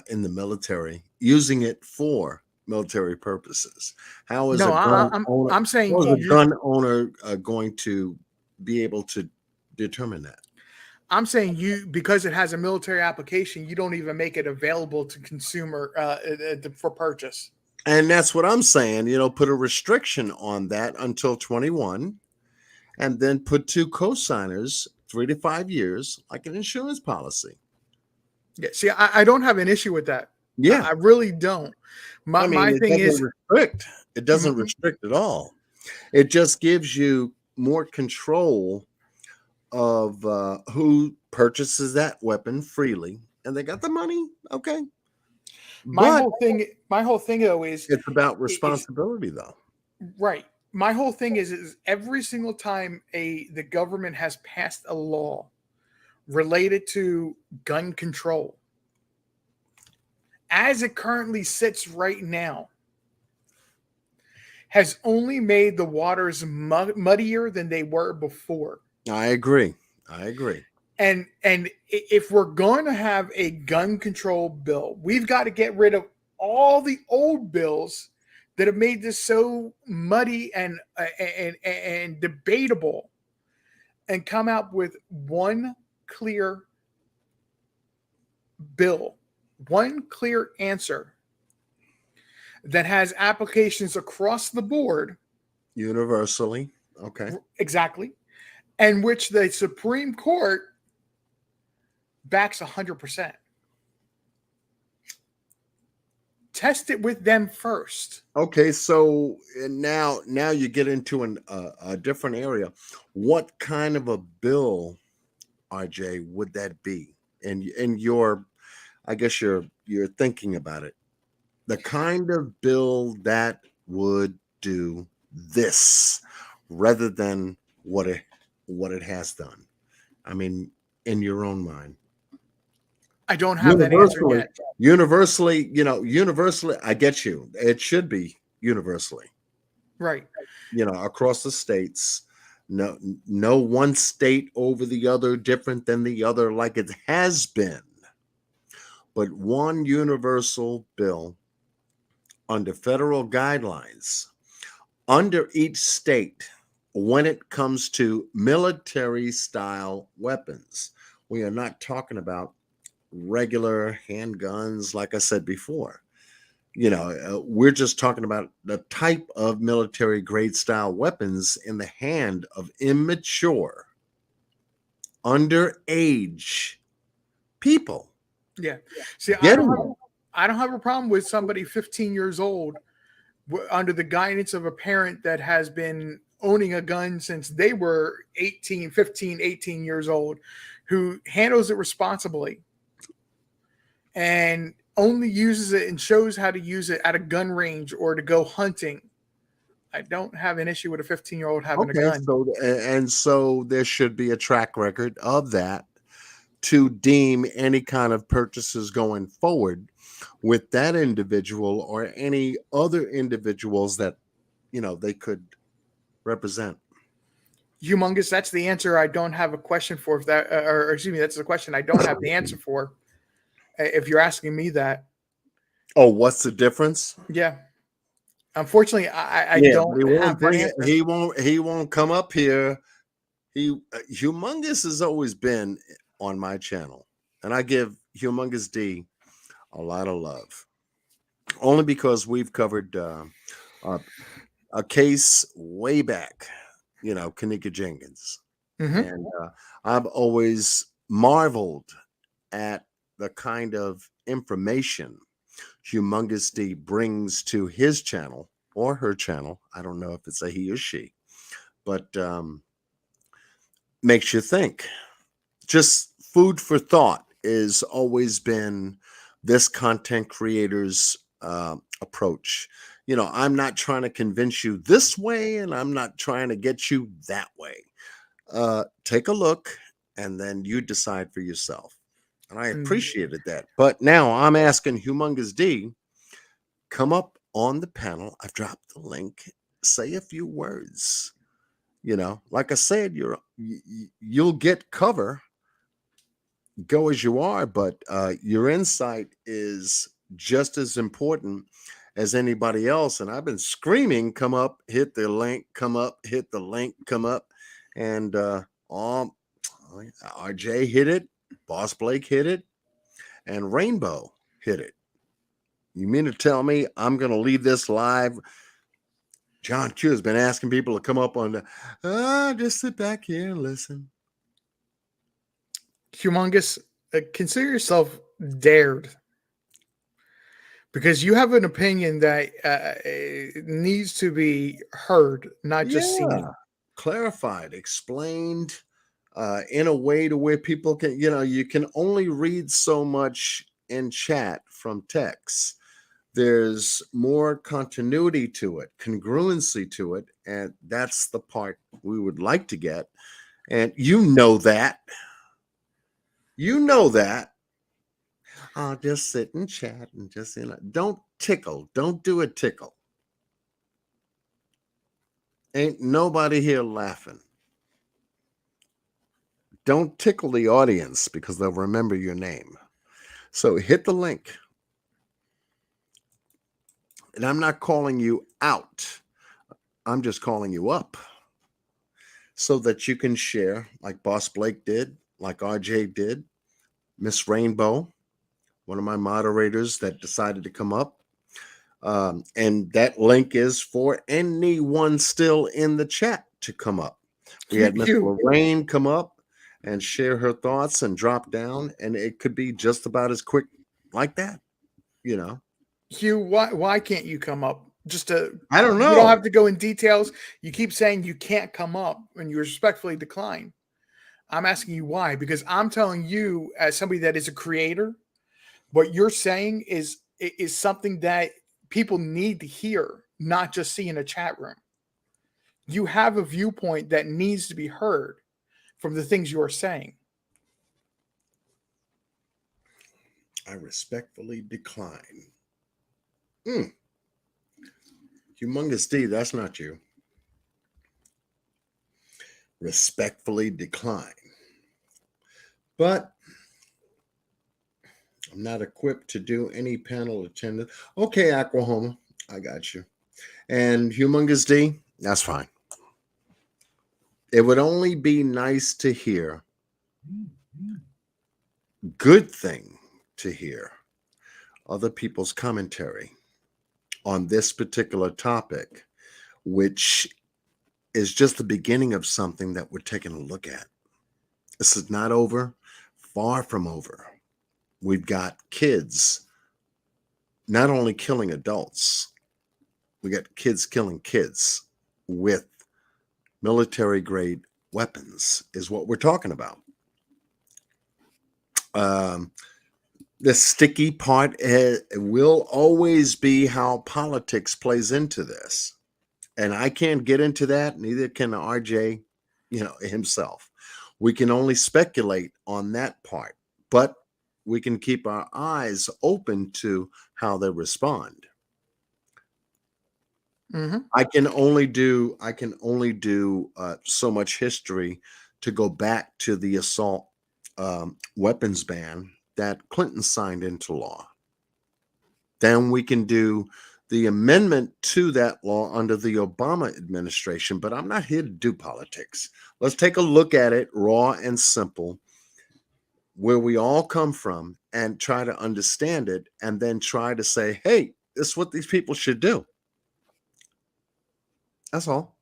in the military, using it for military purposes? How is No, a gun owner, I'm saying how is a gun owner going to be able to determine that? I'm saying because it has a military application, you don't even make it available to consumer for purchase. And that's what I'm saying. Put a restriction on that until 21, and then put 2 co-signers, 3 to 5 years, like an insurance policy. Yeah, see, I don't have an issue with that. Yeah, I really don't. My it thing doesn't is, restrict. It doesn't Mhm. restrict at all. It just gives you more control of who purchases that weapon freely, and they got the money. Okay, my but whole thing though is it's about responsibility, though. right. My whole thing is every single time the government has passed a law related to gun control, as it currently sits right now, has only made the waters muddier than they were before. I agree. And if we're going to have a gun control bill, we've got to get rid of all the old bills that have made this so muddy and debatable, and come out with one clear bill, one clear answer that has applications across the board, Universally. Okay. exactly, and which the Supreme Court backs 100%. Test it with them first. Okay, so now you get into a different area. What kind of a bill, RJ, would that be? And your, I guess you're thinking about it. The kind of bill that would do this rather than what it has done. I mean, in your own mind. I don't have that answer yet. Universally, I get you. It should be universally. Right. Across the states. No one state over the other, different than the other, like it has been. But one universal bill under federal guidelines, under each state, when it comes to military style weapons. We are not talking about regular handguns, like I said before. We're just talking about the type of military grade style weapons in the hand of immature, underage people. Yeah. See, I don't have a problem with somebody 15 years old under the guidance of a parent that has been owning a gun since they were 18 years old, who handles it responsibly and only uses it and shows how to use it at a gun range or to go hunting. I don't have an issue with a 15-year-old having a gun. So there should be a track record of that to deem any kind of purchases going forward with that individual or any other individuals that they could represent. Humongous, that's the answer I don't have a question for. If that, or excuse me, that's the question I don't have the answer for. If you're asking me that. Oh, what's the difference? Yeah. Unfortunately, I don't have an answer. He won't come up here. Humongous has always been on my channel, and I give Humongous D a lot of love, only because we've covered a case way back, Kanika Jenkins, and I've always marveled at the kind of information Humongous D brings to his channel or her channel. I don't know if it's a he or she, but makes you think. Just food for thought has always been this content creator's approach. I'm not trying to convince you this way, and I'm not trying to get you that way. Take a look, and then you decide for yourself. And I appreciated that. But now I'm asking Humongous D, come up on the panel. I've dropped the link. say a few words. Like I said, you'll get cover, go as you are, but your insight is just as important as anybody else. And I've been screaming, come up, hit the link, come up, hit the link, come up. And RJ hit it, Boss Blake hit it, and Rainbow hit it. You mean to tell me I'm going to leave this live? John Q has been asking people to come up on just sit back here and listen. Humongous, consider yourself dared, because you have an opinion that needs to be heard, not just seen. Clarified, explained in a way to where people can, you can only read so much in chat from text. There's more continuity to it, congruency to it, and that's the part we would like to get. And you know that. I'll just sit and chat and just, don't tickle. Don't do a tickle. Ain't nobody here laughing. Don't tickle the audience because they'll remember your name. So hit the link. And I'm not calling you out. I'm just calling you up so that you can share like Boss Blake did, like RJ did, Miss Rainbow, one of my moderators that decided to come up. And that link is for anyone still in the chat to come up. We had Miss Lorraine come up and share her thoughts and drop down, and it could be just about as quick like that, Hugh, why can't you come up? I don't know. You don't have to go in details. You keep saying you can't come up and you respectfully decline. I'm asking you why, because I'm telling you, as somebody that is a creator, what you're saying is something that people need to hear, not just see in a chat room. You have a viewpoint that needs to be heard from the things you are saying. I respectfully decline. Humongous D, that's not you. Respectfully decline. But I'm not equipped to do any panel attendance. Okay, Aquahoma, I got you. And Humongous D, that's fine. It would only be nice to hear, good thing to hear, other people's commentary on this particular topic, which is just the beginning of something that we're taking a look at. This is not over, far from over. We've got kids not only killing adults, we got kids killing kids with military grade weapons is what we're talking about. The sticky part will always be how politics plays into this. And I can't get into that, neither can RJ, himself. We can only speculate on that part, but we can keep our eyes open to how they respond. Mm-hmm. I can only do so much history to go back to the assault weapons ban that Clinton signed into law. Then we can do the amendment to that law under the Obama administration, but I'm not here to do politics. Let's take a look at it raw and simple, where we all come from, and try to understand it, and then try to say, hey, this is what these people should do. That's all.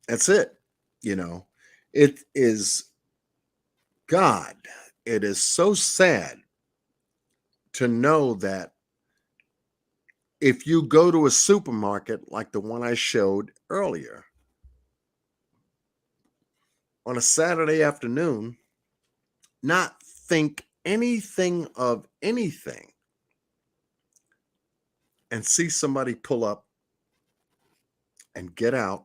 That's it. It is God. It is so sad to know that if you go to a supermarket like the one I showed earlier on a Saturday afternoon, not think anything of anything, and see somebody pull up and get out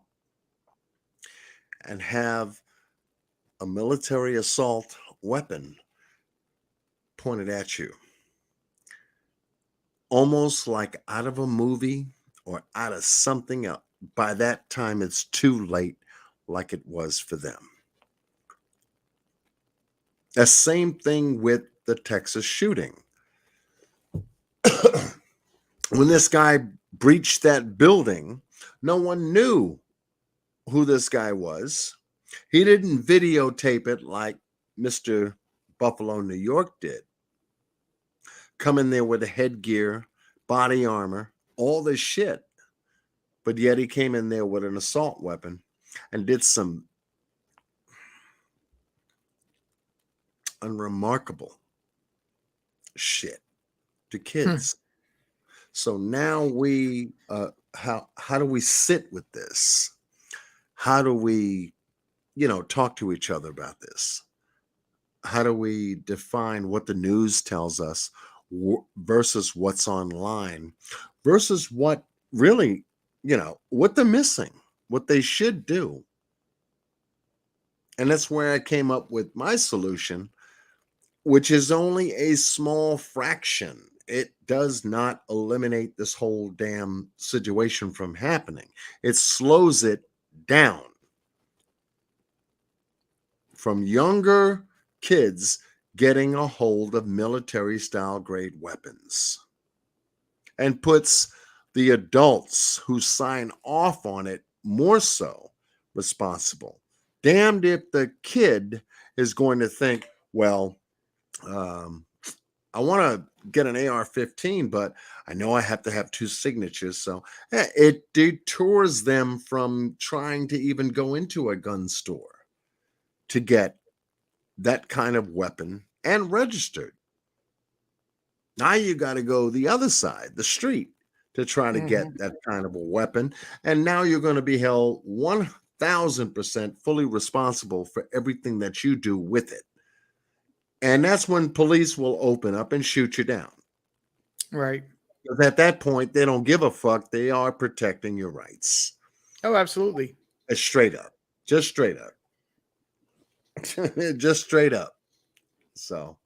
and have a military assault weapon pointed at you almost like out of a movie or out of something else. By that time, it's too late, like it was for them. The same thing with the Texas shooting. When this guy breached that building, no one knew who this guy was. He didn't videotape it like Mr. Buffalo, New York did. Come in there with a headgear, body armor, all this shit. But yet he came in there with an assault weapon and did some unremarkable shit to kids. So now we how do we sit with this? How do we, talk to each other about this? How do we define what the news tells us versus what's online versus what really, what they're missing, what they should do? And that's where I came up with my solution, which is only a small fraction. It does not eliminate this whole damn situation from happening. It slows it down. From younger kids getting a hold of military style grade weapons, and puts the adults who sign off on it more so responsible. Damned if the kid is going to think, well, I want to get an AR-15, but I know I have to have 2 signatures. So it detours them from trying to even go into a gun store to get that kind of weapon and registered. Now you got to go the other side, the street, to try to get that kind of a weapon. And now you're going to be held 1,000% fully responsible for everything that you do with it. And that's when police will open up and shoot you down. Right. Because at that point, they don't give a fuck. They are protecting your rights. Oh, absolutely. Straight up. Just straight up. Just straight up. So.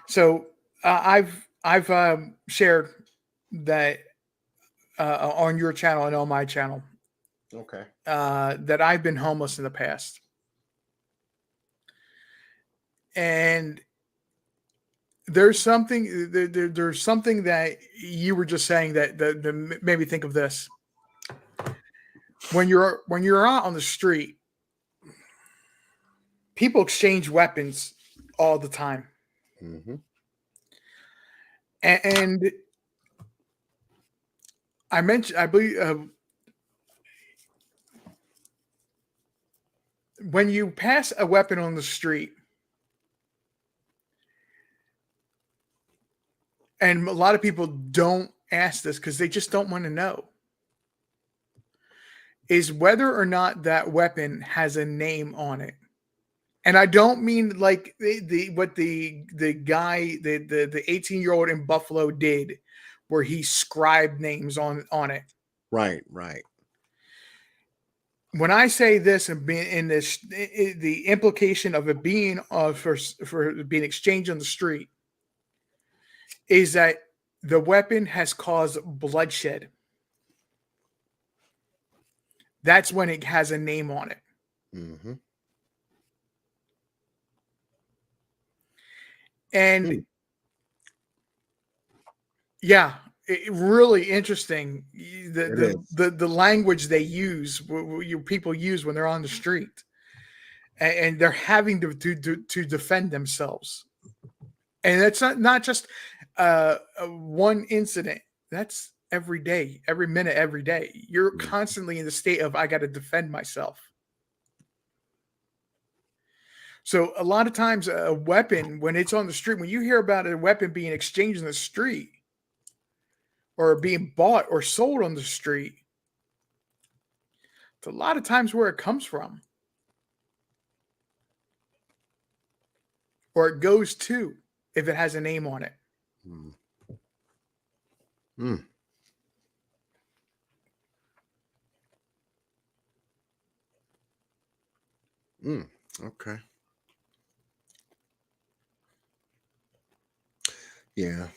So I've shared that on your channel and on my channel. Okay. That I've been homeless in the past, and there's something there's something that you were just saying that made me think of this. When you're out on the street, people exchange weapons all the time. And I believe when you pass a weapon on the street, and a lot of people don't ask this because they just don't want to know, is whether or not that weapon has a name on it. And I don't mean like what the guy, the 18-year-old in Buffalo did, where he scribed names on it. Right, right. When I say this and being in this, the implication of it being for being exchanged on the street is that the weapon has caused bloodshed. That's when it has a name on it. And yeah, really interesting. The language they use, people use when they're on the street, and they're having to defend themselves. And that's not just one incident. That's every day, every minute, every day. You're constantly in the state of, I got to defend myself. So a lot of times a weapon, when it's on the street, when you hear about a weapon being exchanged in the street or being bought or sold on the street, it's a lot of times where it comes from or it goes to, if it has a name on it. Okay. Yeah,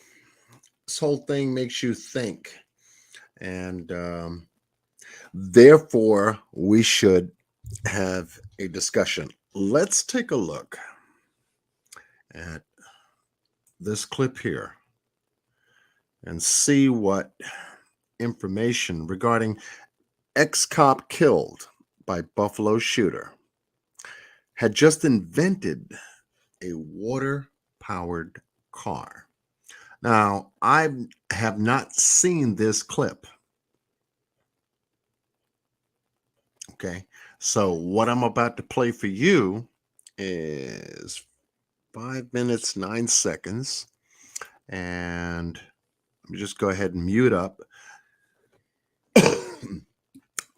this whole thing makes you think, and therefore we should have a discussion. Let's take a look at this clip here and see what information regarding ex-cop killed by Buffalo shooter had just invented a water-powered car. Now, I have not seen this clip. Okay, so what I'm about to play for you is 5 minutes, 9 seconds. And let me just go ahead and mute up.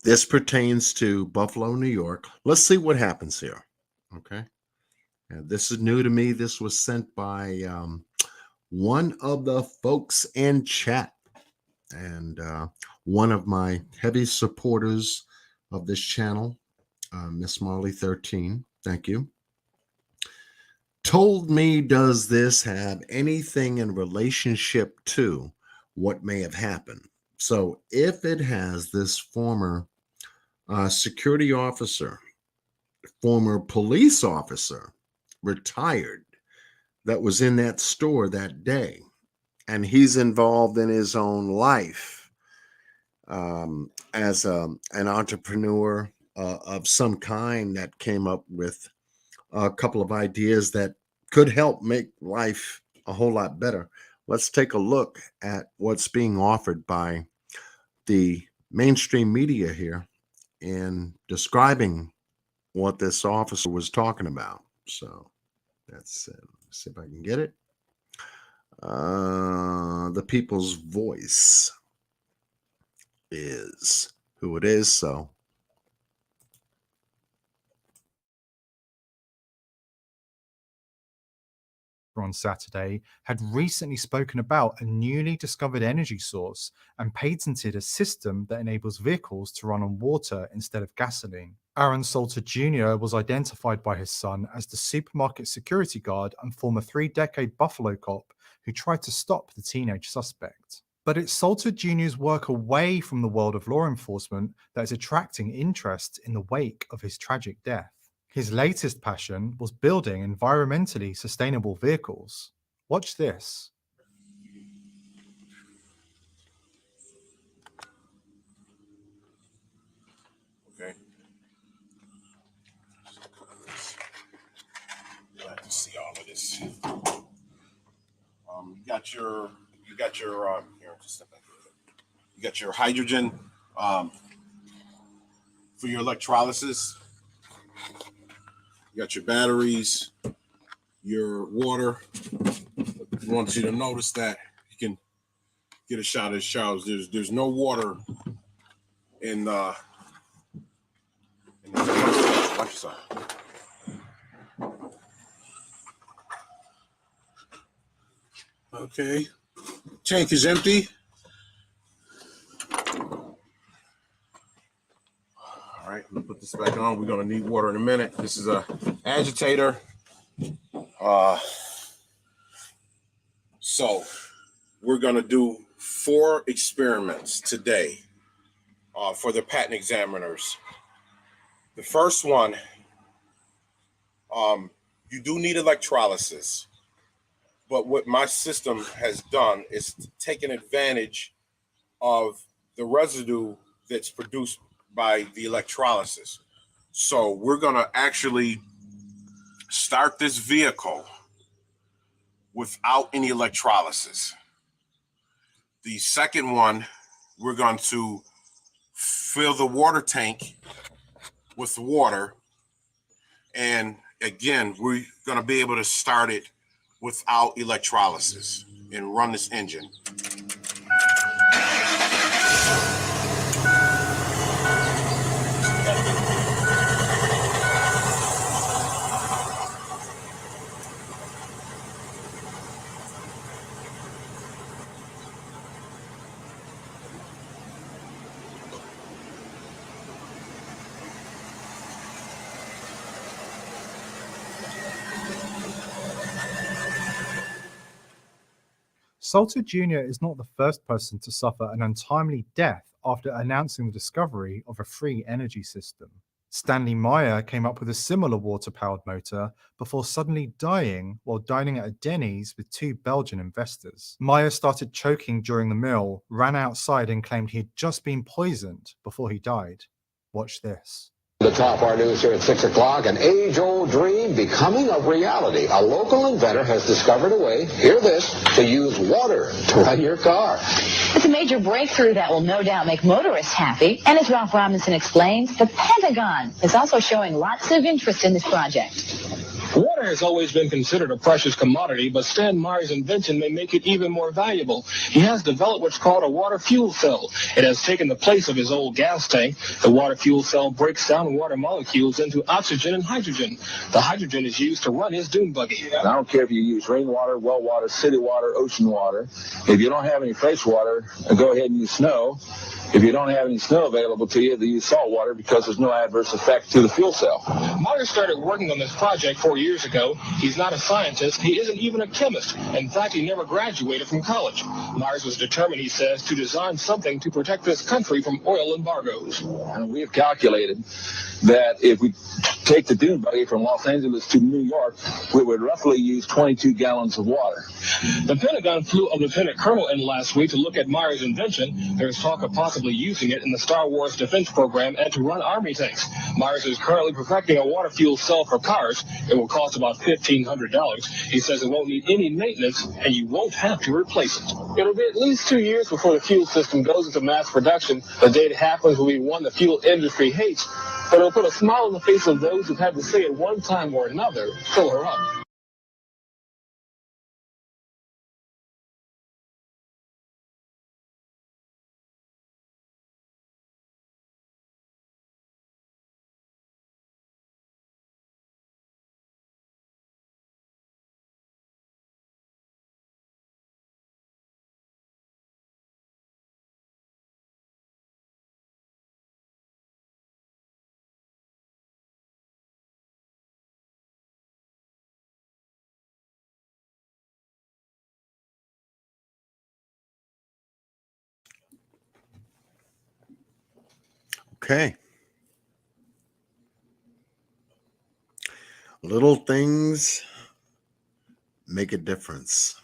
This pertains to Buffalo, New York. Let's see what happens here. Okay. And this is new to me. This was sent by one of the folks in chat and one of my heavy supporters of this channel, Miss Marley 13. Thank you. Told me, does this have anything in relationship to what may have happened? So if it has, this former security officer, former police officer, retired, that was in that store that day, and he's involved in his own life as an entrepreneur of some kind that came up with a couple of ideas that could help make life a whole lot better. Let's take a look at what's being offered by the mainstream media here in describing what this officer was talking about. So that's let's see if I can get it. The people's voice is who it is. So on Saturday had recently spoken about a newly discovered energy source and patented a system that enables vehicles to run on water instead of gasoline. Aaron Salter Jr. was identified by his son as the supermarket security guard and former 3-decade Buffalo cop who tried to stop the teenage suspect. But it's Salter Jr.'s work away from the world of law enforcement that is attracting interest in the wake of his tragic death. His latest passion was building environmentally sustainable vehicles. Watch this. Okay. Glad to see all of this. You got your here, just step back. You got your hydrogen for your electrolysis. You got your batteries, your water. I want you to notice that you can get a shot of this showers. There's no water in the watch yourself. Okay, tank is empty. All right, I'm gonna put this back on. We're gonna need water in a minute. This is a agitator. So we're gonna do 4 experiments today for the patent examiners. The first one, you do need electrolysis, but what my system has done is taken advantage of the residue that's produced by the electrolysis. So we're gonna actually start this vehicle without any electrolysis. The second one, we're going to fill the water tank with water. And again, we're going to be able to start it without electrolysis and run this engine. Salter Jr. is not the first person to suffer an untimely death after announcing the discovery of a free energy system. Stanley Meyer came up with a similar water-powered motor before suddenly dying while dining at a Denny's with 2 Belgian investors. Meyer started choking during the meal, ran outside and claimed he had just been poisoned before he died. Watch this. The top our news here at 6 o'clock, an age-old dream becoming a reality. A local inventor has discovered a way, hear this, to use water to run your car. It's a major breakthrough that will no doubt make motorists happy. And as Ralph Robinson explains, the Pentagon is also showing lots of interest in this project. Water has always been considered a precious commodity, but Stan Meyer's invention may make it even more valuable. He has developed what's called a water fuel cell. It has taken the place of his old gas tank. The water fuel cell breaks down water molecules into oxygen and hydrogen. The hydrogen is used to run his dune buggy. I don't care if you use rainwater, well water, city water, ocean water. If you don't have any fresh water, go ahead and use snow. If you don't have any snow available to you, then use salt water because there's no adverse effect to the fuel cell. Meyer started working on this project 4 years ago. He's not a scientist. He isn't even a chemist. In fact, he never graduated from college. Myers was determined, he says, to design something to protect this country from oil embargoes. And we have calculated that if we take the dune buggy from Los Angeles to New York, we would roughly use 22 gallons of water. The Pentagon flew a lieutenant colonel in last week to look at Meyer's invention. There's talk of possibly using it in the Star Wars defense program and to run army tanks. Myers is currently perfecting a water fuel cell for cars. It will cost about $1,500. He says it won't need any maintenance and you won't have to replace it. It'll be at least 2 years before the fuel system goes into mass production. The day it happens will be one the fuel industry hates, but it'll put a smile on the face of those who've had to say at one time or another, fill her up. Okay. Little things make a difference.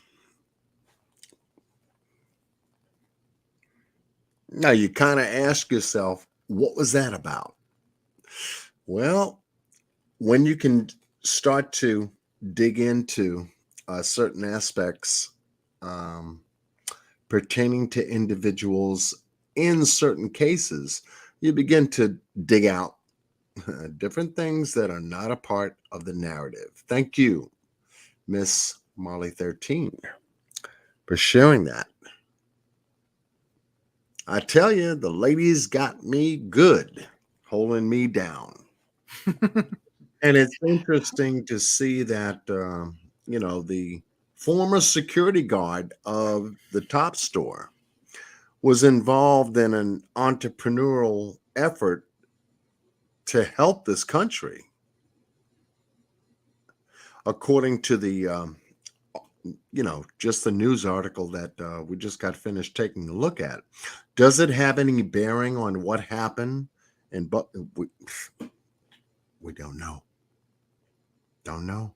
Now you kind of ask yourself, what was that about? Well, when you can start to dig into certain aspects pertaining to individuals in certain cases, you begin to dig out different things that are not a part of the narrative. Thank you, Miss Molly 13, for sharing that. I tell you, the ladies got me good, holding me down. And it's interesting to see that, the former security guard of the Top Store was involved in an entrepreneurial effort to help this country. According to the, just the news article that we just got finished taking a look at. Does it have any bearing on what happened? But we don't know. Don't know.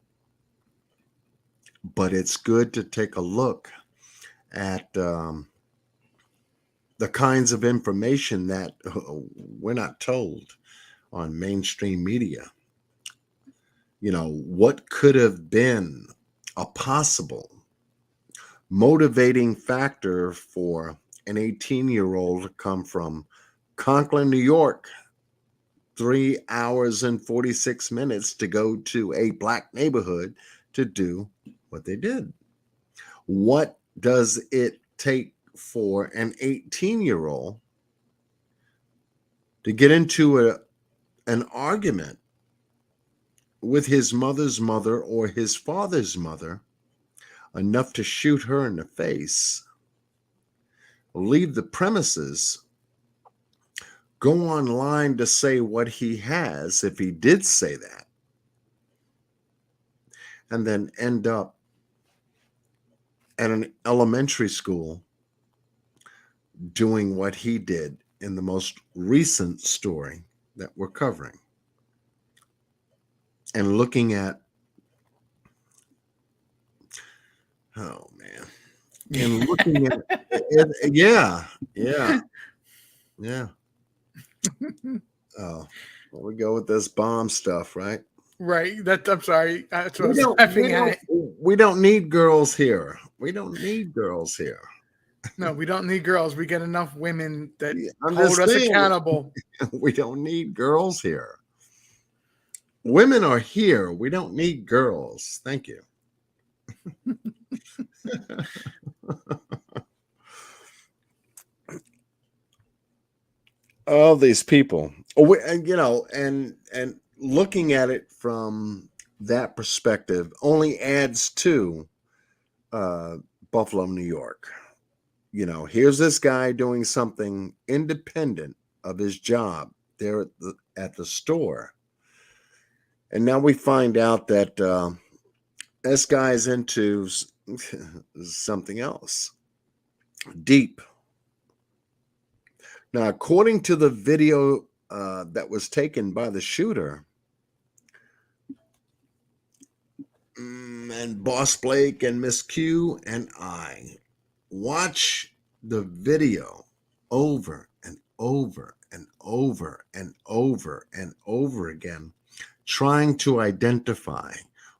But it's good to take a look at the kinds of information that we're not told on mainstream media. What could have been a possible motivating factor for an 18-year-old to come from Conklin, New York, 3 hours and 46 minutes to go to a black neighborhood to do what they did? What does it take for an 18-year-old to get into an argument with his mother's mother or his father's mother enough to shoot her in the face, leave the premises, go online to say what he has, if he did say that, and then end up at an elementary school doing what he did in the most recent story that we're covering, and looking at, oh man, and looking at yeah. Oh, well, we go with this bomb stuff, right? Right. That I'm sorry. That's what I was laughing at. We don't need girls here. We don't need girls here. No, we don't need girls. We get enough women that I'm hold just us saying, accountable. we don't need girls here. Women are here. We don't need girls. Thank you. All these people, and looking at it from that perspective only adds to Buffalo, New York. Here's this guy doing something independent of his job there at the store. And now we find out that this guy's into something else deep. Now, according to the video that was taken by the shooter, and Boss Blake and Miss Q and I watch the video over and over and over and over and over again, trying to identify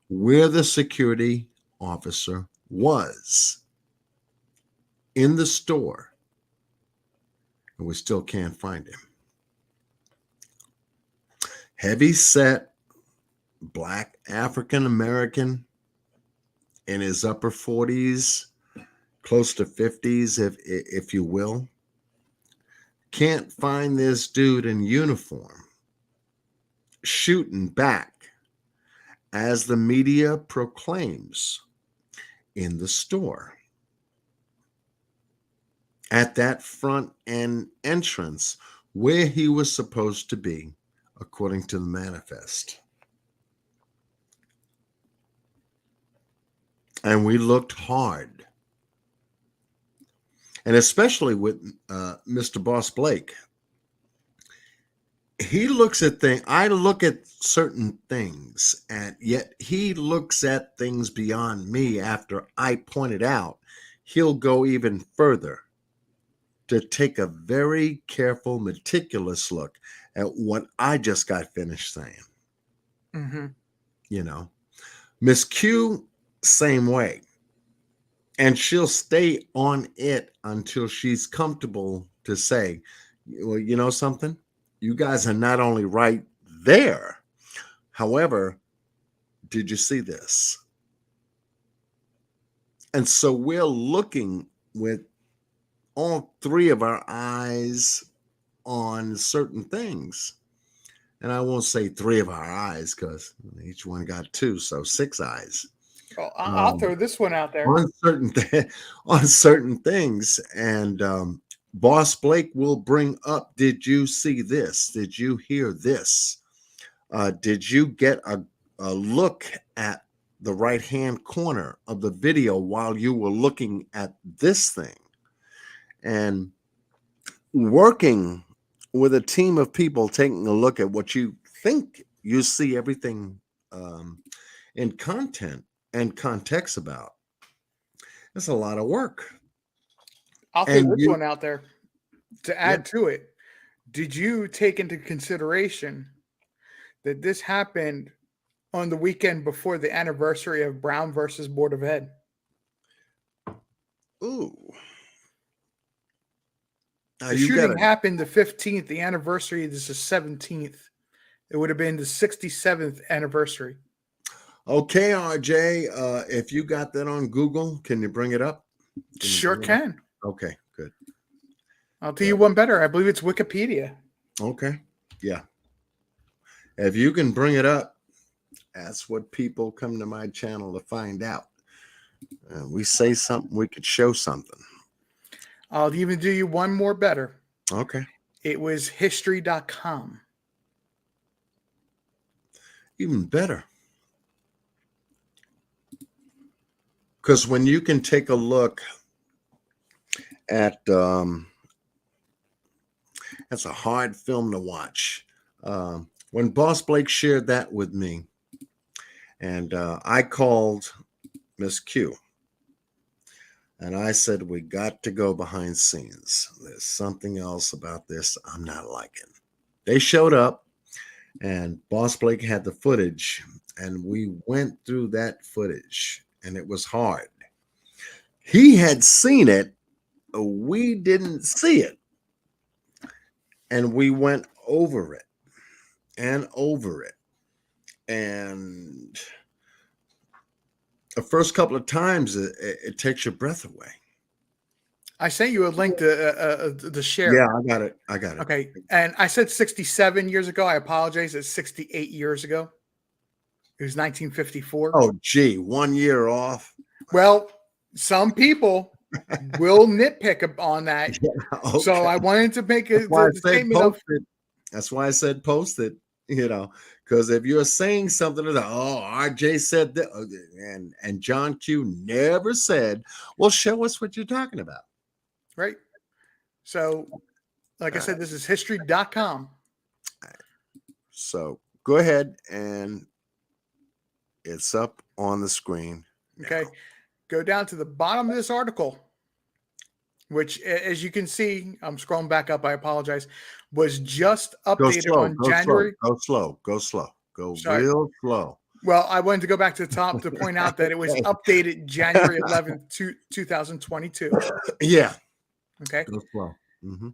where the security officer was in the store, and we still can't find him. Heavy set, black African American, in his upper 40s, close to 50s, if you will. Can't find this dude in uniform shooting back, as the media proclaims, in the store at that front end entrance where he was supposed to be, according to the manifest. And we looked hard, and especially with Mr. Boss Blake. He looks at things. I look at certain things, and yet he looks at things beyond me. After I point it out, he'll go even further to take a very careful, meticulous look at what I just got finished saying. Mm-hmm. Miss Q, same way. And she'll stay on it until she's comfortable to say, well, you know something? You guys are not only right there. However, did you see this? And so we're looking with all three of our eyes on certain things. And I won't say three of our eyes because each one got two, so 6 eyes. Well, I'll throw this one out there. On certain things. And Boss Blake will bring up, did you see this? Did you hear this? Did you get a look at the right-hand corner of the video while you were looking at this thing? And working with a team of people, taking a look at what you think you see everything in content and context about. It's a lot of work. I'll throw this one out there to add to it. Did you take into consideration that this happened on the weekend before the anniversary of Brown versus Board of Ed? Ooh. The shooting happened the 15th. The anniversary is the 17th. It would have been the 67th anniversary. Okay, RJ, if you got that on Google, can you bring it up? Sure can. Okay, good. I'll tell you one better. I believe it's Wikipedia. Okay, yeah. If you can bring it up, that's what people come to my channel to find out. We say something, we could show something. I'll even do you one more better. Okay. It was history.com. Even better. Because when you can take a look at that's a hard film to watch. When Boss Blake shared that with me, and I called Miss Q, and I said, we got to go behind scenes. There's something else about this I'm not liking. They showed up, and Boss Blake had the footage, and we went through that footage, and it was hard. He had seen it. We didn't see it. And we went over it and over it. And the first couple of times, it takes your breath away. I sent you a link to the share. Yeah, I got it. Okay. And I said 67 years ago. I apologize. It's 68 years ago. It was 1954. Oh, gee, 1 year off. Well, some people will nitpick on that. Yeah, okay. So I wanted to make That's why I the said statement of, post it. That's why I said post it, because if you're saying something that, RJ said that, and John Q never said, well, show us what you're talking about. right? So, like I said, this is history.com. So go ahead, and it's up on the screen. Okay. now. Go down to the bottom of this article, which, as you can see, I'm scrolling back up. I apologize. Was just Go updated slow, on go January. slow, go slow, go Sorry. real slow. Well, I wanted to go back to the top to point out that it was updated January 11th, 2022. Yeah. Okay. Go slow. Mm-hmm.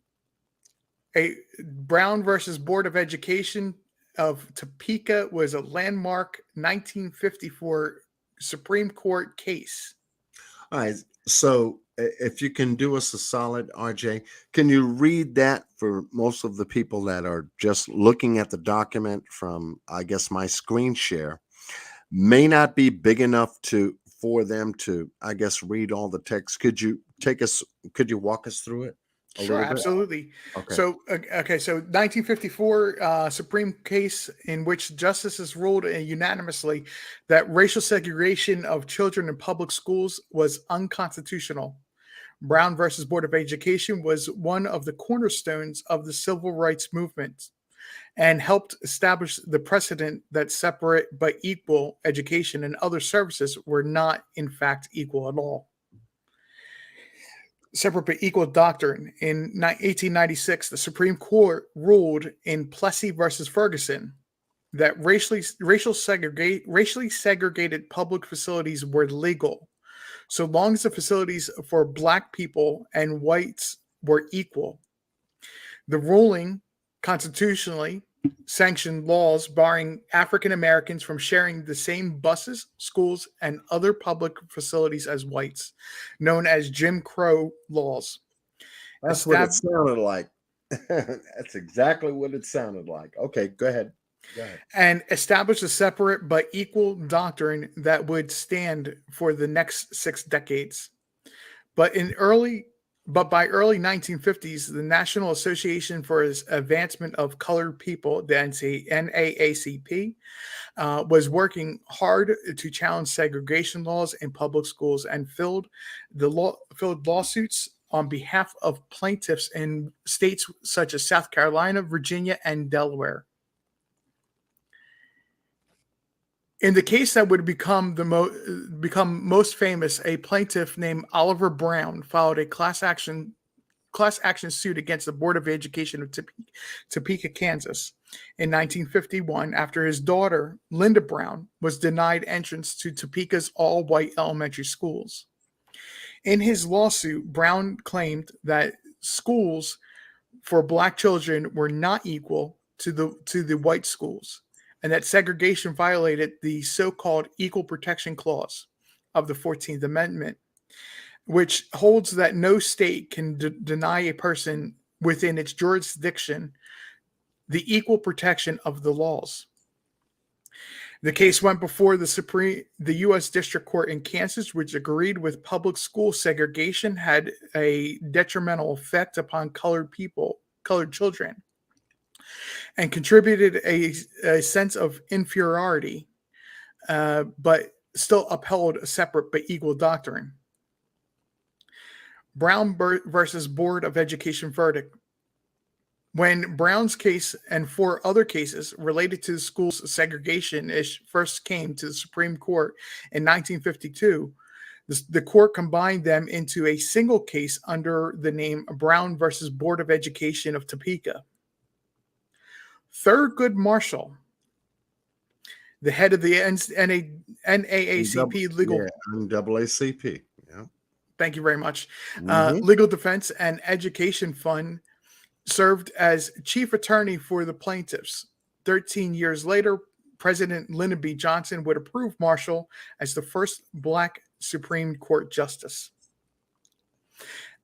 A Brown versus Board of Education of Topeka was a landmark 1954 Supreme Court case. All right. So if you can do us a solid, RJ, can you read that for most of the people that are just looking at the document from, I guess, my screen share? May not be big enough for them to, I guess, read all the text. Could you walk us through it? Sure, absolutely. Okay. So 1954 Supreme case in which justices ruled unanimously that racial segregation of children in public schools was unconstitutional. Brown versus Board of Education was one of the cornerstones of the civil rights movement and helped establish the precedent that separate but equal education and other services were not, in fact, equal at all. Separate but equal doctrine. In 1896, the Supreme Court ruled in Plessy versus Ferguson that racially segregated public facilities were legal, so long as the facilities for Black people and whites were equal. The ruling constitutionally sanctioned laws barring African Americans from sharing the same buses, schools, and other public facilities as whites, known as Jim Crow laws. That's what it sounded like. That's exactly what it sounded like. Okay, go ahead. And established a separate but equal doctrine that would stand for the next 6 decades. But by early 1950s, the National Association for Advancement of Colored People, the NAACP, was working hard to challenge segregation laws in public schools and filed lawsuits on behalf of plaintiffs in states such as South Carolina, Virginia, and Delaware. In the case that would become most famous, a plaintiff named Oliver Brown filed a class action suit against the Board of Education of Topeka, Kansas, in 1951 after his daughter, Linda Brown, was denied entrance to Topeka's all-white elementary schools. In his lawsuit, Brown claimed that schools for Black children were not equal to the white schools, and that segregation violated the so-called Equal Protection Clause of the 14th Amendment, which holds that no state can deny a person within its jurisdiction the equal protection of the laws. The case went before the U.S. District Court in Kansas, which agreed with public school segregation had a detrimental effect upon colored children, and contributed a sense of inferiority. But still upheld a separate but equal doctrine. Brown versus Board of Education verdict. When Brown's case and 4 other cases related to the school's segregation first came to the Supreme Court in 1952, the court combined them into a single case under the name Brown versus Board of Education of Topeka. Thurgood Marshall, the head of the NAACP legal NAACP. Yeah. Thank you very much. Mhm. Legal Defense and Education Fund, served as chief attorney for the plaintiffs. 13 years later, President Lyndon B. Johnson would approve Marshall as the first Black Supreme Court justice.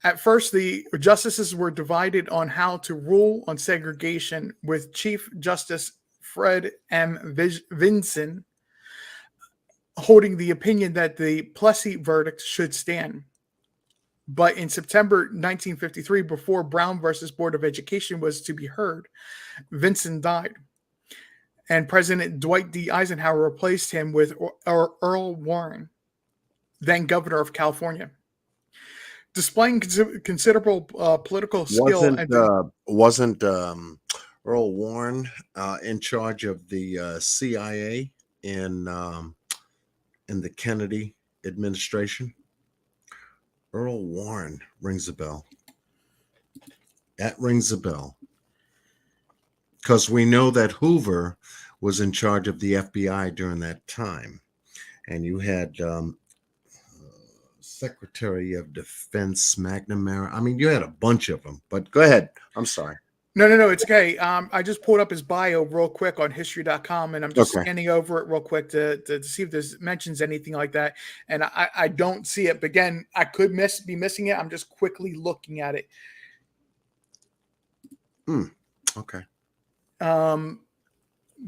At first, the justices were divided on how to rule on segregation, with Chief Justice Fred M. Vinson holding the opinion that the Plessy verdict should stand. But in September 1953, before Brown versus Board of Education was to be heard, Vinson died, and President Dwight D. Eisenhower replaced him with Earl Warren, then governor of California. Displaying considerable political skill. Wasn't Earl Warren in charge of the CIA in the Kennedy administration? Earl Warren rings a bell. That rings a bell. Because we know that Hoover was in charge of the FBI during that time. And you had Secretary of Defense McNamara. I mean, you had a bunch of them. But go ahead. I'm sorry. No, it's okay. I just pulled up his bio real quick on history.com, and I'm just scanning over it real quick to see if this mentions anything like that. And I don't see it. But again, I could be missing it. I'm just quickly looking at it. Okay.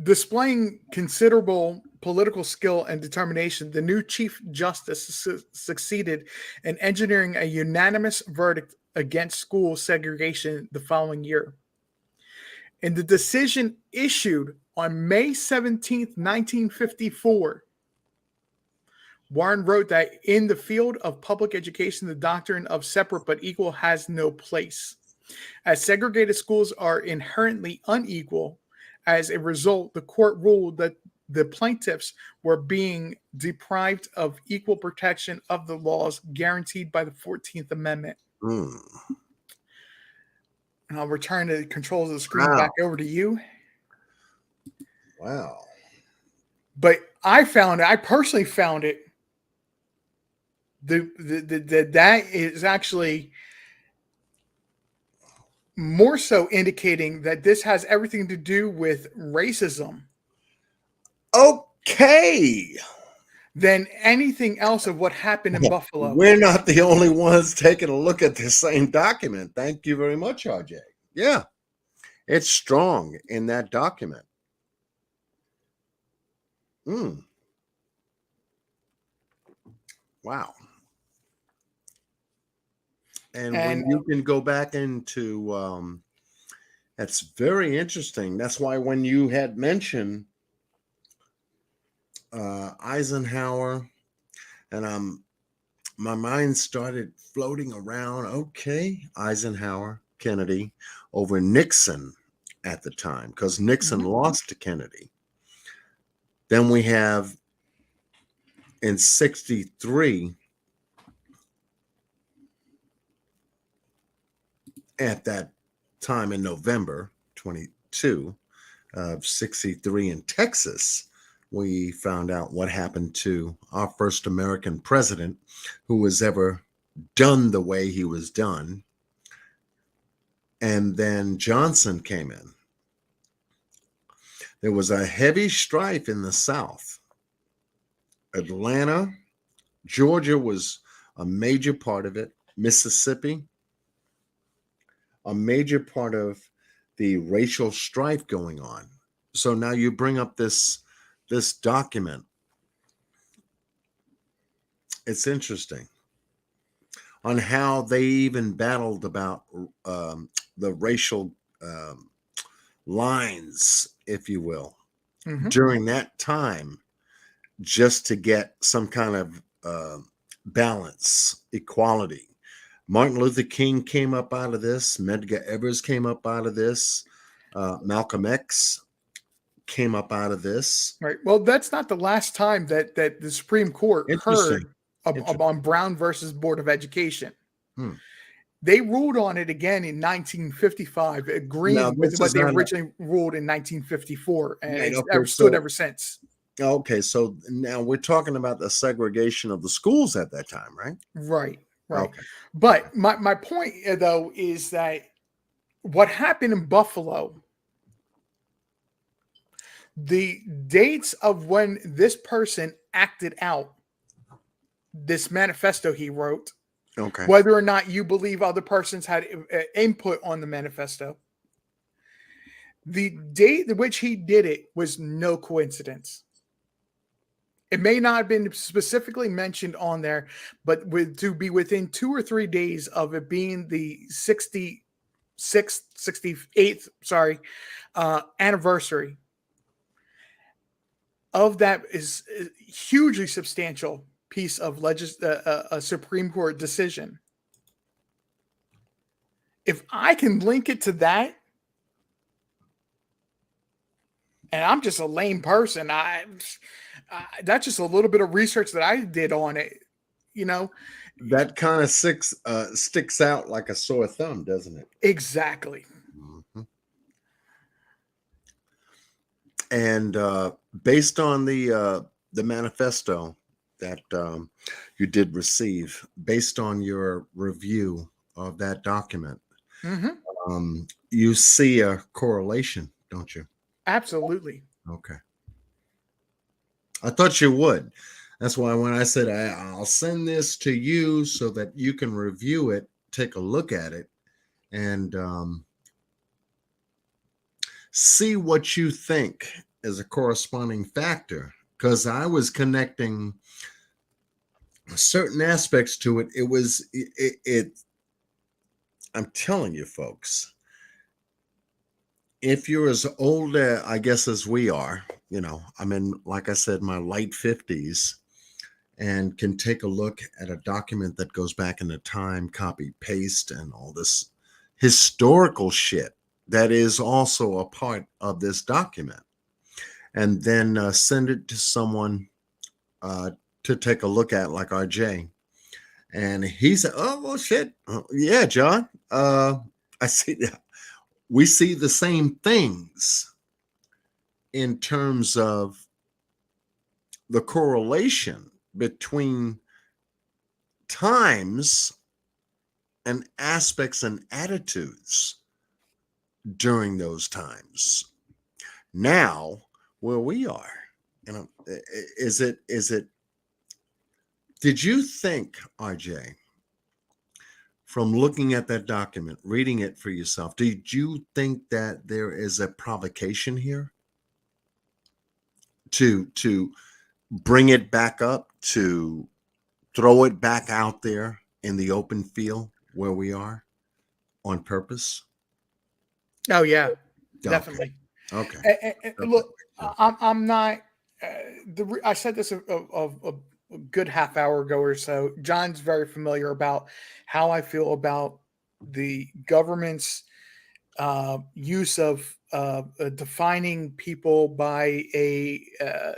Displaying considerable political skill and determination, the new Chief Justice succeeded in engineering a unanimous verdict against school segregation the following year. In the decision issued on May 17th, 1954, Warren wrote that in the field of public education, the doctrine of separate but equal has no place, as segregated schools are inherently unequal. As a result, the court ruled that the plaintiffs were being deprived of equal protection of the laws guaranteed by the 14th Amendment. And I'll return the controls of the screen back over to you. Wow. But I personally found it, that is actually more so indicating that this has everything to do with racism. Okay. Than anything else of what happened in Buffalo. We're not the only ones taking a look at the same document. Thank you very much, RJ. Yeah, it's strong in that document. Wow. And when you can go back into, that's very interesting. That's why when you had mentioned Eisenhower, and my mind started floating around. Okay, Eisenhower, Kennedy over Nixon at the time, because Nixon lost to Kennedy. Then we have in 63, at that time in November 22 of 63 in Texas, we found out what happened to our first American president who was ever done the way he was done. And then Johnson came in. There was a heavy strife in the South. Atlanta, Georgia was a major part of it. Mississippi, a major part of the racial strife going on. So now you bring up this document. It's interesting on how they even battled about the racial lines, if you will, during that time. just to get some kind of balance, equality. Martin Luther King came up out of this. Medgar Evers came up out of this. Malcolm X came up out of this. Right. Well, that's not the last time that the Supreme Court Interesting. heard on Brown versus Board of Education. Hmm. They ruled on it again in 1955, Now, agreeing with this what is they not a- originally ruled in 1954, and Right, it's okay, ever stood so- ever since. Okay, so now we're talking about the segregation of the schools at that time, right? Right. Right. Okay. But my point, though, is that what happened in Buffalo, the dates of when this person acted out this manifesto he wrote, Okay. whether or not you believe other persons had input on the manifesto, the date at which he did it was no coincidence. It may not have been specifically mentioned on there, but to be within 2 or 3 days of it being the 68th, anniversary of that is a hugely substantial piece of a Supreme Court decision. If I can link it to that, and I'm just a lame person, that's just a little bit of research that I did on it. That kind of sticks out like a sore thumb, doesn't it? Exactly. Mhm. And based on the manifesto that you did receive, based on your review of that document, you see a correlation, don't you? Absolutely. Okay. I thought you would. That's why when I said I'll send this to you so that you can review it, take a look at it, and see what you think is a corresponding factor. Because I was connecting certain aspects to it. I'm telling you, folks, if you're as old, I guess, as we are, I'm in, like I said, my late 50s, and can take a look at a document that goes back in the time, copy, paste, and all this historical shit that is also a part of this document, and then send it to someone to take a look at, like RJ. And he said, "Oh, well, shit. Yeah, John. I see that. We see the same things in terms of the correlation between times and aspects and attitudes during those times. Now, where we are, is it, did you think, RJ, from looking at that document, reading it for yourself, did you think that there is a provocation here to bring it back up, to throw it back out there in the open field where we are on purpose? Oh yeah, definitely. Okay. Look, I'm not. I said this a good half hour ago or so. John's very familiar about how I feel about the government's use of defining people by a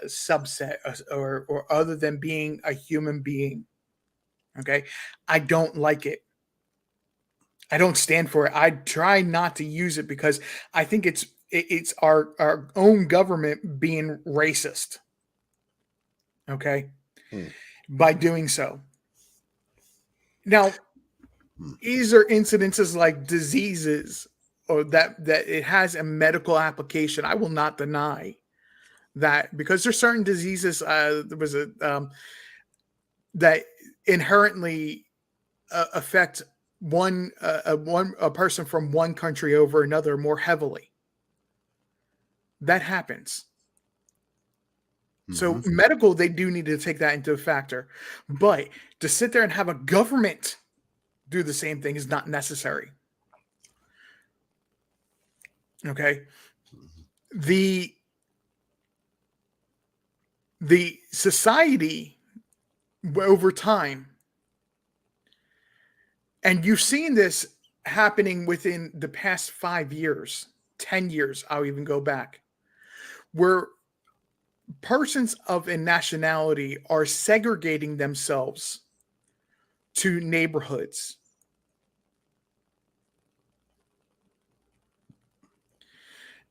subset or other than being a human being. Okay, I don't like it. I don't stand for it. I try not to use it because I think it's our own government being racist. Okay, by doing so. Now, these are incidences like diseases or that it has a medical application. I will not deny that, because there's certain diseases. There was that inherently affect a person from one country over another more heavily. That happens. So medical, they do need to take that into a factor, but to sit there and have a government do the same thing is not necessary. Okay. the society over time, and you've seen this happening within the past 5 years, 10 years, I'll even go back, where persons of a nationality are segregating themselves to neighborhoods.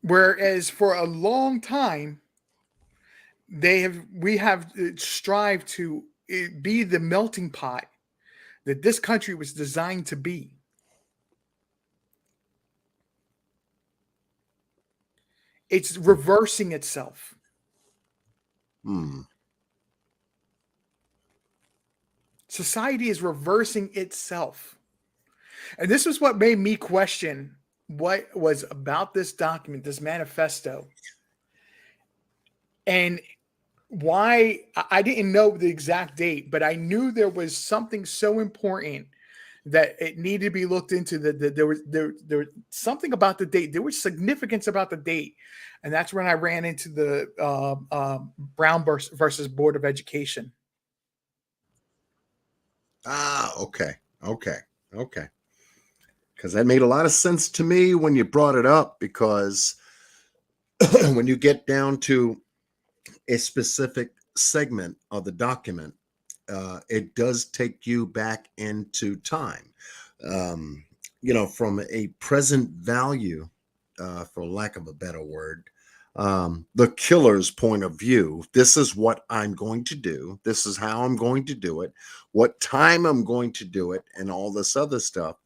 Whereas for a long time, we have strived to be the melting pot that this country was designed to be. It's reversing itself. Society is reversing itself. And this is what made me question what was about this document, this manifesto, and why. I didn't know the exact date, but I knew there was something so important that it needed to be looked into. There was something about the date. There was significance about the date, and that's when I ran into the Brown versus Board of Education. Okay. Because that made a lot of sense to me when you brought it up, because when you get down to a specific segment of the document, it does take you back into time, from a present value, for lack of a better word, the killer's point of view. This is what I'm going to do. This is how I'm going to do it, what time I'm going to do it, and all this other stuff.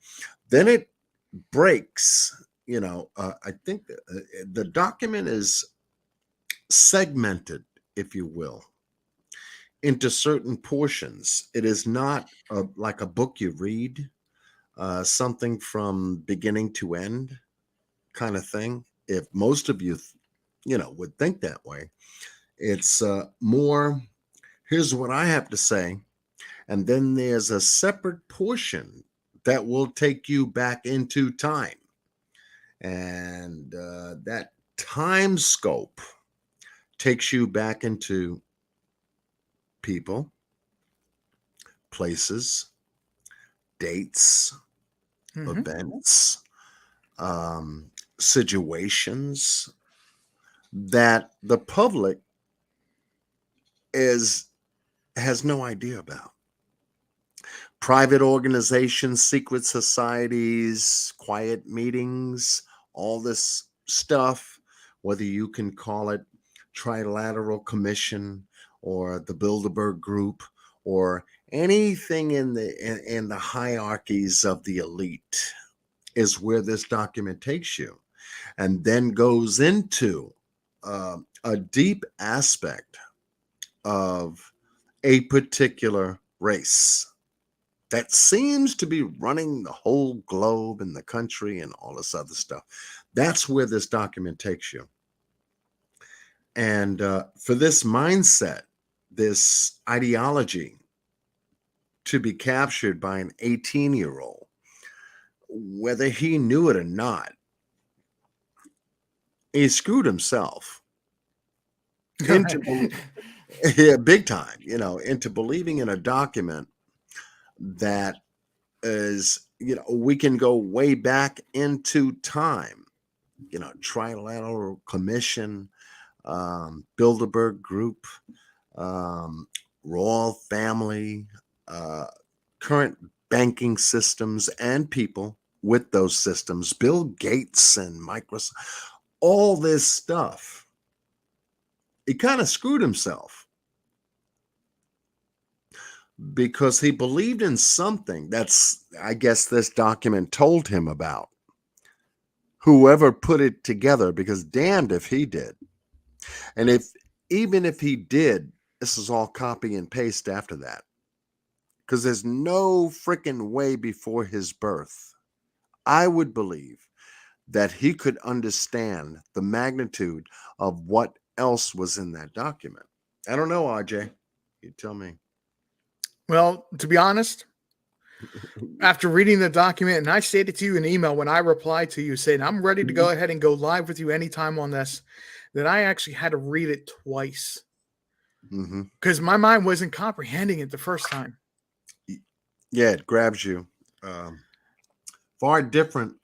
Then it breaks, I think the document is segmented, if you will, into certain portions. It is not like a book you read, something from beginning to end kind of thing. If most of you, would think that way, it's more, here's what I have to say. And then there's a separate portion that will take you back into time. And that time scope takes you back into people, places, dates, events, situations that the public has no idea about. Private organizations, secret societies, quiet meetings, all this stuff, whether you can call it Trilateral Commission or the Bilderberg Group or anything in the hierarchies of the elite, is where this document takes you, and then goes into a deep aspect of a particular race that seems to be running the whole globe and the country and all this other stuff. That's where this document takes you. And for this mindset, this ideology to be captured by an 18-year-old, whether he knew it or not, he screwed himself into big time, into believing in a document that is, we can go way back into time, Trilateral Commission, Bilderberg Group, royal family, current banking systems and people with those systems, Bill Gates and Microsoft, all this stuff. He kind of screwed himself because he believed in something that's, I guess, this document told him about. Whoever put it together, because damned if he did. And even if he did, this is all copy and paste after that. Because there's no freaking way before his birth, I would believe, that he could understand the magnitude of what else was in that document. I don't know, RJ. You tell me. Well, to be honest, after reading the document, and I stated to you in email when I replied to you saying, I'm ready to go ahead and go live with you anytime on this, that I actually had to read it twice because my mind wasn't comprehending it the first time. Yeah, it grabs you. Far different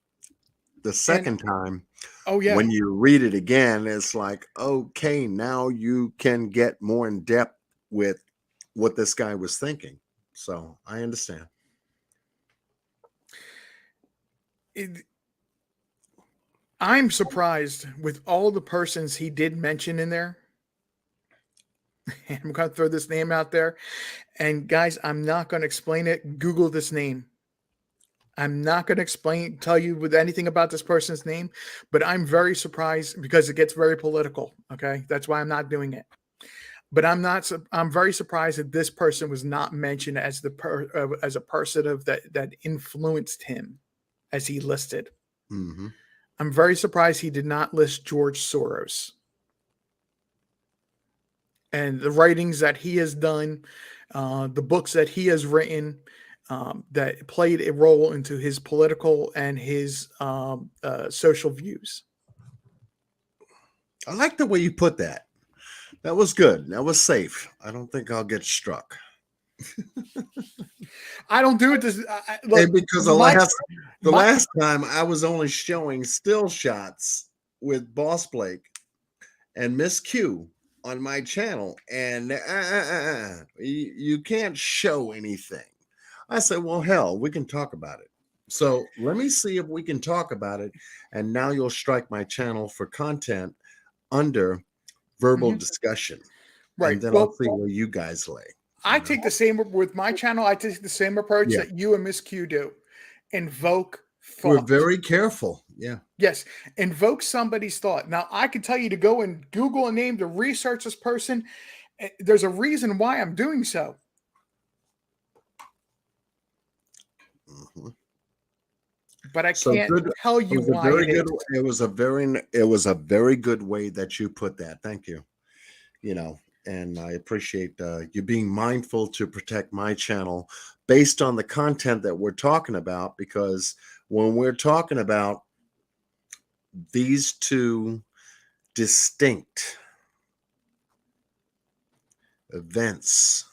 the second time. Oh, yeah. When you read it again, it's like, okay, now you can get more in depth with what this guy was thinking. So I understand. I'm surprised with all the persons he did mention in there. I'm going to throw this name out there. And guys, I'm not going to explain it. Google this name. I'm not going to tell you with anything about this person's name, but I'm very surprised because it gets very political. Okay. That's why I'm not doing it. But I'm very surprised that this person was not mentioned as as a person that influenced him as he listed. Mm-hmm. I'm very surprised he did not list George Soros and the writings that he has done, the books that he has written, that played a role into his political and his social views. I like the way you put that. That was good. That was safe. I don't think I'll get struck. I don't do it this look, because the last time I was only showing still shots with Boss Blake and Miss Q on my channel, and you can't show anything. I said, well, hell, we can talk about it. So let me see if we can talk about it. And now you'll strike my channel for content under verbal discussion. Right. And then I'll see where you guys lay. I take the same with my channel. I take the same approach Yeah. that you and Miss Q do. Invoke thought. We're very careful. Yeah. Yes. Invoke somebody's thought. Now, I can tell you to go and Google a name to research this person. There's a reason why I'm doing so. But I can't tell you why it is. It was a very good way that you put that. Thank you. You know, and I appreciate you being mindful to protect my channel based on the content that we're talking about, because when we're talking about these two distinct events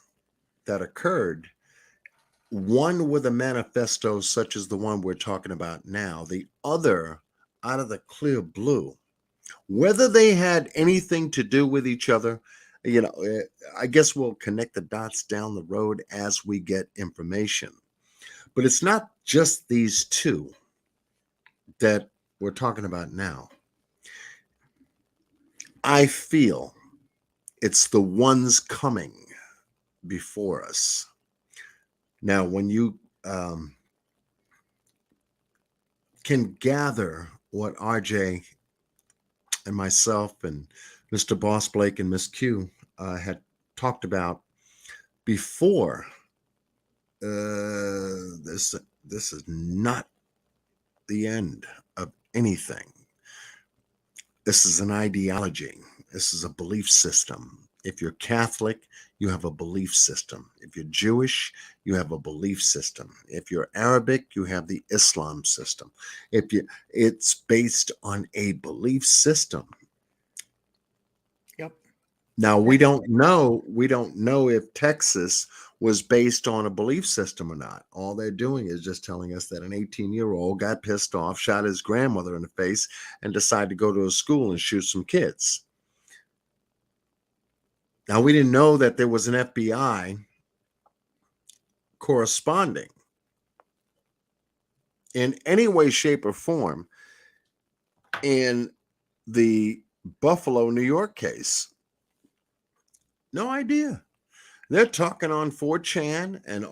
that occurred, one with a manifesto such as the one we're talking about now, the other out of the clear blue, whether they had anything to do with each other, you know, I guess we'll connect the dots down the road as we get information. But it's not just these two that we're talking about now. I feel it's the ones coming before us. Now, when you can gather what RJ and myself and Mr. Boss Blake and Miss Q had talked about before, this is not the end of anything. This is an ideology. This is a belief system. If you're Catholic, you have a belief system. If you're Jewish, you have a belief system. If you're Arabic, you have the Islam system. It's based on a belief system. Yep. Now we don't know if Texas was based on a belief system or not. All they're doing is just telling us that an 18-year-old got pissed off, shot his grandmother in the face, and decided to go to a school and shoot some kids. Now, we didn't know that there was an FBI corresponding in any way, shape, or form in the Buffalo, New York case. No idea. They're talking on 4chan and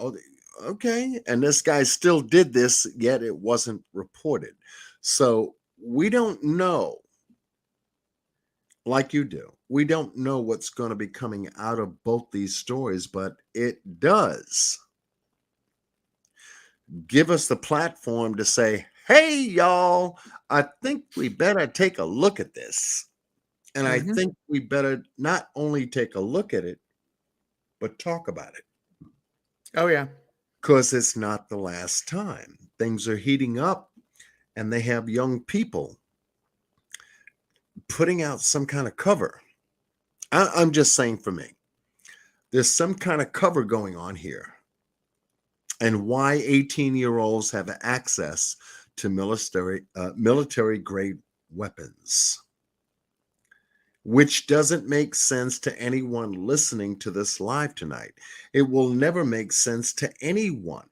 okay, and this guy still did this, yet it wasn't reported. So we don't know, like you do. We don't know what's going to be coming out of both these stories, but it does give us the platform to say, hey, y'all, I think we better take a look at this. And I think we better not only take a look at it, but talk about it. Oh, yeah. Because it's not the last time. Things are heating up, and they have young people putting out some kind of cover. I'm just saying for me. there's some kind of cover going on here, and why 18-year-olds have access to military grade weapons, which doesn't make sense to anyone listening to this live tonight. It will never make sense to anyone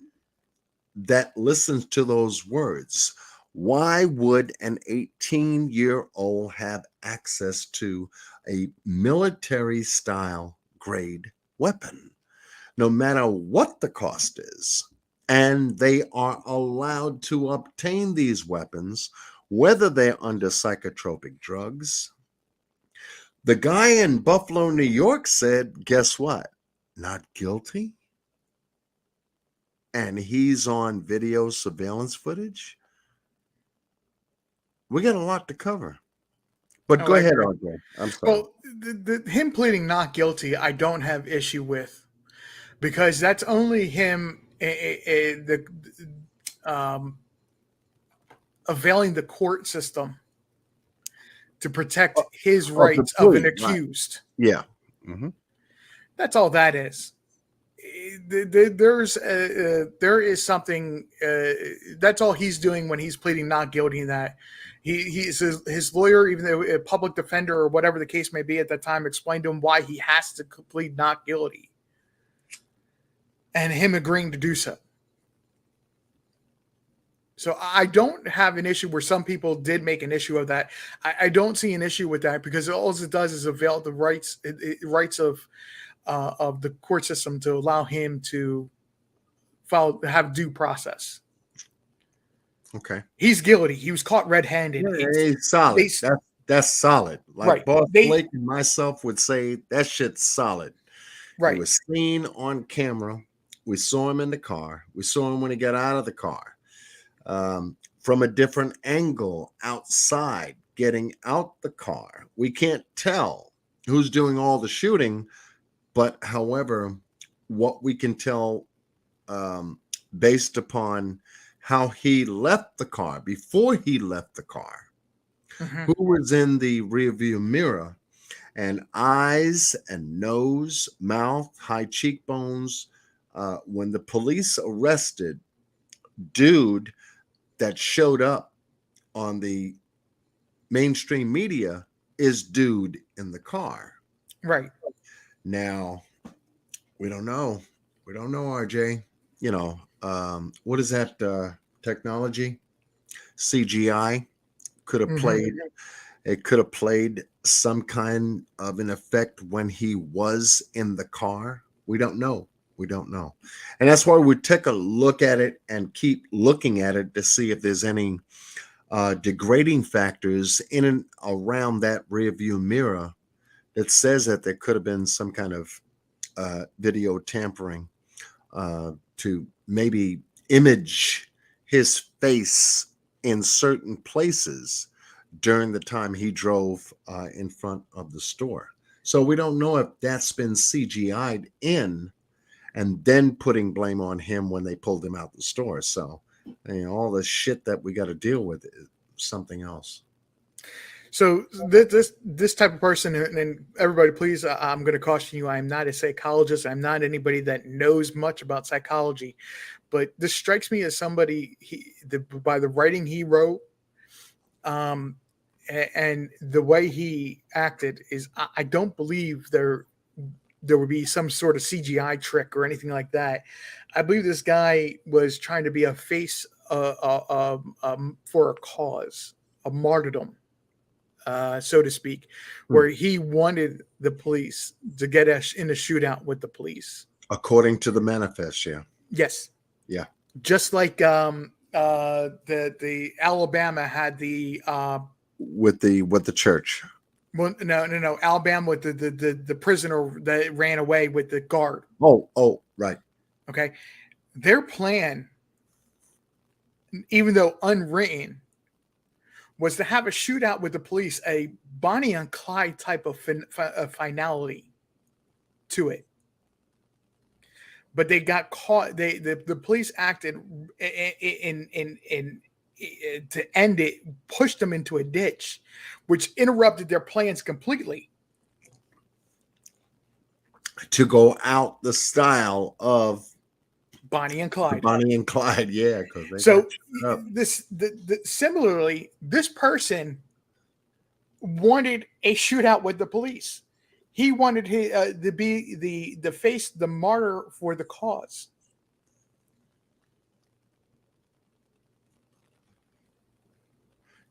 that listens to those words. Why would an 18-year-old have access to a military style grade weapon, no matter what the cost is? And they are allowed to obtain these weapons, whether they're under psychotropic drugs. The guy in Buffalo, New York said, guess what? Not guilty. And he's on video surveillance footage. We got a lot to cover. But go ahead, RJ. I'm sorry. Well, him pleading not guilty, I don't have issue with, because that's only him availing the court system to protect his rights of an accused. Right. Yeah. Mm-hmm. That's all that is. There is something. That's all he's doing when he's pleading not guilty. In that his lawyer, even though a public defender or whatever the case may be at that time, explained to him why he has to plead not guilty, and him agreeing to do so. So I don't have an issue where some people did make an issue of that. I don't see an issue with that, because all it does is avail the rights of the court system to allow him to have due process. Okay. He's guilty. He was caught red-handed. It's solid. That's solid. Like right. Boss Blake and myself would say, that shit's solid. Right. He was seen on camera. We saw him in the car. We saw him when he got out of the car. From a different angle outside, getting out the car. We can't tell who's doing all the shooting, but however, what we can tell based upon how he left the car, before he left the car, who was in the rearview mirror, and eyes and nose, mouth, high cheekbones. When the police arrested dude that showed up on the mainstream media is dude in the car. Right. Now, we don't know. We don't know, RJ. You know, what is that technology? CGI could have played. It could have played some kind of an effect when he was in the car. We don't know. We don't know. And that's why we take a look at it and keep looking at it to see if there's any degrading factors in and around that rear view mirror that says that there could have been some kind of video tampering to maybe image his face in certain places during the time he drove in front of the store. So we don't know if that's been CGI'd in and then putting blame on him when they pulled him out the store. So, you know, all the shit that we got to deal with is something else. So this type of person, and everybody, please, I'm going to caution you. I am not a psychologist. I'm not anybody that knows much about psychology, but this strikes me as somebody by the writing he wrote, and the way he acted is, I don't believe there would be some sort of CGI trick or anything like that. I believe this guy was trying to be a face for a cause, a martyrdom, so to speak, where he wanted the police to get us in a shootout with the police. According to the manifest, yeah. Yes. Yeah. Just like the Alabama had the with the church. Well, no. Alabama with the prisoner that ran away with the guard. Oh, right. Okay. Their plan, even though unwritten, was to have a shootout with the police, a Bonnie and Clyde type of finality to it. But they got caught. The police acted in to end it, pushed them into a ditch, which interrupted their plans completely. to go out the style of Bonnie and Clyde. Bonnie and Clyde, yeah, because they So got shot up. similarly, this person wanted a shootout with the police. He wanted to be the face, the martyr for the cause.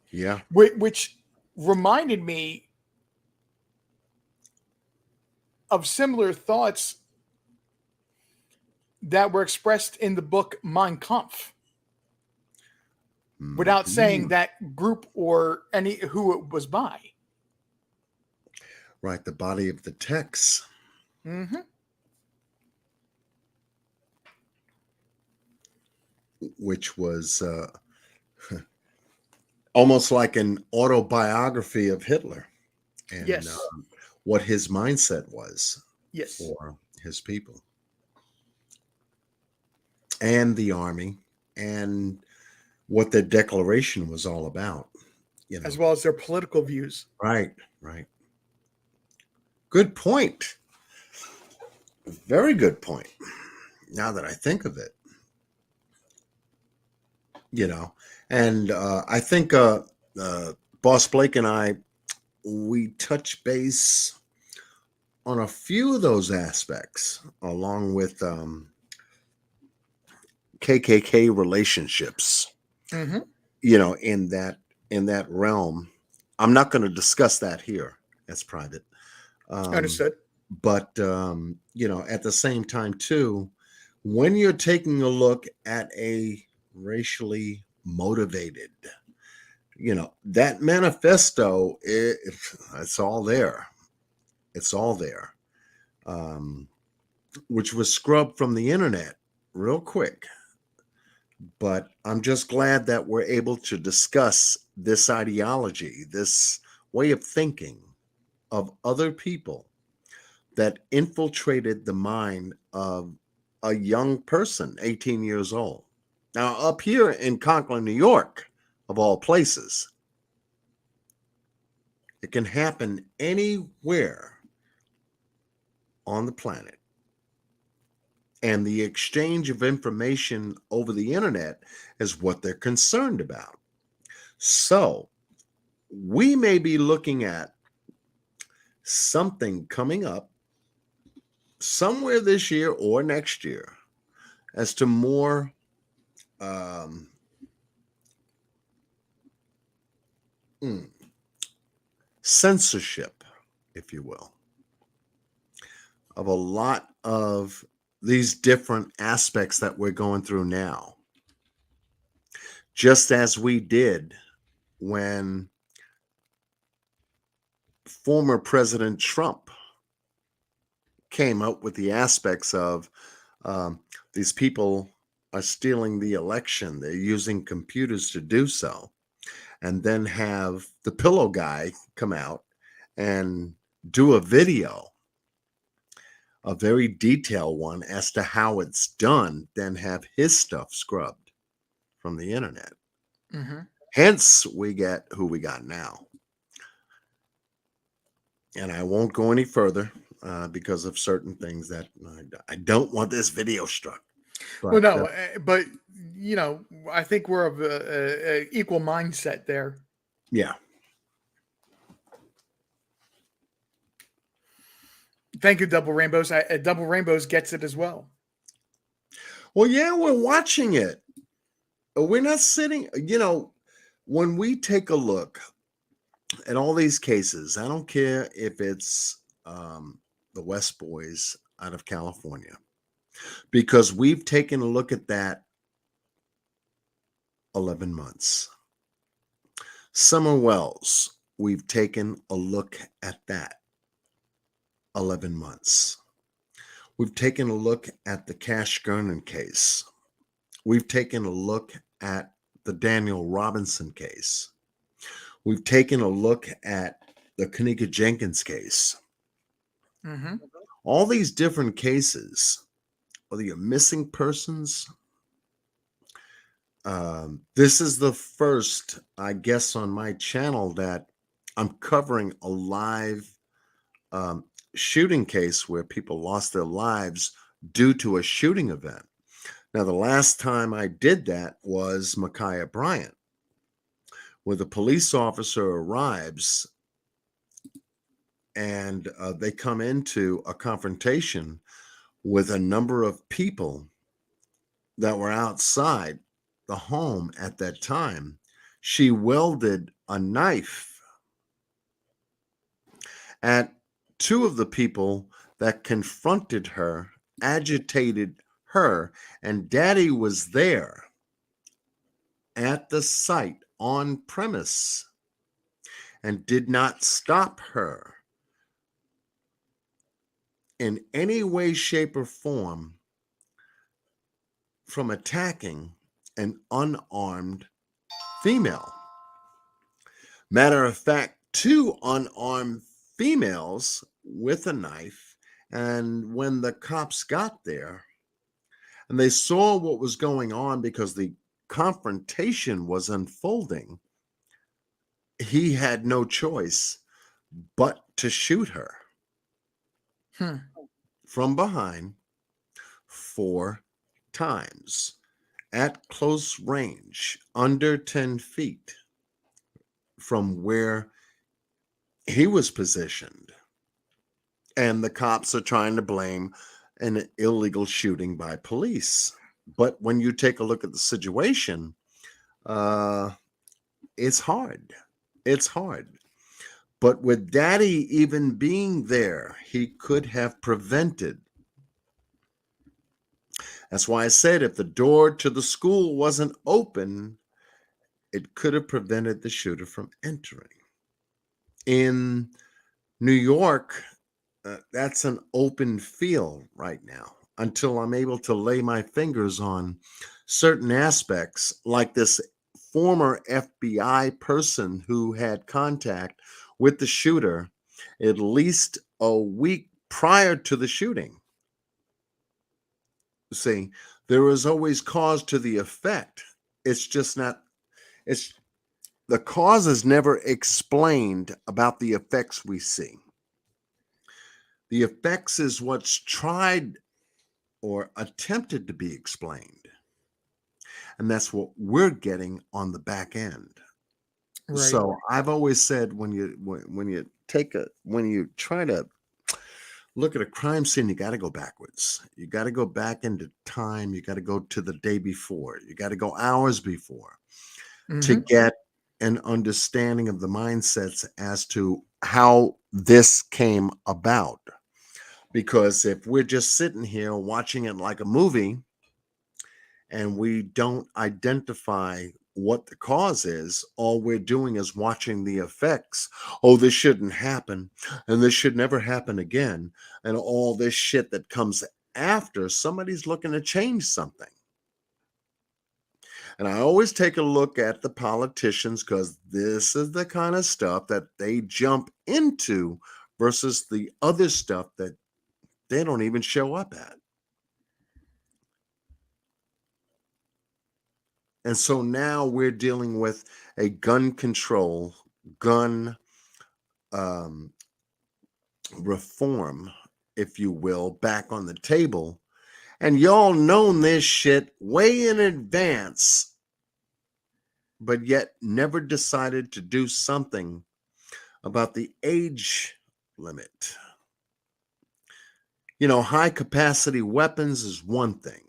Yeah. Which reminded me of similar thoughts that were expressed in the book Mein Kampf, without saying that group or who it was by. Right, the body of the text. Mm-hmm. Which was almost like an autobiography of Hitler and Yes. What his mindset was Yes. for his people and the army and what the declaration was all about, you know. As well as their political views. Right, right. Good point. Very good point. Now that I think of it, you know, and I think Boss Blake and I, we touch base on a few of those aspects, along with KKK relationships. Mm-hmm. You know, in that realm. I'm not going to discuss that here. That's private. Understood. But you know, at the same time, too, when you're taking a look at a racially motivated, you know, that manifesto, it's all there. It's all there. Which was scrubbed from the internet real quick. But I'm just glad that we're able to discuss this ideology, this way of thinking of other people that infiltrated the mind of a young person, 18 years old. Now, up here in Conklin, New York, of all places, it can happen anywhere on the planet. And the exchange of information over the internet is what they're concerned about. So we may be looking at something coming up somewhere this year or next year as to more censorship, if you will, of a lot of these different aspects that we're going through now. Just as we did when former President Trump came up with the aspects of these people are stealing the election. They're using computers to do so. And then have the pillow guy come out and do a video, a very detailed one as to how it's done, then have his stuff scrubbed from the internet. Mm-hmm. Hence, we get who we got now. And I won't go any further because of certain things that I don't want this video struck. But, well, no, but you know, I think we're of a equal mindset there. Yeah. Thank you, Double Rainbows. Double Rainbows gets it as well. Well, yeah, we're watching it. We're not sitting, you know, when we take a look at all these cases, I don't care if it's the West Boys out of California, because we've taken a look at that 11 months. Summer Wells, we've taken a look at that 11 months. We've taken a look at the Cash Gernon case. We've taken a look at the Daniel Robinson case. We've taken a look at the Kanika Jenkins case. Mm-hmm. All these different cases, whether you're missing persons, this is the first, I guess, on my channel that I'm covering a live shooting case where people lost their lives due to a shooting event. Now, the last time I did that was Micaiah Bryant, where the police officer arrives and they come into a confrontation with a number of people that were outside the home at that time. She wielded a knife at two of the people that confronted her, agitated her, and Daddy was there at the site on premise and did not stop her in any way, shape, or form from attacking an unarmed female. Matter of fact, two unarmed females with a knife, and when the cops got there and they saw what was going on because the confrontation was unfolding, he had no choice but to shoot her from behind 4 times at close range, under 10 feet from where he was positioned. And the cops are trying to blame an illegal shooting by police. But when you take a look at the situation, it's hard. It's hard. But with Daddy even being there, he could have prevented. That's why I said if the door to the school wasn't open, it could have prevented the shooter from entering. In New York, that's an open field right now until I'm able to lay my fingers on certain aspects, like this former FBI person who had contact with the shooter at least a week prior to the shooting. See, there is always cause to the effect. It's just not, it's the cause is never explained about the effects we see. The effects is what's tried or attempted to be explained. And that's what we're getting on the back end. Right. So I've always said when you try to look at a crime scene, you got to go backwards. You got to go back into time. You got to go to the day before. You got to go hours before to get an understanding of the mindsets as to how this came about. Because if we're just sitting here watching it like a movie and we don't identify what the cause is, all we're doing is watching the effects. Oh, this shouldn't happen, and this should never happen again, and all this shit that comes after somebody's looking to change something. And I always take a look at the politicians because this is the kind of stuff that they jump into versus the other stuff that they don't even show up at. And so now we're dealing with a gun control, gun reform, if you will, back on the table. And y'all known this shit way in advance, but yet never decided to do something about the age limit. You know, high capacity weapons is one thing.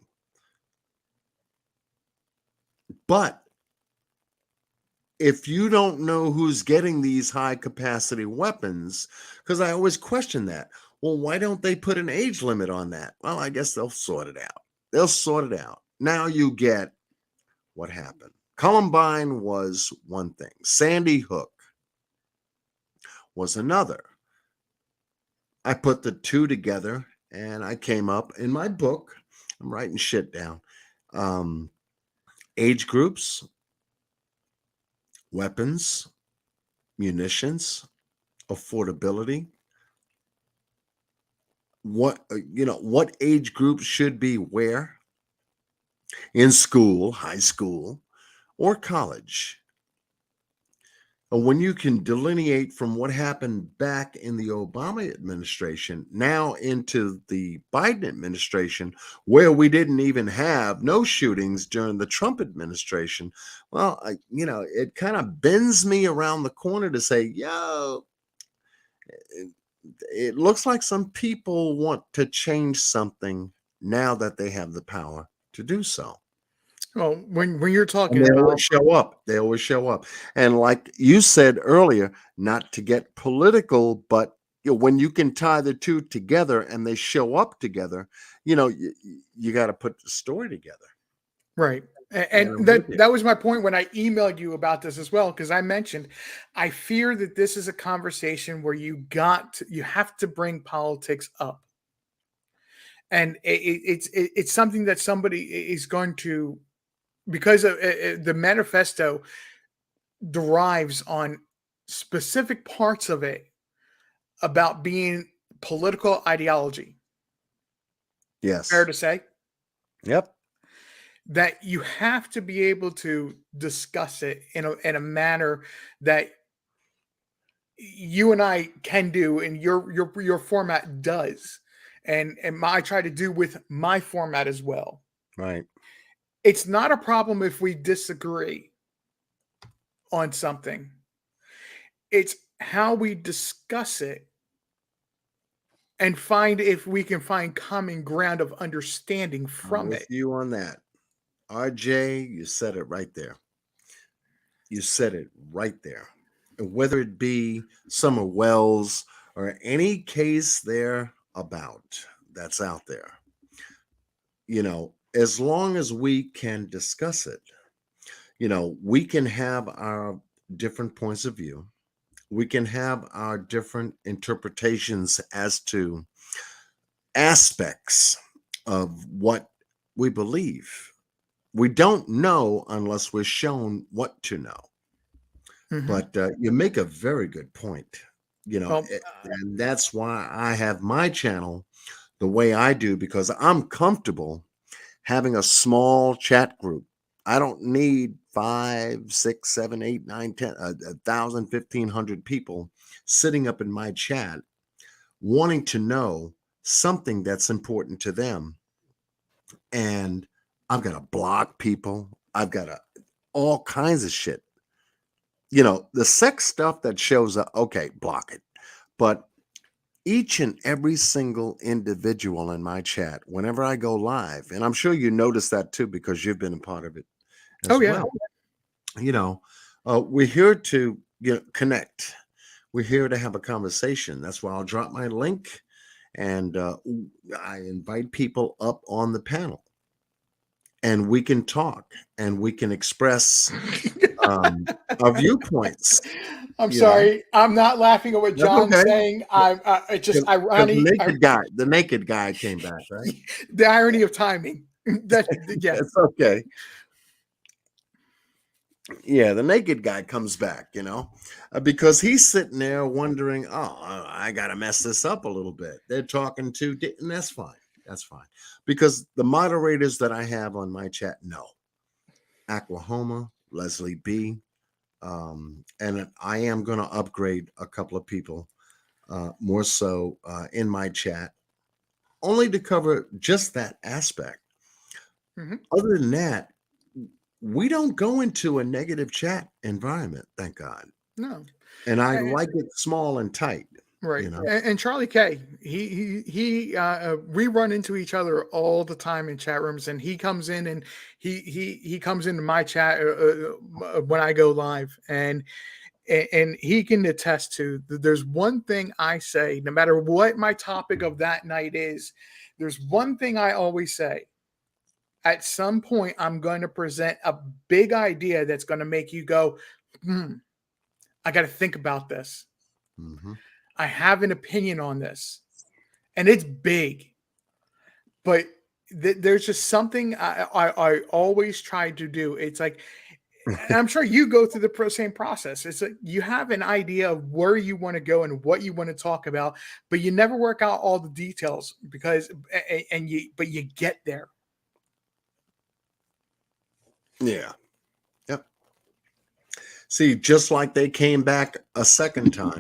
But if you don't know who's getting these high capacity weapons, because I always question that, well, why don't they put an age limit on that? Well, I guess they'll sort it out. They'll sort it out. Now you get what happened. Columbine was one thing. Sandy Hook was another. I put the two together and I came up in my book. I'm writing shit down. Age groups, weapons, munitions, affordability. What age group should be where? In school, high school, or college. when you can delineate from what happened back in the Obama administration now into the Biden administration, where we didn't even have no shootings during the Trump administration, well, it kind of bends me around the corner to say, yo, it looks like some people want to change something now that they have the power to do so. Well, when you're talking And they about always show up. They always show up. And like you said earlier, not to get political, but when you can tie the two together and they show up together, you got to put the story together. right. I'm And with you. that was my point when I emailed you about this as well, because I mentioned I fear that this is a conversation where you have to bring politics up, and it's something that somebody is going to, because the manifesto derives on specific parts of it about being political ideology. Yes. Fair to say? Yep. That you have to be able to discuss it in a manner that you and I can do, and your format does, and I try to do with my format as well. Right. It's not a problem if we disagree on something. It's how we discuss it and find if we can find common ground of understanding I'm from with it. you on that. RJ, you said it right there. You said it right there. And whether it be Summer Wells or any case there about that's out there, as long as we can discuss it, we can have our different points of view. We can have our different interpretations as to aspects of what we believe. We don't know unless we're shown what to know. Mhm. But you make a very good point, Well, and that's why I have my channel the way I do, because I'm comfortable having a small chat group. I don't need 5, 6, 7, 8, 9, 10, 1,000, 1,500 people sitting up in my chat wanting to know something that's important to them. And I've got to block people. I've got to all kinds of shit. The sex stuff that shows up, okay, block it. But each and every single individual in my chat, whenever I go live, and I'm sure you notice that too, because you've been a part of it as oh yeah. well. We're here to connect. We're here to have a conversation. That's why I'll drop my link, and I invite people up on the panel, and we can talk and we can express our viewpoints. I'm sorry. I'm not laughing at what That's John's okay. saying. It's just 'Cause irony. the naked guy came back, right? The irony of timing. Yeah. It's okay. Yeah, the naked guy comes back, because he's sitting there wondering, oh, I got to mess this up a little bit. They're talking to, and that's fine. That's fine. Because the moderators that I have on my chat know Oklahoma, Leslie B. And I am going to upgrade a couple of people more so in my chat, only to cover just that aspect. Mhm. Other than that, we don't go into a negative chat environment, thank God. No. And I like it small and tight. Right. And Charlie K, we run into each other all the time in chat rooms, and he comes in and he comes into my chat when I go live, and he can attest to that. There's one thing I say, no matter what my topic of that night is, there's one thing I always say. At some point, I'm going to present a big idea that's going to make you go, I got to think about this. Mm-hmm. I have an opinion on this, and it's big, but there's just something I always try to do. It's like, and I'm sure you go through the same process. It's like you have an idea of where you want to go and what you want to talk about, but you never work out all the details but you get there. Yeah. Yep. See, just like they came back a second time,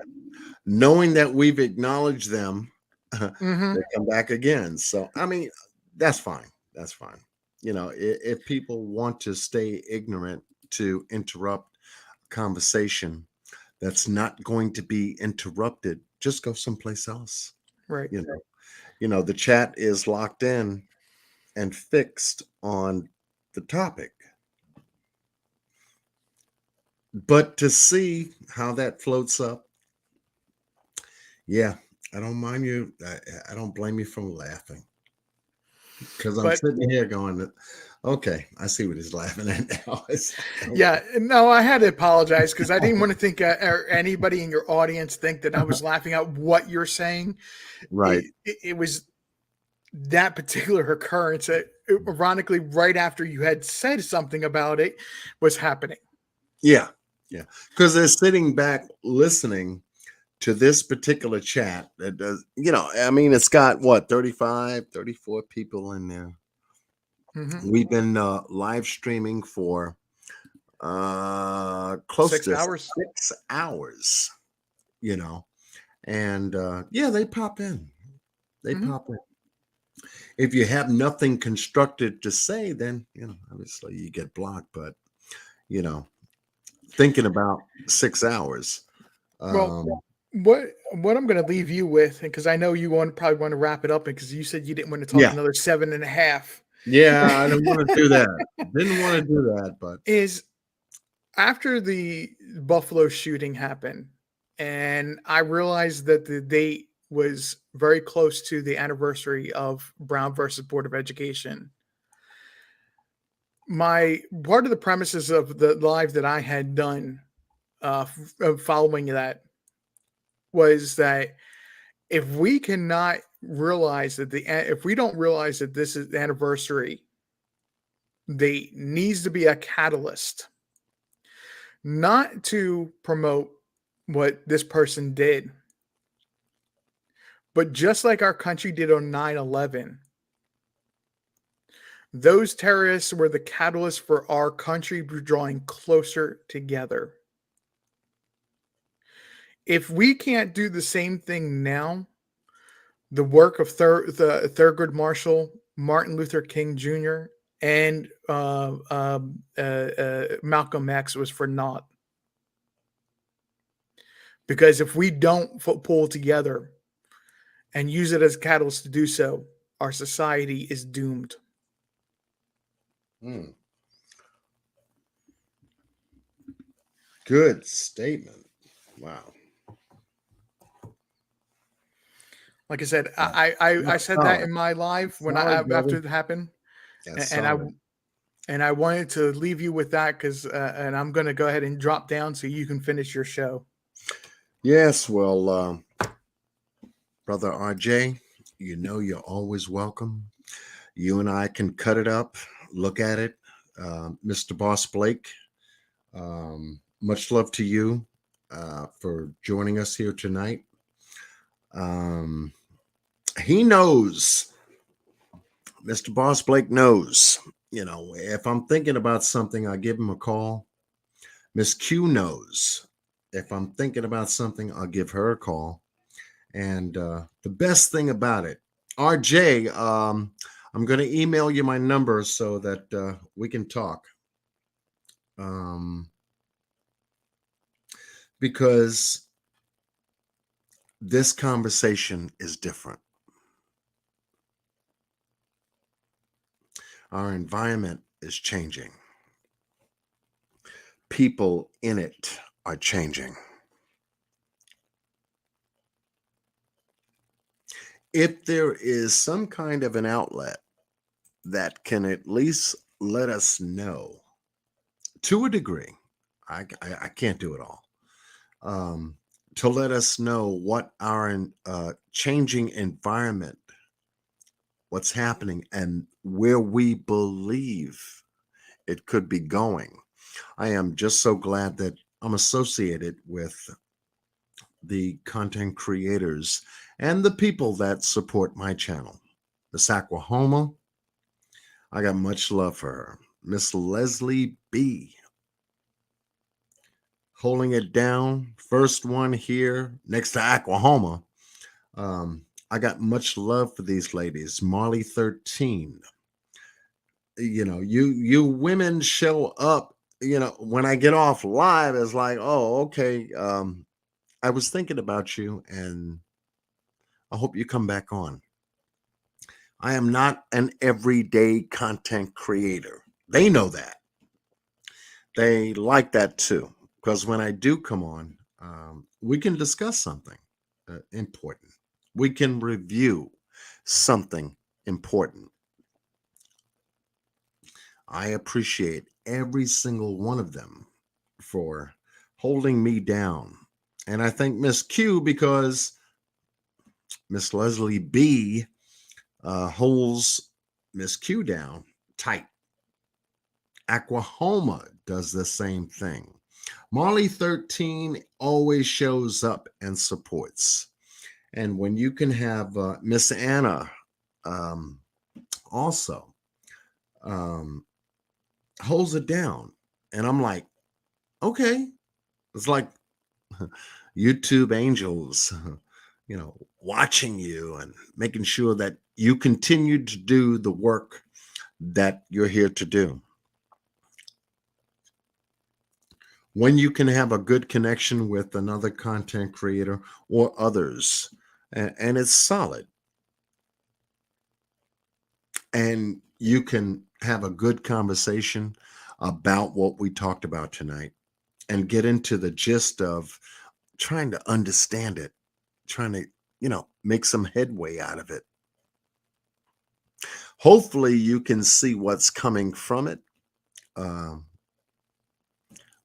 knowing that we've acknowledged them, Mhm. they come back again. So, I mean, that's fine. That's fine. If people want to stay ignorant to interrupt a conversation that's not going to be interrupted, just go someplace else. Right. The chat is locked in and fixed on the topic. But to see how that floats up, yeah, I don't mind you. I don't blame you for laughing, because I'm But sitting here going, okay, I see what he's laughing at now. yeah, no, I had to apologize because I didn't want to think or anybody in your audience think that I was laughing at what you're saying. Right. It was that particular occurrence that, ironically, right after you had said something about it, was happening. Yeah. Because they're sitting back listening to this particular chat that does, I mean, it's got what, 35, 34 people in there. Mhm. We've been live streaming for close 6 to hours. 6 hours, and yeah, they pop in. They Mhm. pop in. If you have nothing constructive to say, then obviously you get blocked. But thinking about 6 hours. Well, what I'm going to leave you with, because I know you probably want to wrap it up, because you said you didn't want to talk Yeah. another 7.5. Yeah, I didn't want to do that. Didn't want to do that, but Is after the Buffalo shooting happened, and I realized that the date was very close to the anniversary of Brown versus Board of Education. My part of the premises of the live that I had done following that was that if we cannot realize that if we don't realize that this is the anniversary, there needs to be a catalyst, not to promote what this person did, but just like our country did on 9/11, those terrorists were the catalyst for our country drawing closer together. If we can't do the same thing now, the work of Thurgood Marshall, Martin Luther King Jr., and Malcolm X was for naught. Because if we don't pull together and use it as a catalyst to do so, our society is doomed. Good statement. Wow. Like I said, I said that in my live when after it happened, and I wanted to leave you with that because and I'm going to go ahead and drop down so you can finish your show. Yes, well, Brother RJ, you're always welcome. You and I can cut it up, look at it. Mr. Boss Blake, much love to you for joining us here tonight. He knows, Mr. Boss Blake knows, if I'm thinking about something, I give him a call. Miss Q knows. If I'm thinking about something, I'll give her a call. And the best thing about it, RJ, I'm going to email you my number so that we can talk. Because this conversation is different. Our environment is changing. People in it are changing. If there is some kind of an outlet that can at least let us know, to a degree, I can't do it all, to let us know what our changing environment, what's happening, and where we believe it could be going. I am just so glad that I'm associated with the content creators and the people that support my channel. Miss Aquahoma, I got much love for her. Miss Leslie B. holding it down. First one here next to Oklahoma. I got much love for these ladies. Marley 13. You know, you women show up. You know, when I get off live, it's like, oh, okay. I was thinking about you, and I hope you come back on. I am not an everyday content creator. They know that. They like that too, because when I do come on, we can discuss something important. We can review something important. I appreciate every single one of them for holding me down. And I thank Miss Q because Miss Leslie B holds Miss Q down tight. Oklahoma does the same thing. Marley 13 always shows up and supports. And when you can have Miss Anna also holds it down. And I'm like, okay. It's like YouTube angels, you know, watching you and making sure that you continue to do the work that you're here to do. When you can have a good connection with another content creator or others, and it's solid, and you can have a good conversation about what we talked about tonight and get into the gist of trying to understand it, trying to, you know, make some headway out of it. Hopefully you can see what's coming from it.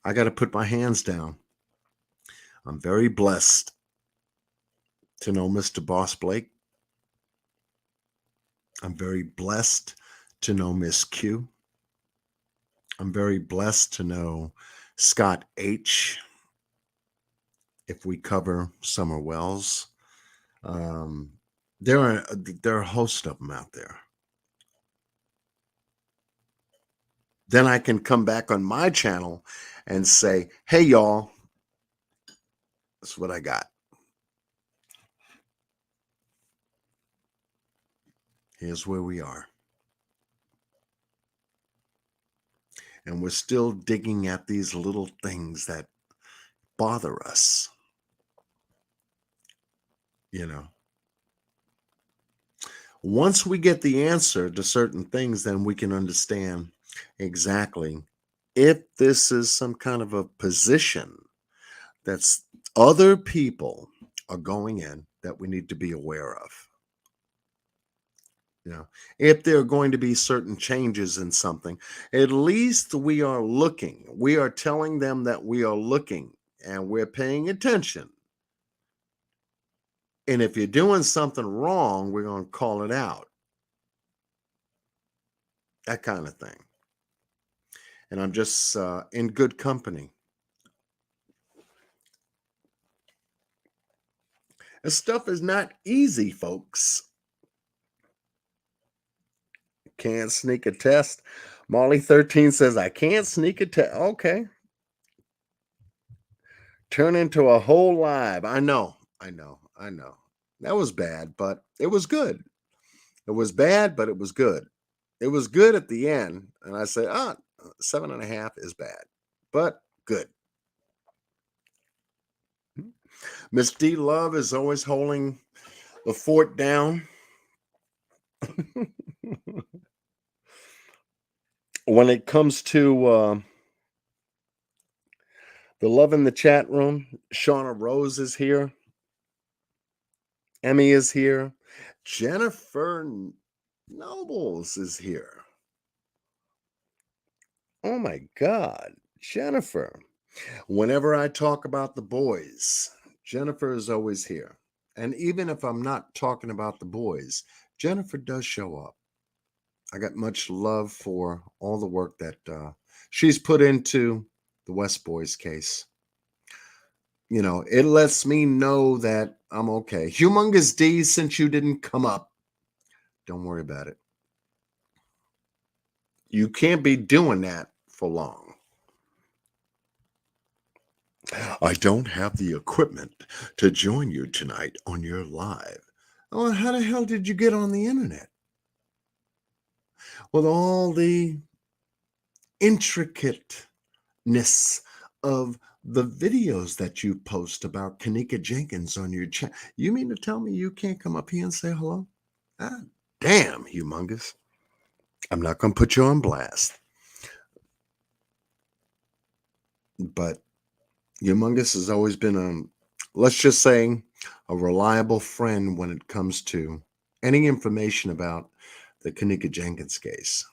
I got to put my hands down. I'm very blessed to know Mr. Boss Blake. I'm very blessed to know Miss Q. I'm very blessed to know Scott H. If we cover Summer Wells, there are a host of them out there. Then I can come back on my channel and say, hey, y'all, that's what I got. Here's where we are. And we're still digging at these little things that bother us. You know, once we get the answer to certain things, then we can understand exactly if this is some kind of a position that's other people are going in that we need to be aware of. You know, if there are going to be certain changes in something, at least we are looking. We are telling them that we are looking and we're paying attention. And if you're doing something wrong, we're going to call it out. That kind of thing. And I'm just in good company. This stuff is not easy, folks. Can't sneak a test. Molly 13 says, I can't sneak a test. Okay. Turn into a whole live. I know. That was bad, but it was good. It was bad, but it was good. It was good at the end. And I said, 7.5 is bad, but good. Miss D Love is always holding the fort down. When it comes to the love in the chat room, Shauna Rose is here. Emmy is here. Jennifer Nobles is here. Oh my God, Jennifer. Whenever I talk about the boys, Jennifer is always here. And even if I'm not talking about the boys, Jennifer does show up. I got much love for all the work that she's put into the West Boys case. You know, it lets me know that I'm okay. Humongous D, since you didn't come up, don't worry about it. You can't be doing that for long. I don't have the equipment to join you tonight on your live. Oh, how the hell did you get on the internet? With all the intricateness of the videos that you post about Kanika Jenkins on your channel. You mean to tell me you can't come up here and say hello? Ah, damn, humongous. I'm not going to put you on blast. But humongous has always been, let's just say, a reliable friend when it comes to any information about the Kanika Jenkins case.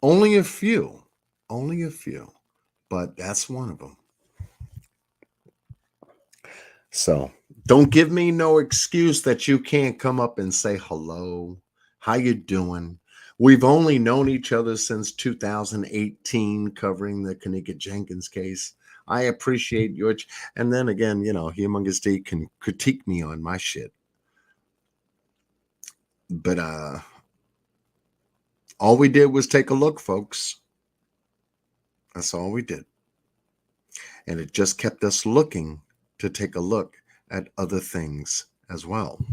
Only a few, but that's one of them. So don't give me no excuse that you can't come up and say hello. How you doing? We've only known each other since 2018 covering the Kanika Jenkins case. I appreciate your, and then again, Humongous D can critique me on my shit. But all we did was take a look, folks. That's all we did. And it just kept us looking to take a look at other things as well.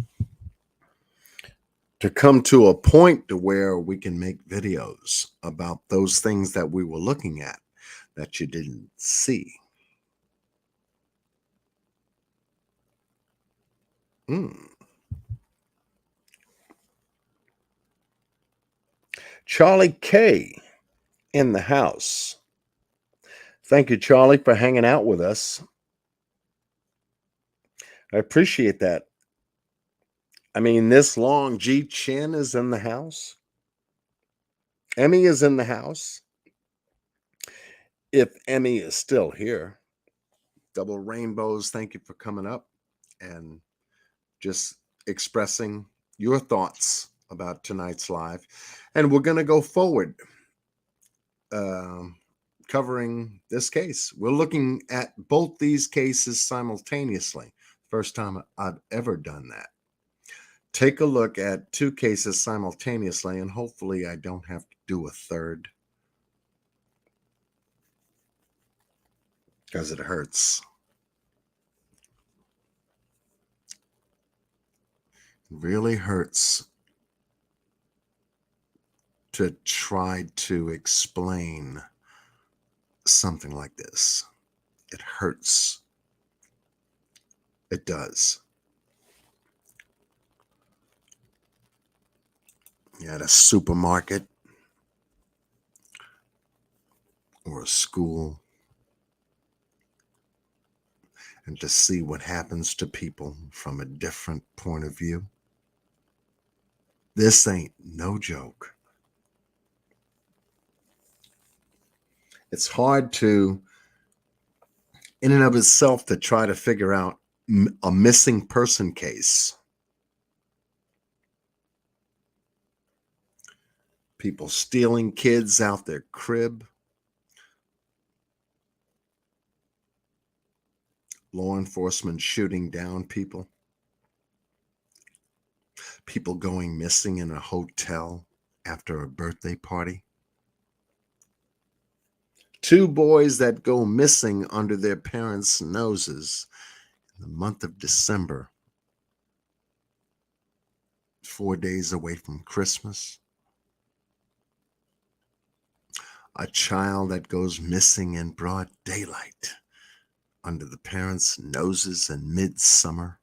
To come to a point to where we can make videos about those things that we were looking at that you didn't see. Charlie K in the house. Thank you, Charlie, for hanging out with us. I appreciate that. I mean, this long, G Chin is in the house. Emmy is in the house. If Emmy is still here. Double Rainbows, thank you for coming up and just expressing your thoughts about tonight's live. And we're going to go forward covering this case. We're looking at both these cases simultaneously. First time I've ever done that. Take a look at two cases simultaneously, and hopefully I don't have to do a third because it hurts. It really hurts to try to explain something like this. It hurts. It does. You're at a supermarket or a school, and to see what happens to people from a different point of view. This ain't no joke. It's hard to, in and of itself, to try to figure out a missing person case. People stealing kids out their crib. Law enforcement shooting down people. People going missing in a hotel after a birthday party. Two boys that go missing under their parents' noses in the month of December, 4 days away from Christmas. A child that goes missing in broad daylight under the parents' noses in midsummer.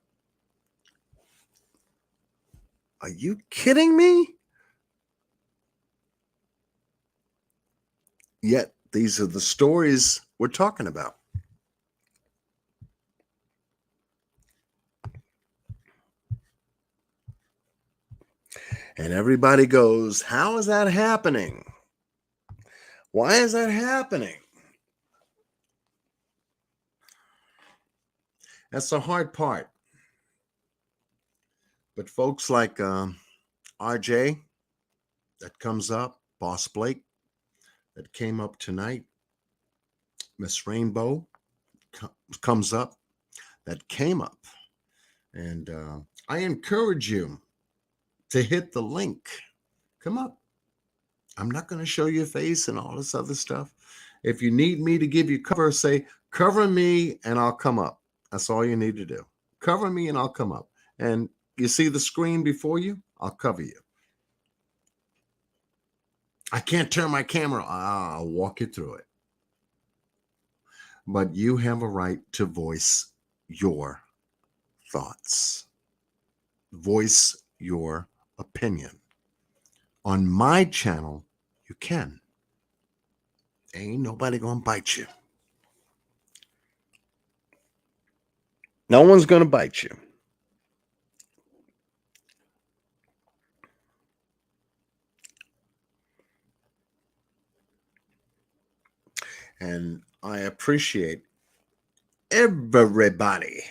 Are you kidding me? Yet these are the stories we're talking about. And everybody goes, how is that happening? Why is that happening? That's the hard part. But folks like RJ that comes up, Boss Blake that came up tonight, Miss Rainbow comes up, that came up. And I encourage you to hit the link. Come up. I'm not going to show your face and all this other stuff. If you need me to give you cover, say, cover me and I'll come up. That's all you need to do. Cover me and I'll come up. And you see the screen before you? I'll cover you. I can't turn my camera. I'll walk you through it. But you have a right to voice your thoughts. Voice your opinion. On my channel, you can. Ain't nobody gonna bite you. No one's gonna bite you. And I appreciate everybody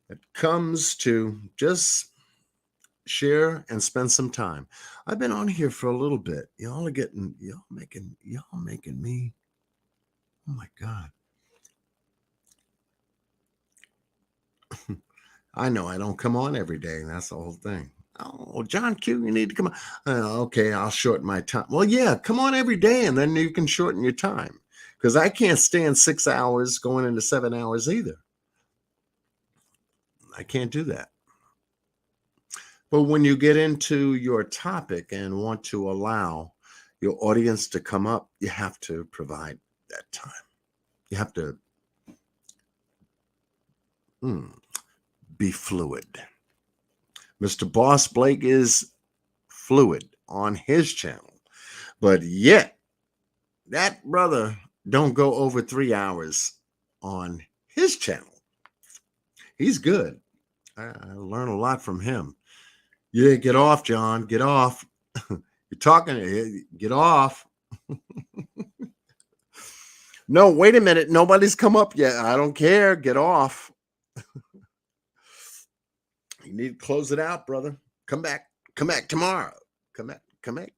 that comes to just share and spend some time. I've been on here for a little bit. Y'all making me. Oh my God. I know I don't come on every day. And that's the whole thing. Oh, John Q, you need to come on. Okay, I'll shorten my time. Well, yeah, come on every day and then you can shorten your time. Because I can't stand 6 hours going into 7 hours either. I can't do that. But when you get into your topic and want to allow your audience to come up, you have to provide that time. You have to be fluid. Mr. Boss Blake is fluid on his channel. But yet, that brother don't go over 3 hours on his channel. He's good. I learn a lot from him. Yeah, get off, John. Get off. You're talking. Get off. No, wait a minute. Nobody's come up yet. I don't care. Get off. You need to close it out, brother. Come back. Come back tomorrow. Come back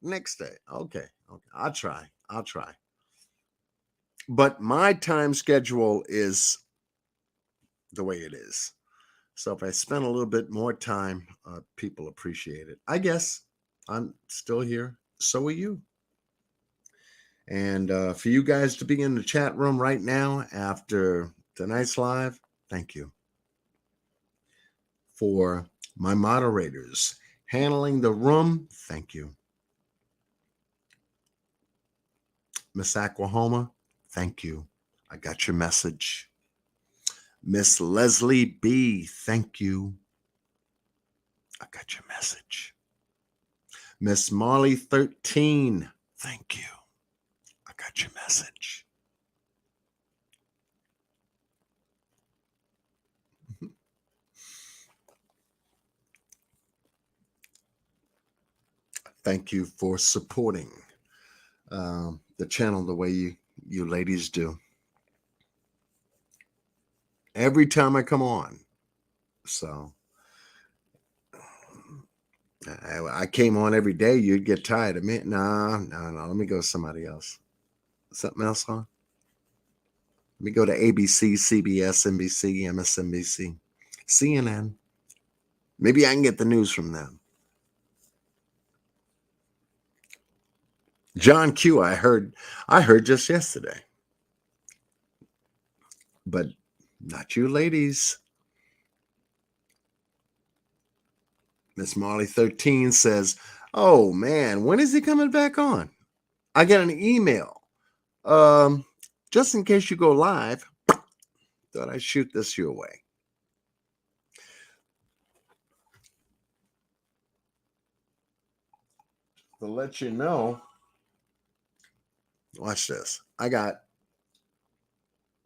next day. Okay. I'll try. But my time schedule is the way it is. So if I spend a little bit more time, people appreciate it. I guess I'm still here. So are you. And for you guys to be in the chat room right now after tonight's live, thank you. For my moderators handling the room, thank you. Miss Oklahoma, thank you. I got your message. Miss Leslie B, thank you. I got your message. Miss Marley 13, thank you. I got your message. Thank you for supporting the channel the way you ladies do. Every time I come on. So I came on every day. You'd get tired of me. No. Let me go to somebody else. Something else on? Let me go to ABC, CBS, NBC, MSNBC, CNN. Maybe I can get the news from them. John Q, I heard just yesterday. But not you ladies. Miss Marley 13 says, oh man, when is he coming back on? I get an email. Just in case you go live, thought I'd shoot this your way. To let you know, watch this. I got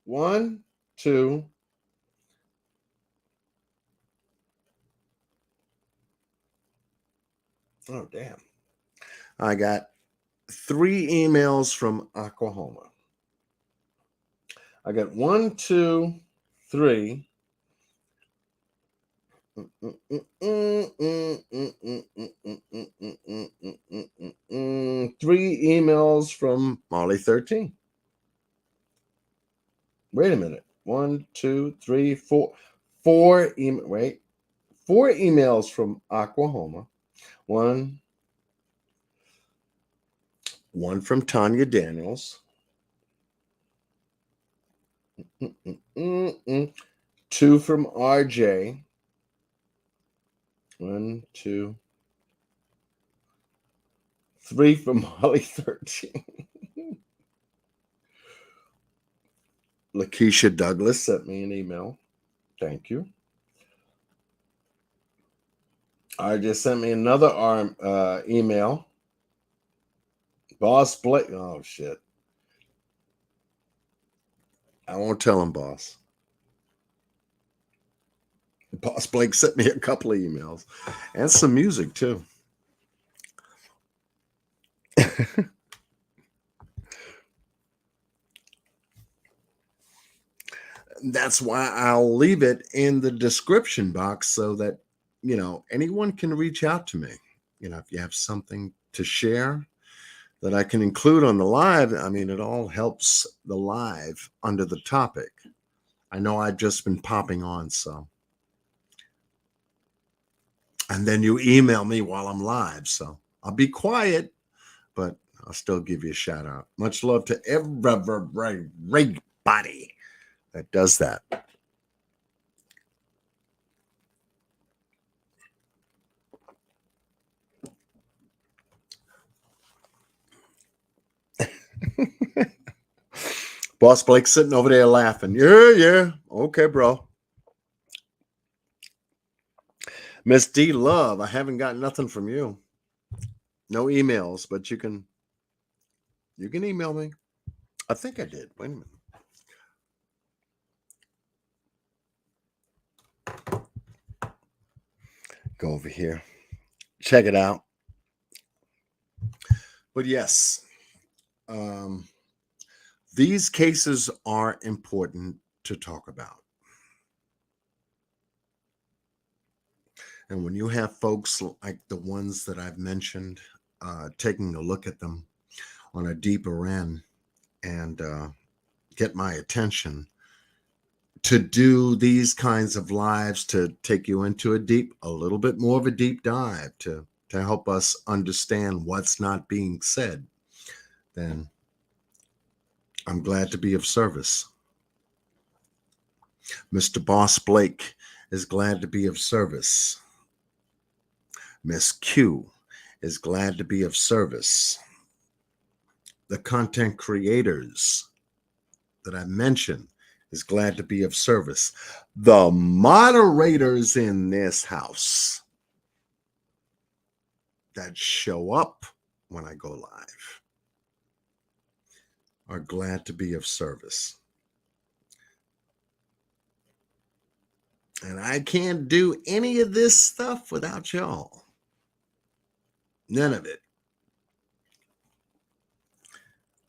1, 2, oh damn. I got 3 emails from Oklahoma. I got 1, 2, 3. 3 emails from Molly 13. Wait a minute. 1, 2, 3, 4. 4 emails from Oklahoma. One from Tanya Daniels. 2 from RJ. 1, 2, 3 from Holly 13. Lakeisha Douglas sent me an email. Thank you. RJ sent me another email. Boss Blake. Oh, shit. I won't tell him, boss. Boss Blake sent me a couple of emails and some music, too. That's why I'll leave it in the description box so that, anyone can reach out to me. If you have something to share that I can include on the live, it all helps the live under the topic. I know I've just been popping on, so. And then you email me while I'm live, so I'll be quiet, but I'll still give you a shout out. Much love to everybody that does that. Boss Blake sitting over there laughing. Yeah. Okay, bro. Miss D Love, I haven't got nothing from you. No emails, but you can email me. I think I did. Wait a minute. Go over here. Check it out. But yes, these cases are important to talk about. And when you have folks like the ones that I've mentioned, taking a look at them on a deeper end and get my attention to do these kinds of lives, to take you into a little bit more of a deep dive to help us understand what's not being said, then I'm glad to be of service. Mr. Boss Blake is glad to be of service. Miss Q is glad to be of service. The content creators that I mentioned is glad to be of service. The moderators in this house that show up when I go live are glad to be of service. And I can't do any of this stuff without y'all. None of it.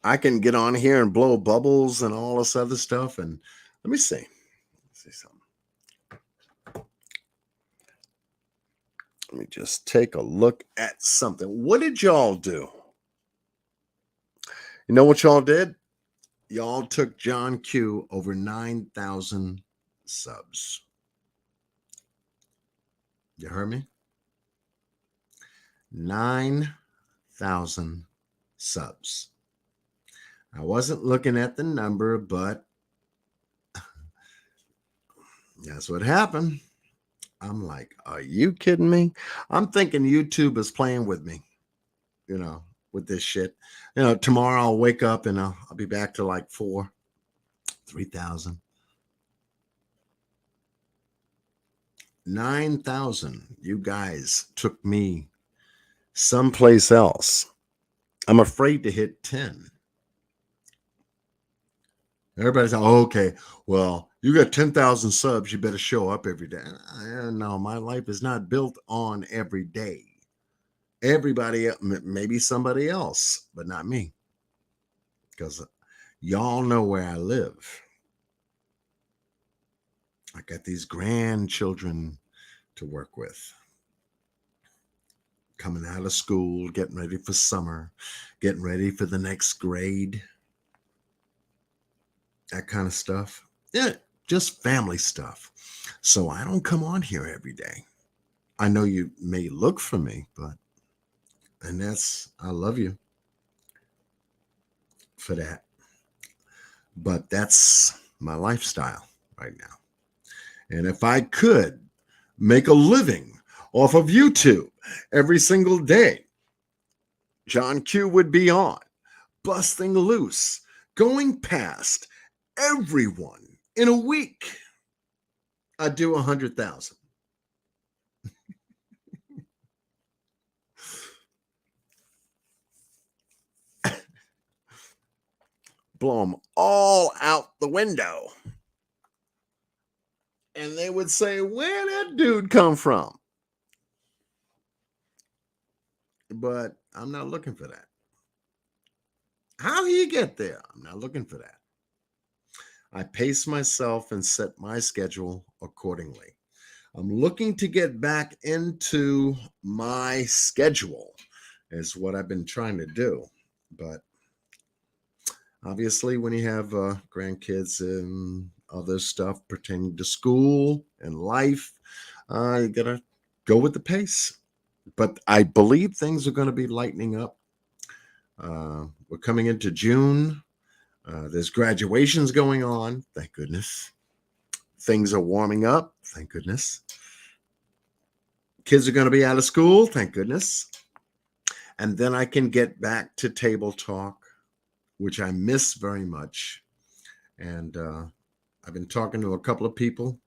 I can get on here and blow bubbles and all this other stuff. And let me see. Let's see something. Let me just take a look at something. What did y'all do? You know what y'all did? Y'all took John Q over 9,000 subs. You heard me? 9,000 subs. I wasn't looking at the number, but that's what happened. I'm like, are you kidding me? I'm thinking YouTube is playing with me, with this shit. Tomorrow I'll wake up and I'll be back to like 3,000. 9,000. You guys took me someplace else. I'm afraid to hit 10. Everybody's like, oh, okay, well, you got 10,000 subs. You better show up every day. No, my life is not built on every day. Everybody, maybe somebody else, but not me. Because y'all know where I live. I got these grandchildren to work with. Coming out of school, getting ready for summer, getting ready for the next grade. That kind of stuff. Yeah, just family stuff. So I don't come on here every day. I know you may look for me, and I love you for that. But that's my lifestyle right now. And if I could make a living off of YouTube every single day, John Q would be on, busting loose, going past everyone in a week. I'd do 100,000. Blow them all out the window. And they would say, where'd that dude come from? But I'm not looking for that. How he get there? I'm not looking for that. I pace myself and set my schedule accordingly. I'm looking to get back into my schedule is what I've been trying to do. But obviously, when you have grandkids and other stuff pertaining to school and life, you got to go with the pace. But I believe things are going to be lightening up. We're coming into June. There's graduations going on. Thank goodness. Things are warming up. Thank goodness. Kids are going to be out of school. Thank goodness. And then I can get back to table talk, which I miss very much. And I've been talking to a couple of people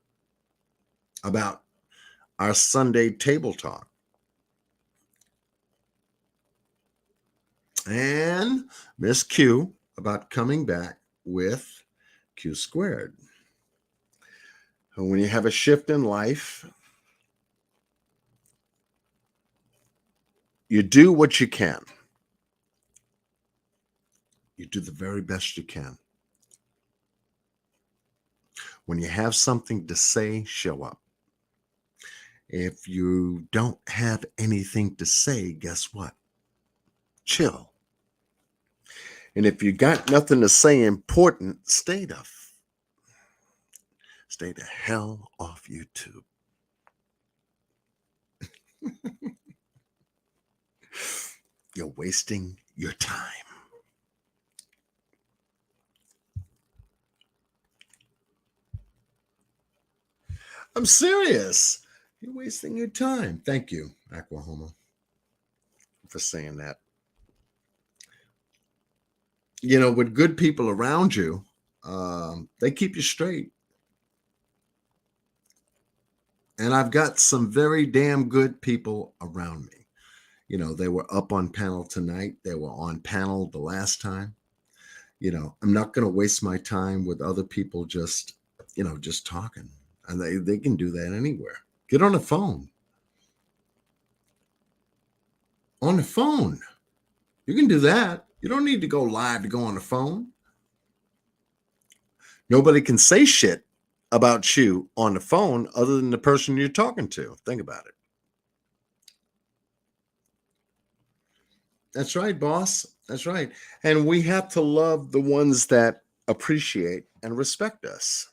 about our Sunday table talk. And Miss Q about coming back with Q squared. And when you have a shift in life, you do what you can. You do the very best you can. When you have something to say, show up. If you don't have anything to say, guess what? Chill. And if you got nothing to say important, stay the hell off YouTube. You're wasting your time. I'm serious. You're wasting your time. Thank you, Oklahoma, for saying that. You know, with good people around you, they keep you straight. And I've got some very damn good people around me. You know, they were up on panel tonight. They were on panel the last time. You know, I'm not going to waste my time with other people just talking. And they can do that anywhere. Get on the phone. On the phone. You can do that. You don't need to go live to go on the phone. Nobody can say shit about you on the phone other than the person you're talking to. Think about it. That's right, boss. That's right. And we have to love the ones that appreciate and respect us.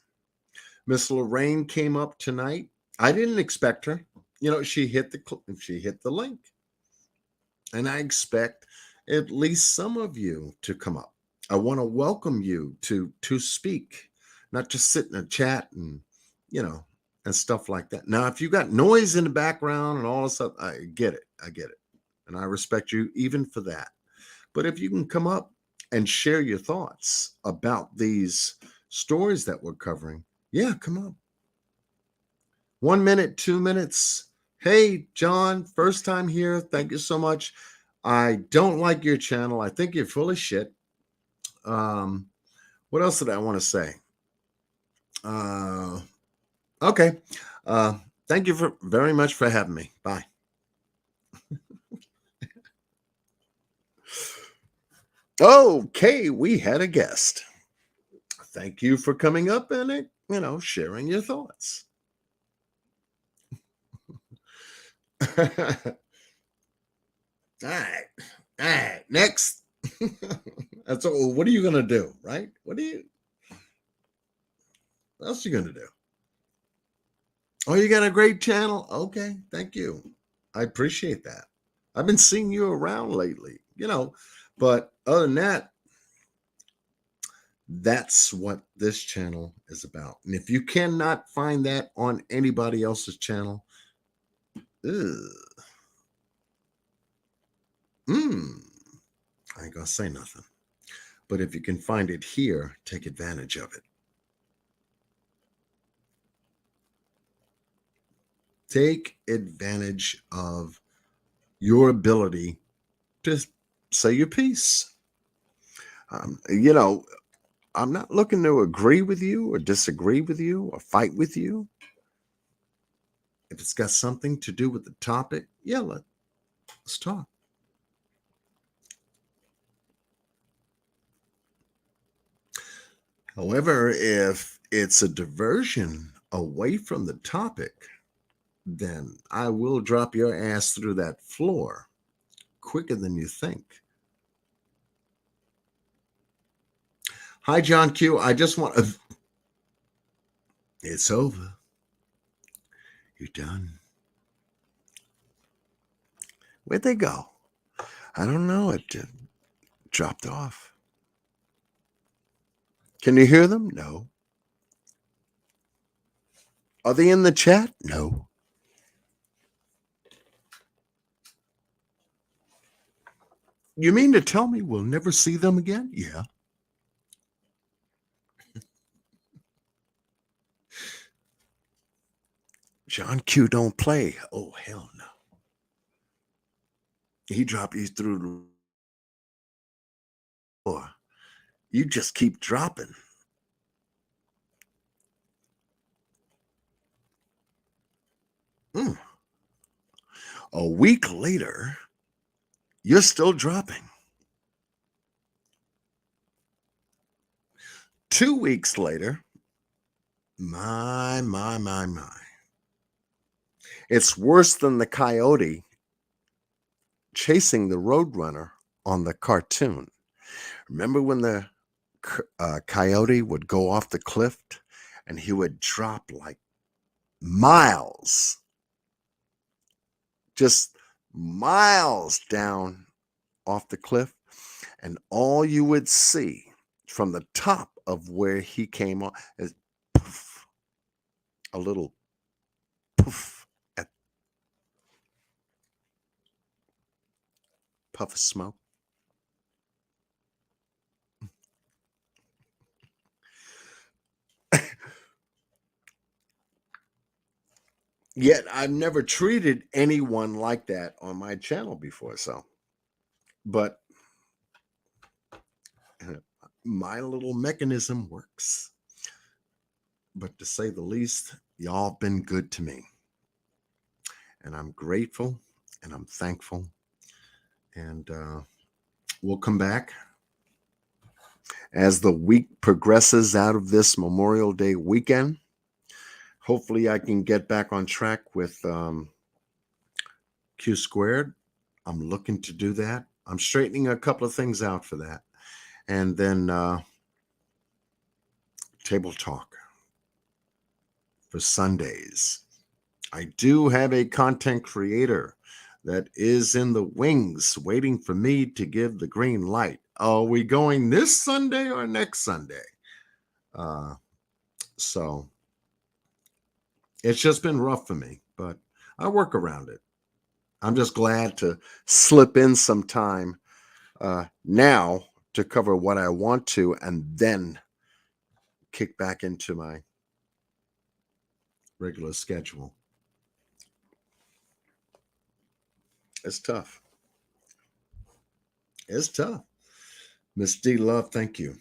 Miss Lorraine came up tonight. I didn't expect her. You know, she hit the link. And I expect at least some of you to come up. I want to welcome you to speak, not just sit in a chat and, and stuff like that. Now, if you got noise in the background and all this stuff, I get it. And I respect you even for that. But if you can come up and share your thoughts about these stories that we're covering, yeah, come on. 1 minute, 2 minutes. Hey, John, first time here. Thank you so much. I don't like your channel. I think you're full of shit. What else did I want to say? Okay. Thank you very much for having me. Bye. Okay, we had a guest. Thank you for coming up and, sharing your thoughts. All right, next. That's all. What are you going to do, right? What else are you going to do? Oh, you got a great channel? Okay, thank you. I appreciate that. I've been seeing you around lately, but other than that, That's what this channel is about. And if you cannot find that on anybody else's channel, I ain't gonna say nothing. But if you can find it here, take advantage of it. Take advantage of your ability to say your piece. I'm not looking to agree with you or disagree with you or fight with you. If it's got something to do with the topic, yeah, let's talk. However, if it's a diversion away from the topic, then I will drop your ass through that floor quicker than you think. Hi, John Q. I just want to... It's over. You're done. Where'd they go? I don't know. It dropped off. Can you hear them? No. Are they in the chat? No. You mean to tell me we'll never see them again? Yeah. John Q don't play. Oh, hell no. He dropped you through the floor. You just keep dropping. A week later, you're still dropping. 2 weeks later, my. It's worse than the coyote chasing the roadrunner on the cartoon. Remember when the coyote would go off the cliff and he would drop like miles, just miles down off the cliff, and all you would see from the top of where he came on is poof, a little poof, a puff of smoke. Yet I've never treated anyone like that on my channel before. But my little mechanism works. But to say the least, y'all been good to me. And I'm grateful and I'm thankful. And we'll come back as the week progresses out of this Memorial Day weekend. Hopefully I can get back on track with Q Squared. I'm looking to do that. I'm straightening a couple of things out for that. And then Table Talk for Sundays. I do have a content creator that is in the wings waiting for me to give the green light. Are we going this Sunday or next Sunday? So it's just been rough for me, but I work around it. I'm just glad to slip in some time now to cover what I want to and then kick back into my regular schedule. It's tough. It's tough. Miss D Love, thank you.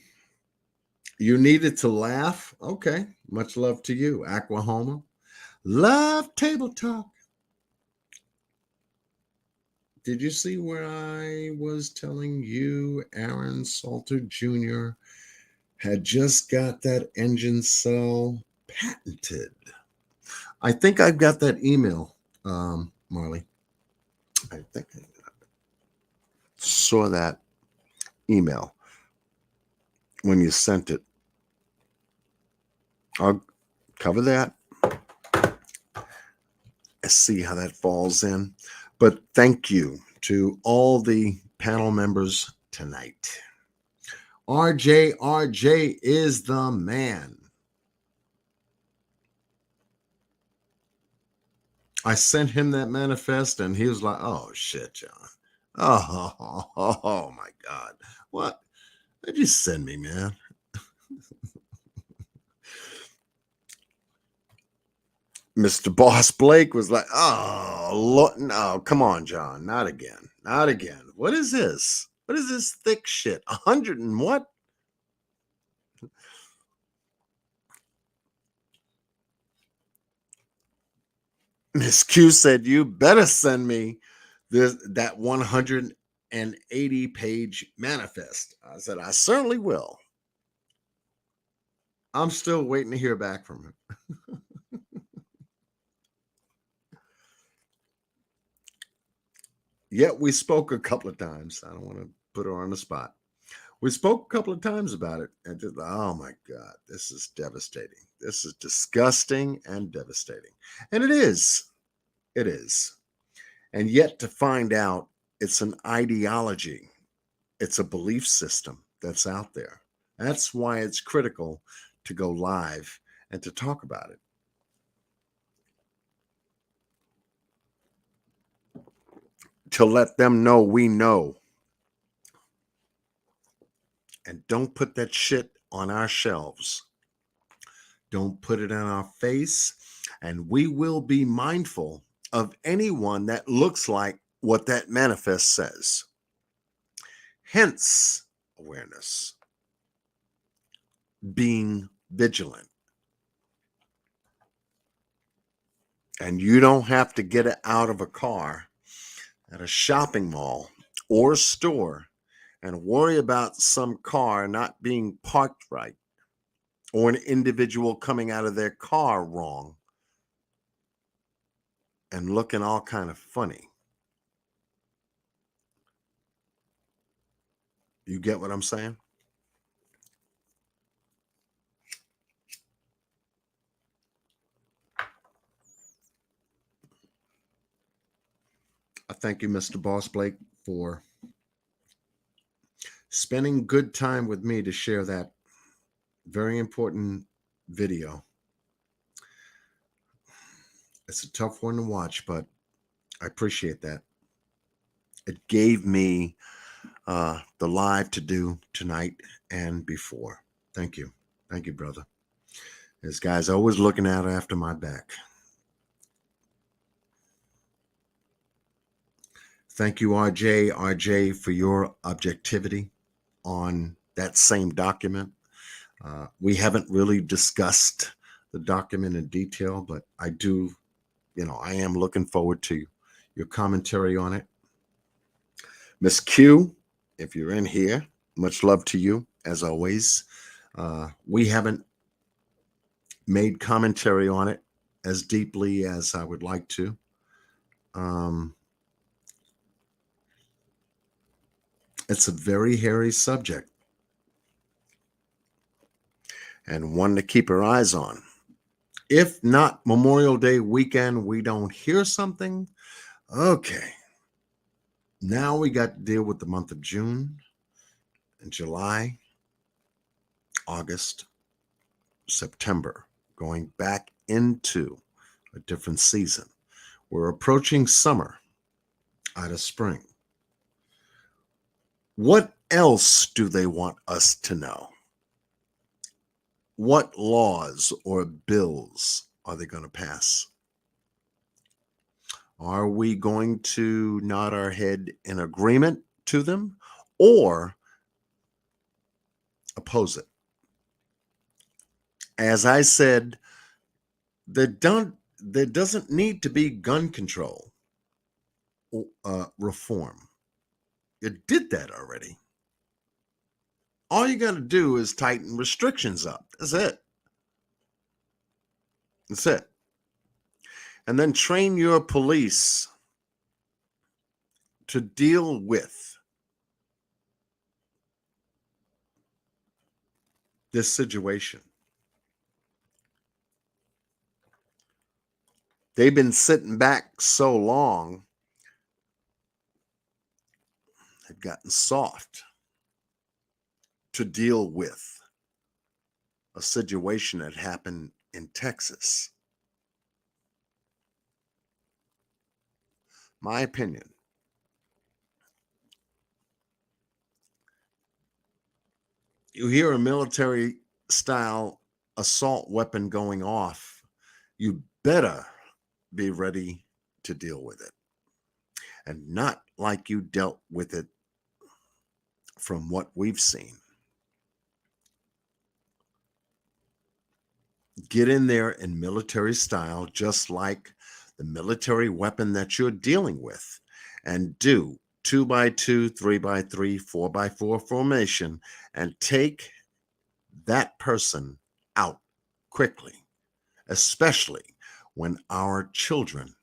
You needed to laugh? Okay. Much love to you, Aquahoma. Love Table Talk. Did you see where I was telling you Aaron Salter Jr. had just got that engine cell patented? I think I've got that email, Marley. I think I saw that email when you sent it. I'll cover that. See how that falls in. But thank you to all the panel members tonight. RJ is the man. I sent him that manifest and he was like, oh shit, John. Oh my God. What did you send me, man? Mr. Boss Blake was like, oh, Lord, no, come on, John. Not again. Not again. What is this? What is this thick shit? 100 and what? Miss Q said, you better send me that 180-page manifest. I said, I certainly will. I'm still waiting to hear back from him. Yet we spoke a couple of times. I don't want to put her on the spot. We spoke a couple of times about it. And just, oh my God, this is devastating. This is disgusting and devastating. And it is. It is. And yet to find out it's an ideology, it's a belief system that's out there. That's why it's critical to go live and to talk about it. To let them know we know. And don't put that shit on our shelves. Don't put it in our face. And we will be mindful of anyone that looks like what that manifest says. Hence, awareness. Being vigilant. And you don't have to get it out of a car at a shopping mall or store and worry about some car not being parked right or an individual coming out of their car wrong and looking all kind of funny. You get what I'm saying? I thank you, Mr. Boss Blake, for spending good time with me to share that very important video. It's a tough one to watch, but I appreciate that. It gave me the live to do tonight and before. Thank you. Thank you, brother. This guy's always looking out after my back. Thank you, RJ, for your objectivity on that same document. We haven't really discussed the document in detail, but I do, I am looking forward to your commentary on it. Miss Q, if you're in here, much love to you, as always. We haven't made commentary on it as deeply as I would like to. It's a very hairy subject and one to keep our eyes on. If not Memorial Day weekend, we don't hear something. Okay. Now we got to deal with the month of June and July, August, September, going back into a different season. We're approaching summer out of spring. What else do they want us to know? What laws or bills are they going to pass? Are we going to nod our head in agreement to them or oppose it? As I said, there doesn't need to be gun control reform. You did that already. All you got to do is tighten restrictions up. That's it. That's it. And then train your police to deal with this situation. They've been sitting back so long, they've gotten soft. to deal with a situation that happened in Texas. My opinion. You hear a military style assault weapon going off, you better be ready to deal with it. And not like you dealt with it from what we've seen. Get in there in military style, just like the military weapon that you're dealing with, and do 2x2, 3x3, 4x4 formation, and take that person out quickly, especially when our children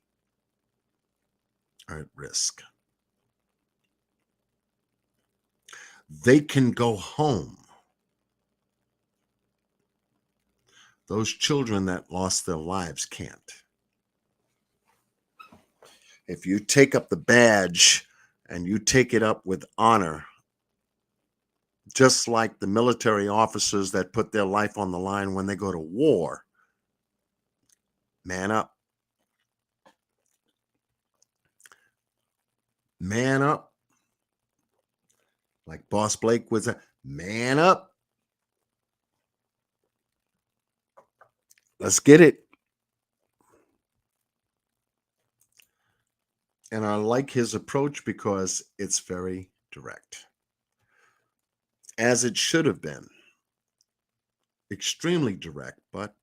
are at risk. They can go home. Those children that lost their lives can't. If you take up the badge and you take it up with honor, just like the military officers that put their life on the line when they go to war, man up. Man up. Like Boss Blake was a man up. Let's get it. And I like his approach because it's very direct. As it should have been. Extremely direct, but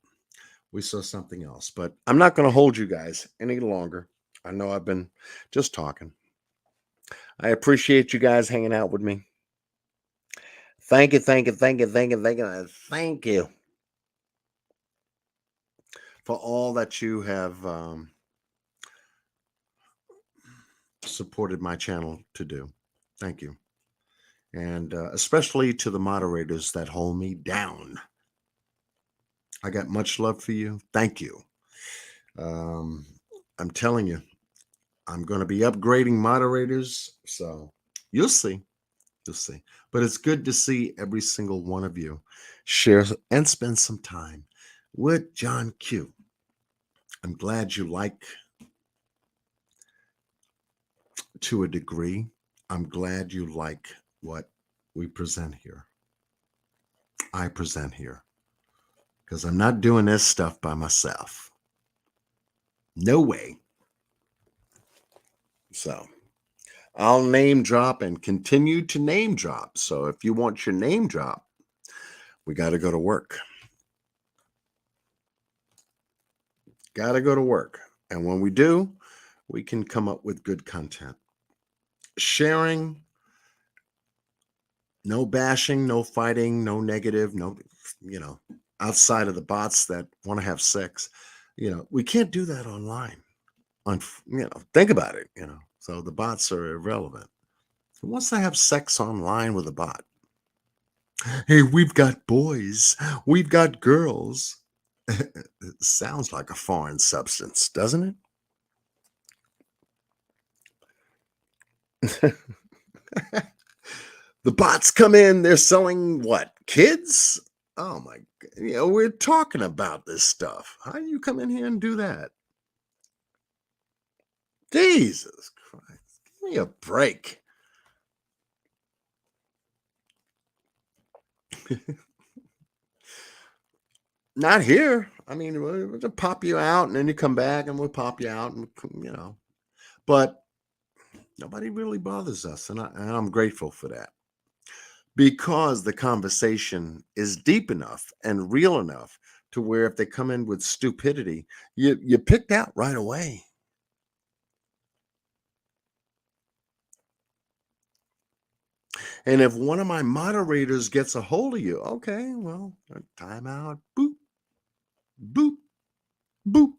we saw something else. But I'm not going to hold you guys any longer. I know I've been just talking. I appreciate you guys hanging out with me. Thank you, thank you, thank you, thank you, thank you, thank you for all that you have supported my channel to do. Thank you. And especially to the moderators that hold me down. I got much love for you. Thank you. I'm telling you, I'm going to be upgrading moderators. So you'll see. You'll see. But it's good to see every single one of you share and spend some time with John Q. I'm glad you like to a degree. I'm glad you like what we present here. I present here. Because I'm not doing this stuff by myself. No way. So I'll name drop and continue to name drop. So if you want your name drop, we got to go to work. Got to go to work. And when we do, we can come up with good content. Sharing, no bashing, no fighting, no negative, no, outside of the bots that want to have sex. We can't do that online. Think about it, So the bots are irrelevant. Who wants to have sex online with a bot? Hey, we've got boys. We've got girls. It sounds like a foreign substance, doesn't it? The bots come in. They're selling what? Kids? Oh, my God. We're talking about this stuff. How do you come in here and do that? Jesus Christ. Give me a break. Not here. I mean, we'll just pop you out and then you come back and we'll pop you out and, but nobody really bothers us. And I'm grateful for that because the conversation is deep enough and real enough to where if they come in with stupidity, you picked out right away. And if one of my moderators gets a hold of you, okay, well, timeout, boop, boop, boop.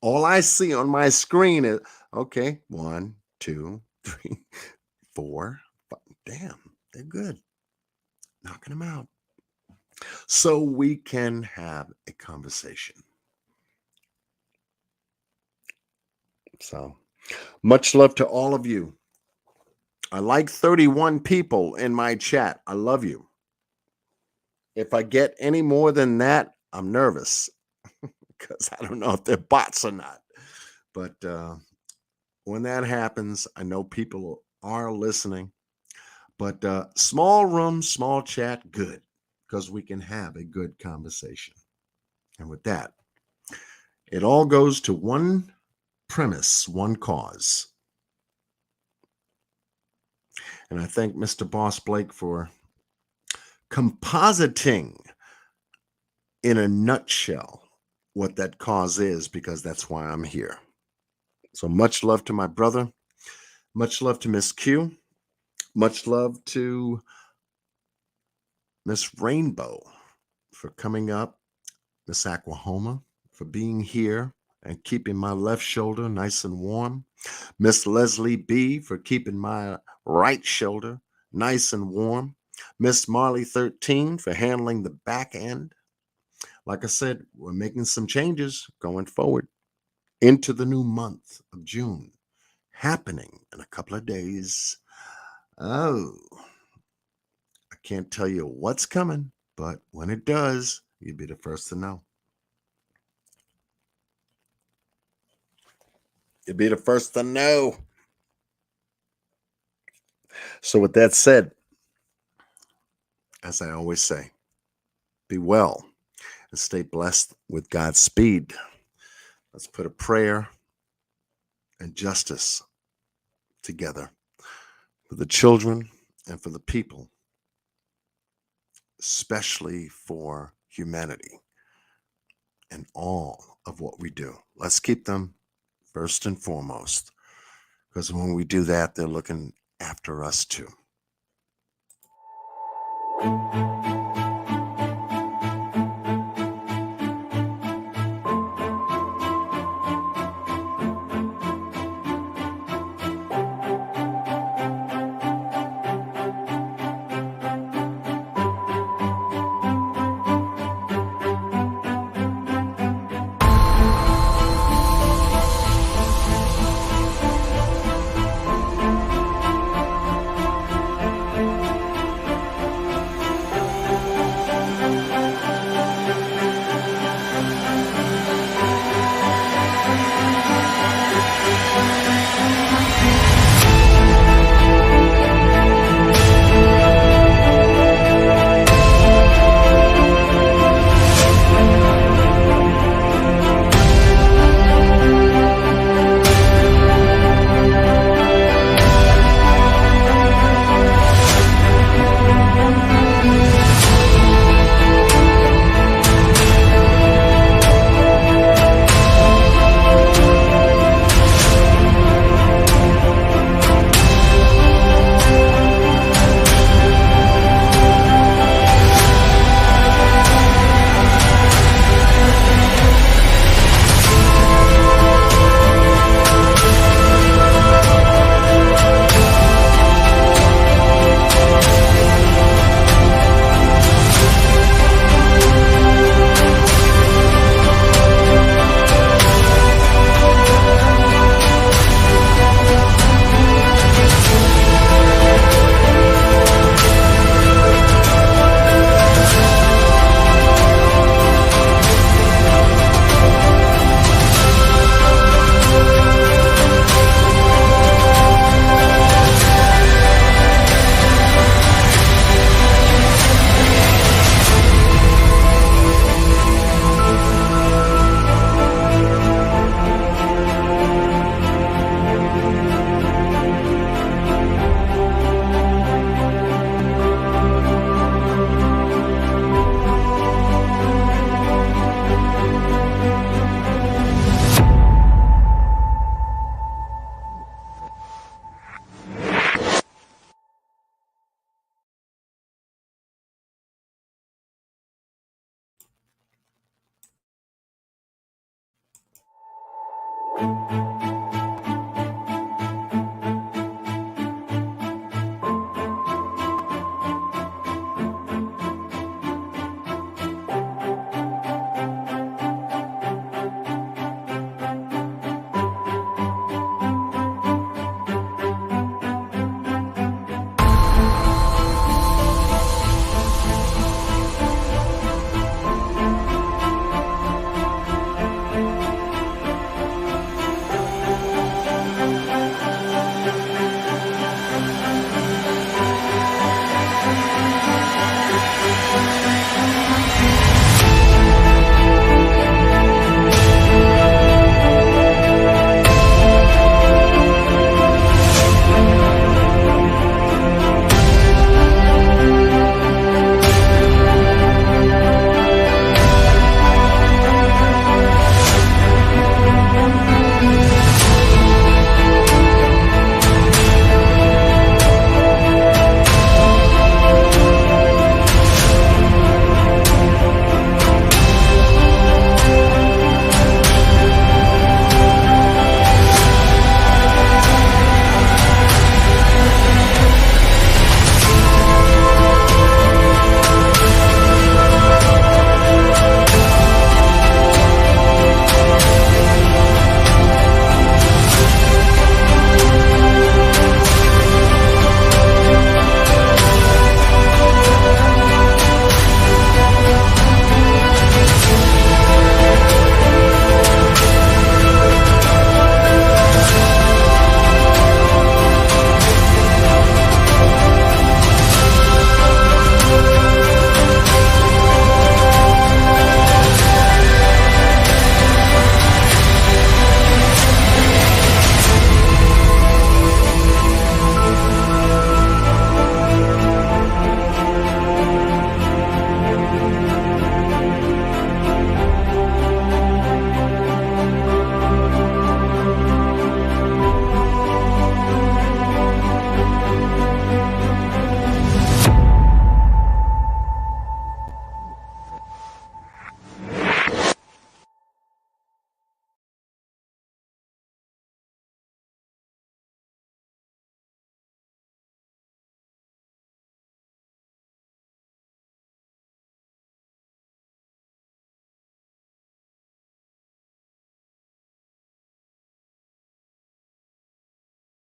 All I see on my screen is, okay, 1, 2, 3, 4, 5. Damn, they're good. Knocking them out. So we can have a conversation. So much love to all of you. I like 31 people in my chat. I love you. If I get any more than that, I'm nervous because I don't know if they're bots or not. But when that happens, I know people are listening. But small room, small chat, good, because we can have a good conversation. And with that, it all goes to one premise, one cause. And I thank Mr. Boss Blake for compositing in a nutshell what that cause is, because that's why I'm here. So much love to my brother. Much love to Miss Q. Much love to Miss Rainbow for coming up. Miss Aquahoma for being here and keeping my left shoulder nice and warm. Miss Leslie B for keeping my right shoulder nice and warm. Miss Marley 13 for handling the back end. Like I said, we're making some changes going forward into the new month of June, happening in a couple of days. Oh, I can't tell you what's coming, but when it does, you'll be the first to know. You'll be the first to know. So with that said, as I always say, be well and stay blessed with God's speed. Let's put a prayer and justice together for the children and for the people, especially for humanity and all of what we do. Let's keep them first and foremost, because when we do that, they're looking after us too.